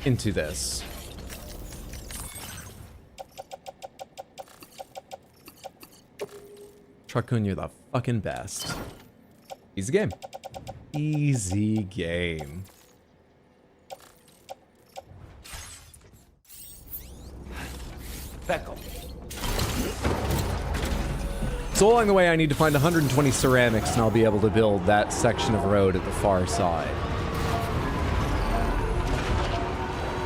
into this. Truckun, you're the fucking best. Easy game. Easy game. Becco. So along the way, I need to find 120 ceramics, and I'll be able to build that section of road at the far side.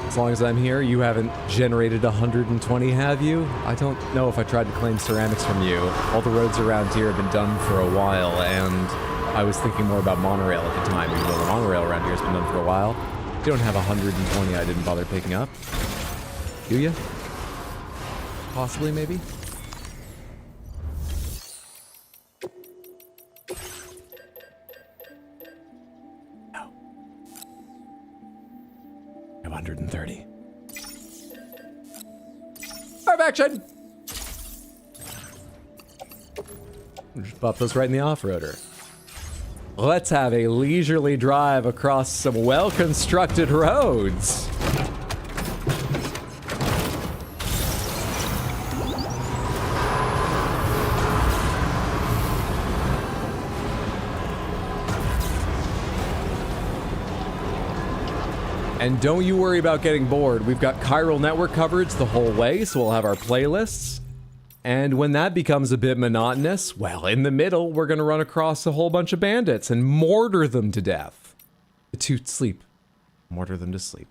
As long as I'm here, you haven't generated 120, have you? I don't know if I tried to claim ceramics from you. All the roads around here have been done for a while, and I was thinking more about monorail at the time, even though the monorail around here has been done for a while. You don't have 120 I didn't bother picking up. Do you? Possibly, maybe? No. 130. Five action! Just pop those right in the off-roader. Let's have a leisurely drive across some well-constructed roads. And don't you worry about getting bored. We've got chiral network coverage the whole way, so we'll have our playlists. And when that becomes a bit monotonous, well, in the middle, we're going to run across a whole bunch of bandits and mortar them to death. To sleep. Mortar them to sleep.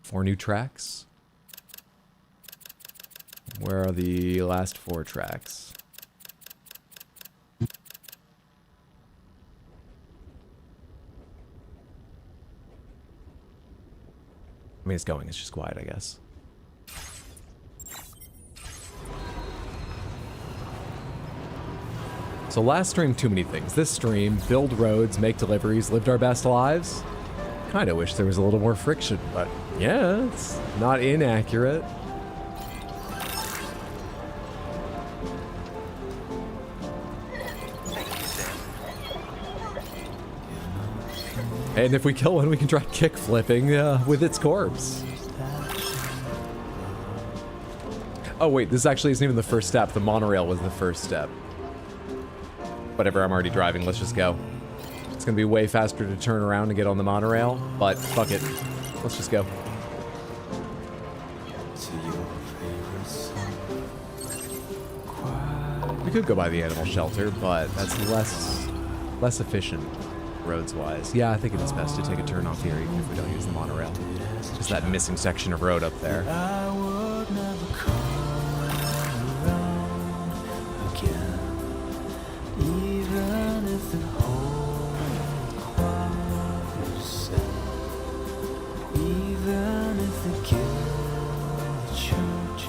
Four new tracks. Where are the last four tracks? I mean, it's going. It's just quiet, I guess. So last stream, too many things. This stream, build roads, make deliveries, lived our best lives. Kind of wish there was a little more friction, but yeah, it's not inaccurate. And if we kill one, we can try kick flipping with its corpse. Oh wait, this actually isn't even the first step. The monorail was the first step. Whatever, I'm already driving. Let's just go. It's gonna be way faster to turn around and get on the monorail, but fuck it. Let's just go. We could go by the animal shelter, but that's less efficient. Roads-wise. Yeah, I think it is best to take a turn off here even if we don't use the monorail. Just that missing section of road up there. I would never come around again, even if the whole crowd was sad, even if they killed the church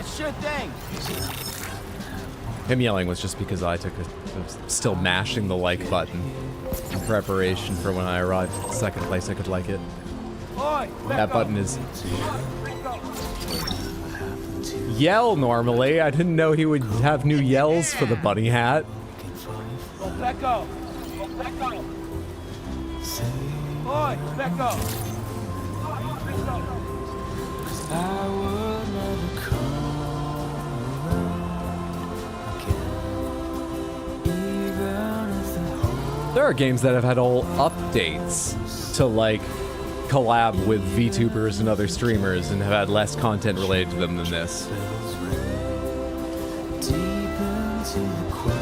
sure thing. Him yelling was just because I was still mashing the like button in preparation for when I arrived at the second place I could like it. That button is yell normally. I didn't know he would have new yells for the bunny hat. Becco! Becco! Oi, Becco! I will never come around again. Even if the whole There are games that have had whole updates to like collab with VTubers and other streamers and have had less content related to them than this. deep into the quiet.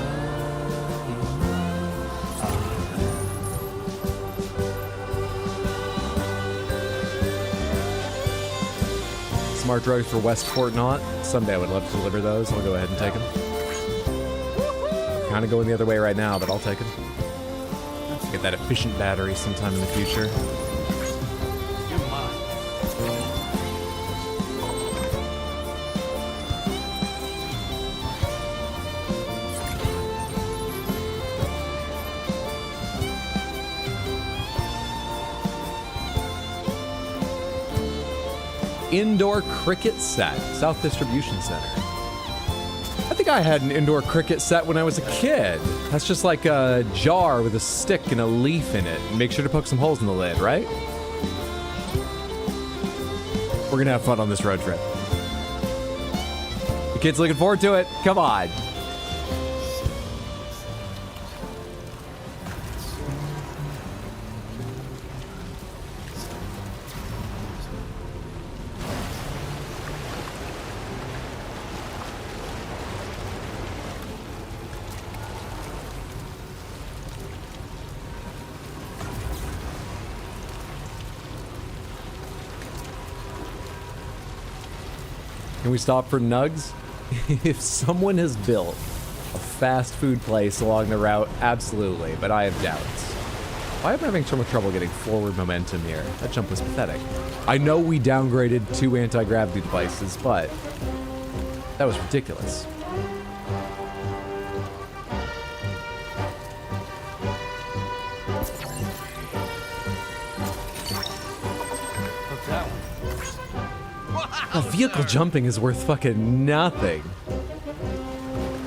Smart drugs for West Fort Knott. Someday I would love to deliver those. I'll go ahead and take them. Kind of going the other way right now, but I'll take them. Get that efficient battery sometime in the future. Indoor cricket set, South Distribution Center. I think I had an indoor cricket set when I was a kid. That's just like a jar with a stick and a leaf in it. Make sure to poke some holes in the lid, right? We're gonna have fun on this road trip. The kid's looking forward to it. Come on. Can we stop for nugs? If someone has built a fast food place along the route, absolutely, but I have doubts. Why am I having so much trouble getting forward momentum here? That jump was pathetic. I know we downgraded 2 anti-gravity devices, but that was ridiculous. Vehicle jumping is worth fucking nothing.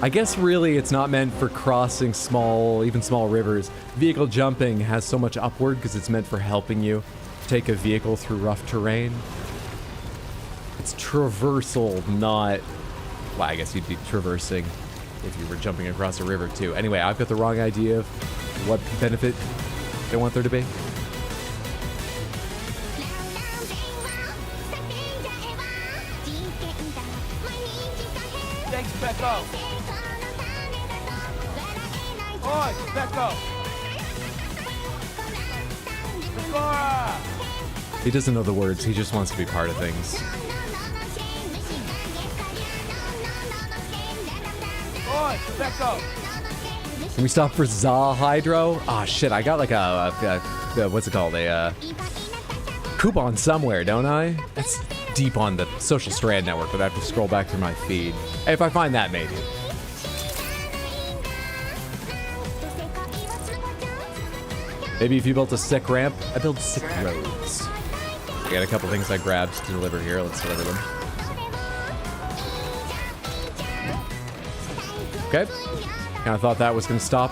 I guess really it's not meant for crossing even small rivers. Vehicle jumping has so much upward because it's meant for helping you take a vehicle through rough terrain. It's traversal, not... Well, I guess you'd be traversing if you were jumping across a river too. Anyway, I've got the wrong idea of what benefit they want there to be. Thanks, Becco! Oi, Becco! Cora! He doesn't know the words, he just wants to be part of things. Oi, Becco! Can we stop for Za Hydro? Ah, shit, I got like a what's it called? A coupon somewhere, don't I? That's deep on the social strand network, but I have to scroll back through my feed. If I find that, maybe. Maybe if you built a sick ramp, I build sick roads. I got a couple things I grabbed to deliver here. Let's deliver them. Okay. Kind of thought that was going to stop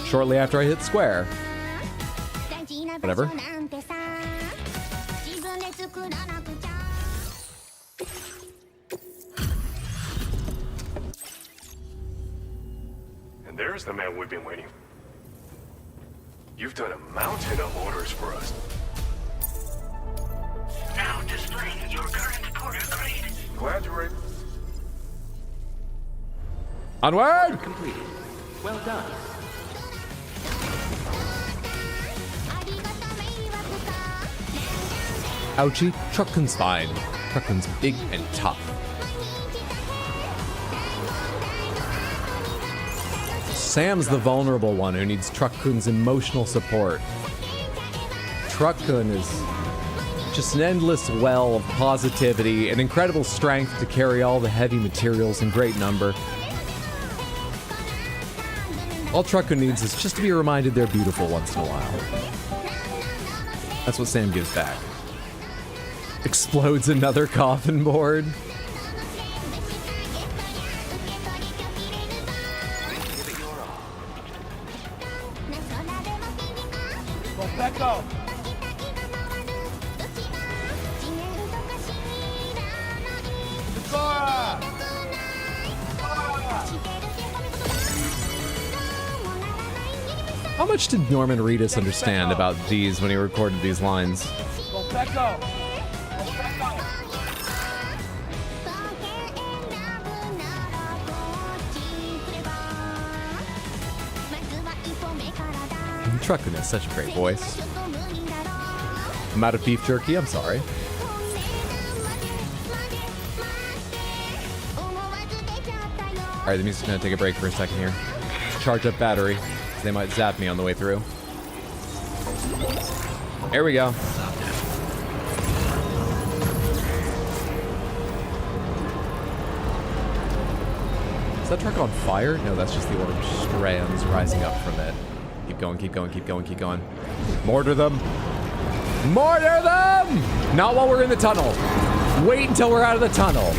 shortly after I hit square. Whatever. And there's the man we've been waiting for. You've done a mountain of orders for us. Now displaying your current porter grade. Glad you're able. Onward! Completed. Well done. Ouchie, Truckun's fine. Truckun's big and tough. Sam's the vulnerable one who needs Truckun's emotional support. Truckun is Just an endless well of positivity and incredible strength to carry all the heavy materials in great number. All Trucker needs is just to be reminded they're beautiful once in a while. That's what Sam gives back. Explodes another coffin board. Otsupeko! How much did Norman Reedus understand about these when he recorded these lines? Otsupeko! Truckman has such a great voice. I'm out of beef jerky, I'm sorry. Alright, the music's gonna take a break for a second here. Charge up battery. They might zap me on the way through. There we go. Is that truck on fire? No, that's just the orange strands rising up from it. Keep going, keep going, keep going, keep going. Mortar them! Mortar them! Not while we're in the tunnel. Wait until we're out of the tunnel.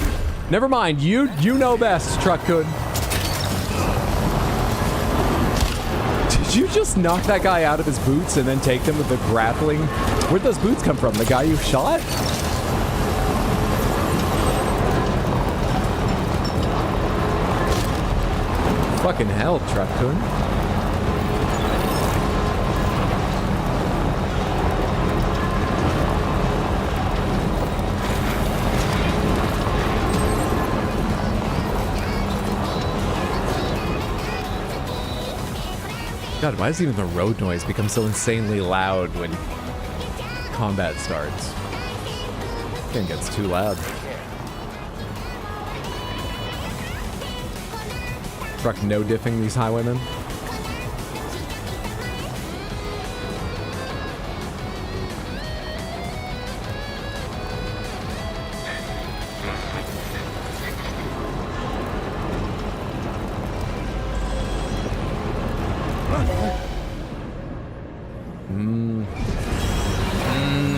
Never mind, you know best, Truckhood. Did you just knock that guy out of his boots and then take them with the grappling? Where'd those boots come from? The guy you shot? Fucking hell, Truckhood. God, why does even the road noise become so insanely loud when combat starts? I think it gets too loud. Truck no diffing these highwaymen.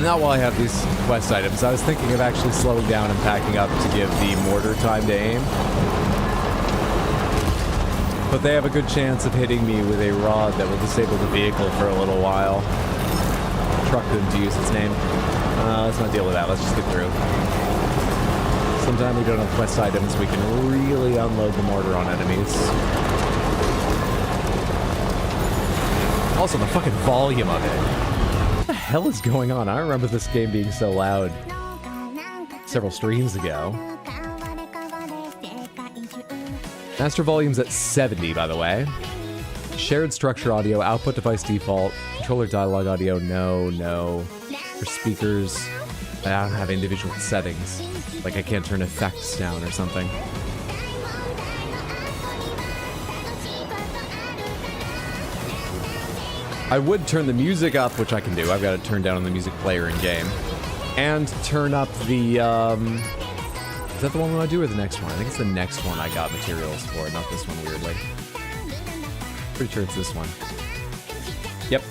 Not while I have these quest items. I was thinking of actually slowing down and packing up to give the mortar time to aim. But they have a good chance of hitting me with a rod that will disable the vehicle for a little while. Truck couldn't use its name. Let's not deal with that. Let's just get through. Sometimes we don't have quest items. We can really unload the mortar on enemies. Also, the fucking volume of it. What the hell is going on? I remember this game being so loud several streams ago. Master volume's at 70, by the way. Shared structure audio, output device default, controller dialogue audio, no. For speakers, I don't have individual settings. Like I can't turn effects down or something. I would turn the music up, which I can do. I've got it turned down on the music player in game. And turn up the, is that the one we want to do or the next one? I think it's the next one I got materials for, not this one, weirdly. Pretty sure it's this one. Yep.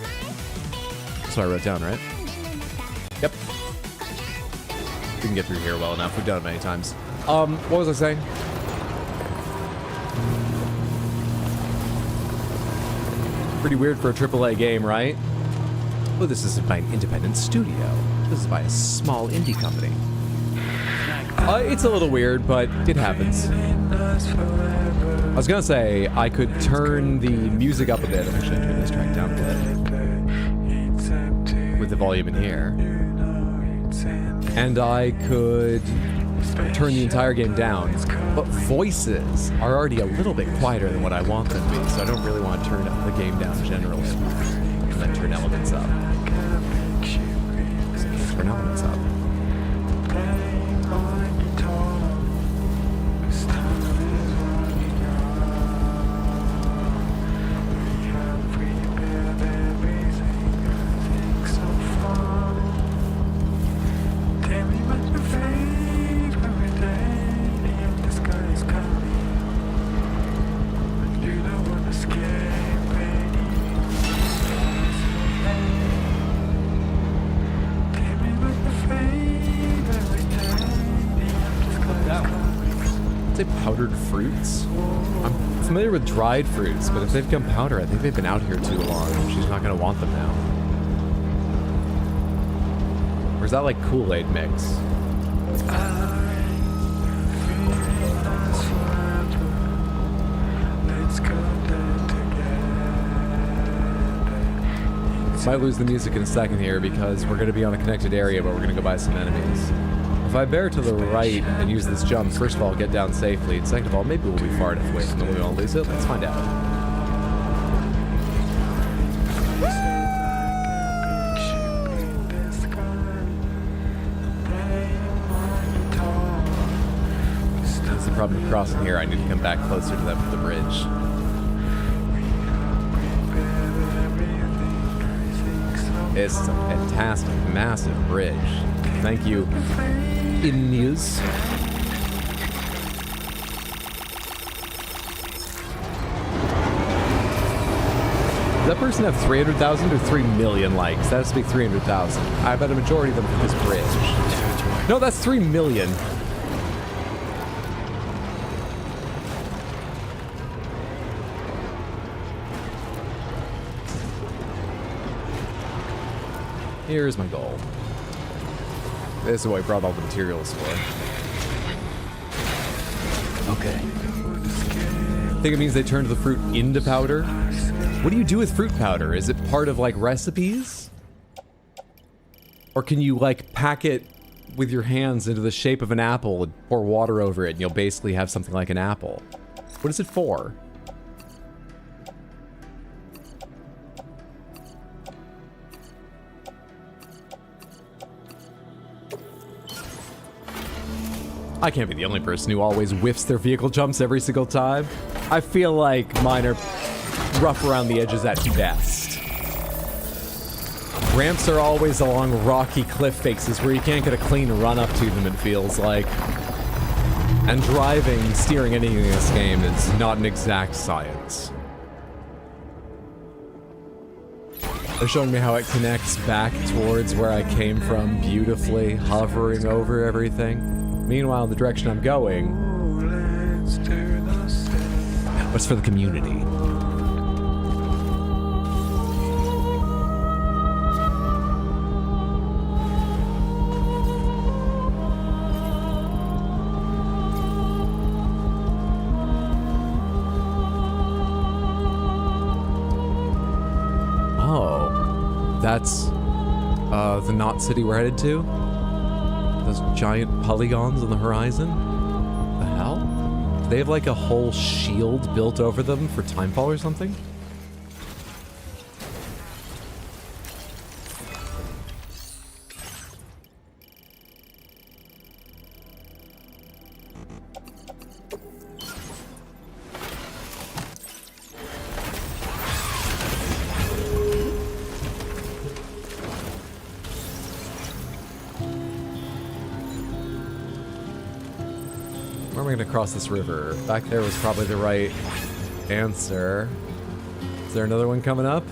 That's what I wrote down, right? Yep. We can get through here well enough. We've done it many times. What was I saying? Pretty weird for a AAA game, right? Well, this isn't by an independent studio. This is by a small indie company. It's a little weird, but it happens. I was gonna say, I could turn the music up a bit. I'm actually turn this track down a bit. With the volume in here. And I could turn the entire game down. But voices are already a little bit quieter than what I want them to be, so I don't really want to turn the game down general speed. And then turn elements up. So turn elements up. powdered fruits? I'm familiar with dried fruits, but if they've become powder, I think they've been out here too long. She's not going to want them now. Or is that like Kool-Aid mix? Might lose the music in a second here because we're going to be on a connected area, but we're going to go by some enemies. If I bear to the right and use this jump, first of all, get down safely, and second of all, maybe we'll be far enough away from them we won't lose it. Let's find out. That's the problem with crossing here. I need to come back closer to them with the bridge. It's a fantastic, massive bridge. Thank you, Indies. Does that person have 300,000 or 3 million likes? That has to be 300,000. I bet a majority of them for this bridge. No, that's 3 million. Here's my goal. This is what I brought all the materials for. Okay. I think it means they turned the fruit into powder. What do you do with fruit powder? Is it part of like recipes? Or can you like pack it with your hands into the shape of an apple and pour water over it and you'll basically have something like an apple? What is it for? I can't be the only person who always whiffs their vehicle jumps every single time. I feel like mine are rough around the edges at best. Ramps are always along rocky cliff faces where you can't get a clean run up to them, it feels like. And driving, steering anything in this game is not an exact science. They're showing me how it connects back towards where I came from beautifully, hovering over everything. Meanwhile, the direction I'm going, what's for the community? Oh, that's the Knot City we're headed to? Those giant polygons on the horizon? The hell? Do they have like a whole shield built over them for timefall or something? Across this river. Back there was probably the right answer. Is there another one coming up?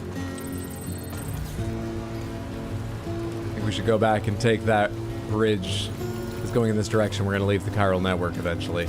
I think we should go back and take that bridge. It's going in this direction. We're going to leave the chiral network eventually.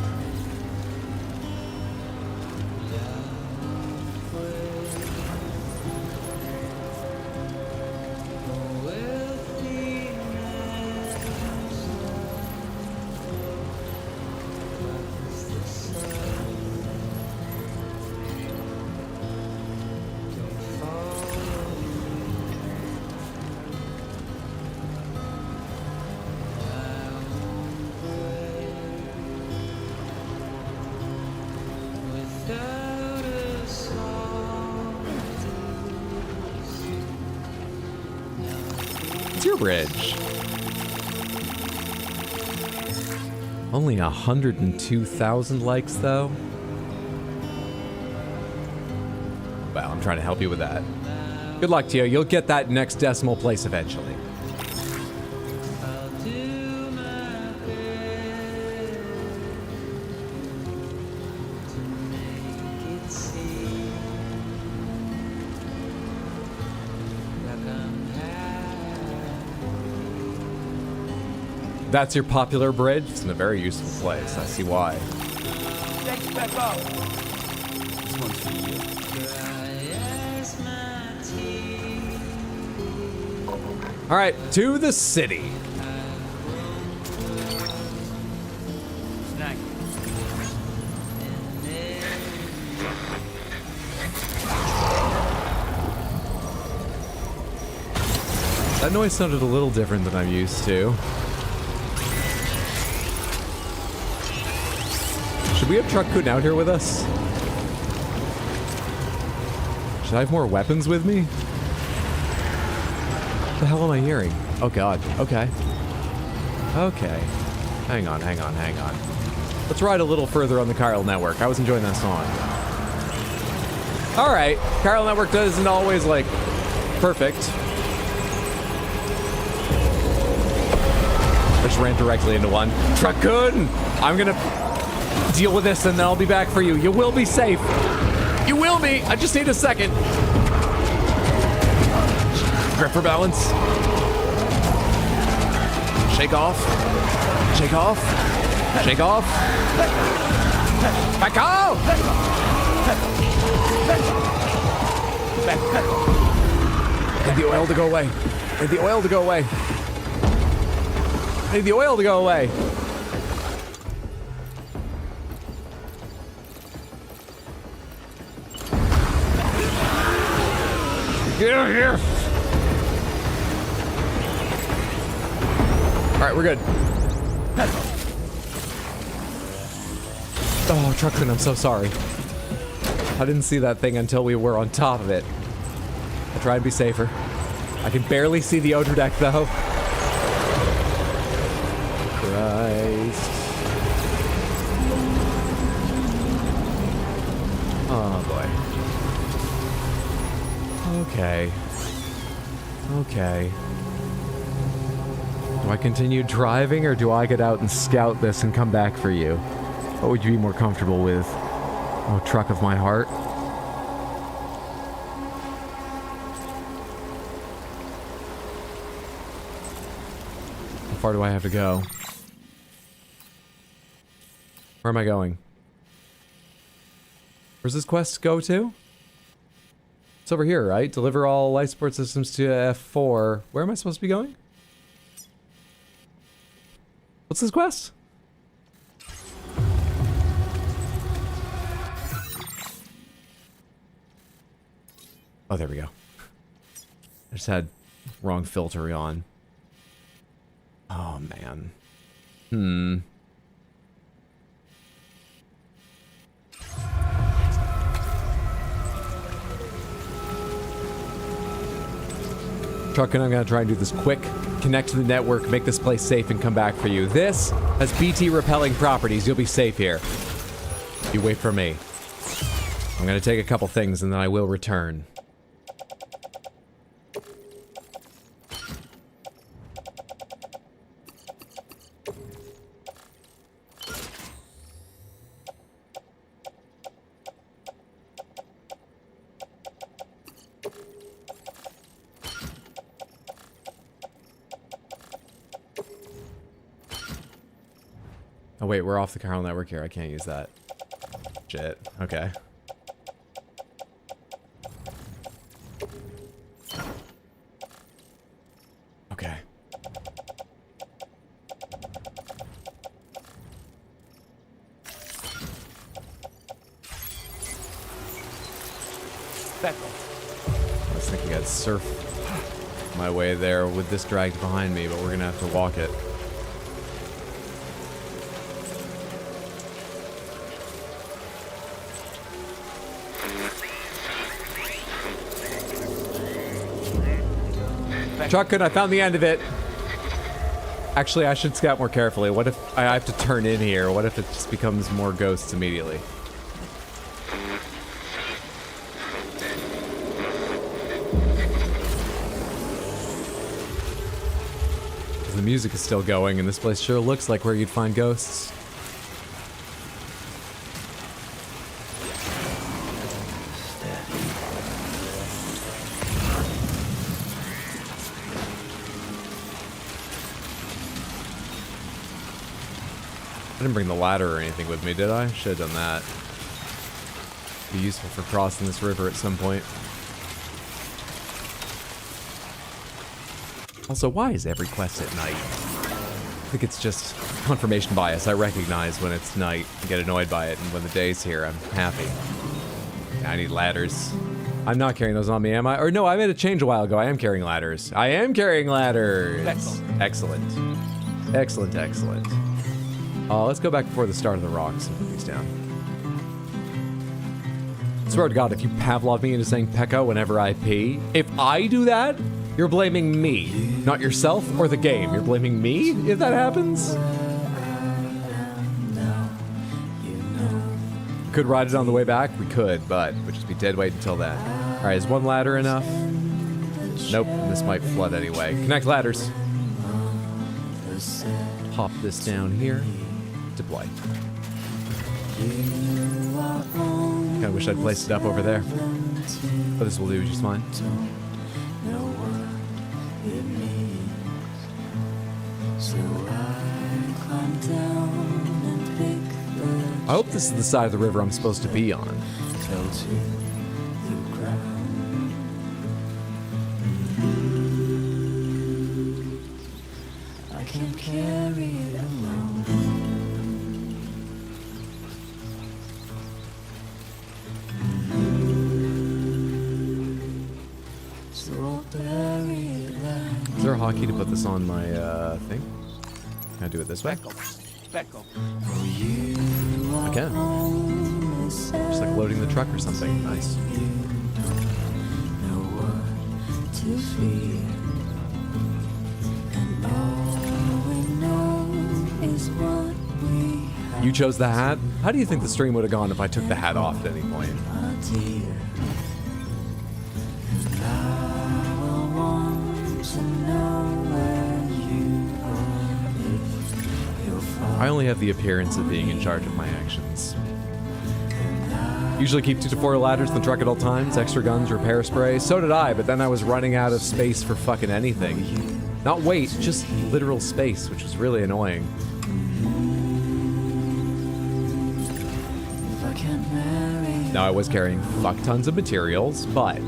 Bridge. Only 102,000 likes though. Well, I'm trying to help you with that. Good luck to you. You'll get that next decimal place eventually. That's your popular bridge? It's in a very useful place. I see why. Thanks, Peko. This one's for you. All right, to the city. Snack. That noise sounded a little different than I'm used to. Should we have Truck Kun out here with us? Should I have more weapons with me? What the hell am I hearing? Oh god, okay. Okay. Hang on. Let's ride a little further on the Chiral Network. I was enjoying that song. Alright, Chiral Network doesn't always, like, perfect. I just ran directly into one. Truck Kun! I'm gonna deal with this and then I'll be back for you. You will be safe. You will be! I just need a second. Grip for balance. Shake off. Shake off. Shake off. Back off! Need the oil to go away. Need the oil to go away. I need the oil to go away. Get out of here. All right, we're good. Oh, Truck Kun, I'm so sorry. I didn't see that thing until we were on top of it. I tried to be safer. I can barely see the Odor deck, though. Christ. Oh, boy. Okay. Okay. Do I continue driving, or do I get out and scout this and come back for you? What would you be more comfortable with? Oh, truck of my heart. How far do I have to go? Where am I going? Where's this quest go to? It's over here, right? Deliver all life support systems to F4. Where am I supposed to be going? What's this quest? Oh, there we go. I just had wrong filter on. Oh, man. Truck, and I'm gonna try and do this quick. Connect to the network, make this place safe, and come back for you. This has BT repelling properties. You'll be safe here. You wait for me. I'm gonna take a couple things and then I will return. Oh wait, we're off the Chiral Network here. I can't use that. Shit. Okay. Okay. I was thinking I'd surf my way there with this dragged behind me, but we're gonna have to walk it. Truck Kun, I found the end of it. Actually, I should scout more carefully. What if I have to turn in here? What if it just becomes more ghosts immediately? Because the music is still going, and this place sure looks like where you'd find ghosts. didn't bring the ladder or anything with me, did I? Should have done that. Be useful for crossing this river at some point. Also, why is every quest at night? I think it's just confirmation bias. I recognize when it's night and get annoyed by it, and when the day's here, I'm happy. I need ladders. I'm not carrying those on me, am I? Or no, I made a change a while ago. I am carrying ladders. I am carrying ladders. Excellent. Excellent, excellent. Let's go back before the start of the rocks and put these down. Swear to God, if you Pavlov me into saying Peko whenever I pee, if I do that, you're blaming me, not yourself or the game. You're blaming me if that happens? Could ride it on the way back? We could, but we'd just be dead weight until then. Alright, is one ladder enough? Nope, this might flood anyway. Connect ladders. Pop this down here. Deploy. Kinda wish I'd placed it up over there. But this will do just fine. I hope this is the side of the river I'm supposed to be on. I can't carry it alone. So I'll bury it like. Is there a hotkey to put this on my thing? Can I do it this way? I can. Just like loading the truck or something. Nice. You chose the hat? How do you think the stream would have gone if I took the hat off at any point? I only have the appearance of being in charge of my actions. Usually keep 2 to 4 ladders in the truck at all times, extra guns, repair spray. So did I, but then I was running out of space for fucking anything. Not weight, just literal space, which was really annoying. Now I was carrying fuck tons of materials, but it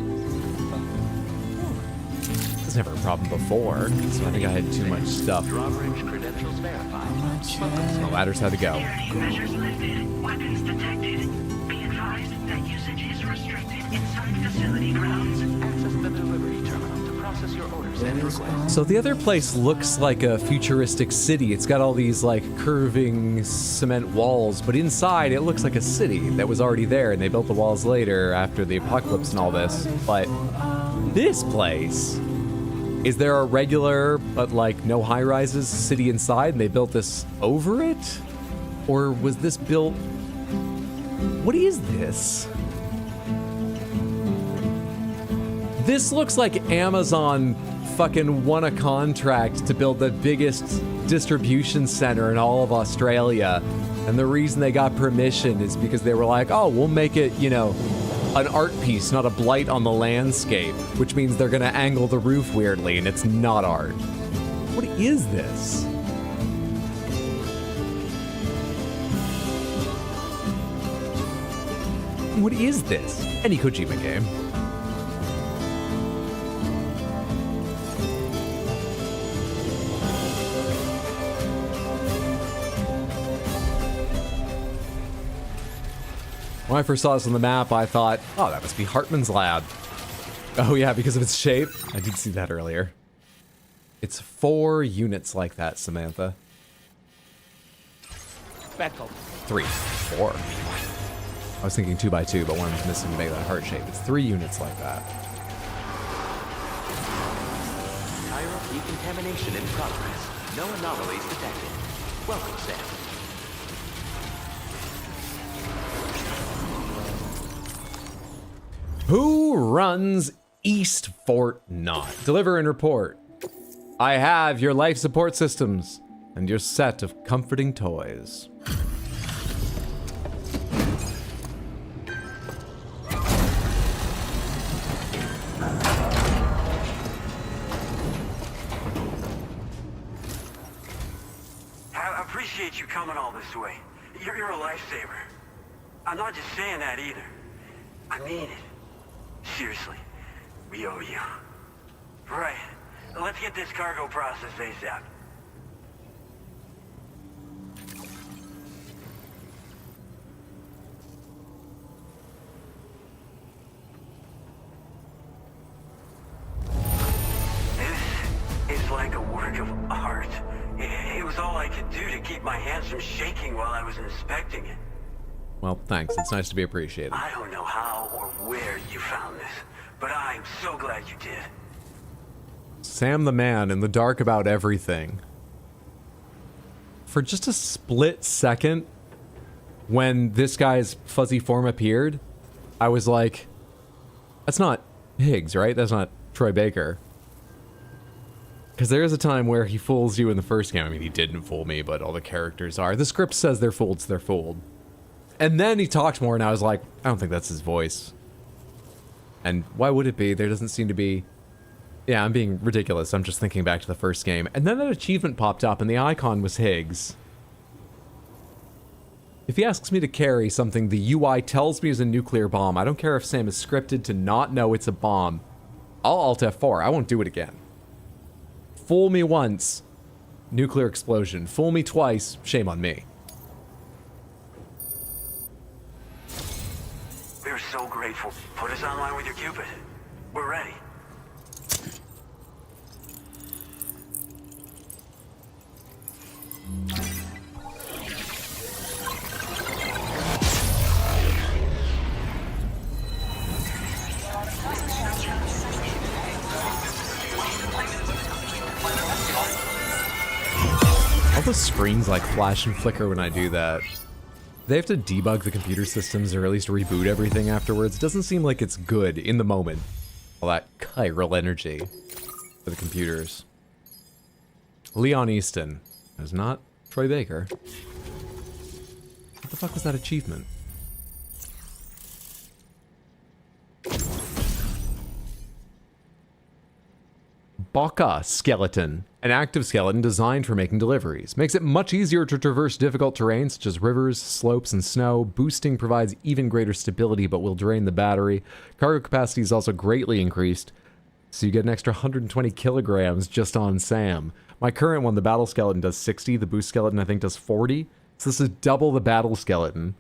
was never a problem before, so I think I had too much stuff. The ladders had to go. Measures lifted. Weapons detected. Be advised that usage is restricted inside facility grounds. Access the delivery terminal to process your orders and requests. So the other place looks like a futuristic city. It's got all these like curving cement walls, but inside it looks like a city that was already there, and they built the walls later after the apocalypse and all this. But this place, is there a regular, but like no high-rises city inside and they built this over it? Or was this built... What is this? This looks like Amazon fucking won a contract to build the biggest distribution center in all of Australia. And the reason they got permission is because they were like, oh, we'll make it, you know, an art piece, not a blight on the landscape, which means they're gonna angle the roof weirdly, and it's not art. What is this? What is this? Any Kojima game. When I first saw this on the map, I thought, oh, that must be Hartman's lab. Oh yeah, because of its shape? I did see that earlier. It's 4 units like that, Samantha. 3, 4. I was thinking 2 by 2, but one was missing to make that heart shape. It's 3 units like that. Chiral decontamination in progress. No anomalies detected. Welcome, Sam. Who runs East Fort Knot? Deliver and report. I have your life support systems and your set of comforting toys. appreciate you coming all this way. You're a lifesaver. I'm not just saying that either. I mean it. Seriously, we owe you. Right. Let's get this cargo processed ASAP. This is like a work of art. It was all I could do to keep my hands from shaking while I was inspecting it. Well, thanks. It's nice to be appreciated. I don't know how or where you found this, but I'm so glad you did. Sam the man in the dark about everything. For just a split second, when this guy's fuzzy form appeared, I was like, that's not Higgs, right? That's not Troy Baker. Because there is a time where he fools you in the first game. I mean, he didn't fool me, but all the characters are. The script says they're fooled, so they're fooled. And then he talked more, and I was like, I don't think that's his voice. And why would it be? There doesn't seem to be... Yeah, I'm being ridiculous. I'm just thinking back to the first game. And then that achievement popped up, and the icon was Higgs. If he asks me to carry something the UI tells me is a nuclear bomb, I don't care if Sam is scripted to not know it's a bomb. I'll Alt F4. I won't do it again. Fool me once, nuclear explosion. Fool me twice, shame on me. We're so grateful. Put us online with your Cupid. We're ready. All the screens like flash and flicker when I do that. They have to debug the computer systems or at least reboot everything afterwards. It doesn't seem like it's good in the moment. All that chiral energy for the computers. Leon Easton. That's not Troy Baker. What the fuck was that achievement? Baka skeleton. An active skeleton designed for making deliveries. Makes it much easier to traverse difficult terrain such as rivers, slopes, and snow. Boosting provides even greater stability but will drain the battery. Cargo capacity is also greatly increased, so you get an extra 120 kilograms just on Sam. My current one, the battle skeleton, does 60. The boost skeleton, I think, does 40. So this is double the battle skeleton.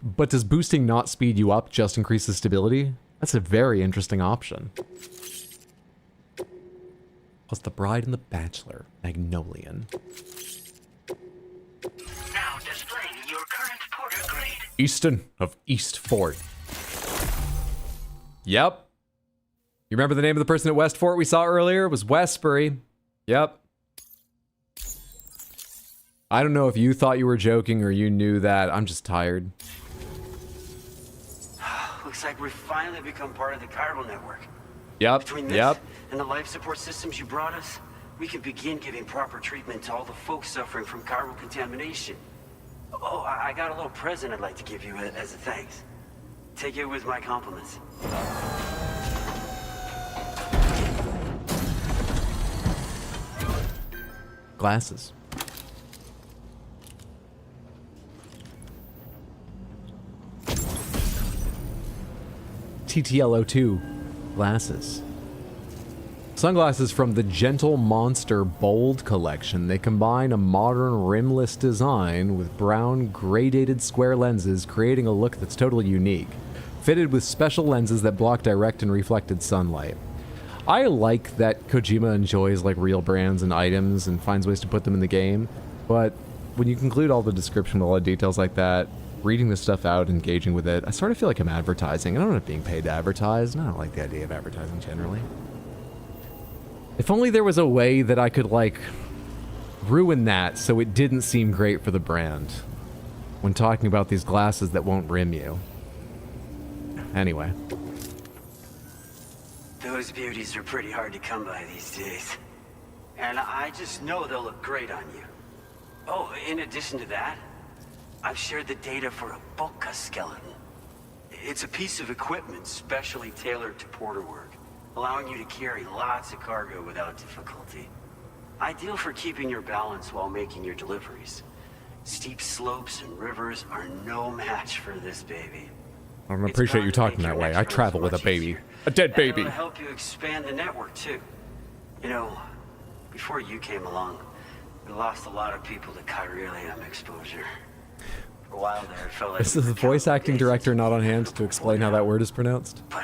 But does boosting not speed you up, just increase the stability? That's a very interesting option. Plus the Bride and the Bachelor, Magnolian. Now displaying your current porter grade. Easton of East Fort. Yep. You remember the name of the person at West Fort we saw earlier? It was Westbury. Yep. I don't know if you thought you were joking or you knew that. I'm just tired. Looks like we've finally become part of the chiral network. Yep. Between this and the life support systems you brought us, we can begin giving proper treatment to all the folks suffering from chiral contamination. Oh, I got a little present I'd like to give you as a thanks. Take it with my compliments. Glasses. TTLO2 glasses. Sunglasses from the Gentle Monster Bold collection. They combine a modern rimless design with brown gradated square lenses, creating a look that's totally unique. Fitted with special lenses that block direct and reflected sunlight. I like that Kojima enjoys like real brands and items and finds ways to put them in the game, but when you conclude all the description, all the details like that, reading this stuff out, engaging with it, I sort of feel like I'm advertising. I don't like being paid to advertise, and I don't like the idea of advertising generally. If only there was a way that I could, like, ruin that so it didn't seem great for the brand when talking about these glasses that won't rim you. Anyway. Those beauties are pretty hard to come by these days. And I just know they'll look great on you. Oh, in addition to that, I've shared the data for a Boka skeleton. It's a piece of equipment specially tailored to porter work, allowing you to carry lots of cargo without difficulty. Ideal for keeping your balance while making your deliveries. Steep slopes and rivers are no match for this baby. I don't appreciate you talking that way. I travel with a baby. A dead baby. It'll help you expand the network, too. You know, before you came along, we lost a lot of people to chiralium exposure. For a while there, it felt like... Is the voice acting director not on hand to explain how that word is pronounced? But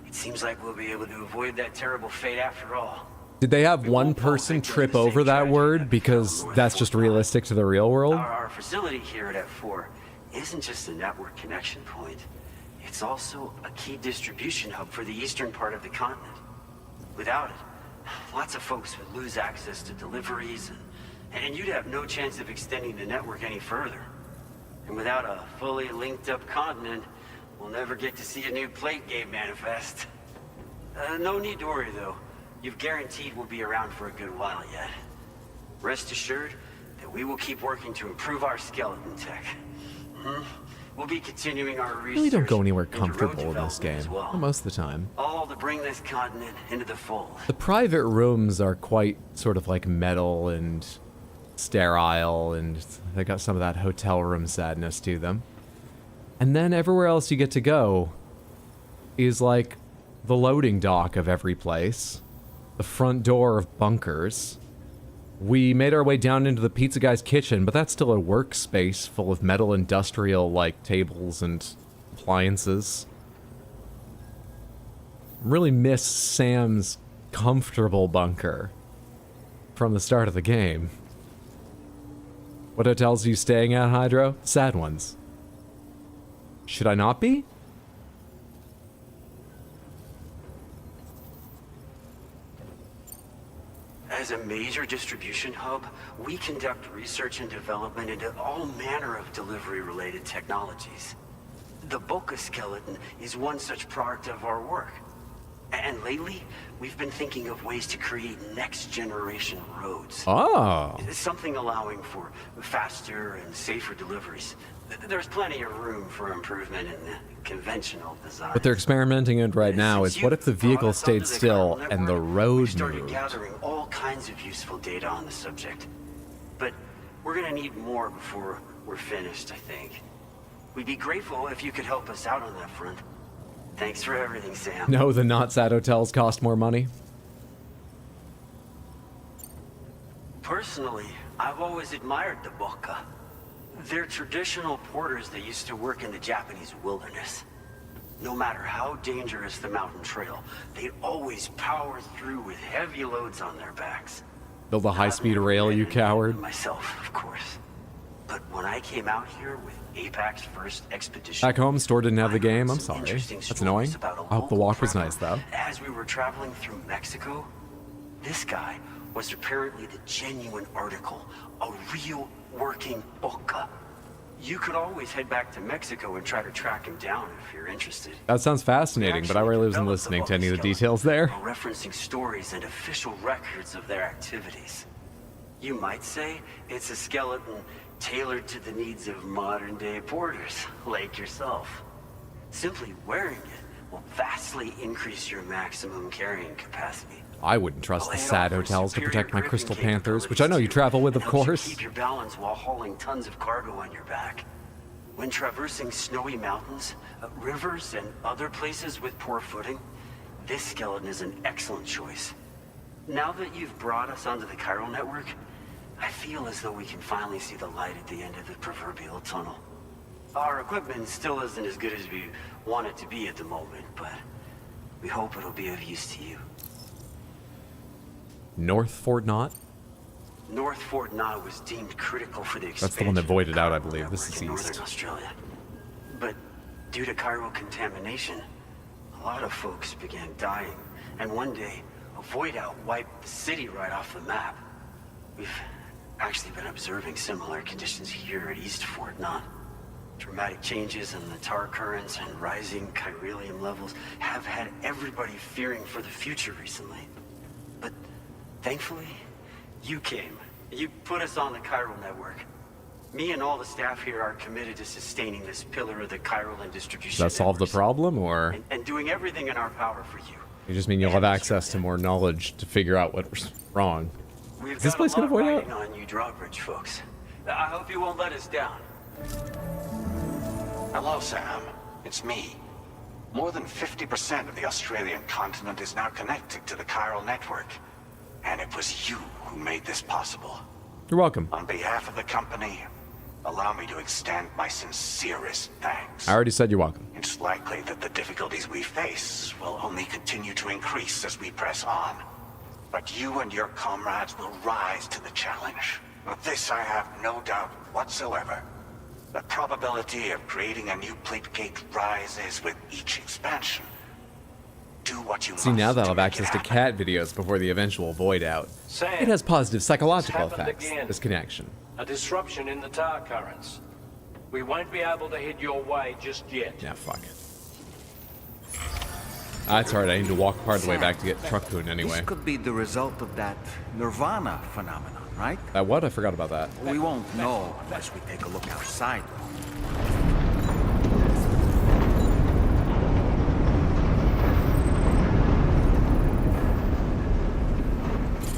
it seems like we'll be able to avoid that terrible fate after all. Did they have one person trip over that word because that's just realistic to the real world? Our facility here at F4 isn't just a network connection point. It's also a key distribution hub for the eastern part of the continent. Without it, lots of folks would lose access to deliveries, and you'd have no chance of extending the network any further. And without a fully linked up continent, we'll never get to see a new plate game manifest. No need to worry, though. You've guaranteed we'll be around for a good while yet. Rest assured that we will keep working to improve our skeleton tech. We'll be continuing our research. Really don't go anywhere comfortable in this game, most of the time. All to bring this continent into the fold. The private rooms are quite sort of like metal and sterile, and they got some of that hotel room sadness to them. And then everywhere else you get to go is like the loading dock of every place, the front door of bunkers. We made our way down into the pizza guy's kitchen, but that's still a workspace full of metal industrial-like tables and appliances. Really miss Sam's comfortable bunker from the start of the game. What hotels are you staying at, Hydro? Sad ones. Should I not be? As a major distribution hub, we conduct research and development into all manner of delivery-related technologies. The Boca skeleton is one such product of our work. And lately, we've been thinking of ways to create next-generation roads. Oh. Something allowing for faster and safer deliveries. There's plenty of room for improvement in the conventional design. What they're experimenting in right now is, what if the vehicle stayed still and the road started moved? Gathering all kinds of useful data on the subject. But we're gonna need more before we're finished, I think. We'd be grateful if you could help us out on that front. Thanks for everything, Sam. No, the not sad hotels cost more money. Personally, I've always admired the Boca. They're traditional porters that used to work in the Japanese wilderness. No matter how dangerous the mountain trail, they always power through with heavy loads on their backs. Build a high-speed rail, you coward. Myself, of course. But when I came out here with APAC's first expedition... Back home, store didn't have the game. I'm sorry. That's annoying. I hope the walk was nice, though. As we were traveling through Mexico, this guy was apparently the genuine article, a real working Boca. You could always head back to Mexico and try to track him down if you're interested. That sounds fascinating, but I really wasn't listening to any of the details there. Referencing stories and official records of their activities. You might say it's a skeleton tailored to the needs of modern-day porters, like yourself. Simply wearing it will vastly increase your maximum carrying capacity. I wouldn't trust the sad hotels to protect my Crystal Panthers, which I know you travel with, of course. Keep your balance while hauling tons of cargo on your back. When traversing snowy mountains, rivers, and other places with poor footing, this skeleton is an excellent choice. Now that you've brought us onto the chiral network, I feel as though we can finally see the light at the end of the proverbial tunnel. Our equipment still isn't as good as we want it to be at the moment, but we hope it'll be of use to you. North Fort Knott? North Fort Knott was deemed critical for the expansion. That's the one that voided out, I believe. This is Northern east. Australia. But due to chiral contamination, a lot of folks began dying, and one day, a void out wiped the city right off the map. We've actually been observing similar conditions here at East Fort Knott. Dramatic changes in the tar currents and rising chiralium levels have had everybody fearing for the future recently. But thankfully, you came. You put us on the chiral network. Me and all the staff here are committed to sustaining this pillar of the chiral and distribution. Does that solve the problem, or? And doing everything in our power for you. You just mean you'll have access to more knowledge to figure out what's wrong. We've Is this got place a gonna lot void out? riding on you drawbridge folks. I hope you won't let us down. Hello, Sam. It's me. More than 50% of the Australian continent is now connected to the chiral network. And it was you who made this possible. You're welcome. On behalf of the company, allow me to extend my sincerest thanks. I already said you're welcome. It's likely that the difficulties we face will only continue to increase as we press on. But you and your comrades will rise to the challenge. Of this I have no doubt whatsoever. The probability of creating a new plate gate rises with each expansion. Do what you See, must now that I'll to have make access it to happen. cat videos before the eventual void out. Sam, It has positive psychological it's happened effects, again. this connection. A disruption in the tar currents. We won't be able to head your way just yet. Yeah, fuck. That's alright, I need to walk part of the way back to get truck food anyway. This could be the result of that nirvana phenomenon, right? That what? I forgot about that. We won't know unless we take a look outside.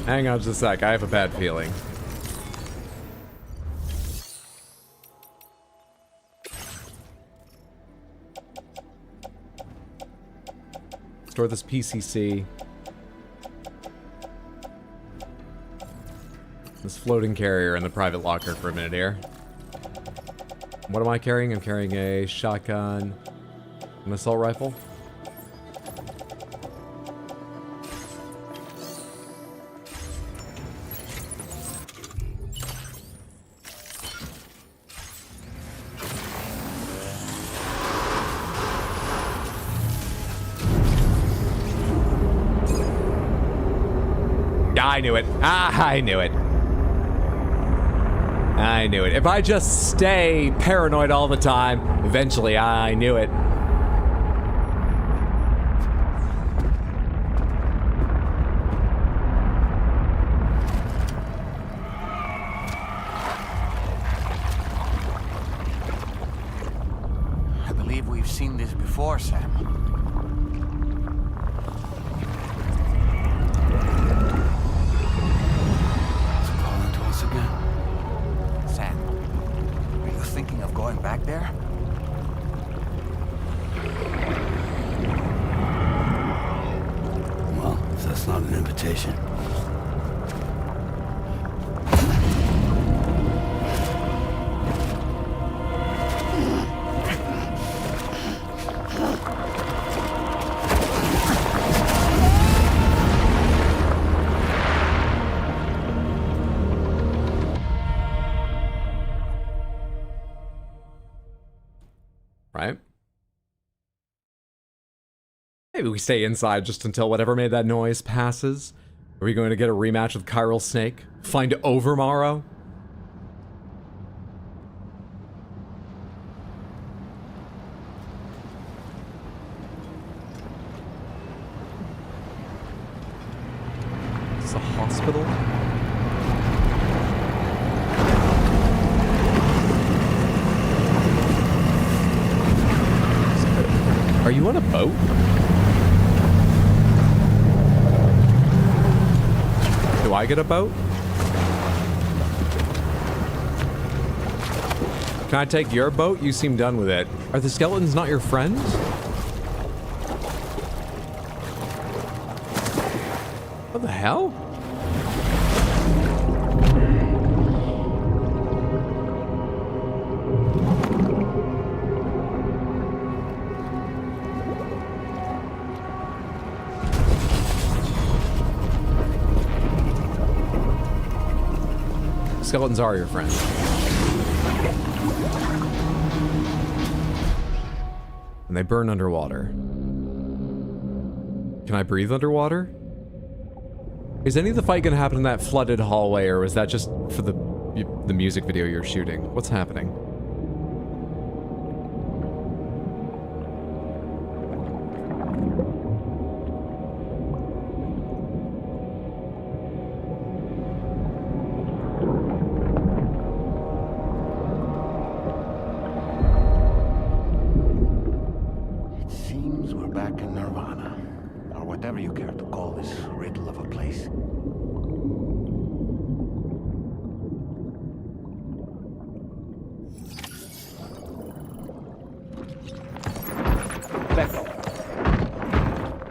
Hang on just a sec, I have a bad feeling. Store this PCC. This floating carrier in the private locker for a minute here. What am I carrying? I'm carrying a shotgun, an assault rifle. I knew it. I knew it. I knew it. If I just stay paranoid all the time, eventually I knew it. I believe we've seen this before, Sam. Going back there? Well, if that's not an invitation. Right? Maybe we stay inside just until whatever made that noise passes. Are we going to get a rematch with Chiral Snake? Find Overmorrow? Is this a hospital? Are you on a boat? Do I get a boat? Can I take your boat? You seem done with it. Are the skeletons not your friends? What the hell? Skeletons are your friends. And they burn underwater. Can I breathe underwater? Is any of the fight gonna happen in that flooded hallway, or is that just for the music video you're shooting? What's happening?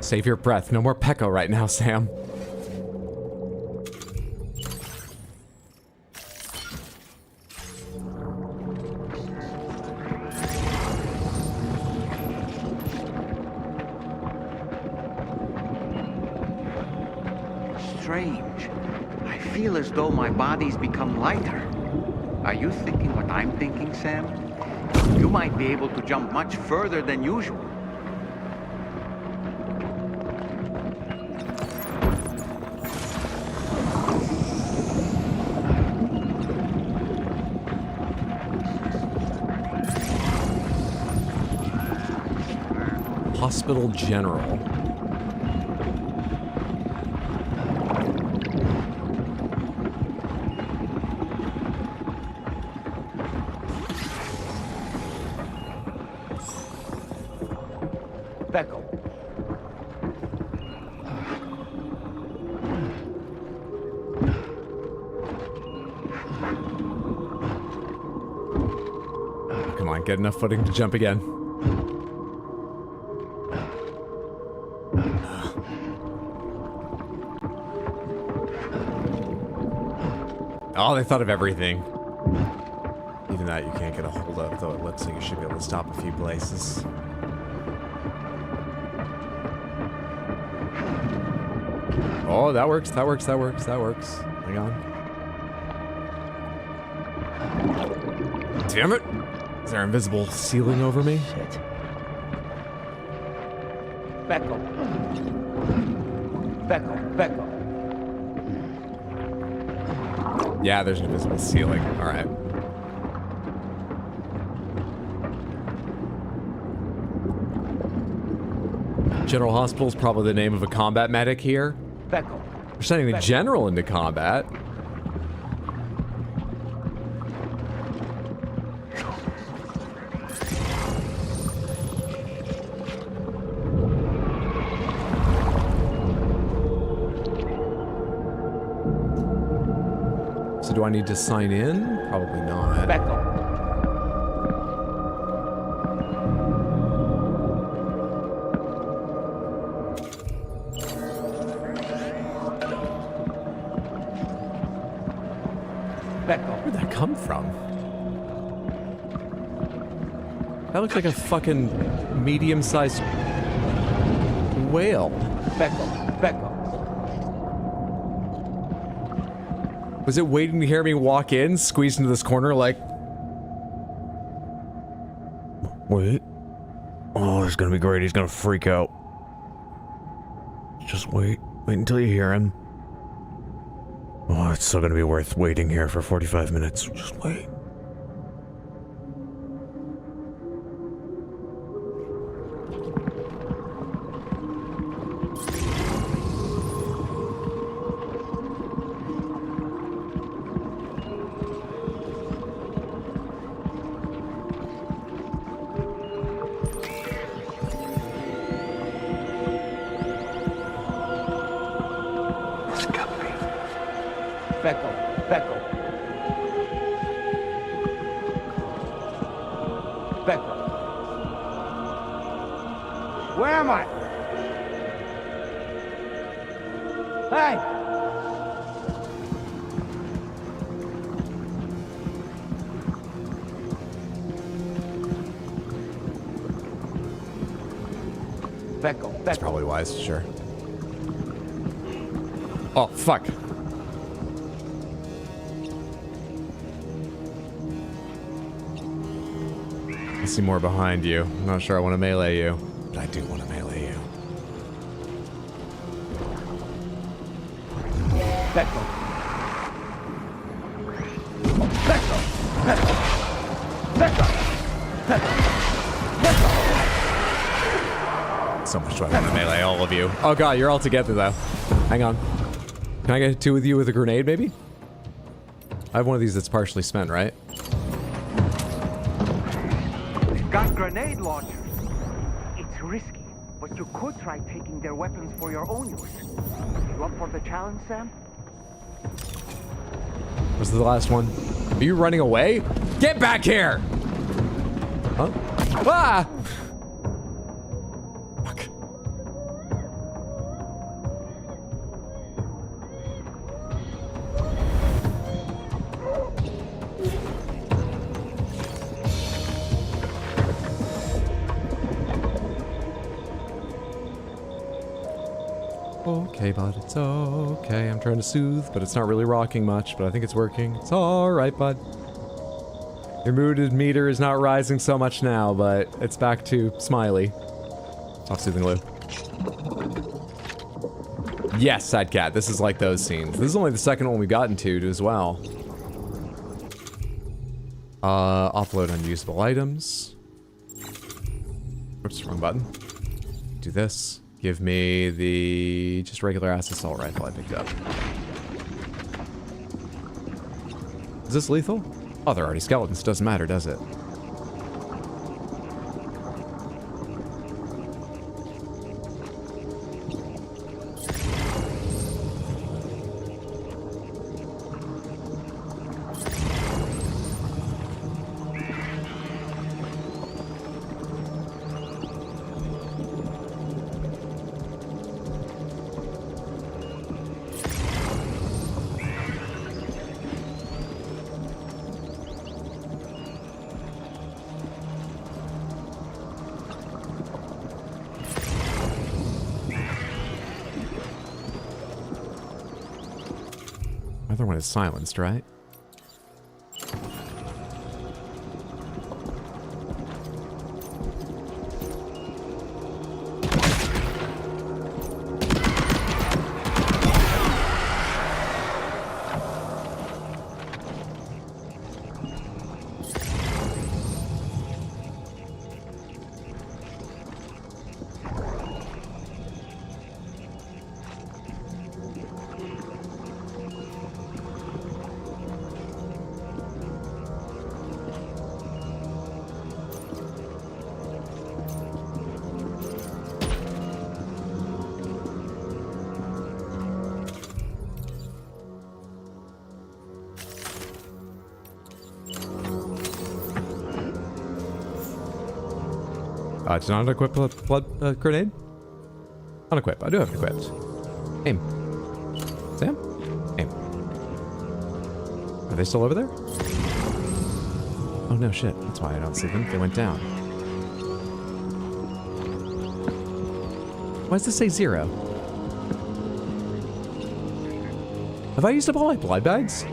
Save your breath. No more Peko right now, Sam. Strange. I feel as though my body's become lighter. Are you thinking what I'm thinking, Sam? You might be able to jump much further than usual. Hospital General. Peko. Come on, get enough footing to jump again. Oh, they thought of everything. Even that you can't get a hold of, though it looks like you should be able to stop a few places. Oh, that works, that works, that works, that works. Hang on. Damn it! Is there invisible ceiling over me? Shit. Peko. Peko, Peko. Yeah, there's an invisible ceiling. All right. General Hospital is probably the name of a combat medic here. Peko. We're sending the general into combat. So do I need to sign in? Probably not. Peko. Where'd that come from? That looks like a fucking medium-sized whale. Peko, Peko. Was it waiting to hear me walk in, squeezed into this corner like... Wait. Oh, this is gonna be great. He's gonna freak out. Just wait. Wait until you hear him. Oh, it's still gonna be worth waiting here for 45 minutes. Just wait. Peko, Peko. Peko. Where am I? Hey! Peko, Peko. That's probably wise, sure. Oh, fuck. I see more behind you. I'm not sure I want to melee you, but I do want to melee you. Peko. Peko. Peko. Peko. Peko. So much do I want to melee all of you. Oh god, you're all together though. Hang on. Can I get two with you with a grenade, maybe? I have one of these that's partially spent, right? Got grenade launchers. It's risky, but you could try taking their weapons for your own use. You up for the challenge, Sam? Was the last one? Are you running away? Get back here! Huh? Ah! Fuck. okay, bud. It's okay. I'm trying to soothe, but it's not really rocking much, but I think it's working. It's alright, bud. Your mood meter is not rising so much now, but it's back to smiley. Soft soothing glue. Yes, Sad Cat. This is like those scenes. This is only the second one we've gotten to as well. Offload unusable items. Oops, wrong button. Do this. Give me the just regular ass assault rifle I picked up. Is this lethal? Oh, they're already skeletons. Doesn't matter, does it? Other one is silenced, right? Did not equip a blood grenade? Unequip. I do have it equipped. Aim. Sam? Aim. Are they still over there? Oh no, shit. That's why I don't see them. They went down. Why does this say 0? Have I used up all my blood bags?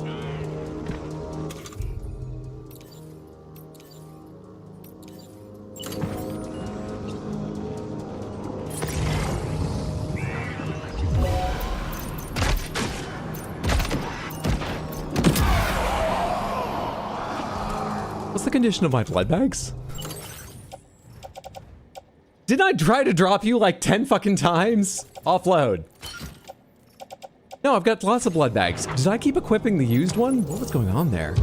Condition of my blood bags? Didn't I try to drop you like 10 fucking times? Offload. No, I've got lots of blood bags. Did I keep equipping the used one? What was going on there?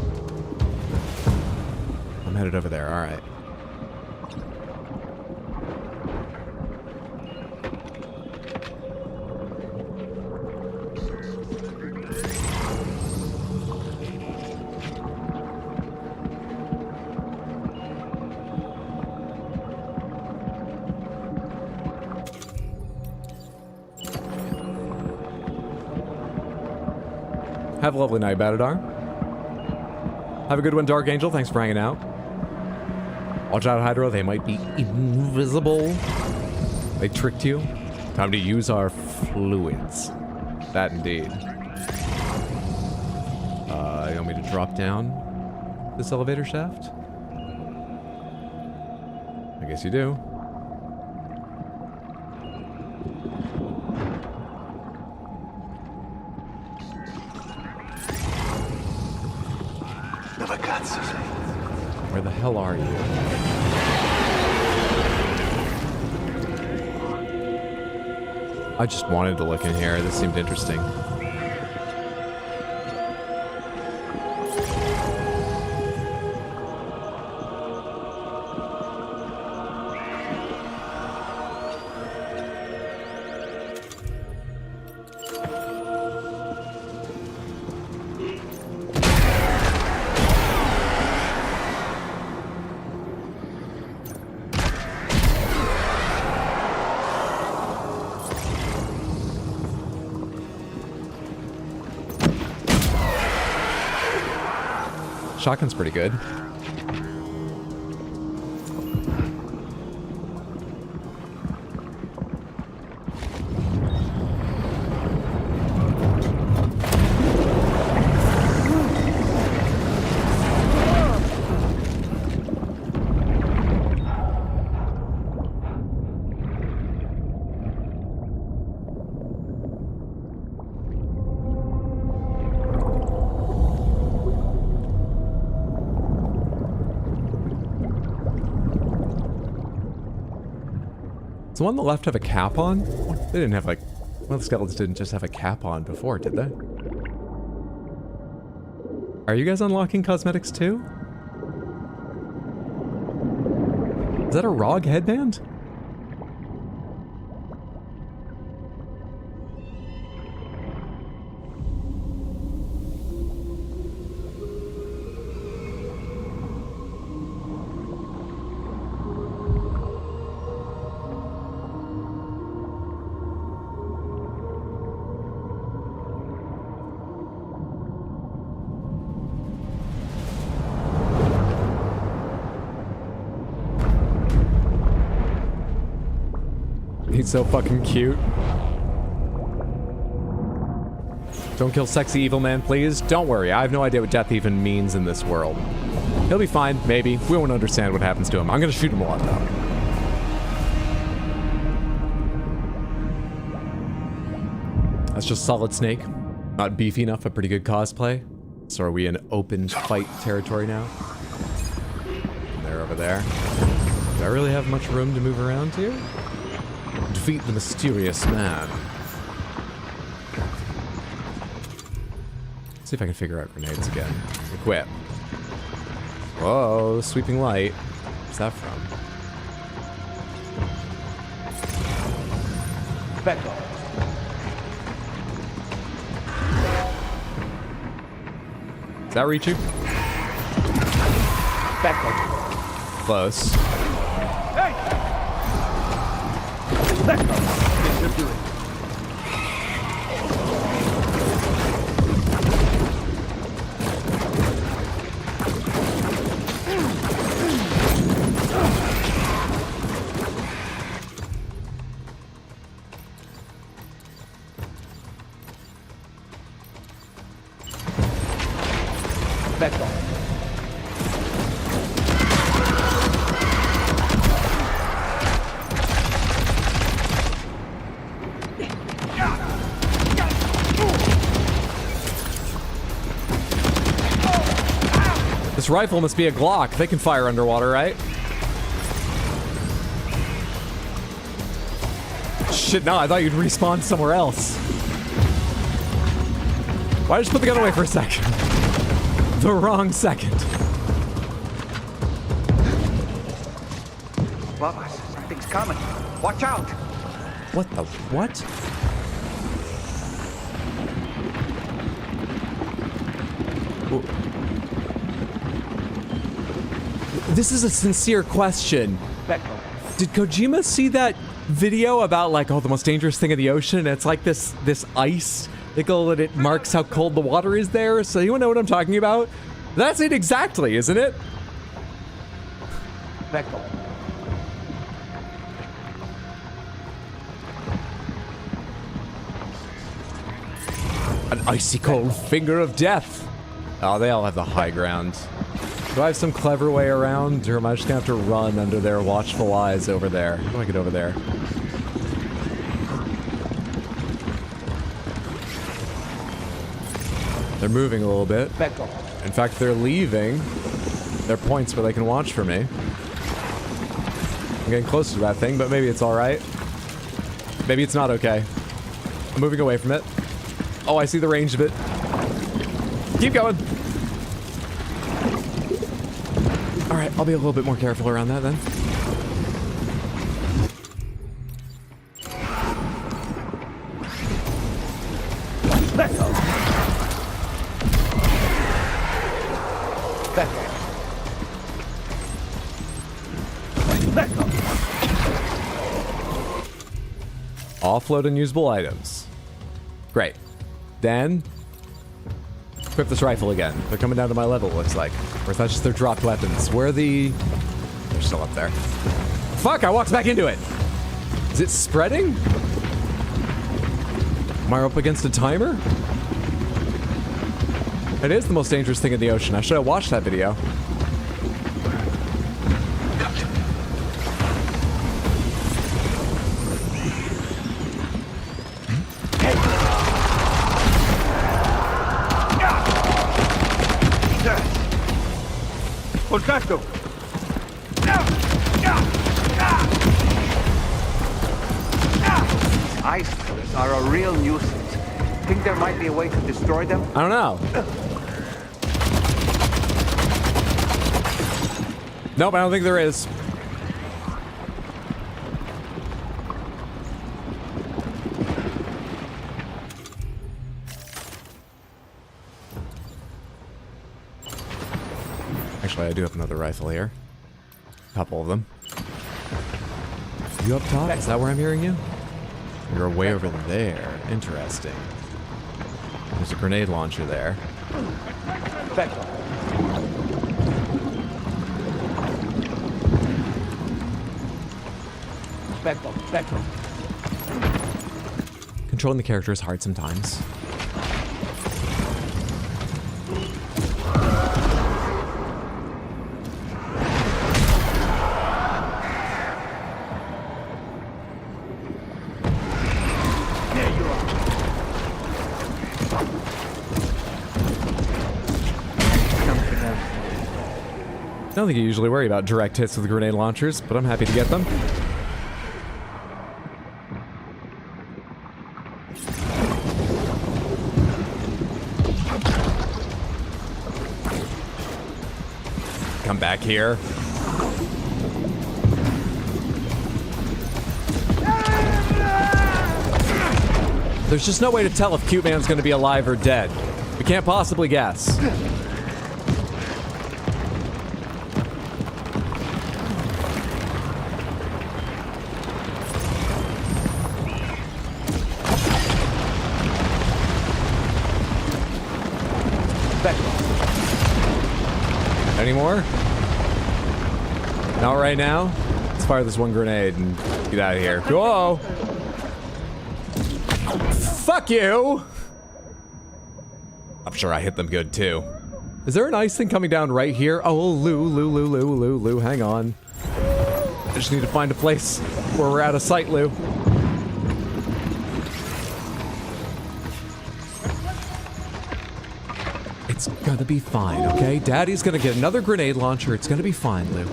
I'm headed over there, alright. Have a lovely night, Batadar. Have a good one, Dark Angel. Thanks for hanging out. Watch out, Hydro. They might be invisible. They tricked you. Time to use our fluids. That indeed. You want me to drop down this elevator shaft? I guess you do. Where the hell are you? I just wanted to look in here. This seemed interesting. Shotgun's pretty good. Does the one on the left have a cap on? They didn't have like... Well, the skeletons didn't just have a cap on before, did they? Are you guys unlocking cosmetics too? Is that a ROG headband? He's so fucking cute. Don't kill sexy evil man, please. Don't worry, I have no idea what death even means in this world. He'll be fine, maybe. We won't understand what happens to him. I'm gonna shoot him a lot, though. That's just Solid Snake. Not beefy enough, but pretty good cosplay. So are we in open fight territory now? They're over there. Do I really have much room to move around here? Defeat the mysterious man. See if I can figure out grenades again. Equip. Whoa, sweeping light. What's that from? Beto. Does that reach you? Beto. Close. Hey! Beto. This should do it. This rifle must be a Glock. They can fire underwater, right? Shit, no, I thought you'd respawn somewhere else. Why did I just put the gun away for a second? The wrong second. Lavas, something's coming. Watch out! What the... what? This is a sincere question. Did Kojima see that video about like, oh, the most dangerous thing in the ocean? And it's like this ice nickel and it marks how cold the water is there. So you wanna know what I'm talking about? That's it exactly, isn't it? An icy cold finger of death. Oh, they all have the high ground. Do I have some clever way around, or am I just gonna have to run under their watchful eyes over there? How do I get over there? They're moving a little bit. In fact, they're leaving their points where they can watch for me. I'm getting closer to that thing, but maybe it's alright. Maybe it's not okay. I'm moving away from it. Oh, I see the range of it. Keep going. Alright, I'll be a little bit more careful around that then. Offload unusable items. Great. Then equip this rifle again. They're coming down to my level, it looks like. Or is that just their dropped weapons? Where are the... They're still up there. Fuck, I walked back into it! Is it spreading? Am I up against a timer? It is the most dangerous thing in the ocean. I should have watched that video. Contacto! ice pillars are a real nuisance. Think there might be a way to destroy them? I don't know. Nope, I don't think there is. Actually, I do have another rifle here. A couple of them. You up top? Is that where I'm hearing you? You're way over there. Interesting. There's a grenade launcher there. Back up. Back up, back up. Controlling the character is hard sometimes. I don't think you usually worry about direct hits with grenade launchers, but I'm happy to get them. Come back here. There's just no way to tell if Cute Man's gonna be alive or dead. We can't possibly guess. Anymore? Not right now? Let's fire this one grenade and get out of here. Whoa! Fuck you! I'm sure I hit them good too. Is there an ice thing coming down right here? Oh, Lou, hang on. I just need to find a place where we're out of sight, Lou. It's gonna be fine, okay? Daddy's gonna get another grenade launcher. It's gonna be fine, Lou.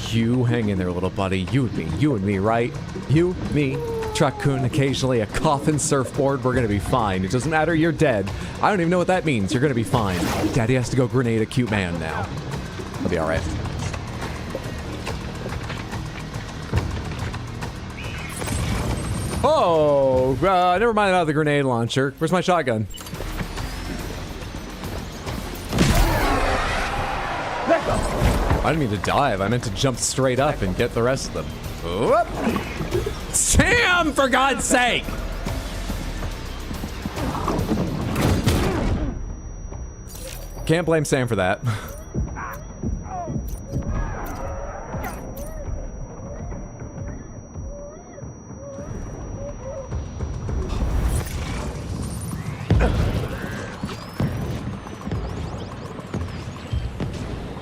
You hang in there, little buddy. You and me, right? You, me, Truck-kun, occasionally a coffin surfboard. We're gonna be fine. It doesn't matter, you're dead. I don't even know what that means. You're gonna be fine. Daddy has to go grenade a Cute Man now. I'll be alright. Oh, never mind about the grenade launcher. Where's my shotgun? I didn't mean to dive. I meant to jump straight up and get the rest of them. Whoop. Sam, for God's sake! Can't blame Sam for that.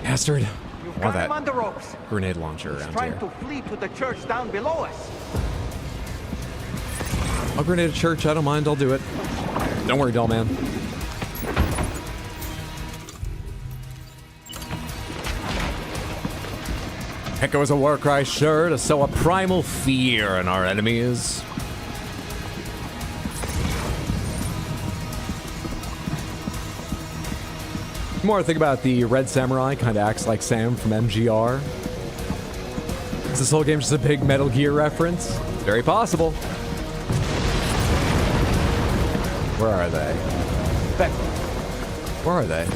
Bastard. Got him on the ropes. Grenade launcher around trying here. to flee to the church down below us. I'll grenade a church. I don't mind. I'll do it. Don't worry, doll man. Echo is a war cry sure to sow a primal fear in our enemies. The more I think about the Red Samurai, kind of acts like Sam from MGR. Is this whole game just a big Metal Gear reference? Very possible. Where are they? Where are they?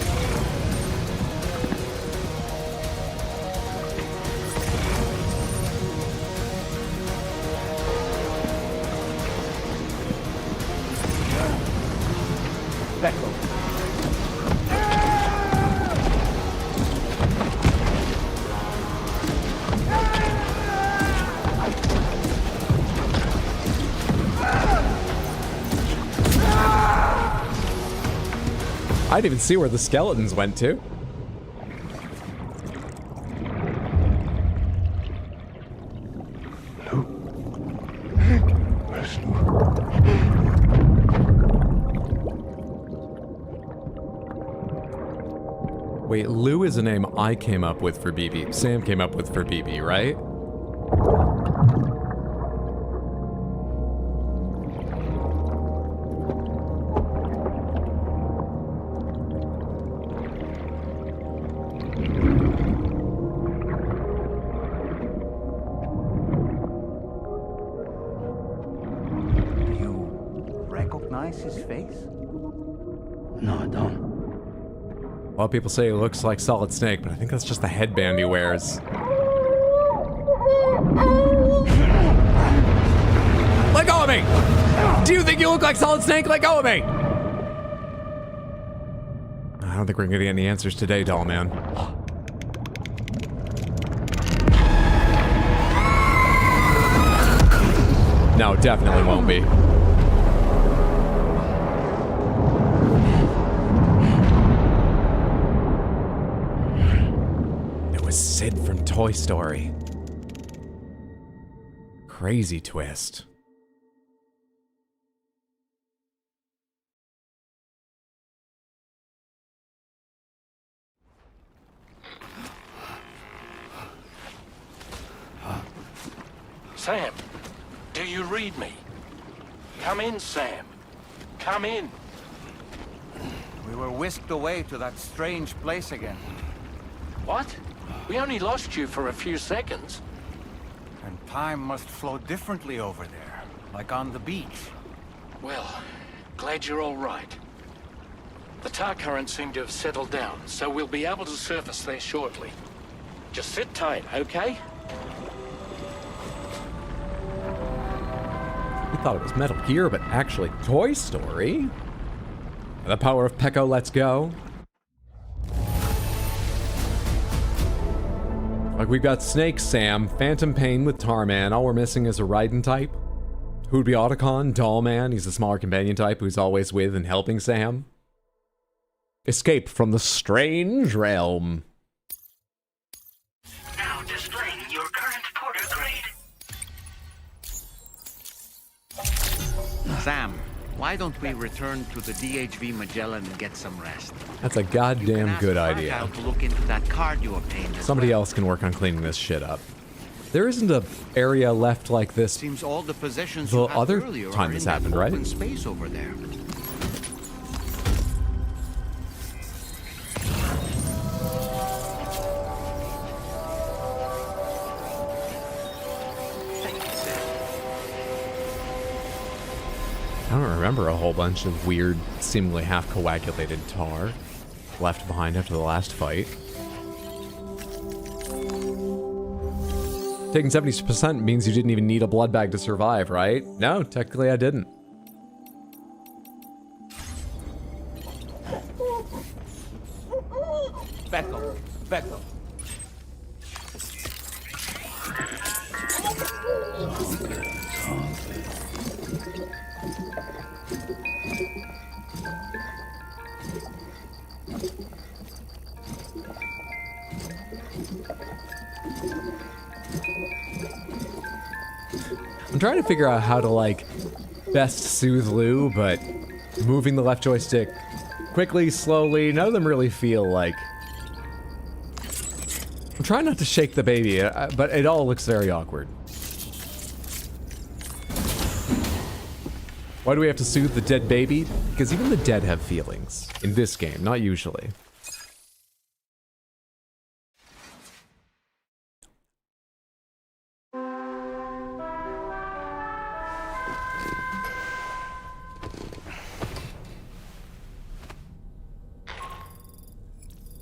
I didn't even see where the skeletons went to. Wait, Lou is a name I came up with for BB. Sam came up with for BB, right? this his face? No, I don't. A lot of people say he looks like Solid Snake, but I think that's just the headband he wears. Let go of me! Do you think you look like Solid Snake? Let go of me! I don't think we're gonna get any answers today, doll man. No, definitely won't be. It was Sid from Toy Story. Crazy twist. Sam, do you read me? Come in, Sam. Come in. We were whisked away to that strange place again. What? We only lost you for a few seconds. And time must flow differently over there, like on the beach. Well, glad you're all right. The tar currents seem to have settled down, so we'll be able to surface there shortly. Just sit tight, okay? We thought it was Metal Gear, but actually Toy Story. The power of Peko lets go. Like, we've got Snake, Sam, Phantom Pain with Tarman. All we're missing is a Raiden type. Who'd be Otacon? Dollman. He's the smaller companion type who's always with and helping Sam. Escape from the strange realm. Now displaying your current porter grade. Sam, why don't we return to the DHV Magellan and get some rest? That's a goddamn good idea. To look into that card you obtained. Somebody else can work on cleaning this shit up. There isn't an area left like this. Seems all the possessions the you had other earlier time are this in happened, that right? open space over there. I don't remember a whole bunch of weird, seemingly half-coagulated tar left behind after the last fight. Taking 70% means you didn't even need a blood bag to survive, right? No, technically I didn't. Peko, Peko. I'm trying to figure out how to, like, best soothe Lou, but moving the left joystick quickly, slowly, none of them really feel like... I'm trying not to shake the baby, but it all looks very awkward. Why do we have to soothe the dead baby? Because even the dead have feelings. In this game, not usually.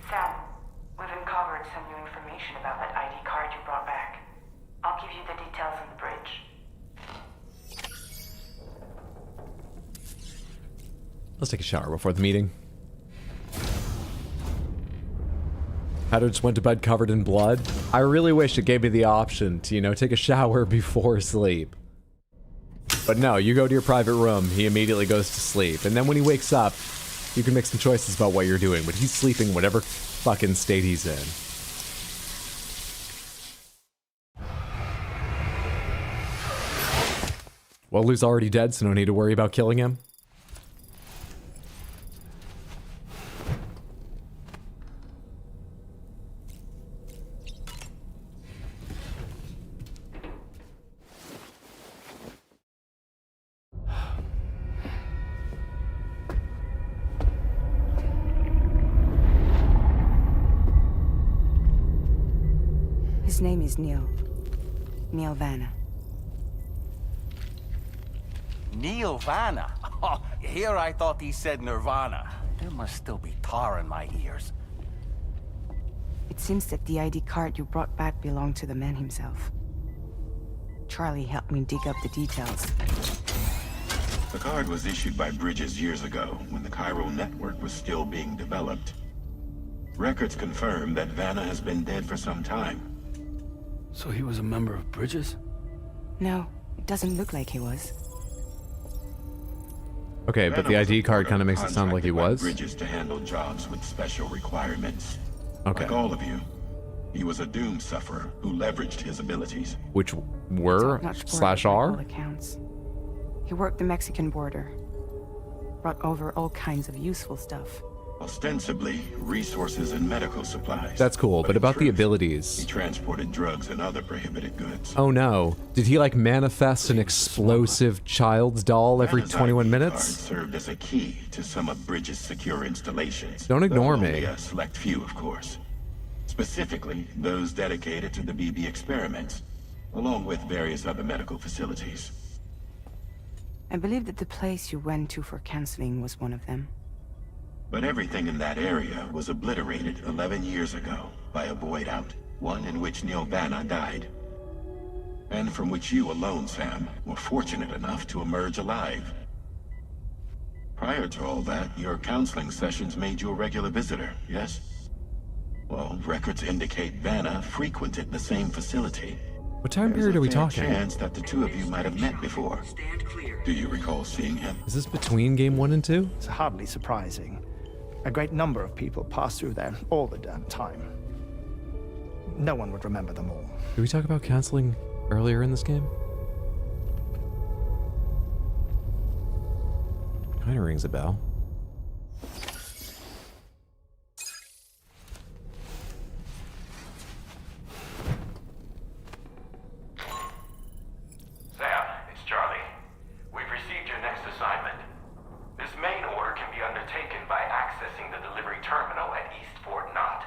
Sam, we've uncovered some new information about that ID card you brought back. I'll give you the details on the bridge. Let's take a shower before the meeting. Hatter just went to bed covered in blood. I really wish it gave me the option to, you know, take a shower before sleep. But no, you go to your private room, he immediately goes to sleep. And then when he wakes up, you can make some choices about what you're doing, but he's sleeping whatever fucking state he's in. Well, Lou's already dead, so no need to worry about killing him. His name is Neil. Neil Vanna. Neil Vanna? Here I thought he said Nirvana. There must still be tar in my ears. It seems that the ID card you brought back belonged to the man himself. Charlie helped me dig up the details. The card was issued by Bridges years ago, when the chiral network was still being developed. Records confirm that Vanna has been dead for some time. So he was a member of Bridges? No, it doesn't look like he was. Okay, but the ID card kind of makes it sound like he was. Bridges to handle jobs with special requirements. Okay. Like all of you, he was a doom sufferer who leveraged his abilities. Which were slash All R? accounts. He worked the Mexican border. Brought over all kinds of useful stuff. Ostensibly, resources and medical supplies. That's cool, but about the abilities. He transported drugs and other prohibited goods. Oh no. Did he like manifest an explosive child's doll every 21 minutes? Served as a key to some of Bridges' secure installations. Don't ignore me. Only a select few, of course. Specifically, those dedicated to the BB experiments, along with various other medical facilities. I believe that the place you went to for counseling was one of them. But everything in that area was obliterated 11 years ago by a void out, one in which Neil Vanna died. And from which you alone, Sam, were fortunate enough to emerge alive. Prior to all that, your counseling sessions made you a regular visitor, yes? Well, records indicate Vanna frequented the same facility. What time period are we talking? There's a fair chance that the two of you might have met before. Do you recall seeing him? Is this between game 1 and 2? It's hardly surprising. A great number of people pass through there all the damn time. No one would remember them all. Did we talk about counseling earlier in this game? Kinda rings a bell. Sam, it's Charlie. We've received your next assignment. This main order can be undertaken by accessing the delivery terminal at East Fort Knott.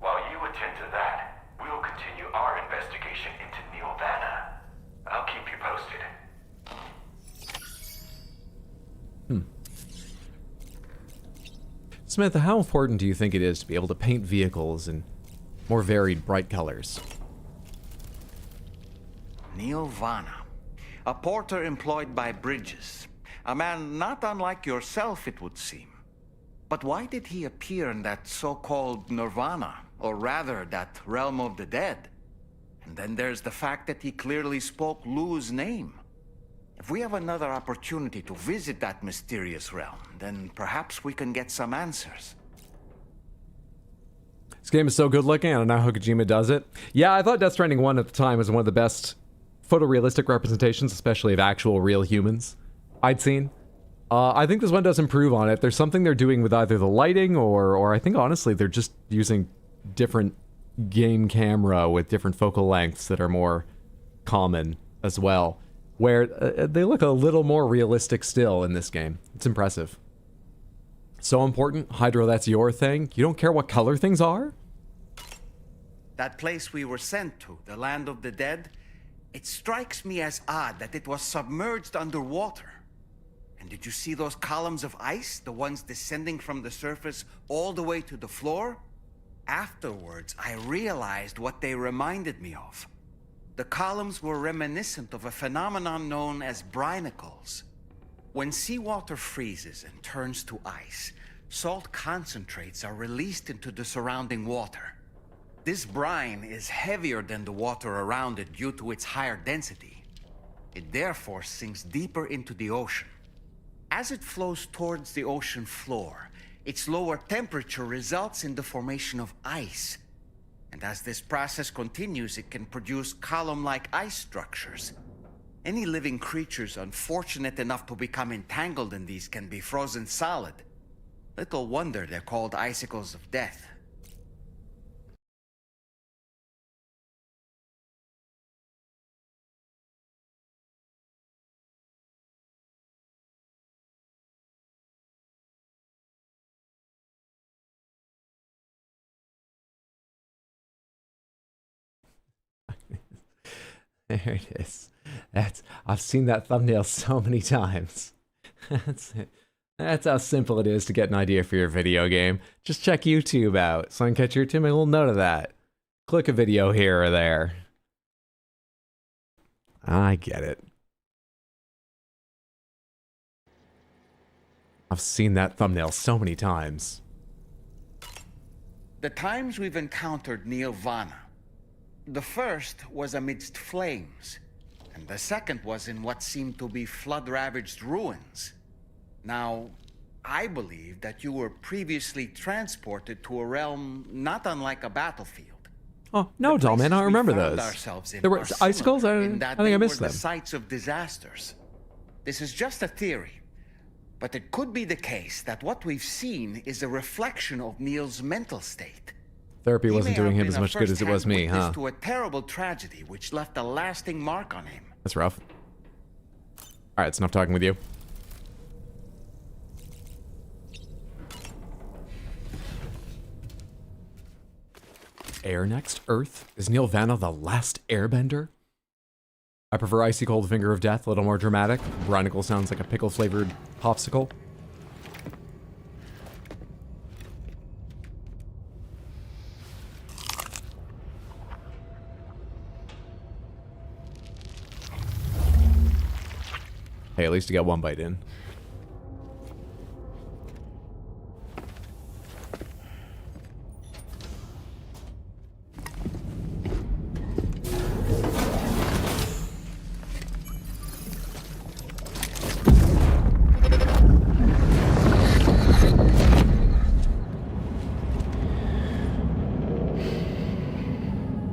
While you attend to that, we'll continue our investigation into Neil Vanna. I'll keep you posted. Samantha, how important do you think it is to be able to paint vehicles in more varied, bright colors? Neil Vanna, a porter employed by Bridges. A man not unlike yourself, it would seem. But why did he appear in that so-called Nirvana, or rather, that realm of the dead? And then there's the fact that he clearly spoke Lou's name. If we have another opportunity to visit that mysterious realm, then perhaps we can get some answers. This game is so good looking, I don't know how Kojima does it. Yeah, I thought Death Stranding 1 at the time was one of the best photorealistic representations, especially of actual real humans, I'd seen. I think this one does improve on it. There's something they're doing with either the lighting or I think honestly they're just using different game camera with different focal lengths that are more common as well, where they look a little more realistic still in this game. It's impressive. So important. Hydro, that's your thing? You don't care what color things are? That place we were sent to, the land of the dead, it strikes me as odd that it was submerged underwater. And did you see those columns of ice, the ones descending from the surface all the way to the floor? Afterwards, I realized what they reminded me of. The columns were reminiscent of a phenomenon known as brinicles. When seawater freezes and turns to ice, salt concentrates are released into the surrounding water. This brine is heavier than the water around it due to its higher density. It therefore sinks deeper into the ocean. As it flows towards the ocean floor, its lower temperature results in the formation of ice. And as this process continues, it can produce column-like ice structures. Any living creatures unfortunate enough to become entangled in these can be frozen solid. Little wonder they're called icicles of death. There it is. I've seen that thumbnail so many times. That's how simple it is to get an idea for your video game. Just check YouTube out. Suncatcher, Tim, a little note of that. Click a video here or there. I get it. I've seen that thumbnail so many times. The times we've encountered Nirvana. The first was amidst flames, and the second was in what seemed to be flood-ravaged ruins. Now, I believe that you were previously transported to a realm not unlike a battlefield. Oh, no, doll man, I don't remember those. There were icicles? I think I missed them. The sites of disasters. This is just a theory, but it could be the case that what we've seen is a reflection of Neil's mental state. Therapy wasn't doing him as much good as it was me, huh? To a terrible tragedy which left a lasting mark on him. That's rough. Alright, it's enough talking with you. Air next? Earth? Is Neil Vanna the last airbender? I prefer Icy Cold Finger of Death, a little more dramatic. Barnacle sounds like a pickle-flavored popsicle. Hey, at least you got one bite in.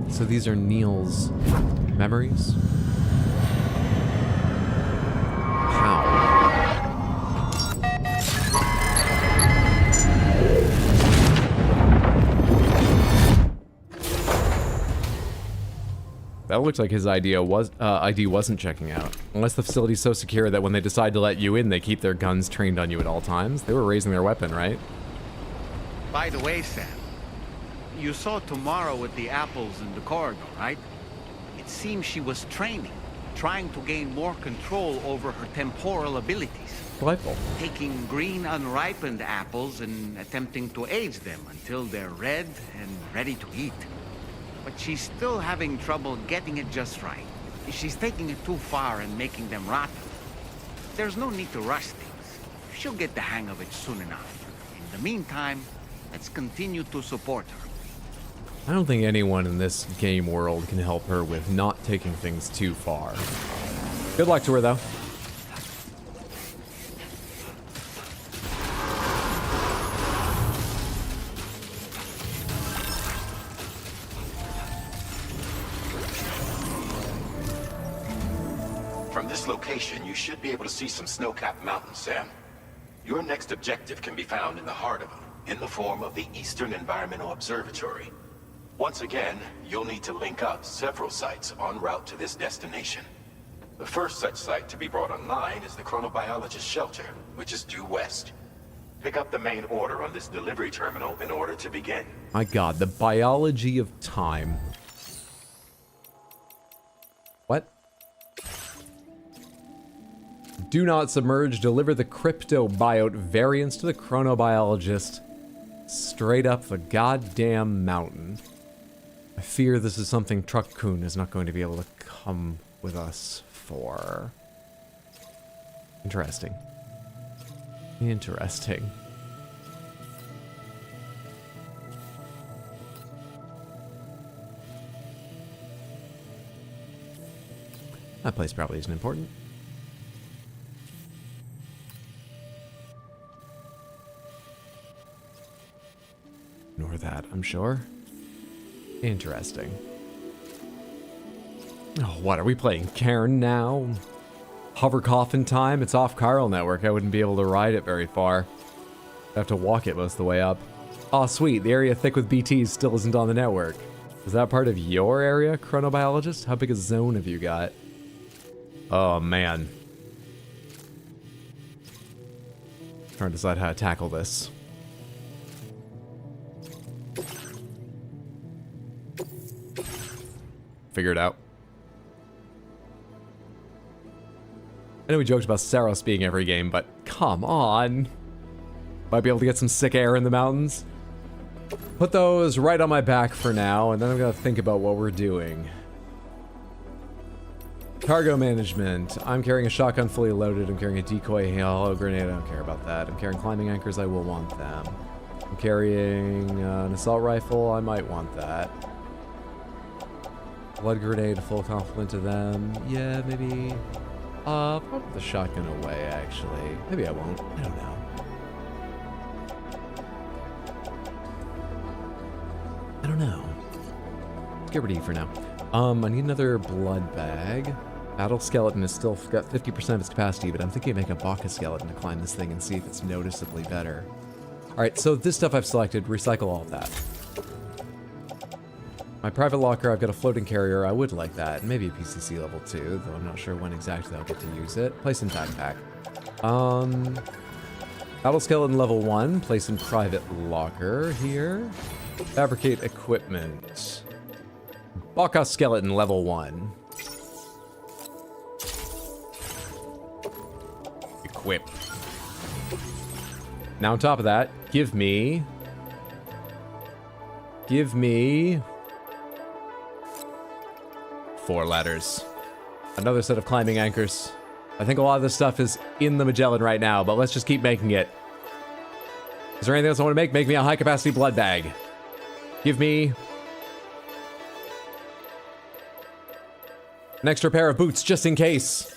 So these are Neil's memories? That looks like his ID wasn't checking out. Unless the facility's so secure that when they decide to let you in, they keep their guns trained on you at all times. They were raising their weapon, right? By the way, Sam, you saw Tomorrow with the apples in the corridor, right? It seems she was training, trying to gain more control over her temporal abilities. Delightful. Taking green unripened apples and attempting to age them until they're red and ready to eat. But she's still having trouble getting it just right. She's taking it too far and making them rotten. There's no need to rush things. She'll get the hang of it soon enough. In the meantime, let's continue to support her. I don't think anyone in this game world can help her with not taking things too far. Good luck to her, though. From this location, you should be able to see some snow-capped mountains, Sam. Your next objective can be found in the heart of them, in the form of the Eastern Environmental Observatory. Once again, you'll need to link up several sites en route to this destination. The first such site to be brought online is the Chronobiologist Shelter, which is due west. Pick up the main order on this delivery terminal in order to begin. My god, the biology of time. What? Do not submerge, deliver the cryptobiote variants to the chronobiologist straight up the goddamn mountain. I fear this is something Truck-kun is not going to be able to come with us for. Interesting. Interesting. That place probably isn't important. Nor that, I'm sure. Interesting. Oh, what, are we playing Cairn now? Hovercoffin time? It's off Chiral Network. I wouldn't be able to ride it very far. I'd have to walk it most of the way up. Oh, sweet. The area thick with BTs still isn't on the network. Is that part of your area, Chronobiologist? How big a zone have you got? Oh, man. Trying to decide how to tackle this. Figure it out. I know we joked about Saros being every game, but come on. Might be able to get some sick air in the mountains. Put those right on my back for now, and then I'm gonna think about what we're doing. Cargo management. I'm carrying a shotgun fully loaded. I'm carrying a decoy hollow grenade. I don't care about that. I'm carrying climbing anchors. I will want them. I'm carrying an assault rifle. I might want that. Blood grenade, a full complement of them. Yeah, maybe. I'll put the shotgun away, actually. Maybe I won't. I don't know. I don't know. Let's get rid of you for now. I need another blood bag. Battle skeleton has still got 50% of its capacity, but I'm thinking of making a Baka skeleton to climb this thing and see if it's noticeably better. Alright, so this stuff I've selected, recycle all of that. My private locker, I've got a floating carrier. I would like that. Maybe a PCC level 2, though I'm not sure when exactly I'll get to use it. Place in backpack. Battle skeleton level 1. Place in private locker here. Fabricate equipment. Baka skeleton level 1. Equip. Now on top of that, give me 4 ladders. Another set of climbing anchors. I think a lot of this stuff is in the Magellan right now, but let's just keep making it. Is there anything else I want to make? Make me a high capacity blood bag. Give me an extra pair of boots just in case.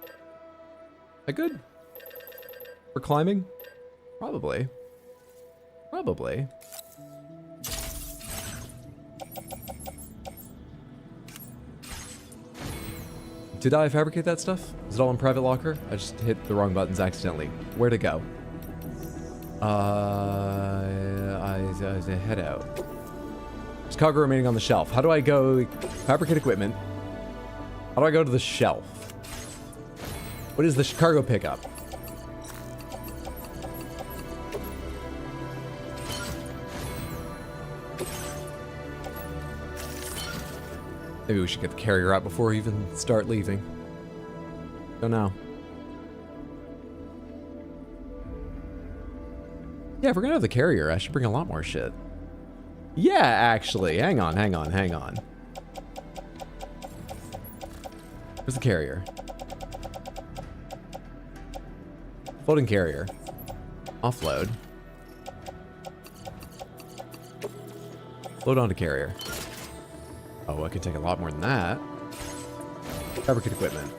Am I good? For climbing? Probably. Probably. Did I fabricate that stuff? Is it all in private locker? I just hit the wrong buttons accidentally. Where to go? I head out. There's cargo remaining on the shelf. How do I go? Fabricate equipment. How do I go to the shelf? What is the cargo pickup? Maybe we should get the carrier out before we even start leaving. Don't know. Yeah, if we're gonna have the carrier, I should bring a lot more shit. Yeah, actually. Hang on. Where's the carrier? Floating carrier. Offload. Load onto carrier. Oh, I could take a lot more than that. Fabricate equipment.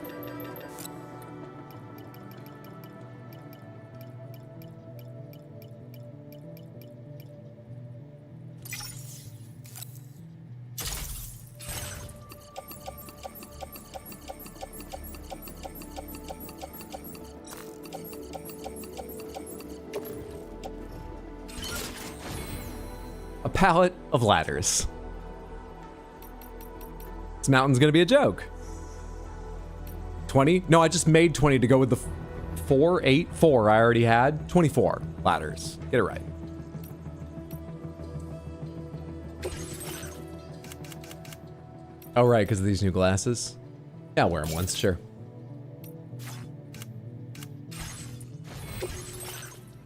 A pallet of ladders. This mountain's gonna be a joke. 20? No, I just made 20 to go with the 4 I already had. 24 ladders. Get it right. Oh, right, because of these new glasses? Yeah, I'll wear them once, sure.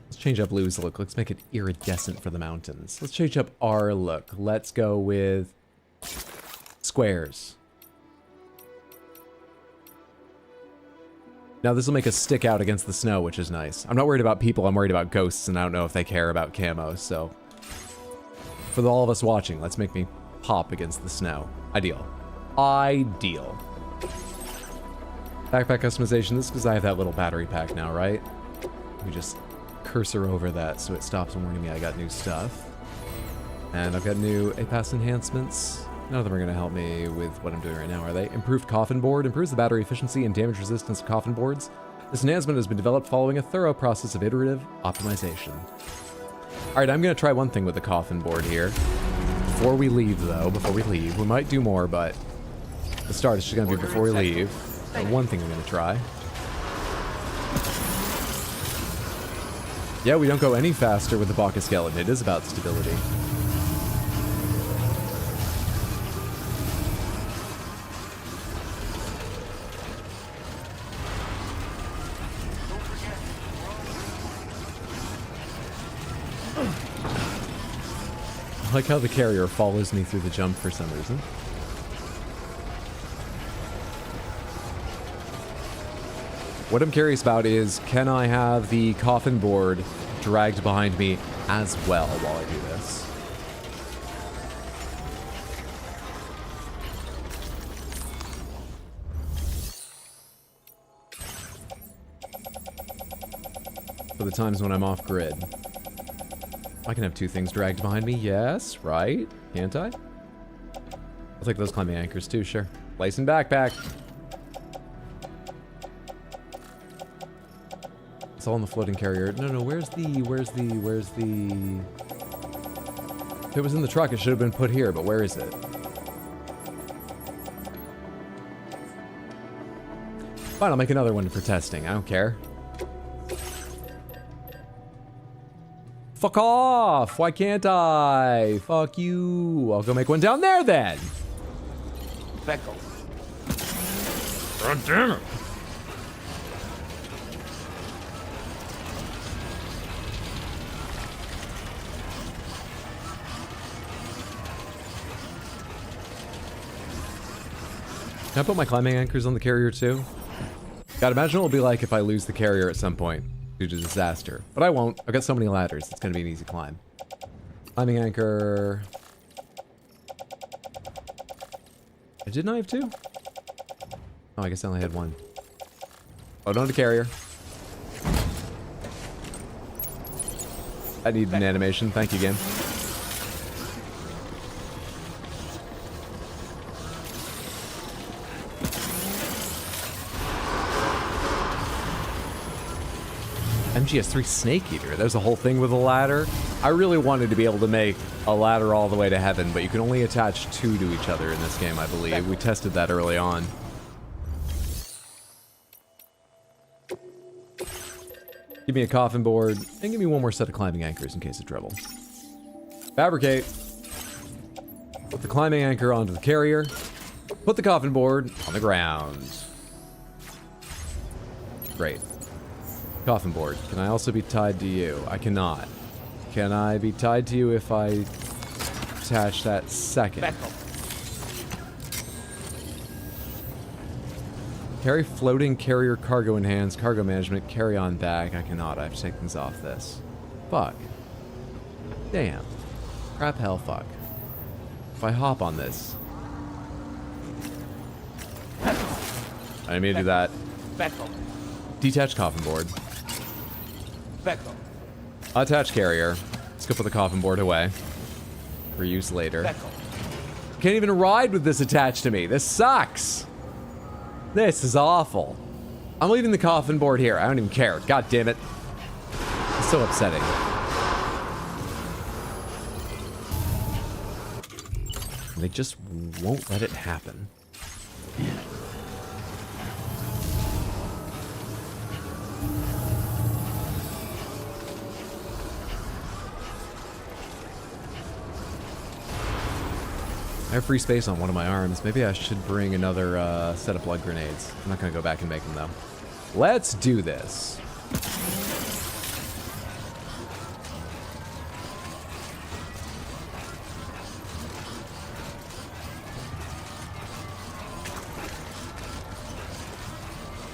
Let's change up Lou's look. Let's make it iridescent for the mountains. Let's change up our look. Let's go with squares. Now this will make us stick out against the snow, which is nice. I'm not worried about people, I'm worried about ghosts, and I don't know if they care about camo, so... For all of us watching, let's make me pop against the snow. Ideal. Ideal. Backpack customization, this is because I have that little battery pack now, right? Let me just cursor over that so it stops warning me I got new stuff. And I've got new APAS enhancements. None of them are going to help me with what I'm doing right now, are they? Improved coffin board. Improves the battery efficiency and damage resistance of coffin boards. This enhancement has been developed following a thorough process of iterative optimization. Alright, I'm going to try one thing with the coffin board here. Before we leave, though, we might do more, but the start is just going to be before we leave. One thing I'm going to try. Yeah, we don't go any faster with the Baka skeleton. It is about stability. I like how the carrier follows me through the jump for some reason. What I'm curious about is, can I have the coffin board dragged behind me as well while I do this? For the times when I'm off grid. I can have two things dragged behind me, yes, right? Can't I? I'll take those climbing anchors too, sure. Lace and backpack. It's all in the floating carrier. No, where's the... If it was in the truck, it should have been put here, but where is it? Fine, I'll make another one for testing. I don't care. Fuck off! Why can't I? Fuck you. I'll go make one down there then. Beckel. God damn it. Can I put my climbing anchors on the carrier too? God, imagine what it'll be like if I lose the carrier at some point due to disaster. But I won't. I've got so many ladders. It's going to be an easy climb. Climbing anchor. Didn't I have two? Oh, I guess I only had one. Oh, don't the carrier. I need an animation. Thank you, game. MGS3 Snake Eater. There's a whole thing with a ladder. I really wanted to be able to make a ladder all the way to heaven, but you can only attach two to each other in this game, I believe. We tested that early on. Give me a coffin board, and give me one more set of climbing anchors in case of trouble. Fabricate. Put the climbing anchor onto the carrier. Put the coffin board on the ground. Great. Coffin board. Can I also be tied to you? I cannot. Can I be tied to you if I attach that second? Carry floating carrier cargo in hands. Cargo management. Carry on bag. I cannot. I have to take things off this. Fuck. Damn. Crap hell fuck. If I hop on this. I didn't mean to do that. Detach coffin board. Attach carrier. Let's go put the coffin board away. For use later. Can't even ride with this attached to me. This sucks. This is awful. I'm leaving the coffin board here. I don't even care. God damn it. It's so upsetting. They just won't let it happen. I have free space on one of my arms. Maybe I should bring another set of blood grenades. I'm not going to go back and make them, though. Let's do this.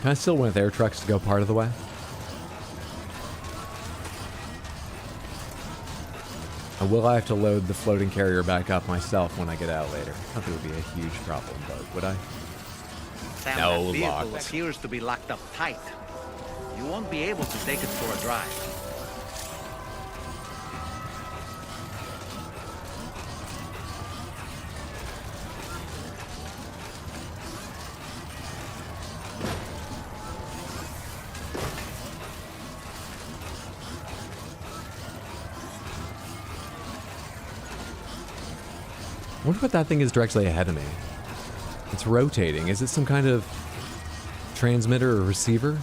Can I still want air trucks to go part of the way? And will I have to load the floating carrier back up myself when I get out later? I think it would be a huge problem, but would I? Sam, No, that vehicle locked. appears to be locked up tight. You won't be able to take it for a drive. I wonder what that thing is directly ahead of me. It's rotating. Is it some kind of transmitter or receiver?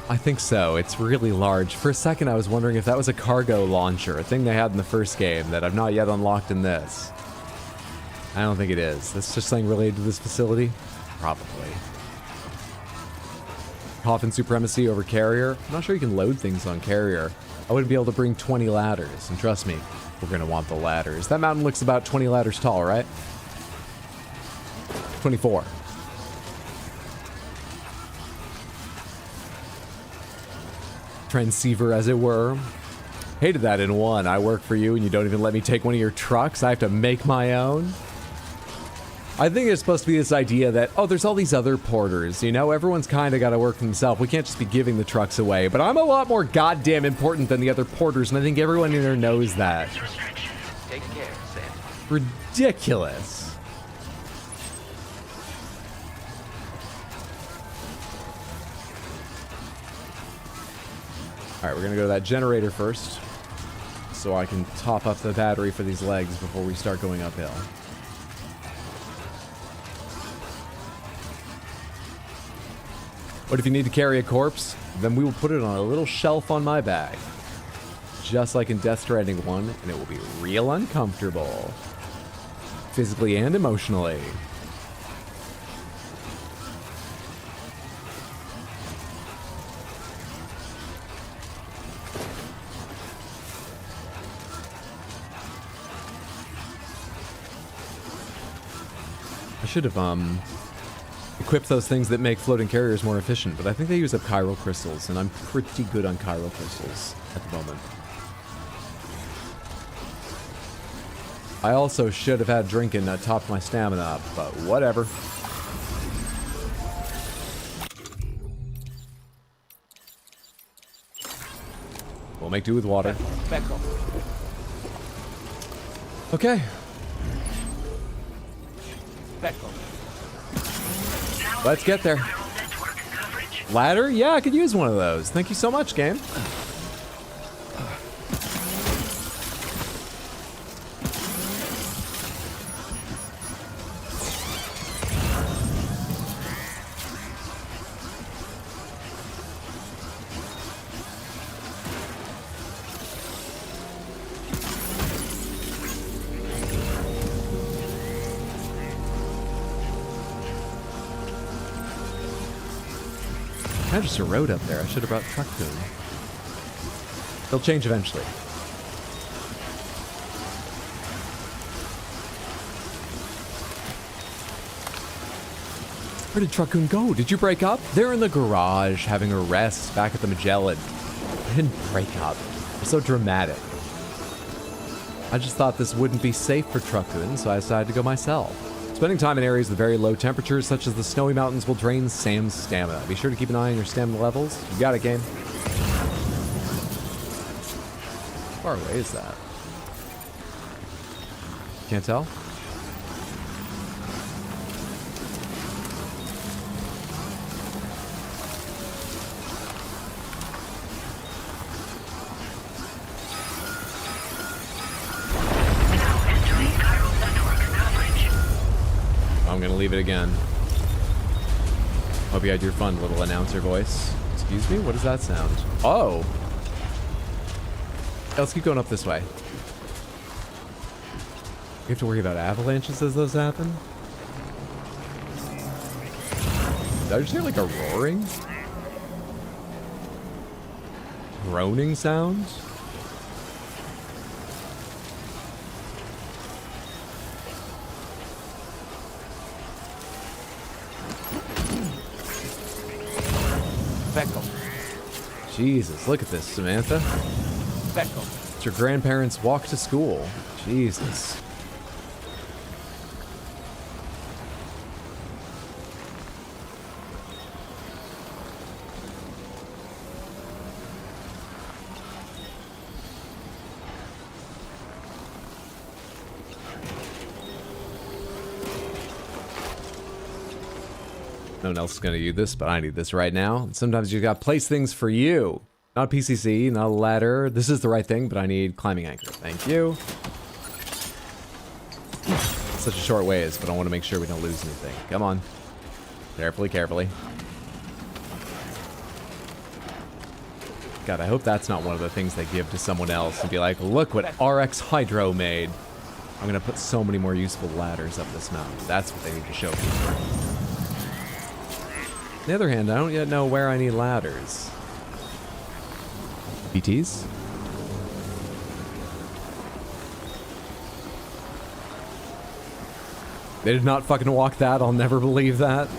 I think so. It's really large. For a second, I was wondering if that was a cargo launcher, a thing they had in the first game that I've not yet unlocked in this. I don't think it is. That's just something related to this facility? Probably. Coffin supremacy over carrier? I'm not sure you can load things on carrier. I wouldn't be able to bring 20 ladders. And trust me, we're going to want the ladders. That mountain looks about 20 ladders tall, right? 24. Transceiver, as it were. Hated that in 1. I work for you and you don't even let me take one of your trucks. I have to make my own. I think it's supposed to be this idea that, oh, there's all these other porters, you know? Everyone's kind of got to work for themselves. We can't just be giving the trucks away. But I'm a lot more goddamn important than the other porters, and I think everyone in there knows that. Take care, Sam. Ridiculous. All right, we're going to go to that generator first, so I can top up the battery for these legs before we start going uphill. But if you need to carry a corpse, then we will put it on a little shelf on my bag. Just like in Death Stranding 1, and it will be real uncomfortable. Physically and emotionally. I should have, equip those things that make floating carriers more efficient, but I think they use up chiral crystals, and I'm pretty good on chiral crystals at the moment. I also should have had a drink and topped my stamina up, but whatever. We'll make do with water. Back off. Okay. Back off. Let's get there. Ladder? Yeah, I could use one of those. Thank you so much, game. Just a road up there. I should have brought truck food. They'll change eventually. Where did Truckoon go? Did you break up? They're in the garage having a rest back at the Magellan. I didn't break up. It's so dramatic. I just thought this wouldn't be safe for Truckoon, so I decided to go myself. Spending time in areas with very low temperatures, such as the snowy mountains, will drain Sam's stamina. Be sure to keep an eye on your stamina levels. You got it, game. How far away is that? Can't tell? I'm gonna leave it again. Hope you had your fun little announcer voice. Excuse me? What does that sound? Oh! Let's keep going up this way. You have to worry about avalanches as those happen? Did I just hear like a roaring? Groaning sound? Jesus, look at this, Samantha. It's your grandparents' walk to school. Jesus. No one else is going to use this, but I need this right now. Sometimes you got to place things for you. Not PCC, not a ladder. This is the right thing, but I need climbing anchor. Thank you. Such a short ways, but I want to make sure we don't lose anything. Come on. Carefully, carefully. God, I hope that's not one of the things they give to someone else and be like, look what RX Hydro made. I'm going to put so many more useful ladders up this mountain. That's what they need to show people. On the other hand, I don't yet know where I need ladders. BTs? They did not fucking walk that. I'll never believe that.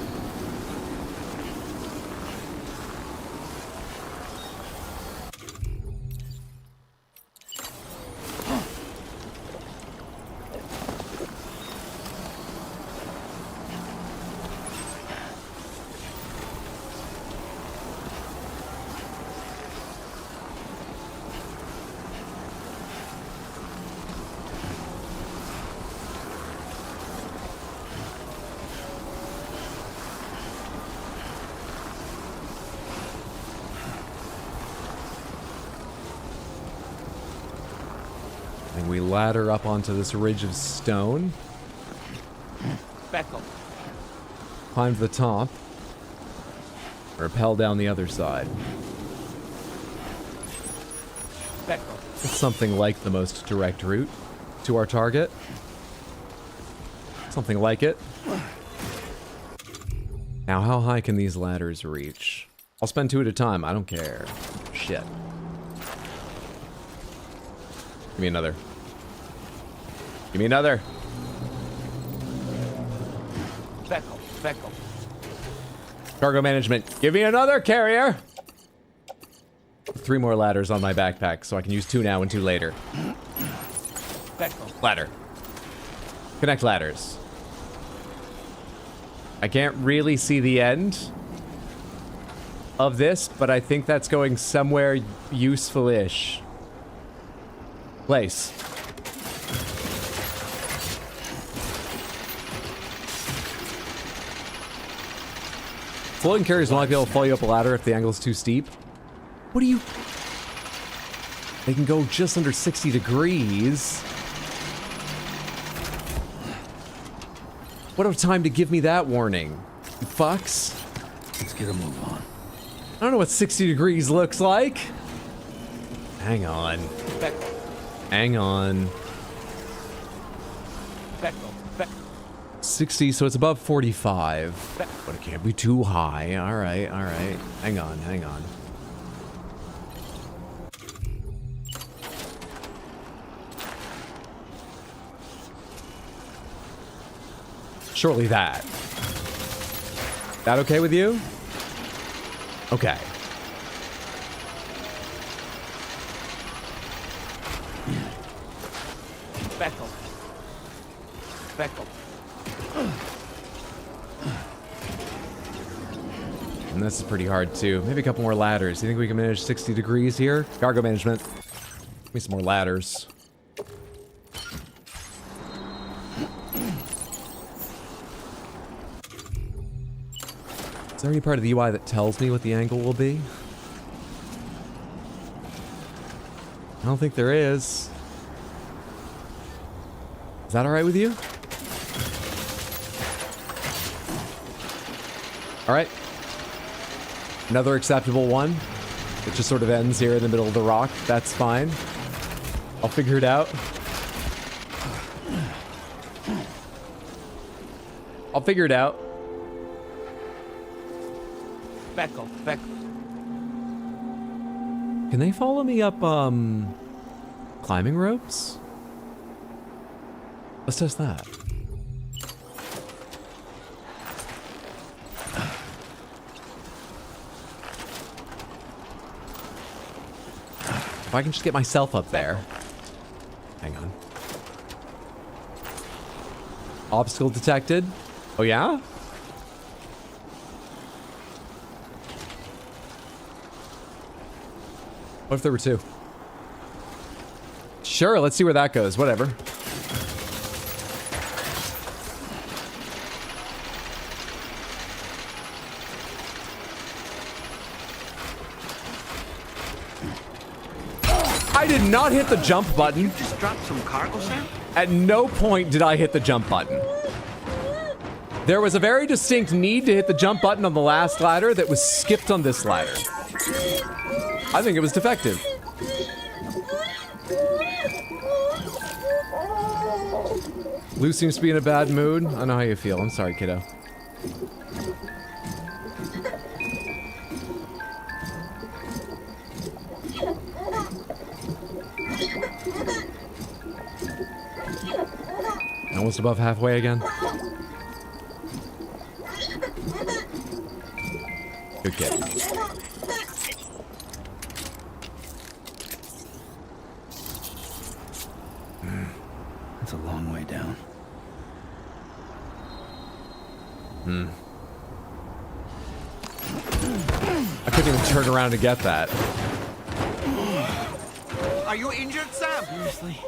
And we ladder up onto this ridge of stone. Beckel. Climb to the top. Rappel down the other side. Beckel. It's something like the most direct route to our target. Something like it. Now, how high can these ladders reach? I'll spend 2 at a time. I don't care. Shit. Give me another. Give me another. Beckel. Beckel. Cargo management. Give me another carrier. 3 more ladders on my backpack, so I can use 2 now and 2 later. Beckel. Ladder. Connect ladders. I can't really see the end of this, but I think that's going somewhere useful-ish. Place. Floating carriers will not be able to follow you up a ladder if the angle is too steep. What do you... They can go just under 60 degrees. What a time to give me that warning. You fucks. Let's get a move on. I don't know what 60 degrees looks like. Hang on. Beckel. Hang on. Beckel. Beckel. 60, so it's above 45. But it can't be too high. Alright, alright. Hang on, hang on. Surely that. That okay with you? Okay. Beckel. Beckel. And this is pretty hard too. Maybe a couple more ladders. You think we can manage 60 degrees here? Cargo management. Give me some more ladders. Is there any part of the UI that tells me what the angle will be? I don't think there is. Is that alright with you? Alright. Another acceptable one. It just sort of ends here in the middle of the rock. That's fine. I'll figure it out. I'll figure it out. Beckel. Beckel. Can they follow me up, climbing ropes? Let's test that. If I can just get myself up there. Hang on. Obstacle detected. Oh, yeah? What if there were 2? Sure, let's see where that goes. Whatever. I did not hit the jump button. You just dropped some cargo, Sam? At no point did I hit the jump button. There was a very distinct need to hit the jump button on the last ladder that was skipped on this ladder. I think it was defective. Lou seems to be in a bad mood. I know how you feel. I'm sorry, kiddo. Almost above halfway again. Good kid. That's a long way down. I couldn't even turn around to get that. Are you injured, Sam? Seriously?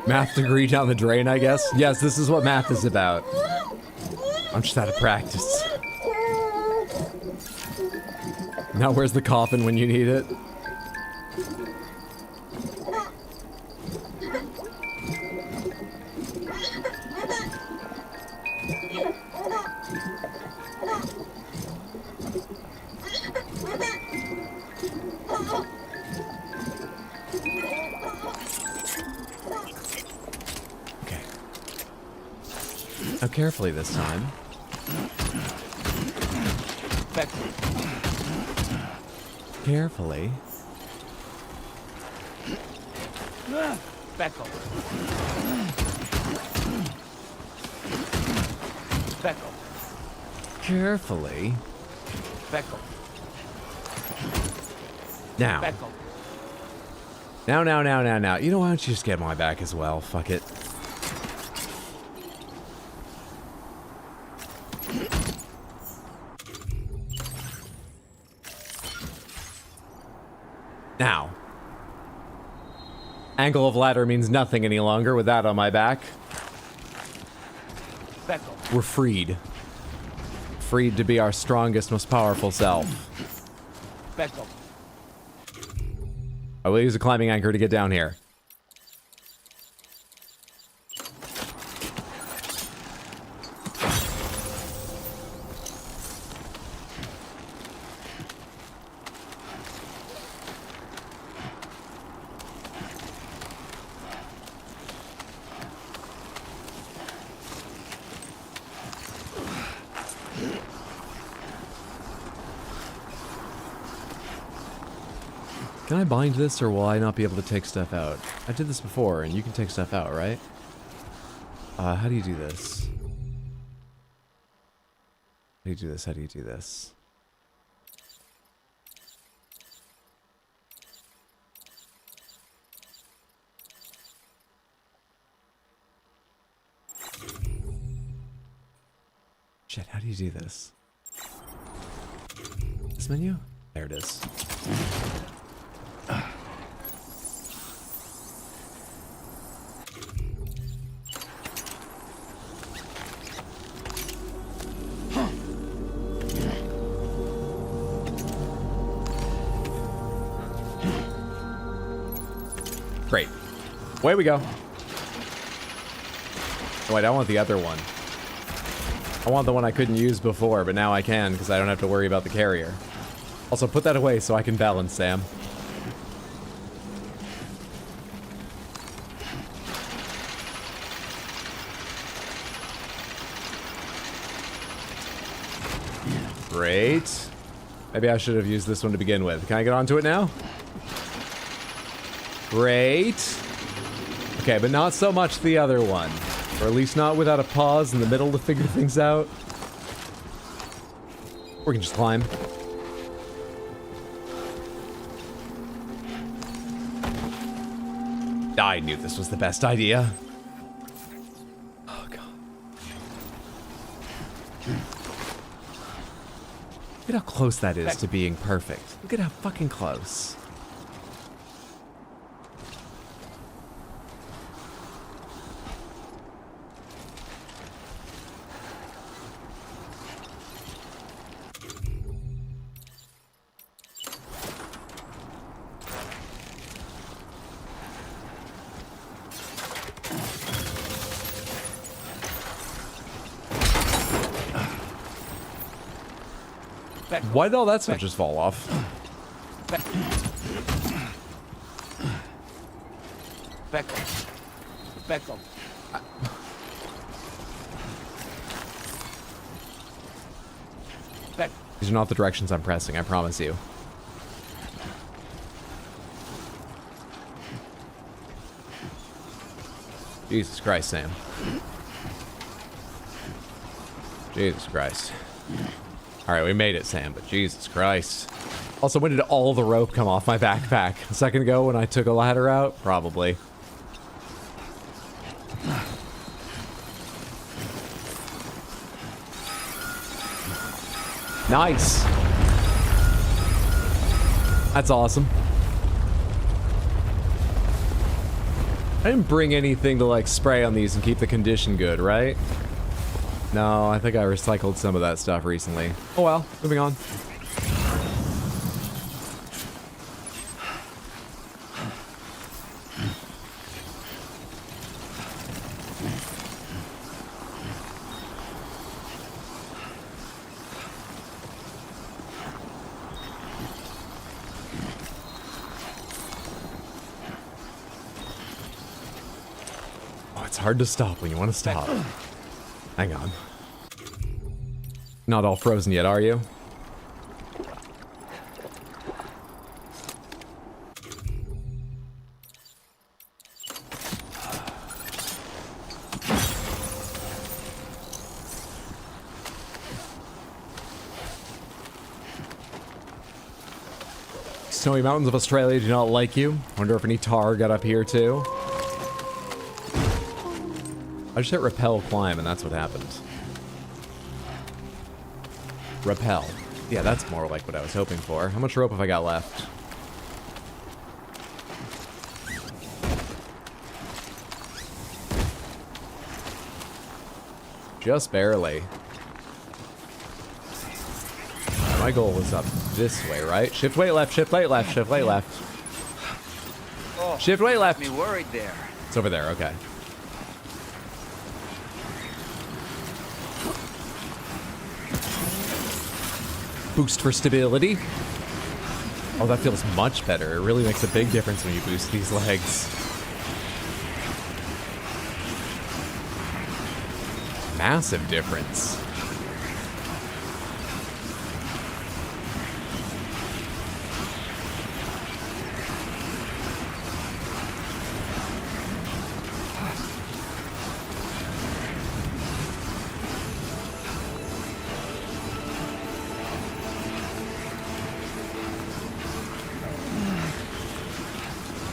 Math degree down the drain, I guess? Yes, this is what math is about. I'm just out of practice. Now where's the coffin when you need it? Okay. Now carefully this time. Carefully. Back up. Back up. Carefully. Back up. Now. Back up. Now. You know, why don't you just get my back as well? Fuck it. Now. Angle of ladder means nothing any longer with that on my back. Back up. We're freed. Freed to be our strongest, most powerful self. Back up. I will use a climbing anchor to get down here. Can I bind this, or will I not be able to take stuff out? I did this before, and you can take stuff out, right? How do you do this? How do you do this? How do you do this? Shit, how do you do this? This menu? There it is. Great. Away we go. Oh, wait, I want the other one. I want the one I couldn't use before, but now I can because I don't have to worry about the carrier. Also, put that away so I can balance, Sam. Great. Maybe I should have used this one to begin with. Can I get onto it now? Great. Okay, but not so much the other one. Or at least not without a pause in the middle to figure things out. We can just climb. I knew this was the best idea. Oh, God. Look at how close that is to being perfect. Look at how fucking close. Why did all that stuff just fall off? Back up. Back up. Back. These are not the directions I'm pressing, I promise you. Jesus Christ, Sam. Jesus Christ. Alright, we made it, Sam, but Jesus Christ. Also, when did all the rope come off my backpack? A second ago when I took a ladder out? Probably. Nice. That's awesome. I didn't bring anything to like spray on these and keep the condition good, right? No, I think I recycled some of that stuff recently. Oh well, moving on. Hard to stop when you want to stop. Hang on. Not all frozen yet, are you? Snowy mountains of Australia do not like you. Wonder if any tar got up here too. I just hit repel climb and that's what happened. Repel. Yeah, that's more like what I was hoping for. How much rope have I got left? Just barely. My goal was up this way, right? Shift weight left, shift weight left, shift weight left. Oh, shift weight left. Me worried there. It's over there, okay. Boost for stability. Oh, that feels much better. It really makes a big difference when you boost these legs. Massive difference.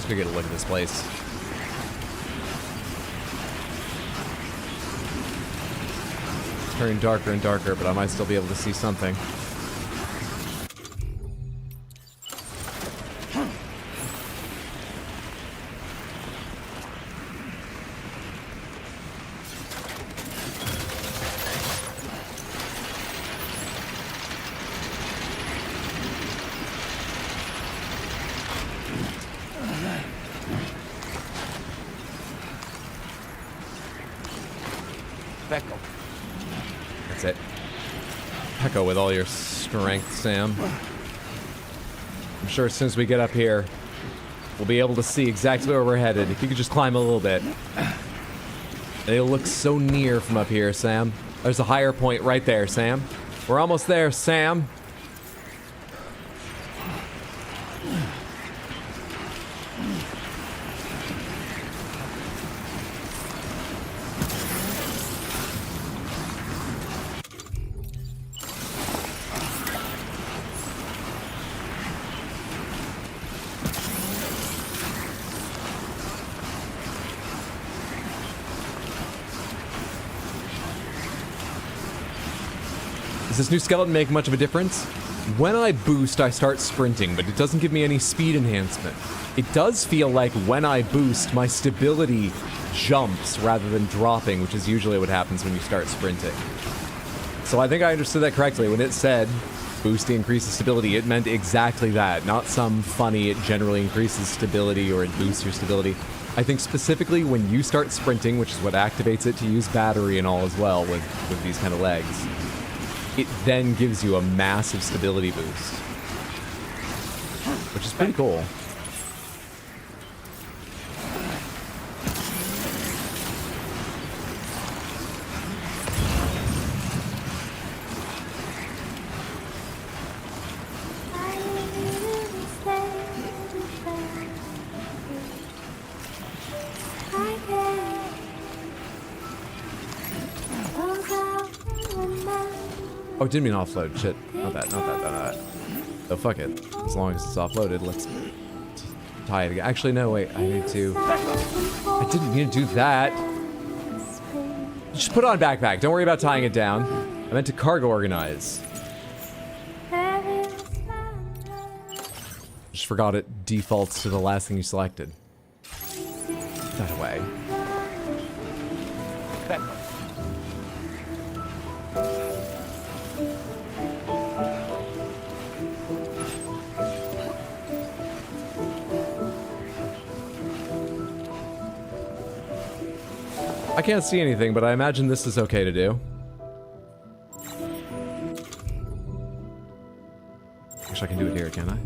Let's go get a look at this place. It's turning darker and darker, but I might still be able to see something. That's it. Peko with all your strength, Sam. I'm sure as soon as we get up here, we'll be able to see exactly where we're headed. If you could just climb a little bit. It'll look so near from up here, Sam. There's a higher point right there, Sam. We're almost there, Sam. Does this new skeleton make much of a difference? When I boost, I start sprinting, but it doesn't give me any speed enhancement. It does feel like when I boost, my stability jumps rather than dropping, which is usually what happens when you start sprinting. So I think I understood that correctly. When it said boosting increases stability, it meant exactly that, not some funny it generally increases stability or it boosts your stability. I think specifically when you start sprinting, which is what activates it to use battery and all as well with these kind of legs, it then gives you a massive stability boost, which is pretty cool. Oh, didn't mean offload. Shit. Not that. Oh, fuck it. As long as it's offloaded, let's tie it again. Actually, no, wait. I need to... I didn't mean to do that. Just put on backpack. Don't worry about tying it down. I meant to cargo organize. Just forgot it defaults to the last thing you selected. Put that away. I can't see anything, but I imagine this is okay to do. Wish I can do it here, can I?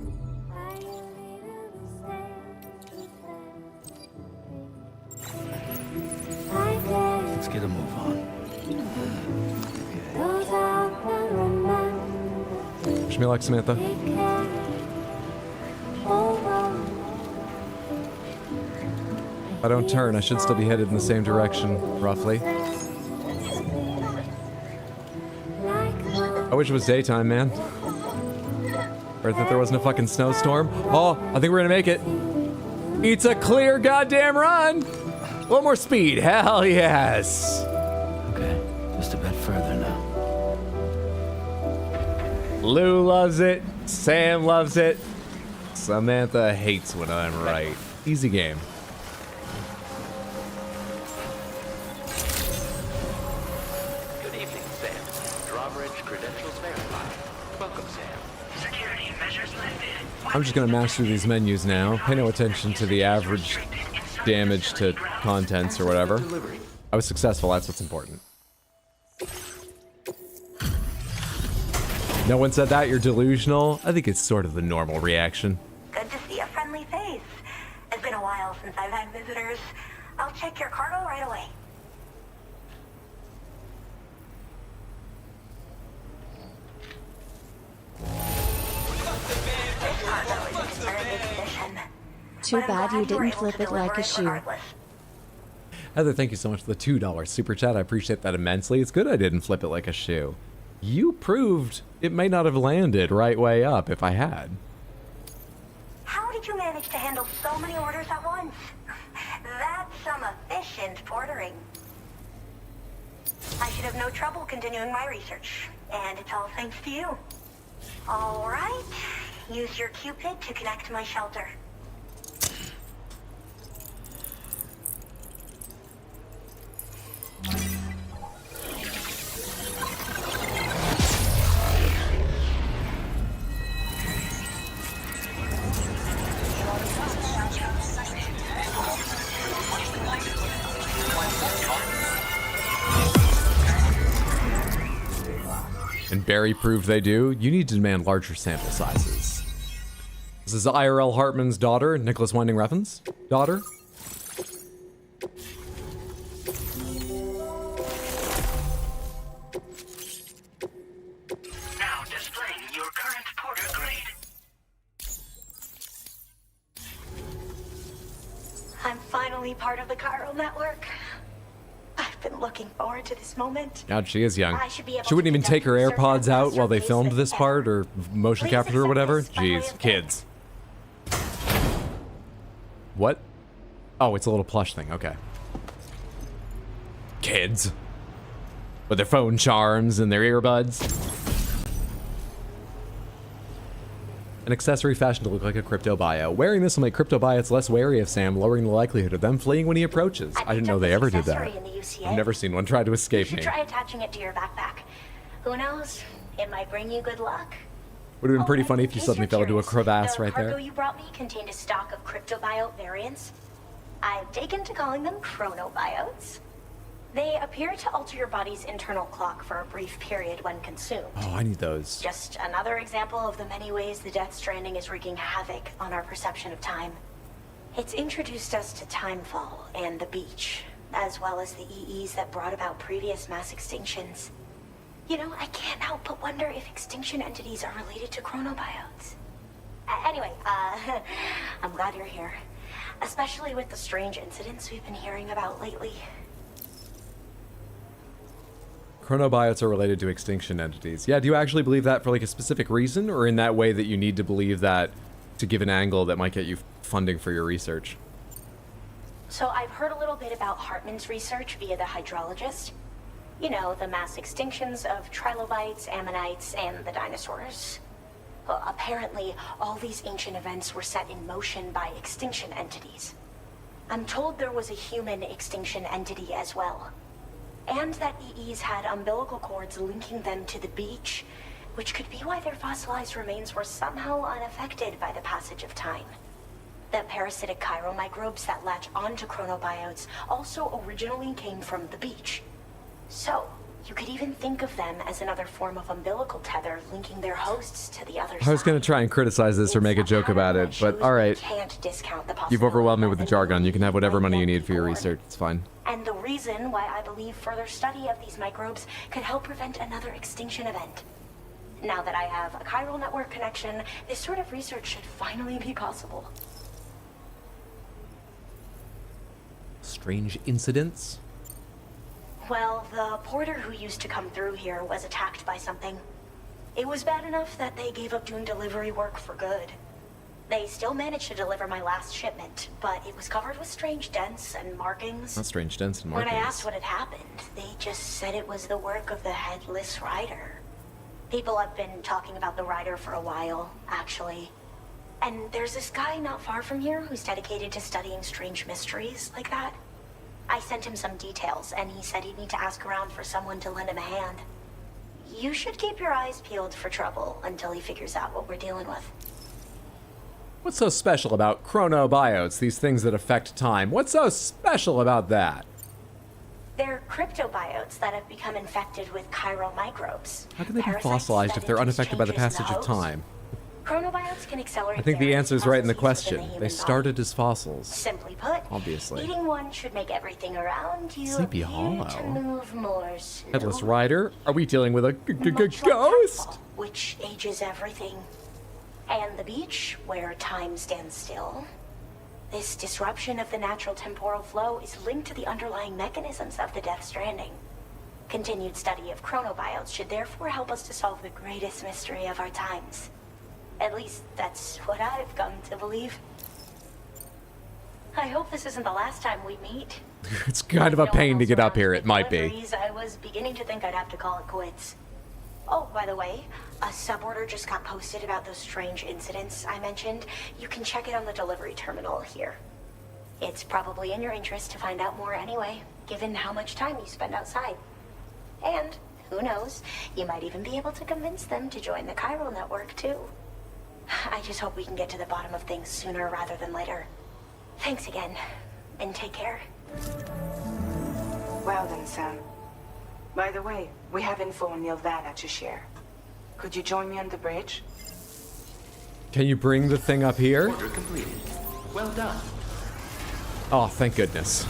Let's get a move on. Wish me luck, Samantha. If I don't turn, I should still be headed in the same direction, roughly. I wish it was daytime, man. Or that there wasn't a fucking snowstorm. Oh, I think we're gonna make it. It's a clear goddamn run! One more speed, hell yes! Okay, just a bit further now. Lou loves it, Sam loves it, Samantha hates when I'm right. Easy game. Good evening, Sam. Drawbridge credentials verified. Welcome, Sam. Security measures lifted. I'm just gonna mash through these menus now. Pay no attention to the average damage to contents or whatever. I was successful, that's what's important. No one said that, you're delusional. I think it's sort of the normal reaction. Good to see a friendly face. It's been a while since I've had visitors. I'll check your cargo right away. This cargo is in very good condition. Too bad you didn't flip it like a shoe. Heather, thank you so much for the $2 super chat. I appreciate that immensely. It's good I didn't flip it like a shoe. You proved it may not have landed right way up if I had. How did you manage to handle so many orders at once? That's some efficient ordering. I should have no trouble continuing my research, and it's all thanks to you. All right, use your Cupid to connect to my shelter. And Barry proved they do. You need to demand larger sample sizes. This is IRL Hartman's daughter, Nicholas Winding Refn's daughter. Now displaying your current porter grade. I'm finally part of the chiral network. I've been looking forward to this moment. God, she is young. I should be able She wouldn't to even take her conduct AirPods research out while they on filmed this part or motion Please captured or accept whatever. this by way Jeez, of kids. What? Oh, it's a little plush thing. Okay. Kids. With their phone charms and their earbuds. An accessory fashioned to look like a crypto bio. Wearing this will make crypto biots less wary of Sam, lowering the likelihood of them fleeing when he approaches. I didn't know they ever did that. I've never seen one try to You escape should me. try attaching it to your backpack. Who knows? It might bring you good luck. Would have been pretty funny if you suddenly fell into a crevasse The right cargo there. you brought me contained a stock of cryptobiote variants. I've taken to calling them chronobiotes. They appear to alter your body's internal clock for a brief period when consumed. Oh, I need those. Just another example of the many ways the Death Stranding is wreaking havoc on our perception of time. It's introduced us to timefall and the beach, as well as the EEs that brought about previous mass extinctions. You know, I can't help but wonder if extinction entities are related to chronobiotes. Anyway, I'm glad you're here. Especially with the strange incidents we've been hearing about lately. Chronobiotes are related to extinction entities. Yeah, do you actually believe that for like a specific reason, or in that way that you need to believe that to give an angle that might get you funding for your research? So I've heard a little bit about Hartman's research via the hydrologist. You know, the mass extinctions of trilobites, ammonites, and the dinosaurs. Well, apparently, all these ancient events were set in motion by extinction entities. I'm told there was a human extinction entity as well. And that EEs had umbilical cords linking them to the beach, which could be why their fossilized remains were somehow unaffected by the passage of time. The parasitic chiromicrobes that latch onto chronobiotes also originally came from the beach. So, you could even think of them as another form of umbilical tether linking their hosts to the other side. I was going to try and criticize this or make a joke about it, but alright. Can't discount the You've overwhelmed me with the jargon. You can have whatever money you need for your research. It's fine. And the reason why I believe further study of these microbes could help prevent another extinction event. Now that I have a chiral network connection, this sort of research should finally be possible. Strange incidents? Well, the porter who used to come through here was attacked by something. It was bad enough that they gave up doing delivery work for good. They still managed to deliver my last shipment, but it was covered with strange dents and markings. Not strange dents and markings. When I asked what had happened, they just said it was the work of the headless rider. People have been talking about the rider for a while, actually. And there's this guy not far from here who's dedicated to studying strange mysteries like that. I sent him some details, and he said he'd need to ask around for someone to lend him a hand. You should keep your eyes peeled for trouble until he figures out what we're dealing with. What's so special about chronobiotes, these things that affect time? What's so special about that? They're cryptobiotes that have become infected with chiral microbes. How can they be fossilized if they're unaffected by the passage of time? Chronobiotes can accelerate. I think the answer is right in the question. within the They human started as fossils. Simply put, Obviously. eating one should make everything around you Sleepy appear Hollow. to move more slowly. Headless Rider? Are we dealing with a Much like ghost? Nightfall, which ages everything. And the beach, where time stands still. This disruption of the natural temporal flow is linked to the underlying mechanisms of the Death Stranding. Continued study of chronobiotes should therefore help us to solve the greatest mystery of our times. At least, that's what I've come to believe. I hope this isn't the last time we meet. It's kind of a pain to get up here. It might be. Deliveries, I was beginning to think I'd have to call it quits. Oh, by the way, a suborder just got posted about those strange incidents I mentioned. You can check it on the delivery terminal here. It's probably in your interest to find out more anyway, given how much time you spend outside. And, who knows, you might even be able to convince them to join the chiral network, too. I just hope we can get to the bottom of things sooner rather than later. Thanks again, and take care. Well then, Sam. By the way, we have info on Nilvana to share. Could you join me on the bridge? Can you bring the thing up here? Order completed. Well done. Oh, thank goodness.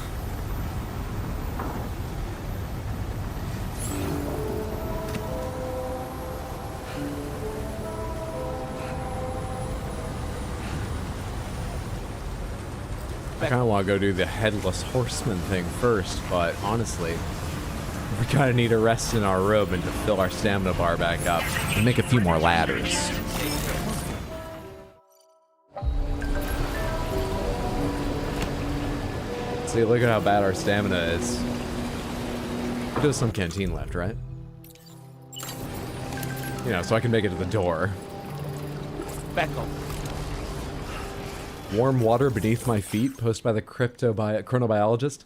I kind of want to go do the headless horseman thing first, but honestly, we kind of need a rest in our robe and to fill our stamina bar back up and make a few more ladders. See, look at how bad our stamina is. There's some canteen left, right? You know, so I can make it to the door. Beckle. Warm water beneath my feet, posted by the chronobiologist.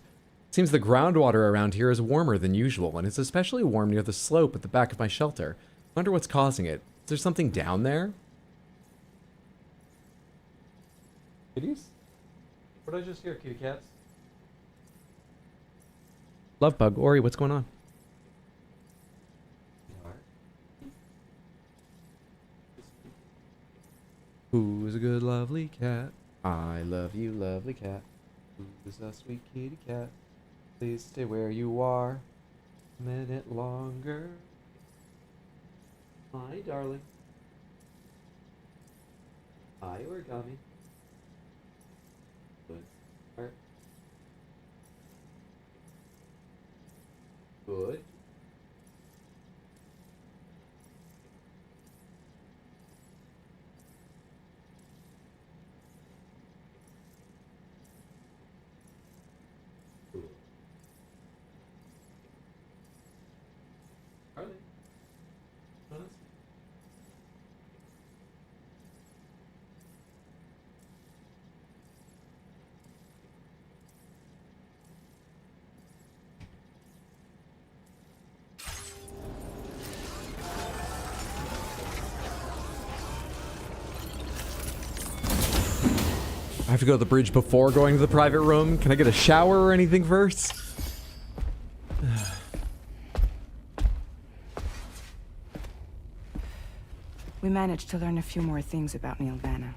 Seems the groundwater around here is warmer than usual, and it's especially warm near the slope at the back of my shelter. Wonder what's causing it. Is there something down there? Kitties? What did I just hear, kitty cats? Love bug, Ori, what's going on? Who's a good, lovely cat? I love you, lovely cat. Who's a sweet kitty cat? Please stay where you are a minute longer. Hi, darling. Hi, origami. Good. Alright. Good. have to go to the bridge before going to the private room. Can I get a shower or anything first? We managed to learn a few more things about Neil Vanna.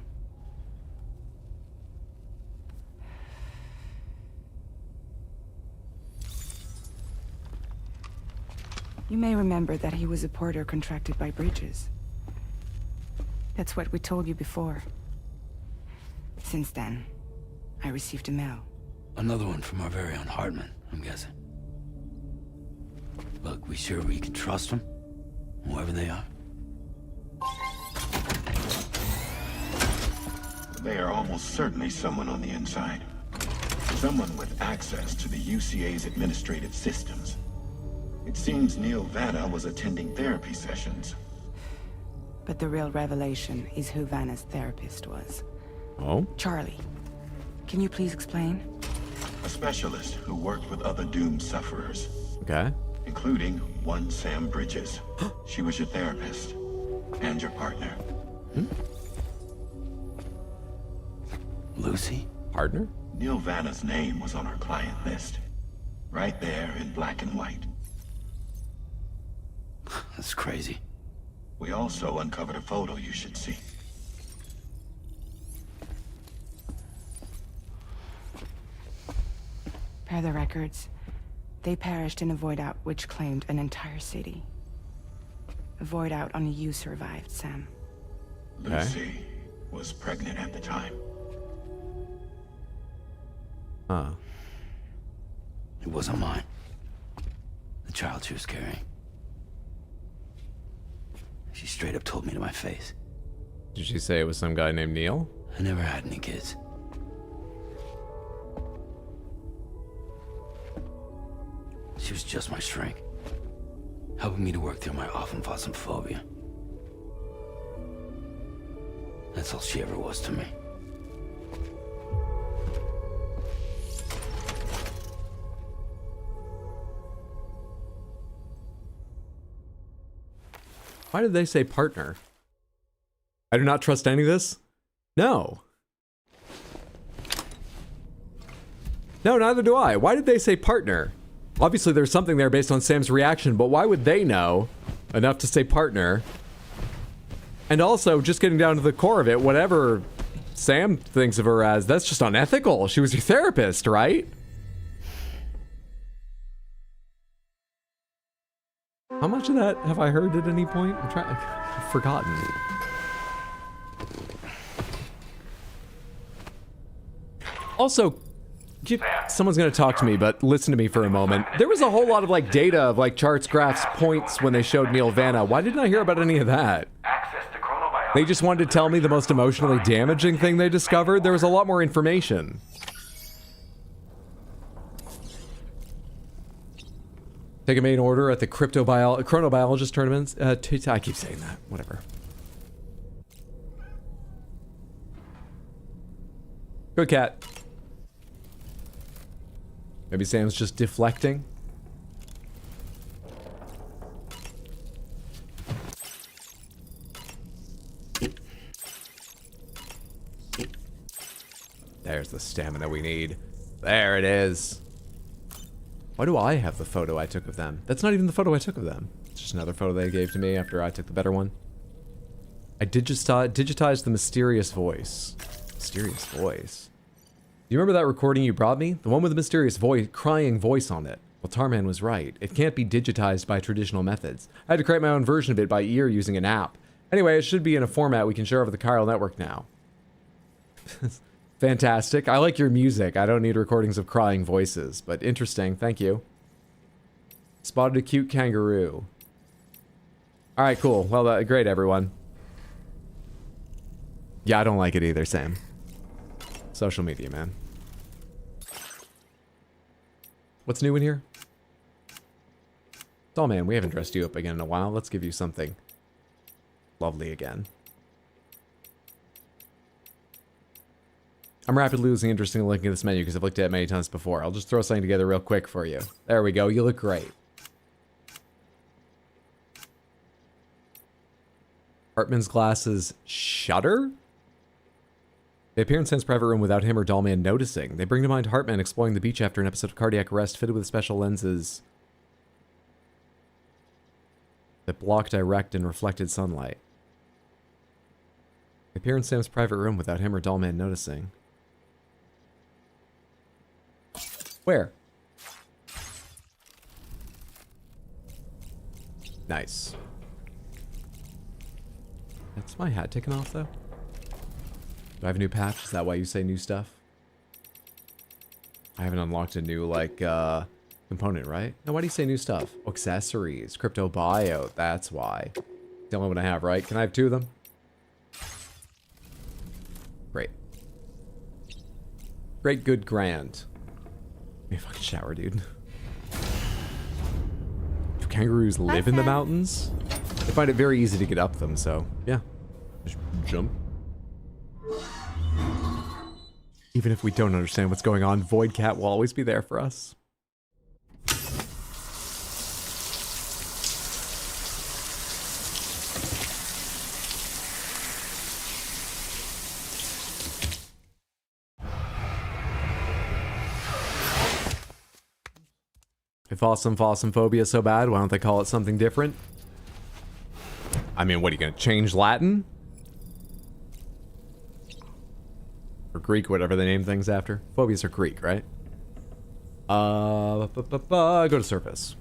You may remember that he was a porter contracted by Bridges. That's what we told you before. Since then, I received a mail. Another one from our very own Hartman, I'm guessing. Look, we sure we can trust them? Whoever they are? They are almost certainly someone on the inside. Someone with access to the UCA's administrative systems. It seems Neil Vanna was attending therapy sessions. But the real revelation is who Vanna's therapist was. Oh? Charlie. Can you please explain? A specialist who worked with other doomed sufferers. Okay. Including one Sam Bridges. She was your therapist. And your partner. Lucy? Partner? Neil Vanna's name was on our client list. Right there in black and white. That's crazy. We also uncovered a photo you should see. Per the records, they perished in a void out which claimed an entire city. A void out only you survived, Sam. Lucy was pregnant at the time. Huh. It wasn't mine. The child she was carrying. She straight up told me to my face. Did she say it was some guy named Neil? I never had any kids. She was just my shrink, helping me to work through my phobia. That's all she ever was to me. Why did they say partner? I do not trust any of this? No. No, neither do I. Why did they say partner? Obviously there's something there based on Sam's reaction, but why would they know enough to say partner? And also, just getting down to the core of it, whatever Sam thinks of her as, that's just unethical. She was your therapist, right? How much of that have I heard at any point? I've forgotten. Also, someone's gonna talk to me, but listen to me for a moment. There was a whole lot of like data of like charts, graphs, points when they showed Neil Vanna. Why didn't I hear about any of that? They just wanted to tell me the most emotionally damaging thing they discovered. There was a lot more information. Take a main order at the chronobiologist tournaments. I keep saying that. Whatever. Good cat. Maybe Sam's just deflecting. There's the stamina we need. There it is. Why do I have the photo I took of them? That's not even the photo I took of them. It's just another photo they gave to me after I took the better one. I digitized the mysterious voice. Mysterious voice. Do you remember that recording you brought me? The one with the mysterious voice, crying voice on it. Well, Tarman was right. It can't be digitized by traditional methods. I had to create my own version of it by ear using an app. Anyway, it should be in a format we can share over the chiral network now. Fantastic. I like your music. I don't need recordings of crying voices, but interesting. Thank you. Spotted a cute kangaroo. All right, cool. Well, great, everyone. Yeah, I don't like it either, Sam. Social media, man. What's new in here? Oh, man, we haven't dressed you up again in a while. Let's give you something lovely again. I'm rapidly losing interest in looking at this menu because I've looked at it many times before. I'll just throw something together real quick for you. There we go. You look great. Hartman's glasses shutter? They appear in Sam's private room without him or Dollman noticing. They bring to mind Hartman exploring the beach after an episode of cardiac arrest fitted with special lenses that block direct and reflected sunlight. They appear in Sam's private room without him or Dollman noticing. Where? Nice. That's my hat taken off, though. Do I have a new patch? Is that why you say new stuff? I haven't unlocked a new, like, component, right? No, why do you say new stuff? Accessories. Crypto bio. That's why. The only one I have, right? Can I have two of them? Great. Great, good, grand. Give me a fucking shower, dude. Do kangaroos live in the mountains? They find it very easy to get up them, so yeah. Just jump. Even if we don't understand what's going on, Void Cat will always be there for us. If phosphorphobia is so bad, why don't they call it something different? I mean, what, are you going to change Latin? Or Greek, whatever they name things after. Phobias are Greek, right? Go to surface.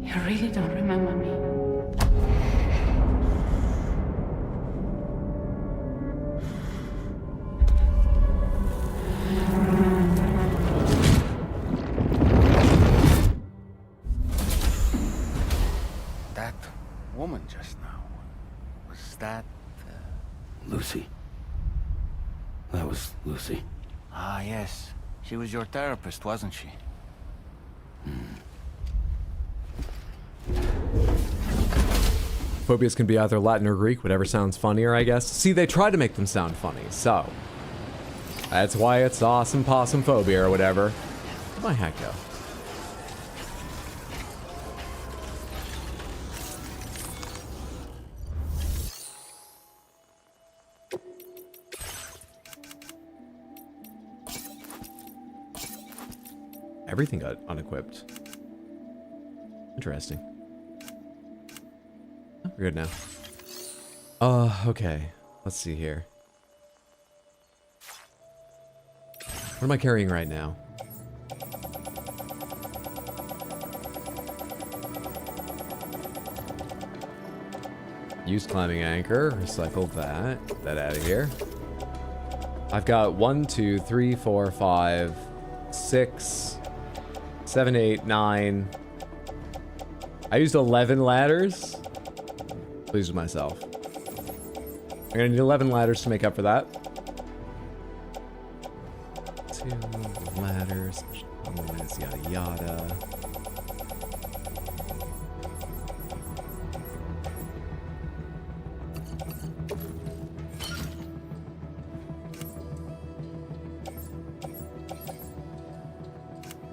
You really don't remember me. That woman just now, was that... Lucy. That was Lucy. Ah, yes. She was your therapist, wasn't she? Phobias can be either Latin or Greek, whatever sounds funnier, I guess. See, they try to make them sound funny, so. That's why it's awesome possum phobia or whatever. Where'd my hat go? Everything got unequipped. Interesting. Oh, we're good now. Okay. Let's see here. What am I carrying right now? Used climbing anchor. Recycle that. Get that out of here. I've got 1, 2, 3, 4, 5, 6, 7, 8, 9. I used 11 ladders. Pleased with myself. I'm gonna need 11 ladders to make up for that. 2 ladders. Yada yada.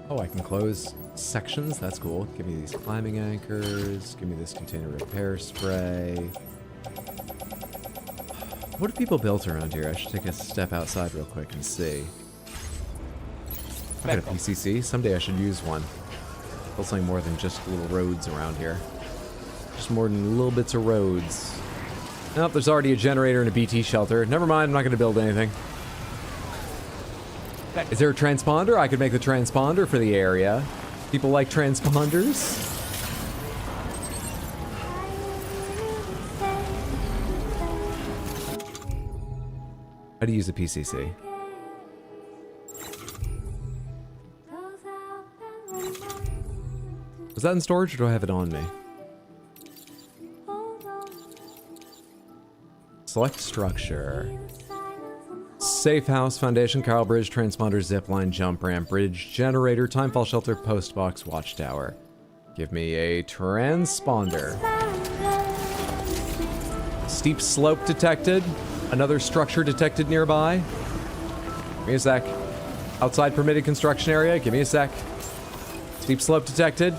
Oh, I can close sections. That's cool. Give me these climbing anchors. Give me this container repair spray. What have people built around here? I should take a step outside real quick and see. I got a PCC. Someday I should use one. Build something more than just little roads around here. Just more than little bits of roads. Nope, there's already a generator and a BT shelter. Never mind, I'm not going to build anything. Is there a transponder? I could make the transponder for the area. People like transponders? How do you use a PCC? Was that in storage or do I have it on me? Select structure. safe house, foundation, Carl bridge, transponder, zipline, jump ramp, bridge, generator, timefall shelter, post box, watchtower. Give me a transponder. Steep slope detected. Another structure detected nearby. Give me a sec. Outside permitted construction area. Give me a sec. Steep slope detected.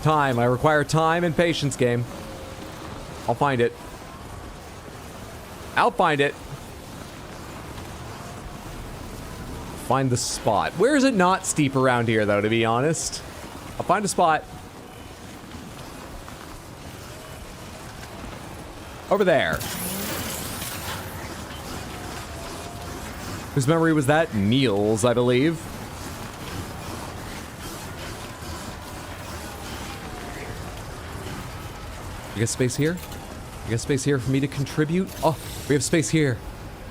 Time. I require time and patience, game. I'll find it. I'll find it. Find the spot. Where is it not steep around here, though, to be honest? I'll find a spot. Over there. Whose memory was that? Neil's, I believe. You got space here? You got space here for me to contribute? Oh, we have space here.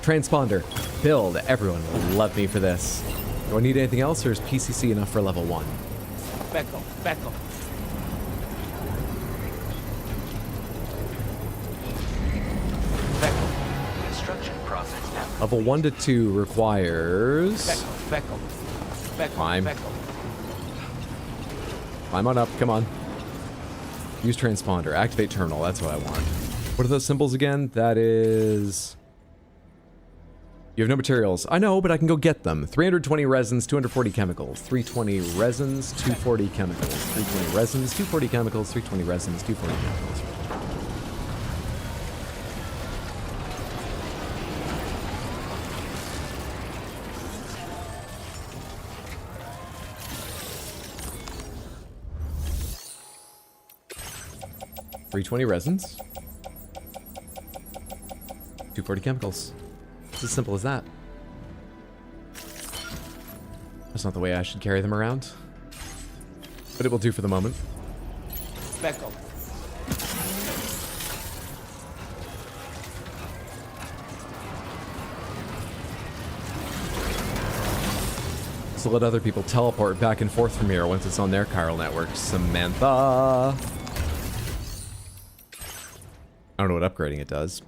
Transponder. Build. Everyone will love me for this. Do I need anything else, or is PCC enough for level 1? Becco, Becco. Construction process now. Level 1 to 2 requires... Becco. Climb. Climb on up, come on. Use transponder, activate terminal, that's what I want. What are those symbols again? That is... You have no materials. I know, but I can go get them. 320 resins, 240 chemicals. 320 resins, 240 chemicals. 320 resins, 240 chemicals. 320 resins, 240 chemicals. $320 resins. 240 chemicals. It's as simple as that. That's not the way I should carry them around. But it will do for the moment. Becco. So let other people teleport back and forth from here once it's on their chiral network. Samantha. I don't know what upgrading it does.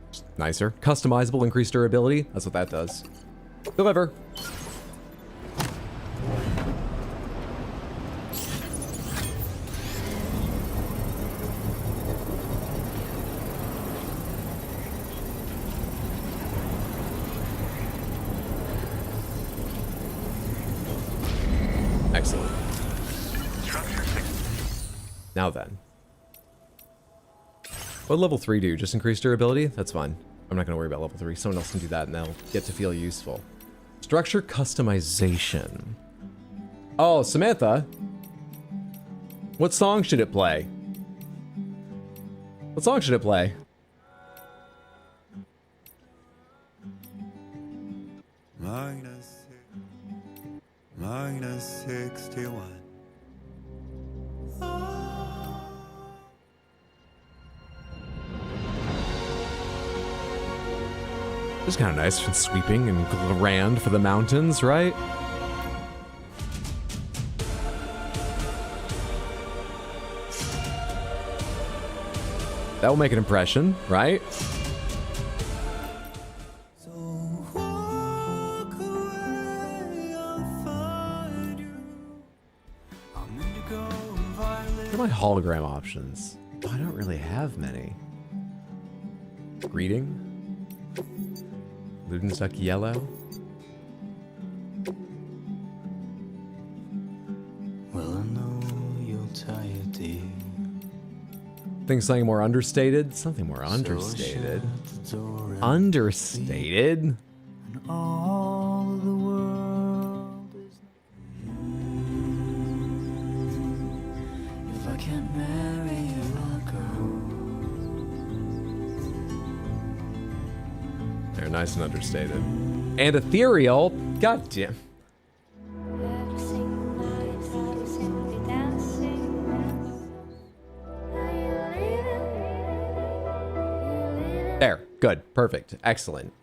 Just nicer. Customizable, increased durability. That's what that does. Deliver. Excellent. Now then. What level 3 do? Just increase durability? That's fine. I'm not going to worry about level 3. Someone else can do that and they'll get to feel useful. Structure customization. Oh, Samantha. What song should it play? What song should it play? Minus 61. It's kind of nice and sweeping and grand for the mountains, right? That will make an impression, right? What are my hologram options? Oh, I don't really have many. Greeting? Ludenstuck yellow. Well, I know you're tired, dear. Think something more understated? Something more understated. Understated? And all the world is... If I can't marry you, I'll go. They're nice and understated. And ethereal. God damn. There. Good. Perfect. Excellent.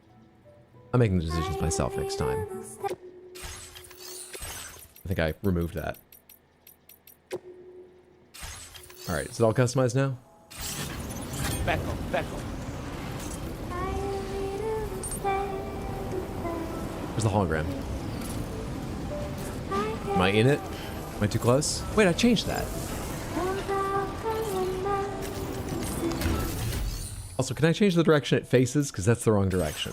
I'm making the decisions myself next time. I think I removed that. Alright, is it all customized now? Becco. Where's the hologram? Am I in it? Am I too close? Wait, I changed that. Also, can I change the direction it faces? Because that's the wrong direction.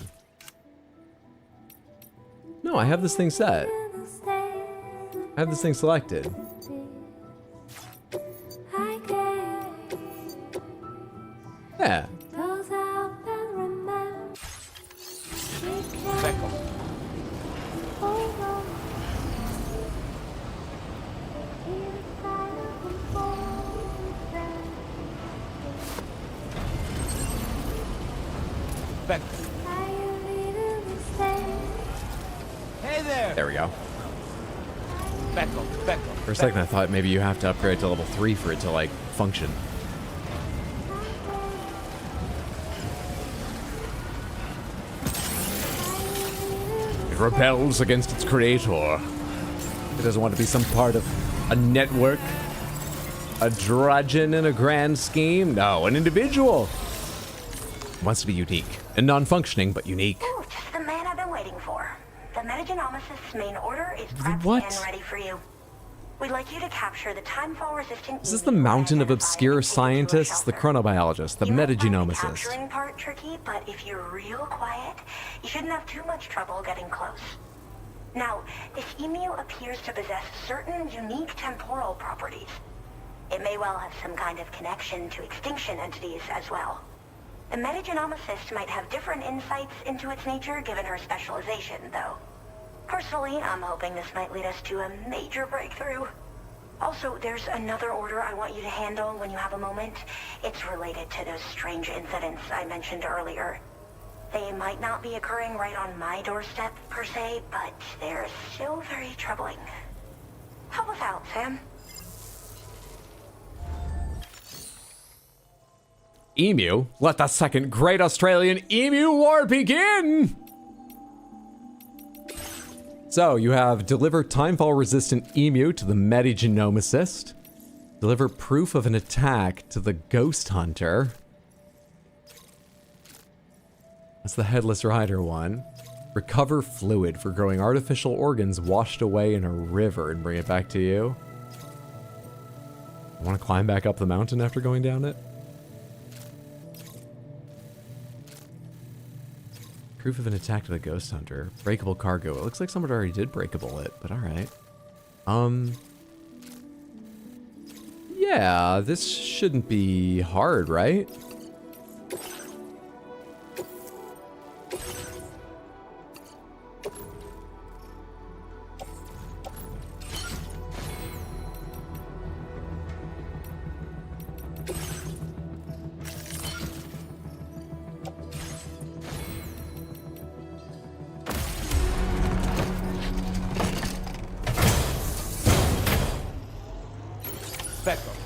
No, I have this thing set. I have this thing selected. Yeah. Hey there! There we go. Becco. For a second, I thought maybe you have to upgrade to level 3 for it to, like, function. It rebels against its creator. It doesn't want to be some part of a network, a drudgeon in a grand scheme. No, an individual. It wants to be unique and non-functioning, but unique. Ooh, just the man I've been waiting for. The Metagenomicist's main order is prepped What? and ready for you. We'd like you to capture the timefall-resistant. Is this the mountain of obscure scientists, the chronobiologist, the metagenomicist? Capturing part tricky, but if you're real quiet, you shouldn't have too much trouble getting close. Now, this emu appears to possess certain unique temporal properties. It may well have some kind of connection to extinction entities as well. The metagenomicist might have different insights into its nature given her specialization, though. Personally, I'm hoping this might lead us to a major breakthrough. Also, there's another order I want you to handle when you have a moment. It's related to those strange incidents I mentioned earlier. They might not be occurring right on my doorstep, per se, but they're still very troubling. Help us out, Sam. Emu? Let the second great Australian Emu War begin! So, you have deliver timefall-resistant emu to the metagenomicist. Deliver proof of an attack to the ghost hunter. That's the headless rider one. Recover fluid for growing artificial organs washed away in a river and bring it back to you. Want to climb back up the mountain after going down it? Proof of an attack to the ghost hunter. Breakable cargo. It looks like someone already did breakable it, but alright. Yeah, this shouldn't be hard, right?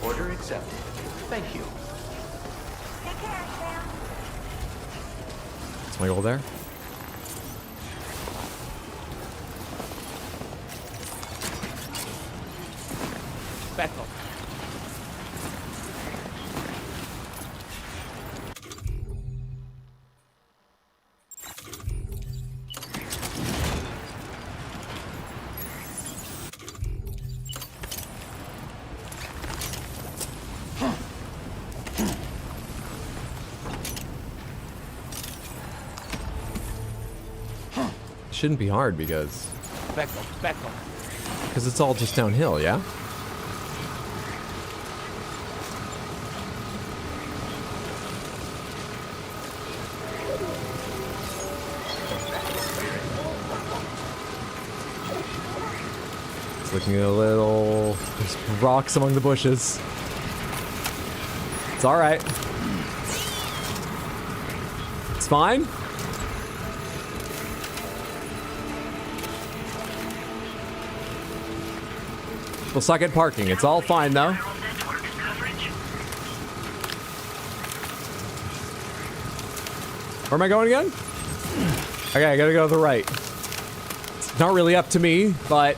Order accepted. Thank you. Take care, Sam. What's my goal there? Becco. Shouldn't be hard because Becco. it's all just downhill, yeah? It's looking a little... There's rocks among the bushes. It's alright. It's fine. We'll suck at parking. It's all fine, though. Where am I going again? Okay, I gotta go to the right. It's not really up to me, but...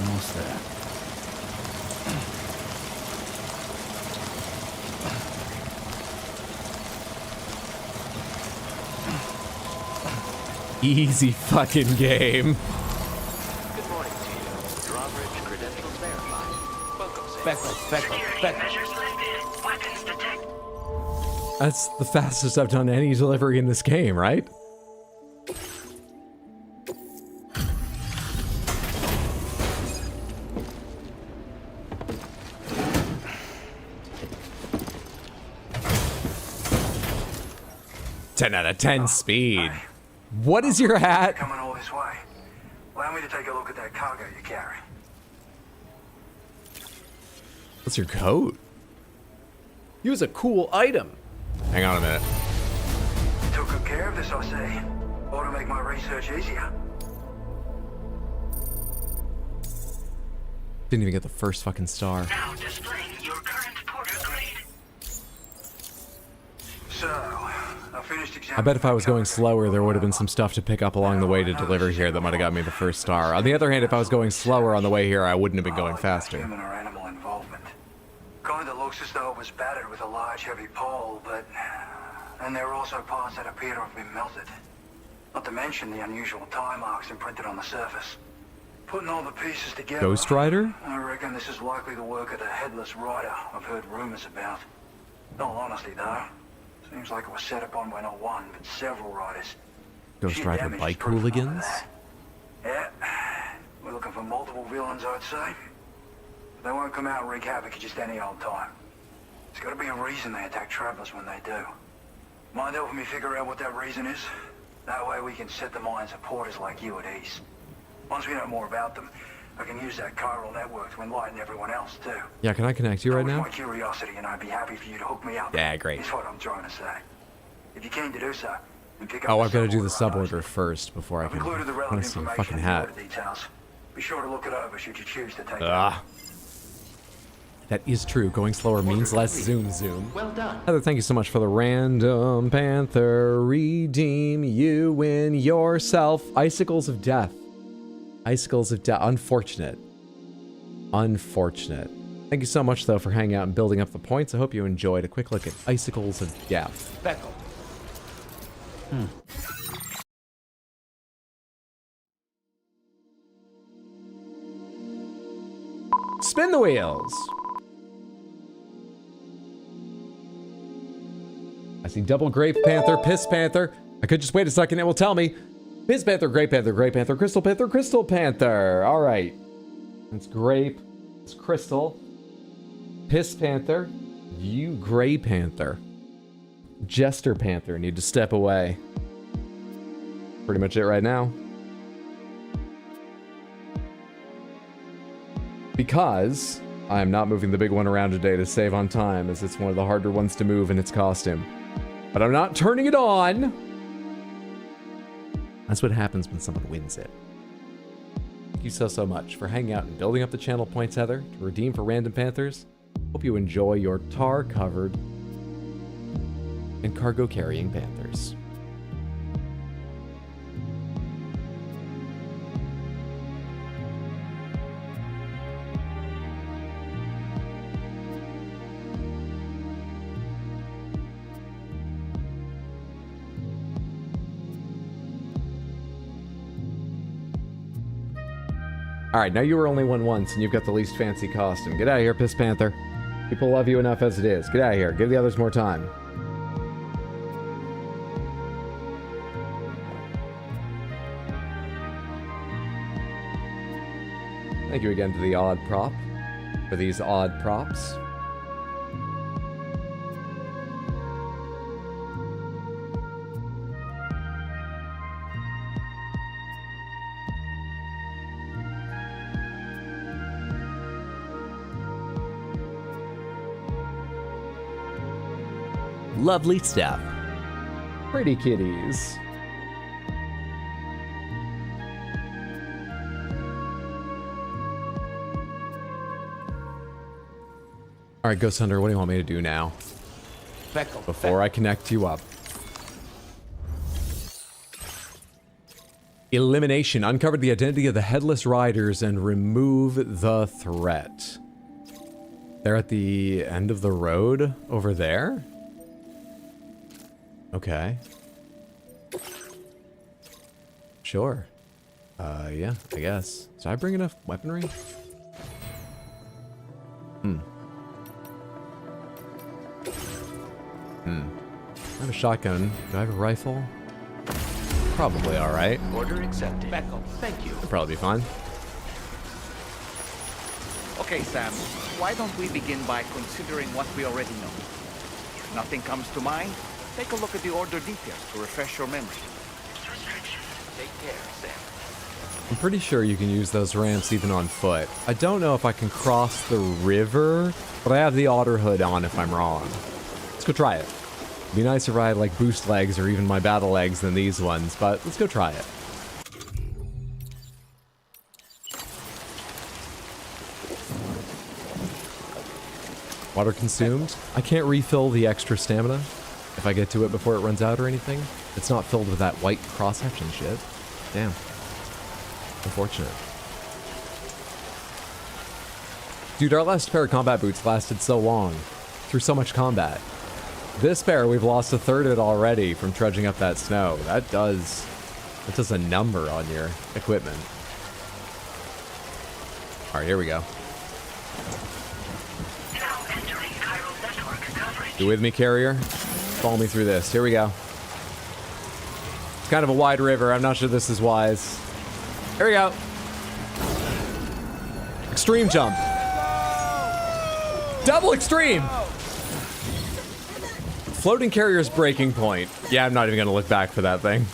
Almost there. Easy fucking game. Good morning to you. Drawbridge credentials verified. Welcome, That's the fastest I've done any delivery in this game, right? Ten out of 10 speed. What is your hat? Coming all this way. Allow me to take a look at that cargo you carry. What's your coat? Use a cool item. Hang on a minute. Took good care of this, I see. Ought to make my research easier. Didn't even get the first fucking star. Now displaying your current porter grade. So, I finished examining. I bet if I was going slower, there would have been some stuff to pick up along the way to deliver here that might have got me the first star. On the other hand, if I was going slower on the way here, I wouldn't have been going faster. Human or animal involvement. Kind of looks as though it was battered with a large heavy pole, but... And there are also parts that appear to have been melted. Not to mention the unusual tie marks imprinted on the surface. Putting all the pieces together... Ghost Rider? I reckon this is likely the work of the Headless Rider I've heard rumors about. In all honesty, though, seems like it was set upon by not one, but several riders. Ghost Sheer Rider damage is bike proof of hooligans? that. Yeah, we're looking for multiple villains, I'd say. They won't come out and wreak havoc at just any old time. There's got to be a reason they attack travelers when they do. Mind helping me figure out what that reason is? That way we can set the minds of porters like you at ease. Once we know more about them, I can use that chiral network to enlighten everyone else too. Yeah, can I connect you right That was now? my curiosity, and I'd be happy for you to hook me up. Yeah, great. That's what I'm trying to say. If you're keen to do so, then pick up Oh, the I've got to do the suborder sub order first before I I've can. included the I want relevant to see your information fucking in the hat. order details. Be sure to look it over should you choose to take it. Ah. That is true. Going slower means less zoom zoom. Well done. Heather, thank you so much for the random panther. Redeem you win yourself. Icicles of Death. Icicles of Death. Unfortunate. Unfortunate. Thank you so much, though, for hanging out and building up the points. I hope you enjoyed a quick look at Icicles of Death. Beckle. Spin the wheels. I see double Grape Panther, Piss Panther. I could just wait a second, it will tell me. Piss Panther, Grape Panther, Grape Panther, Crystal Panther, Crystal Panther. All right. It's Grape. It's Crystal. Piss Panther. You Gray Panther. Jester Panther. Need to step away. Pretty much it right now. Because I am not moving the big one around today to save on time, as it's one of the harder ones to move in its costume. But I'm not turning it on. That's what happens when someone wins it. Thank you so much for hanging out and building up the channel points, Heather, to redeem for Random Panthers. Hope you enjoy your tar-covered and cargo-carrying Panthers. Alright, now you were only won once, and you've got the least fancy costume. Get out of here, Piss Panther. People love you enough as it is. Get out of here. Give the others more time. Thank you again to the Odd Prop for these odd props. Lovely stuff. Pretty kitties. All right, Ghost Hunter, what do you want me to do now? Before I connect you up. Elimination. Uncovered the identity of the headless riders and remove the threat. They're at the end of the road over there? Okay. Sure. Yeah, I guess. Did I bring enough weaponry? I have a shotgun. Do I have a rifle? Probably alright. Order accepted. Thank you. It'll probably be fine. Okay, Sam. Why don't we begin by considering what we already know? If nothing comes to mind, take a look at the order details to refresh your memory. Take care, Sam. I'm pretty sure you can use those ramps even on foot. I don't know if I can cross the river, but I have the otter hood on if I'm wrong. Let's go try it. It'd be nice if I had like boost legs or even my battle legs than these ones, but let's go try it. Water consumed. I can't refill the extra stamina if I get to it before it runs out or anything. It's not filled with that white cross-section shit. Damn. Unfortunate. Dude, our last pair of combat boots lasted so long. Through so much combat. This pair, we've lost a third of it already from trudging up that snow. That does a number on your equipment. Alright, here we go. You with me, carrier? Follow me through this. Here we go. It's kind of a wide river. I'm not sure this is wise. Here we go. Extreme jump. Double extreme. Floating carrier's breaking point. Yeah, I'm not even going to look back for that thing.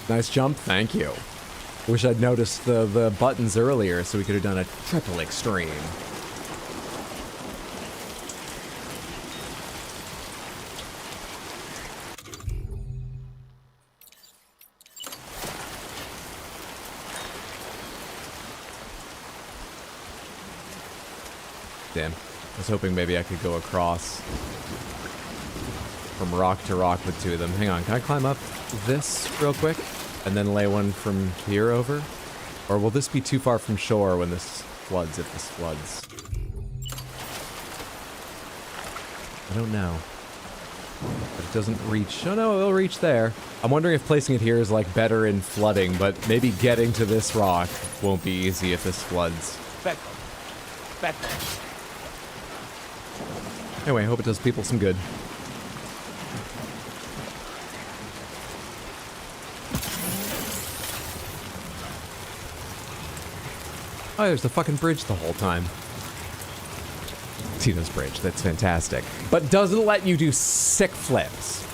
Nice jump, thank you. Wish I'd noticed the buttons earlier so we could have done a triple extreme. Damn, I was hoping maybe I could go across from rock to rock with two of them. Hang on, can I climb up this real quick? And then lay one from here over? Or will this be too far from shore when this floods, if this floods? I don't know. But it doesn't reach. Oh no, it'll reach there. I'm wondering if placing it here is like better in flooding, but maybe getting to this rock won't be easy if this floods. Anyway, I hope it does people some good. Oh, there's the fucking bridge the whole time. Tito's bridge, that's fantastic. But doesn't let you do sick flips.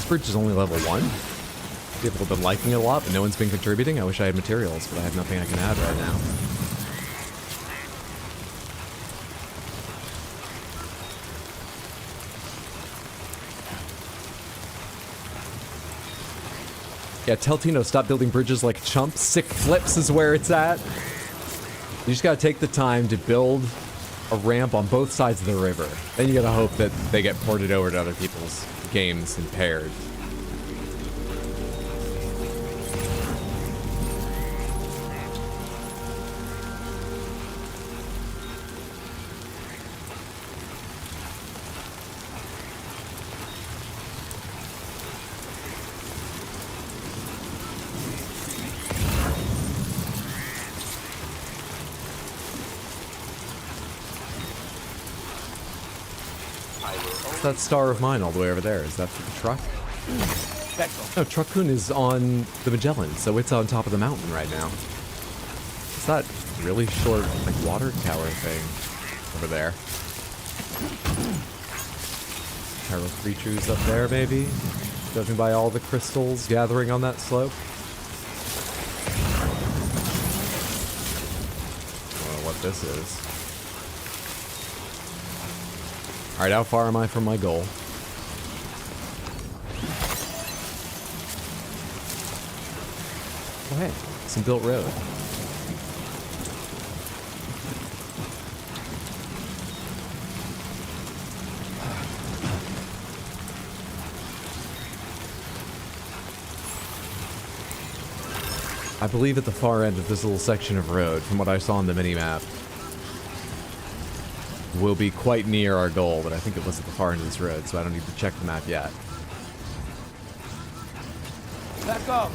Bridge is only level 1. People have been liking it a lot, but no one's been contributing. I wish I had materials, but I have nothing I can add right now. Yeah, tell Tino, stop building bridges like a chump. Sick flips is where it's at. You just gotta take the time to build a ramp on both sides of the river. Then you gotta hope that they get ported over to other people's games and paired. That star of mine all the way over there. Is that for the truck? No, Truck-kun is on the Magellan, so it's on top of the mountain right now. What's that really short, like, water tower thing over there? Pyro creatures up there, maybe? Judging by all the crystals gathering on that slope. I don't know what this is. Alright, how far am I from my goal? Oh hey, some built road. I believe at the far end of this little section of road, from what I saw on the mini-map, will be quite near our goal, but I think it was at the far end of this road, so I don't need to check the map yet. Back up!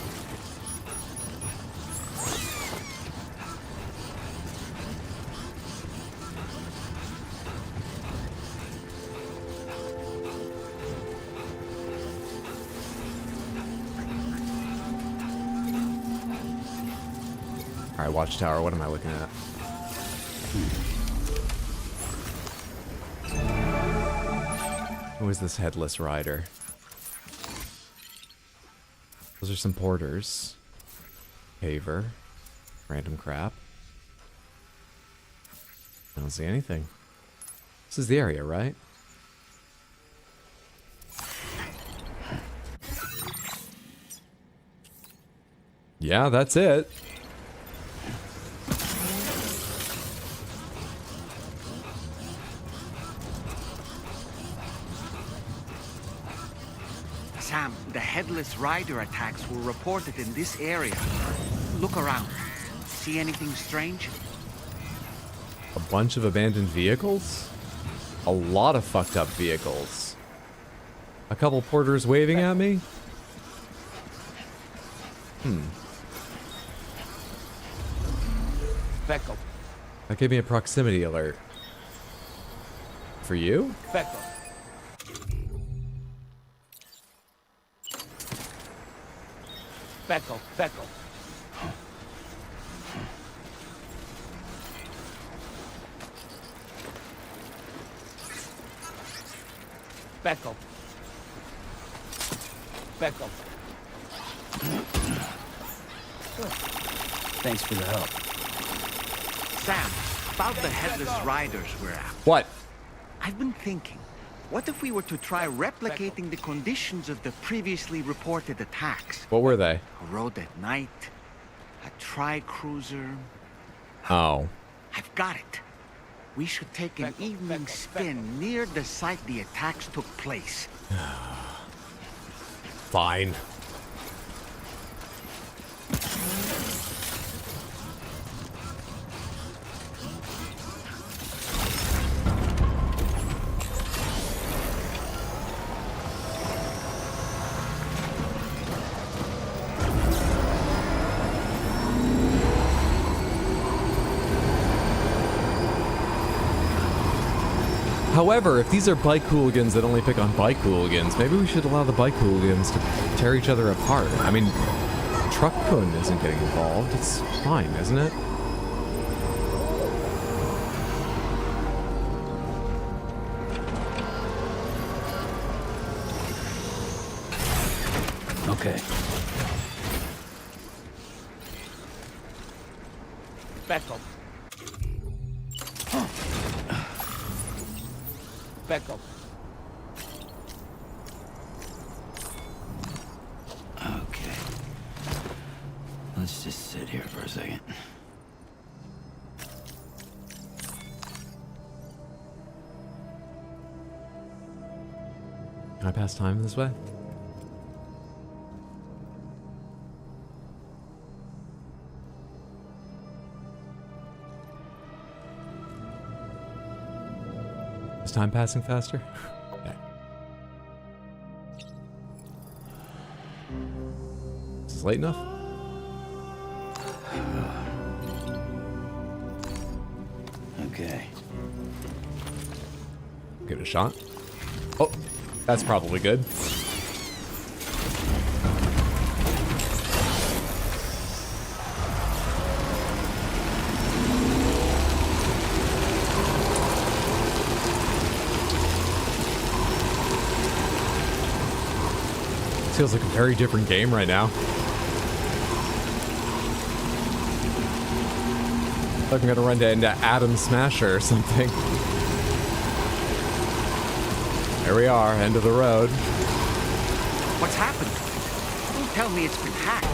Alright, watchtower, what am I looking at? Who is this headless rider? Those are some porters. Paver. Random crap. I don't see anything. This is the area, right? Yeah, that's it. Sam, the headless rider attacks were reported in this area. Look around. See anything strange? A bunch of abandoned vehicles? A lot of fucked up vehicles. A couple porters waving at me? Back up. That gave me a proximity alert. For you? Back up. Back up, back up. Back up. Back up. Thanks for the help. Sam, about the headless riders we're after. What? I've been thinking, what if we were to try replicating the conditions of the previously reported attacks? What were they? A road at night, a tri-cruiser. Oh. I've got it. We should take an evening spin near the site the attacks took place. Fine. However, if these are bike hooligans that only pick on bike hooligans, maybe we should allow the bike hooligans to tear each other apart. I mean, Truck Kun isn't getting involved. It's fine, isn't it? Okay. Back up. Back up. Okay. Let's just sit here for a second. Can I pass time this way? Is time passing faster? Okay. Is this late enough? Okay. Give it a shot. Oh, that's probably good. Feels like a very different game right now. Like I'm gonna run into Atom Smasher or something. There we are, end of the road. What's happened? Don't tell me it's been hacked.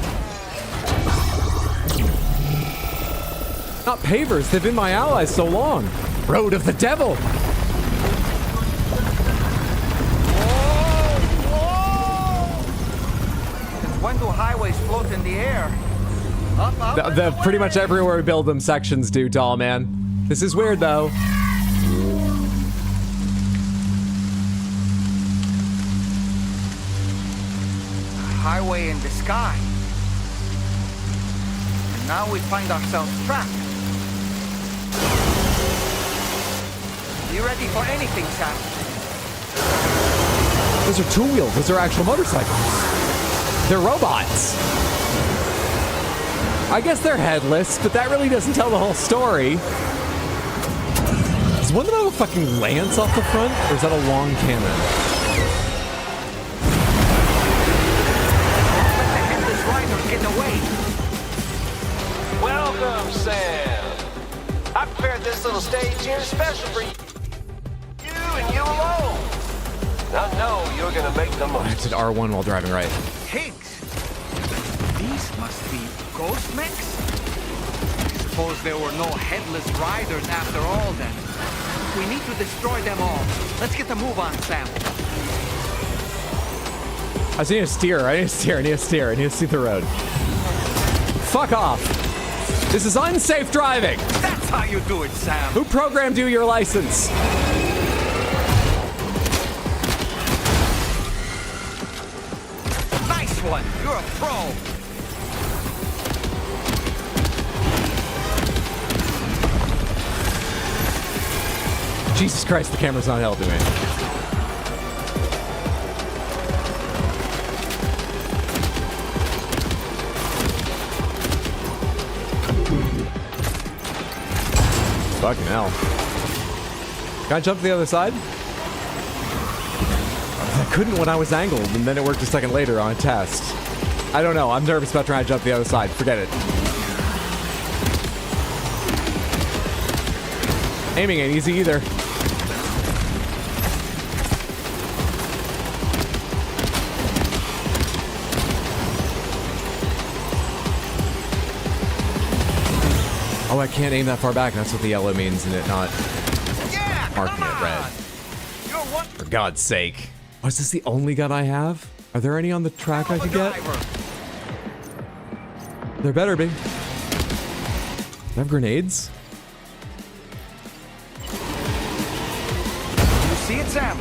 Not pavers, they've been my allies so long. Road of the Devil! Since when do highways float in the air? Up, Pretty much everywhere we build them, sections do, doll man. This is weird though. Highway in the sky. And now we find ourselves trapped. You ready for anything, Sam? Those are two-wheeled. Those are actual motorcycles. They're robots. I guess they're headless, but that really doesn't tell the whole story. Does one of them have a fucking lance off the front, or is that a long cannon? Let the headless riders get away. Welcome, Sam. I prepared this little stage here special for you. You and you alone. I know you're gonna make the most. I did R1 while driving right. Pigs? These must be ghost mechs? I suppose there were no headless riders after all then. We need to destroy them all. Let's get the move on, Sam. I need to steer. I need to steer. I need to steer. I need to see the road. Fuck off. This is unsafe driving. That's how you do it, Sam. Who programmed you your license? Nice one. You're a pro. Jesus Christ, the camera's not helping me. Fucking hell. Can I jump to the other side? I couldn't when I was angled, and then it worked a second later on a test. I don't know. I'm nervous about trying to jump to the other side. Forget it. Aiming ain't easy either. Oh, I can't aim that far back. That's what the yellow means, and it not marking it red. For God's sake. Oh, is this the only gun I have? Are there any on the track I could get? There better be. Do I have grenades? You see it, Sam?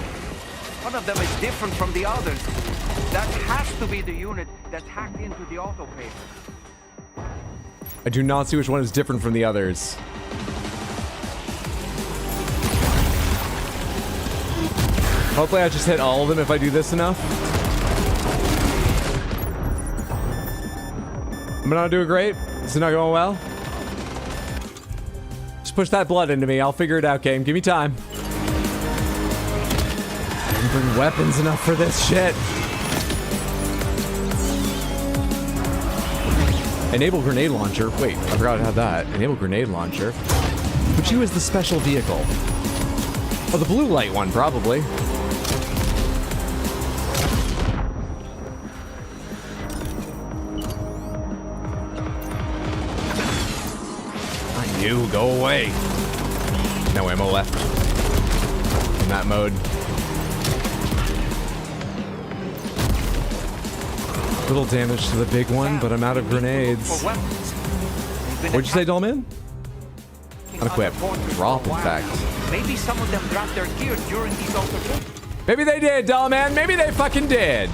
One of them is different from the others. That has to be the unit that's hacked into the auto paper. I do not see which one is different from the others. Hopefully I just hit all of them if I do this enough. Am I not doing great? Is it not going well? Just push that blood into me. I'll figure it out, game. Give me time. I didn't bring weapons enough for this shit. Enable grenade launcher. Wait, I forgot to have that. Enable grenade launcher. Which you is the special vehicle? Oh, the blue light one, probably. I knew. Go away. No ammo left. In that mode. Little damage to the big one, but I'm out of grenades. What'd you say, Dollman? Unequipped. Drop, in fact. Maybe some of them dropped their gear during these altercations. Maybe they did, Dollman. Maybe they fucking did.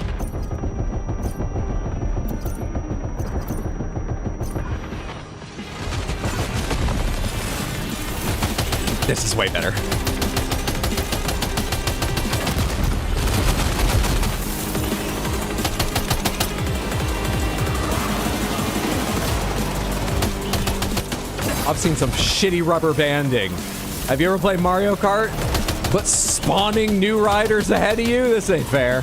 This is way better. I've seen some shitty rubber banding. Have you ever played Mario Kart? But spawning new riders ahead of you? This ain't fair.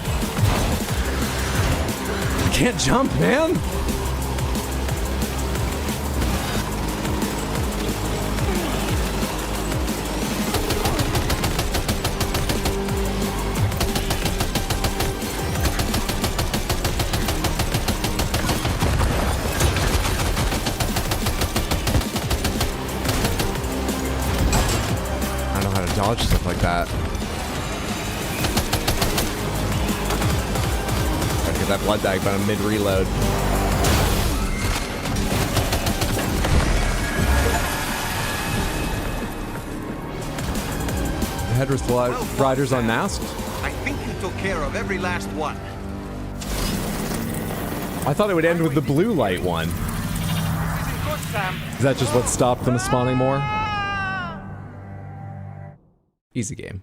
can't jump, man. I don't know how to dodge stuff like that. Gotta get that blood bag, but I'm mid-reload. Headless Riders unmasked? I think you took care of every last one. I thought it would end with the blue light one. Is that just what stopped them spawning more? Easy game.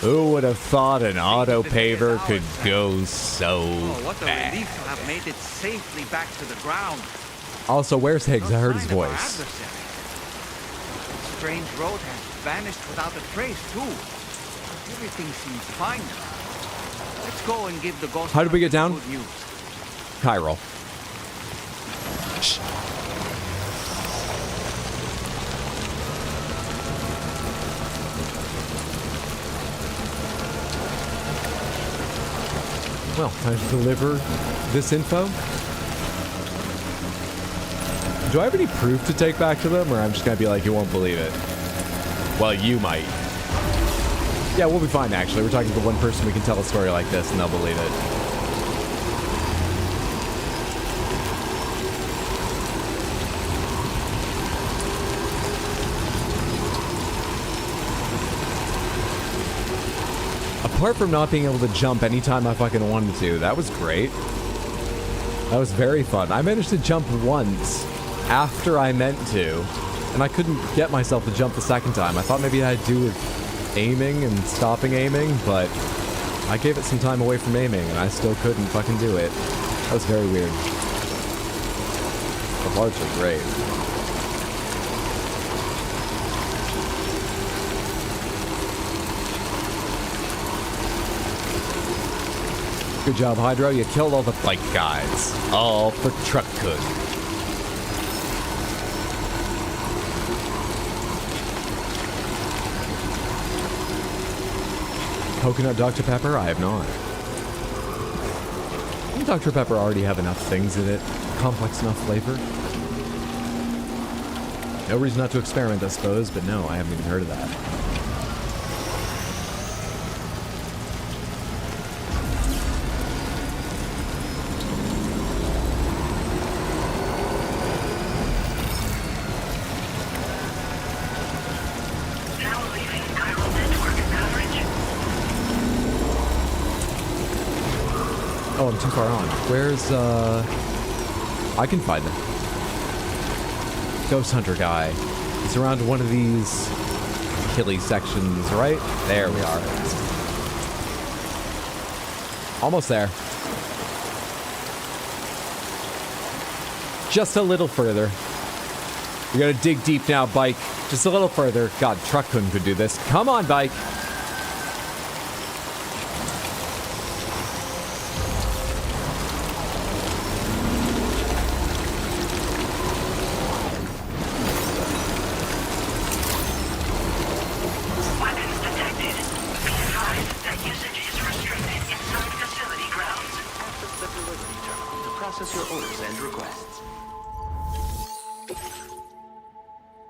Who would have thought an auto-paver could go so What a bad? relief to have made it safely back to the ground. Also, where's Higgs? I heard his Sign of our voice. adversary. Strange road has vanished without a trace, too. Everything seems fine now. Let's go and give the ghost How did we get down? good news. Chiral. Well, time to deliver this info. Do I have any proof to take back to them, or I'm just gonna be like, you won't believe it? Well, you might. Yeah, we'll be fine, actually. We're talking to one person we can tell a story like this, and they'll believe it. Apart from not being able to jump anytime I fucking wanted to, that was great. That was very fun. I managed to jump once after I meant to, and I couldn't get myself to jump the second time. I thought maybe it had to do with aiming and stopping aiming, but I gave it some time away from aiming, and I still couldn't fucking do it. That was very weird. But largely great. Good job, Hydro. You killed all the bike guys. All for truck cook. Coconut Dr. Pepper? I have not. Doesn't Dr. Pepper already have enough things in it? Complex enough flavor? No reason not to experiment, I suppose, but no, I haven't even heard of that. Oh, I'm too far on. Where's, I can find them. Ghost Hunter guy. He's around one of these hilly sections, right? There we are. Almost there. Just a little further. We gotta dig deep now, bike. Just a little further. God, Truck-kun could do this. Come on, bike.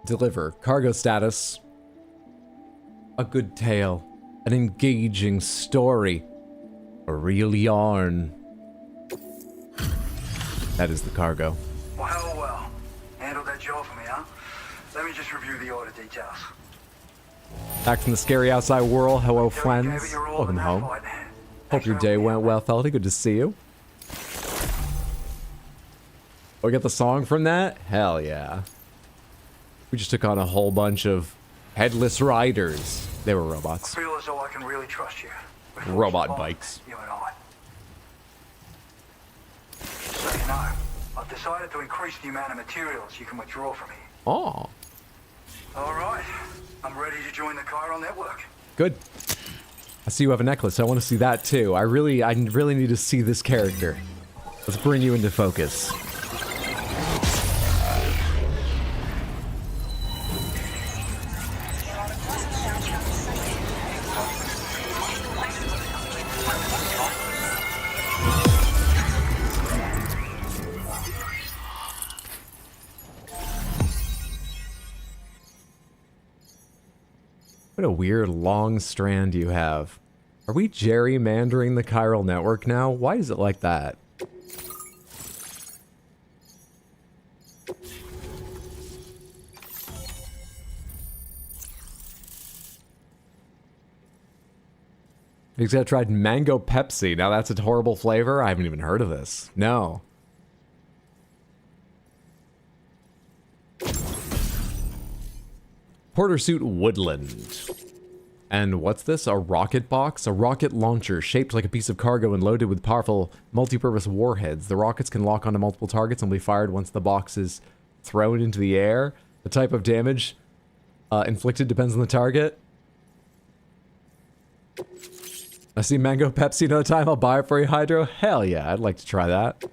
Deliver. Cargo status. A good tale. An engaging story. A real yarn. That is the cargo. Well, well. Handled that job for me, huh? Let me just review the order details. Back from the scary outside world. Hello, friends. Welcome home. Hope your day went well, Feldy. Good to see you. Oh, we got the song from that? Hell yeah. We just took on a whole bunch of headless riders. They were robots. I feel as though I can really trust you. Robot bikes. You and I. Say no. I've decided to increase the amount of materials you can withdraw from here. Oh. All right. I'm ready to join the chiral network. Good. I see you have a necklace. I want to see that too. I really need to see this character. Let's bring you into focus. What a weird long strand you have. Are we gerrymandering the chiral network now? Why is it like that? You guys tried mango Pepsi. Now that's a horrible flavor? I haven't even heard of this. No. Porter suit Woodland. And what's this? A rocket box? A rocket launcher shaped like a piece of cargo and loaded with powerful multi-purpose warheads. The rockets can lock onto multiple targets and will be fired once the box is thrown into the air. The type of damage inflicted depends on the target. I see mango Pepsi another time. I'll buy it for you, Hydro. Hell yeah, I'd like to try that.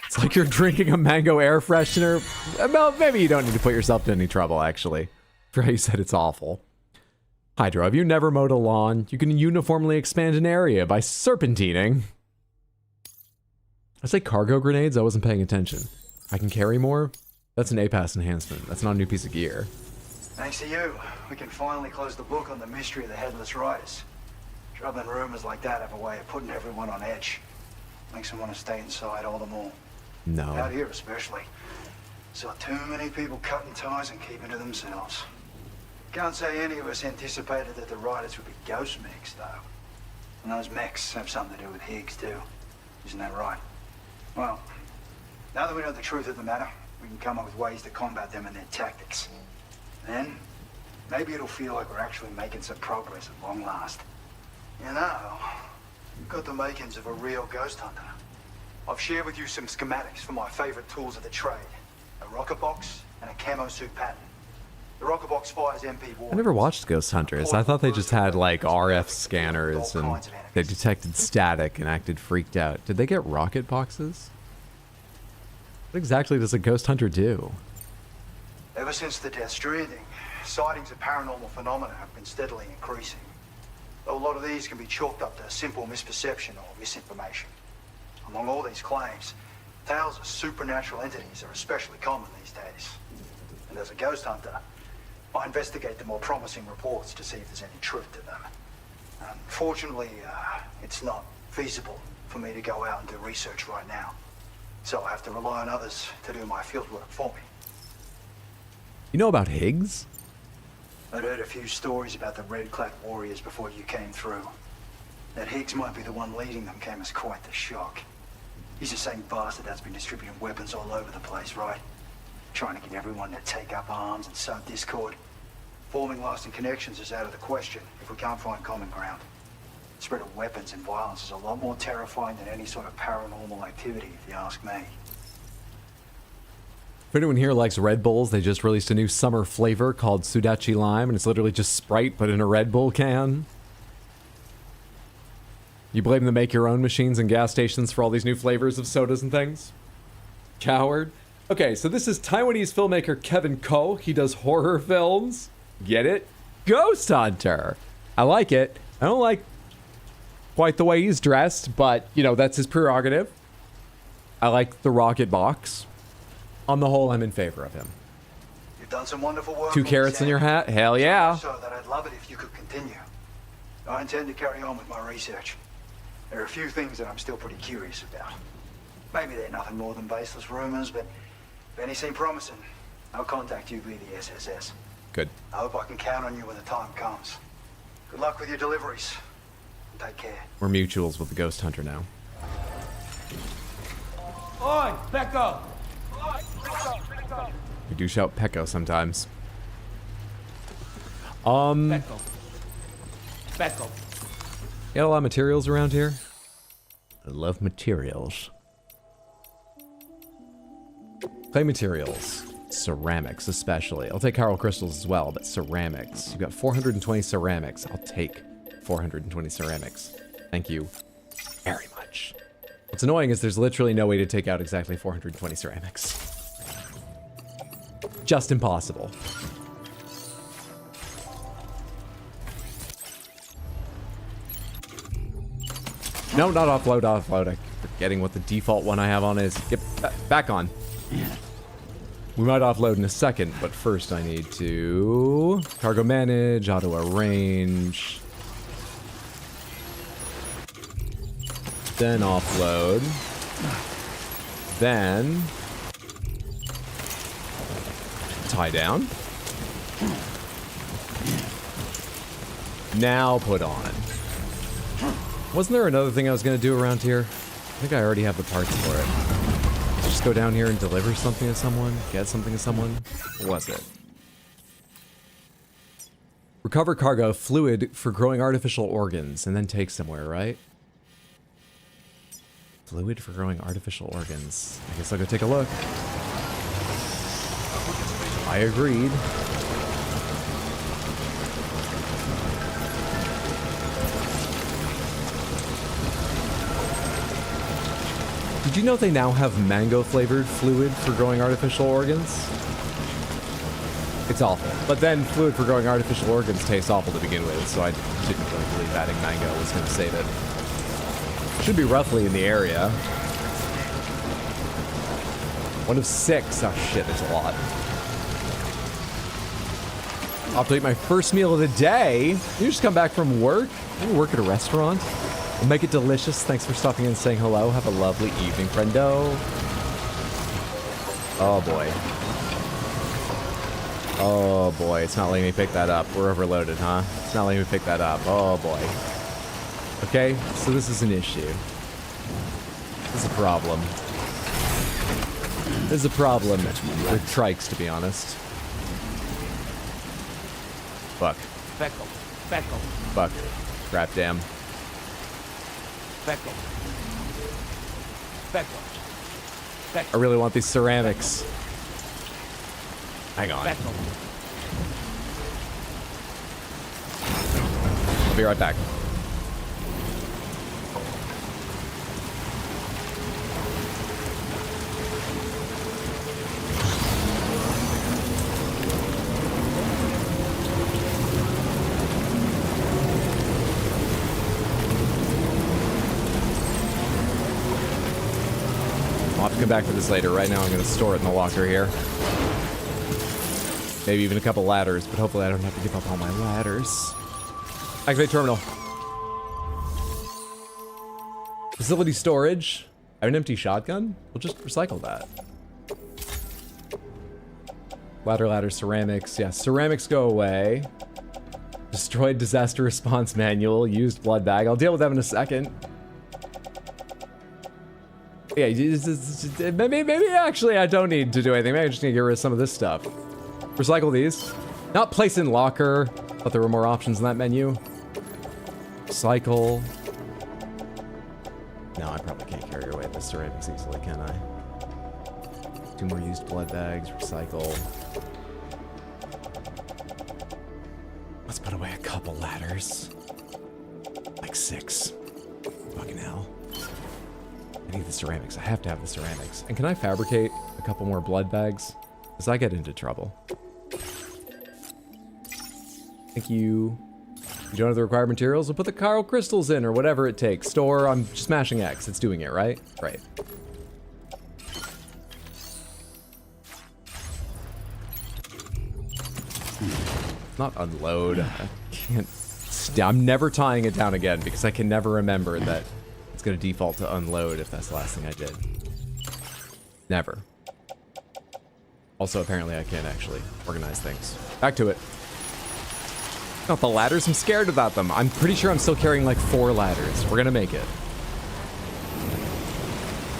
It's like you're drinking a mango air freshener. Well, maybe you don't need to put yourself in any trouble, actually. For how you said it's awful. Hydro, have you never mowed a lawn? You can uniformly expand an area by serpentining. I say cargo grenades? I wasn't paying attention. I can carry more? That's an APAS enhancement. That's not a new piece of gear. Thanks to you, we can finally close the book on the mystery of the Headless Riders. Troubling rumors like that have a way of putting everyone on edge. Makes them want to stay inside all the more. No. Out here especially. Saw too many people cutting ties and keeping to themselves. Can't say any of us anticipated that the riders would be ghost mechs, though. And those mechs have something to do with Higgs, too. Isn't that right? Well, now that we know the truth of the matter, we can come up with ways to combat them and their tactics. Then, maybe it'll feel like we're actually making some progress at long last. You know, you've got the makings of a real ghost hunter. I've shared with you some schematics for my favorite tools of the trade. A rocket box and a camo suit pattern. The rocket box fires MP warnings. I never watched Ghost Hunters. I thought they just had like RF scanners and they detected static and acted freaked out. Did they get rocket boxes? What exactly does a Ghost Hunter do? Ever since the Death Stranding, sightings of paranormal phenomena have been steadily increasing. Though a lot of these can be chalked up to a simple misperception or misinformation. Among all these claims, tales of supernatural entities are especially common these days. And as a ghost hunter, I investigate the more promising reports to see if there's any truth to them. Unfortunately, it's not feasible for me to go out and do research right now. So I have to rely on others to do my fieldwork for me. You know about Higgs? I'd heard a few stories about the red-clad warriors before you came through. That Higgs might be the one leading them came as quite the shock. He's the same bastard that's been distributing weapons all over the place, right? Trying to get everyone to take up arms and sow discord. Forming lasting connections is out of the question if we can't find common ground. The spread of weapons and violence is a lot more terrifying than any sort of paranormal activity, if you ask me. If anyone here likes Red Bulls, they just released a new summer flavor called Sudachi Lime, and it's literally just Sprite, but in a Red Bull can. You blame the make-your-own machines and gas stations for all these new flavors of sodas and things? Coward. Okay, so this is Taiwanese filmmaker Kevin Ko. He does horror films. Get it? Ghost Hunter. I like it. I don't like quite the way he's dressed, but, you know, that's his prerogative. I like the rocket box. On the whole, I'm in favor of him. You've done some wonderful work. 2 carrots in your hat? Hell yeah. So that I'd love it if you could continue. I intend to carry on with my research. There are a few things that I'm still pretty curious about. Maybe they're nothing more than baseless rumors, but if any seem promising, I'll contact you via the SSS. Good. I hope I can count on you when the time comes. Good luck with your deliveries. Take care. We're mutuals with the Ghost Hunter now. Oi, Peko! We do shout Peko sometimes. Peko. Got a lot of materials around here. I love materials. Clay materials. Ceramics, especially. I'll take chiral crystals as well, but ceramics. You've got 420 ceramics. I'll take 420 ceramics. Thank you very much. What's annoying is there's literally no way to take out exactly 420 ceramics. Just impossible. No, not offload, offload. I'm forgetting what the default one I have on is. Yep, back on. We might offload in a second, but first I need to cargo manage, auto arrange, then offload, then tie down, now put on. Wasn't there another thing I was gonna do around here? I think I already have the parts for it. Just go down here and deliver something to someone? Get something to someone? What was it? Recover cargo fluid for growing artificial organs and then take somewhere, right? Fluid for growing artificial organs. I guess I'll go take a look. I agreed. Did you know they now have mango-flavored fluid for growing artificial organs? It's awful. But then fluid for growing artificial organs tastes awful to begin with, so I didn't really believe adding mango was going to save it. Should be roughly in the area. 1 of 6. Oh shit, there's a lot. I'll have to eat my first meal of the day. You just come back from work? You work at a restaurant? We'll make it delicious. Thanks for stopping in and saying hello. Have a lovely evening, friendo. Oh boy. Oh boy, it's not letting me pick that up. We're overloaded, huh? It's not letting me pick that up. Oh boy. Okay, so this is an issue. This is a problem. This is a problem with trikes, to be honest. Fuck. Feckle. Feckle. Fuck. Crap, damn. Feckle. Feckle. I really want these ceramics. Hang on. Feckle. I'll be right back. I'll have to come back for this later. Right now I'm going to store it in the locker here. Maybe even a couple ladders, but hopefully I don't have to give up all my ladders. Activate terminal. Facility storage. I have an empty shotgun? We'll just recycle that. Ladder, ceramics. Yeah, ceramics go away. Destroyed disaster response manual. Used blood bag. I'll deal with them in a second. Yeah, maybe actually I don't need to do anything. Maybe I just need to get rid of some of this stuff. Recycle these. Not place in locker. Thought there were more options in that menu. Recycle. No, I probably can't carry away the ceramics easily, can I? 2 more used blood bags. Recycle. Let's put away a couple ladders. Like 6. Fucking hell. I need the ceramics. I have to have the ceramics. And can I fabricate a couple more blood bags? Because I get into trouble. Thank you. You don't have the required materials? We'll put the chiral crystals in or whatever it takes. Store, I'm smashing X. It's doing it, right? Right. Not unload. I can't... I'm never tying it down again because I can never remember that it's going to default to unload if that's the last thing I did. Never. Also, apparently I can't actually organize things. Back to it. Not the ladders, I'm scared about them. I'm pretty sure I'm still carrying like 4 ladders. We're gonna make it.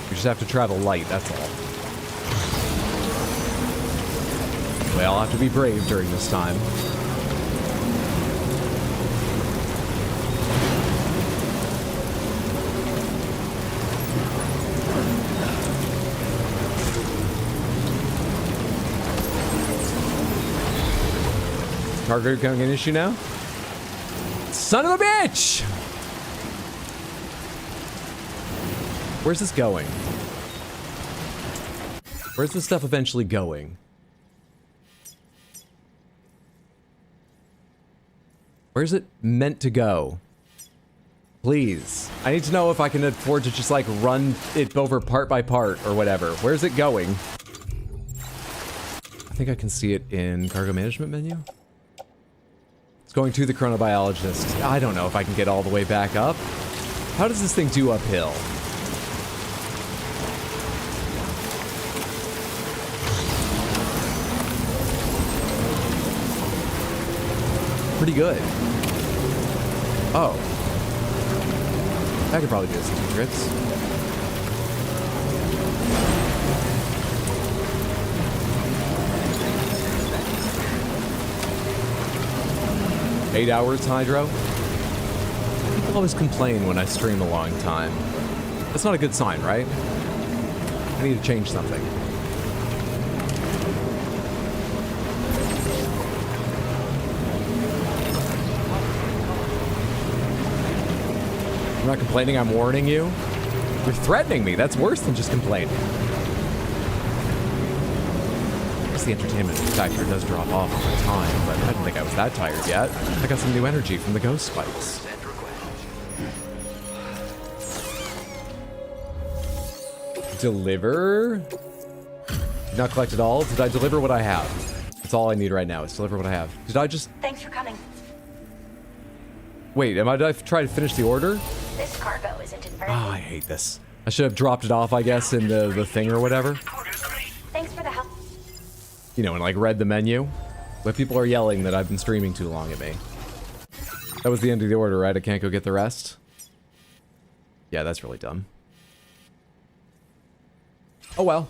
We just have to travel light, that's all. We all have to be brave during this time. cargo becoming an issue now? Son of a bitch! Where's this going? Where's this stuff eventually going? Where's it meant to go? Please. I need to know if I can afford to just like run it over part by part or whatever. Where's it going? I think I can see it in cargo management menu. It's going to the chronobiologist. I don't know if I can get all the way back up. How does this thing do uphill? Pretty good. Oh. I could probably do this in 2 trips. Eight hours, Hydro? People always complain when I stream a long time. That's not a good sign, right? I need to change something. I'm not complaining, I'm warning you. You're threatening me. That's worse than just complaining. I guess the entertainment factor does drop off over time, but I don't think I was that tired yet. I got some new energy from the ghost spikes. Deliver? Not collect it all? Did I deliver what I have? That's all I need right now is deliver what I have. Did I just... Thanks for coming. Wait, did I try to finish the order? This cargo isn't in very... Oh, I hate this. I should have dropped it off, I guess, in the thing or whatever. Thanks for the help. You know, and like read the menu. But people are yelling that I've been streaming too long at me. That was the end of the order, right? I can't go get the rest? Yeah, that's really dumb. Oh well.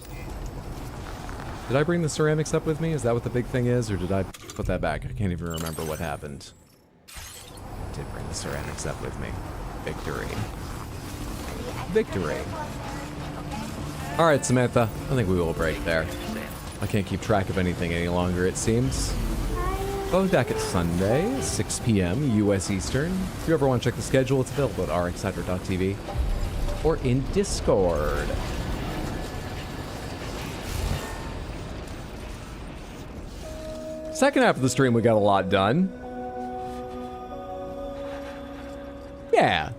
Did I bring the ceramics up with me? Is that what the big thing is? Or did I put that back? I can't even remember what happened. I did bring the ceramics up with me. Victory. Victory. Alright, Samantha. I think we will break there. I can't keep track of anything any longer, it seems. I'll be back at Sunday, 6 p.m. U.S. Eastern. If you ever want to check the schedule, it's available at rxhydra.tv or in Discord. Second half of the stream, we got a lot done. Yeah.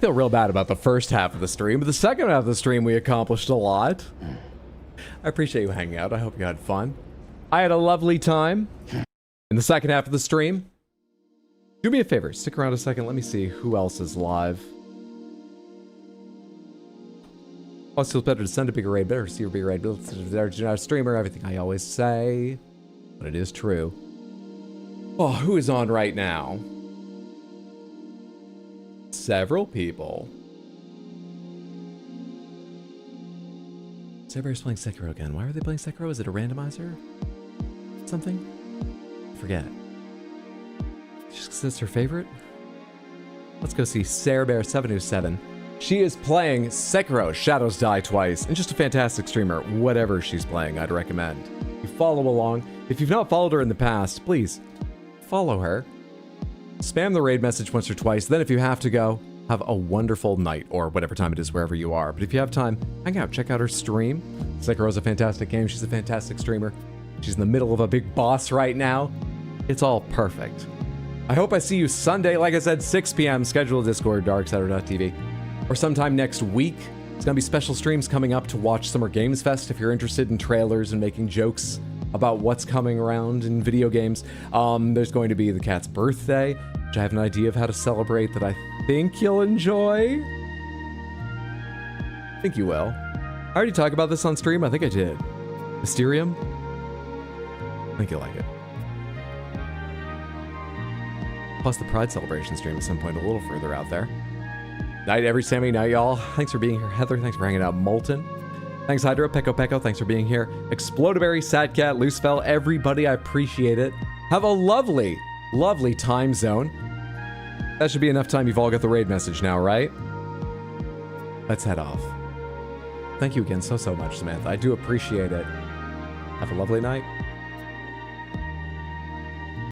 Feel real bad about the first half of the stream, but the second half of the stream, we accomplished a lot. I appreciate you hanging out. I hope you had fun. I had a lovely time in the second half of the stream. Do me a favor, stick around a second. Let me see who else is live. Oh, it feels better to send a bigger raid, better to see your bigger raid, better to not a streamer, everything I always say. But it is true. Oh, who is on right now? Several people. Everybody's playing Sekiro again. Why are they playing Sekiro? Is it a randomizer? Something? I forget. Just because it's her favorite? Let's go see Sarah Bear 707. She is playing Sekiro Shadows Die Twice, and just a fantastic streamer. Whatever she's playing, I'd recommend. You follow along. If you've not followed her in the past, please follow her. Spam the raid message once or twice. Then if you have to go, have a wonderful night, or whatever time it is, wherever you are. But if you have time, hang out, check out her stream. Sekiro's a fantastic game. She's a fantastic streamer. She's in the middle of a big boss right now. It's all perfect. I hope I see you Sunday, like I said, 6 p.m. Schedule Discord, darksaturday.tv. Or sometime next week. There's going to be special streams coming up to watch Summer Games Fest if you're interested in trailers and making jokes about what's coming around in video games. There's going to be the cat's birthday, which I have an idea of how to celebrate that I think you'll enjoy. I think you will. I already talked about this on stream. I think I did. Mysterium? I think you'll like it. Plus the Pride celebration stream at some point a little further out there. Night, every Sammy. Night, y'all. Thanks for being here, Heather. Thanks for hanging out, Molten. Thanks, Hydra. Peko. Thanks for being here. Explodaberry, Sadcat, Loosefell, everybody. I appreciate it. Have a lovely, lovely time zone. That should be enough time. You've all got the raid message now, right? Let's head off. Thank you again so much, Samantha. I do appreciate it. Have a lovely night.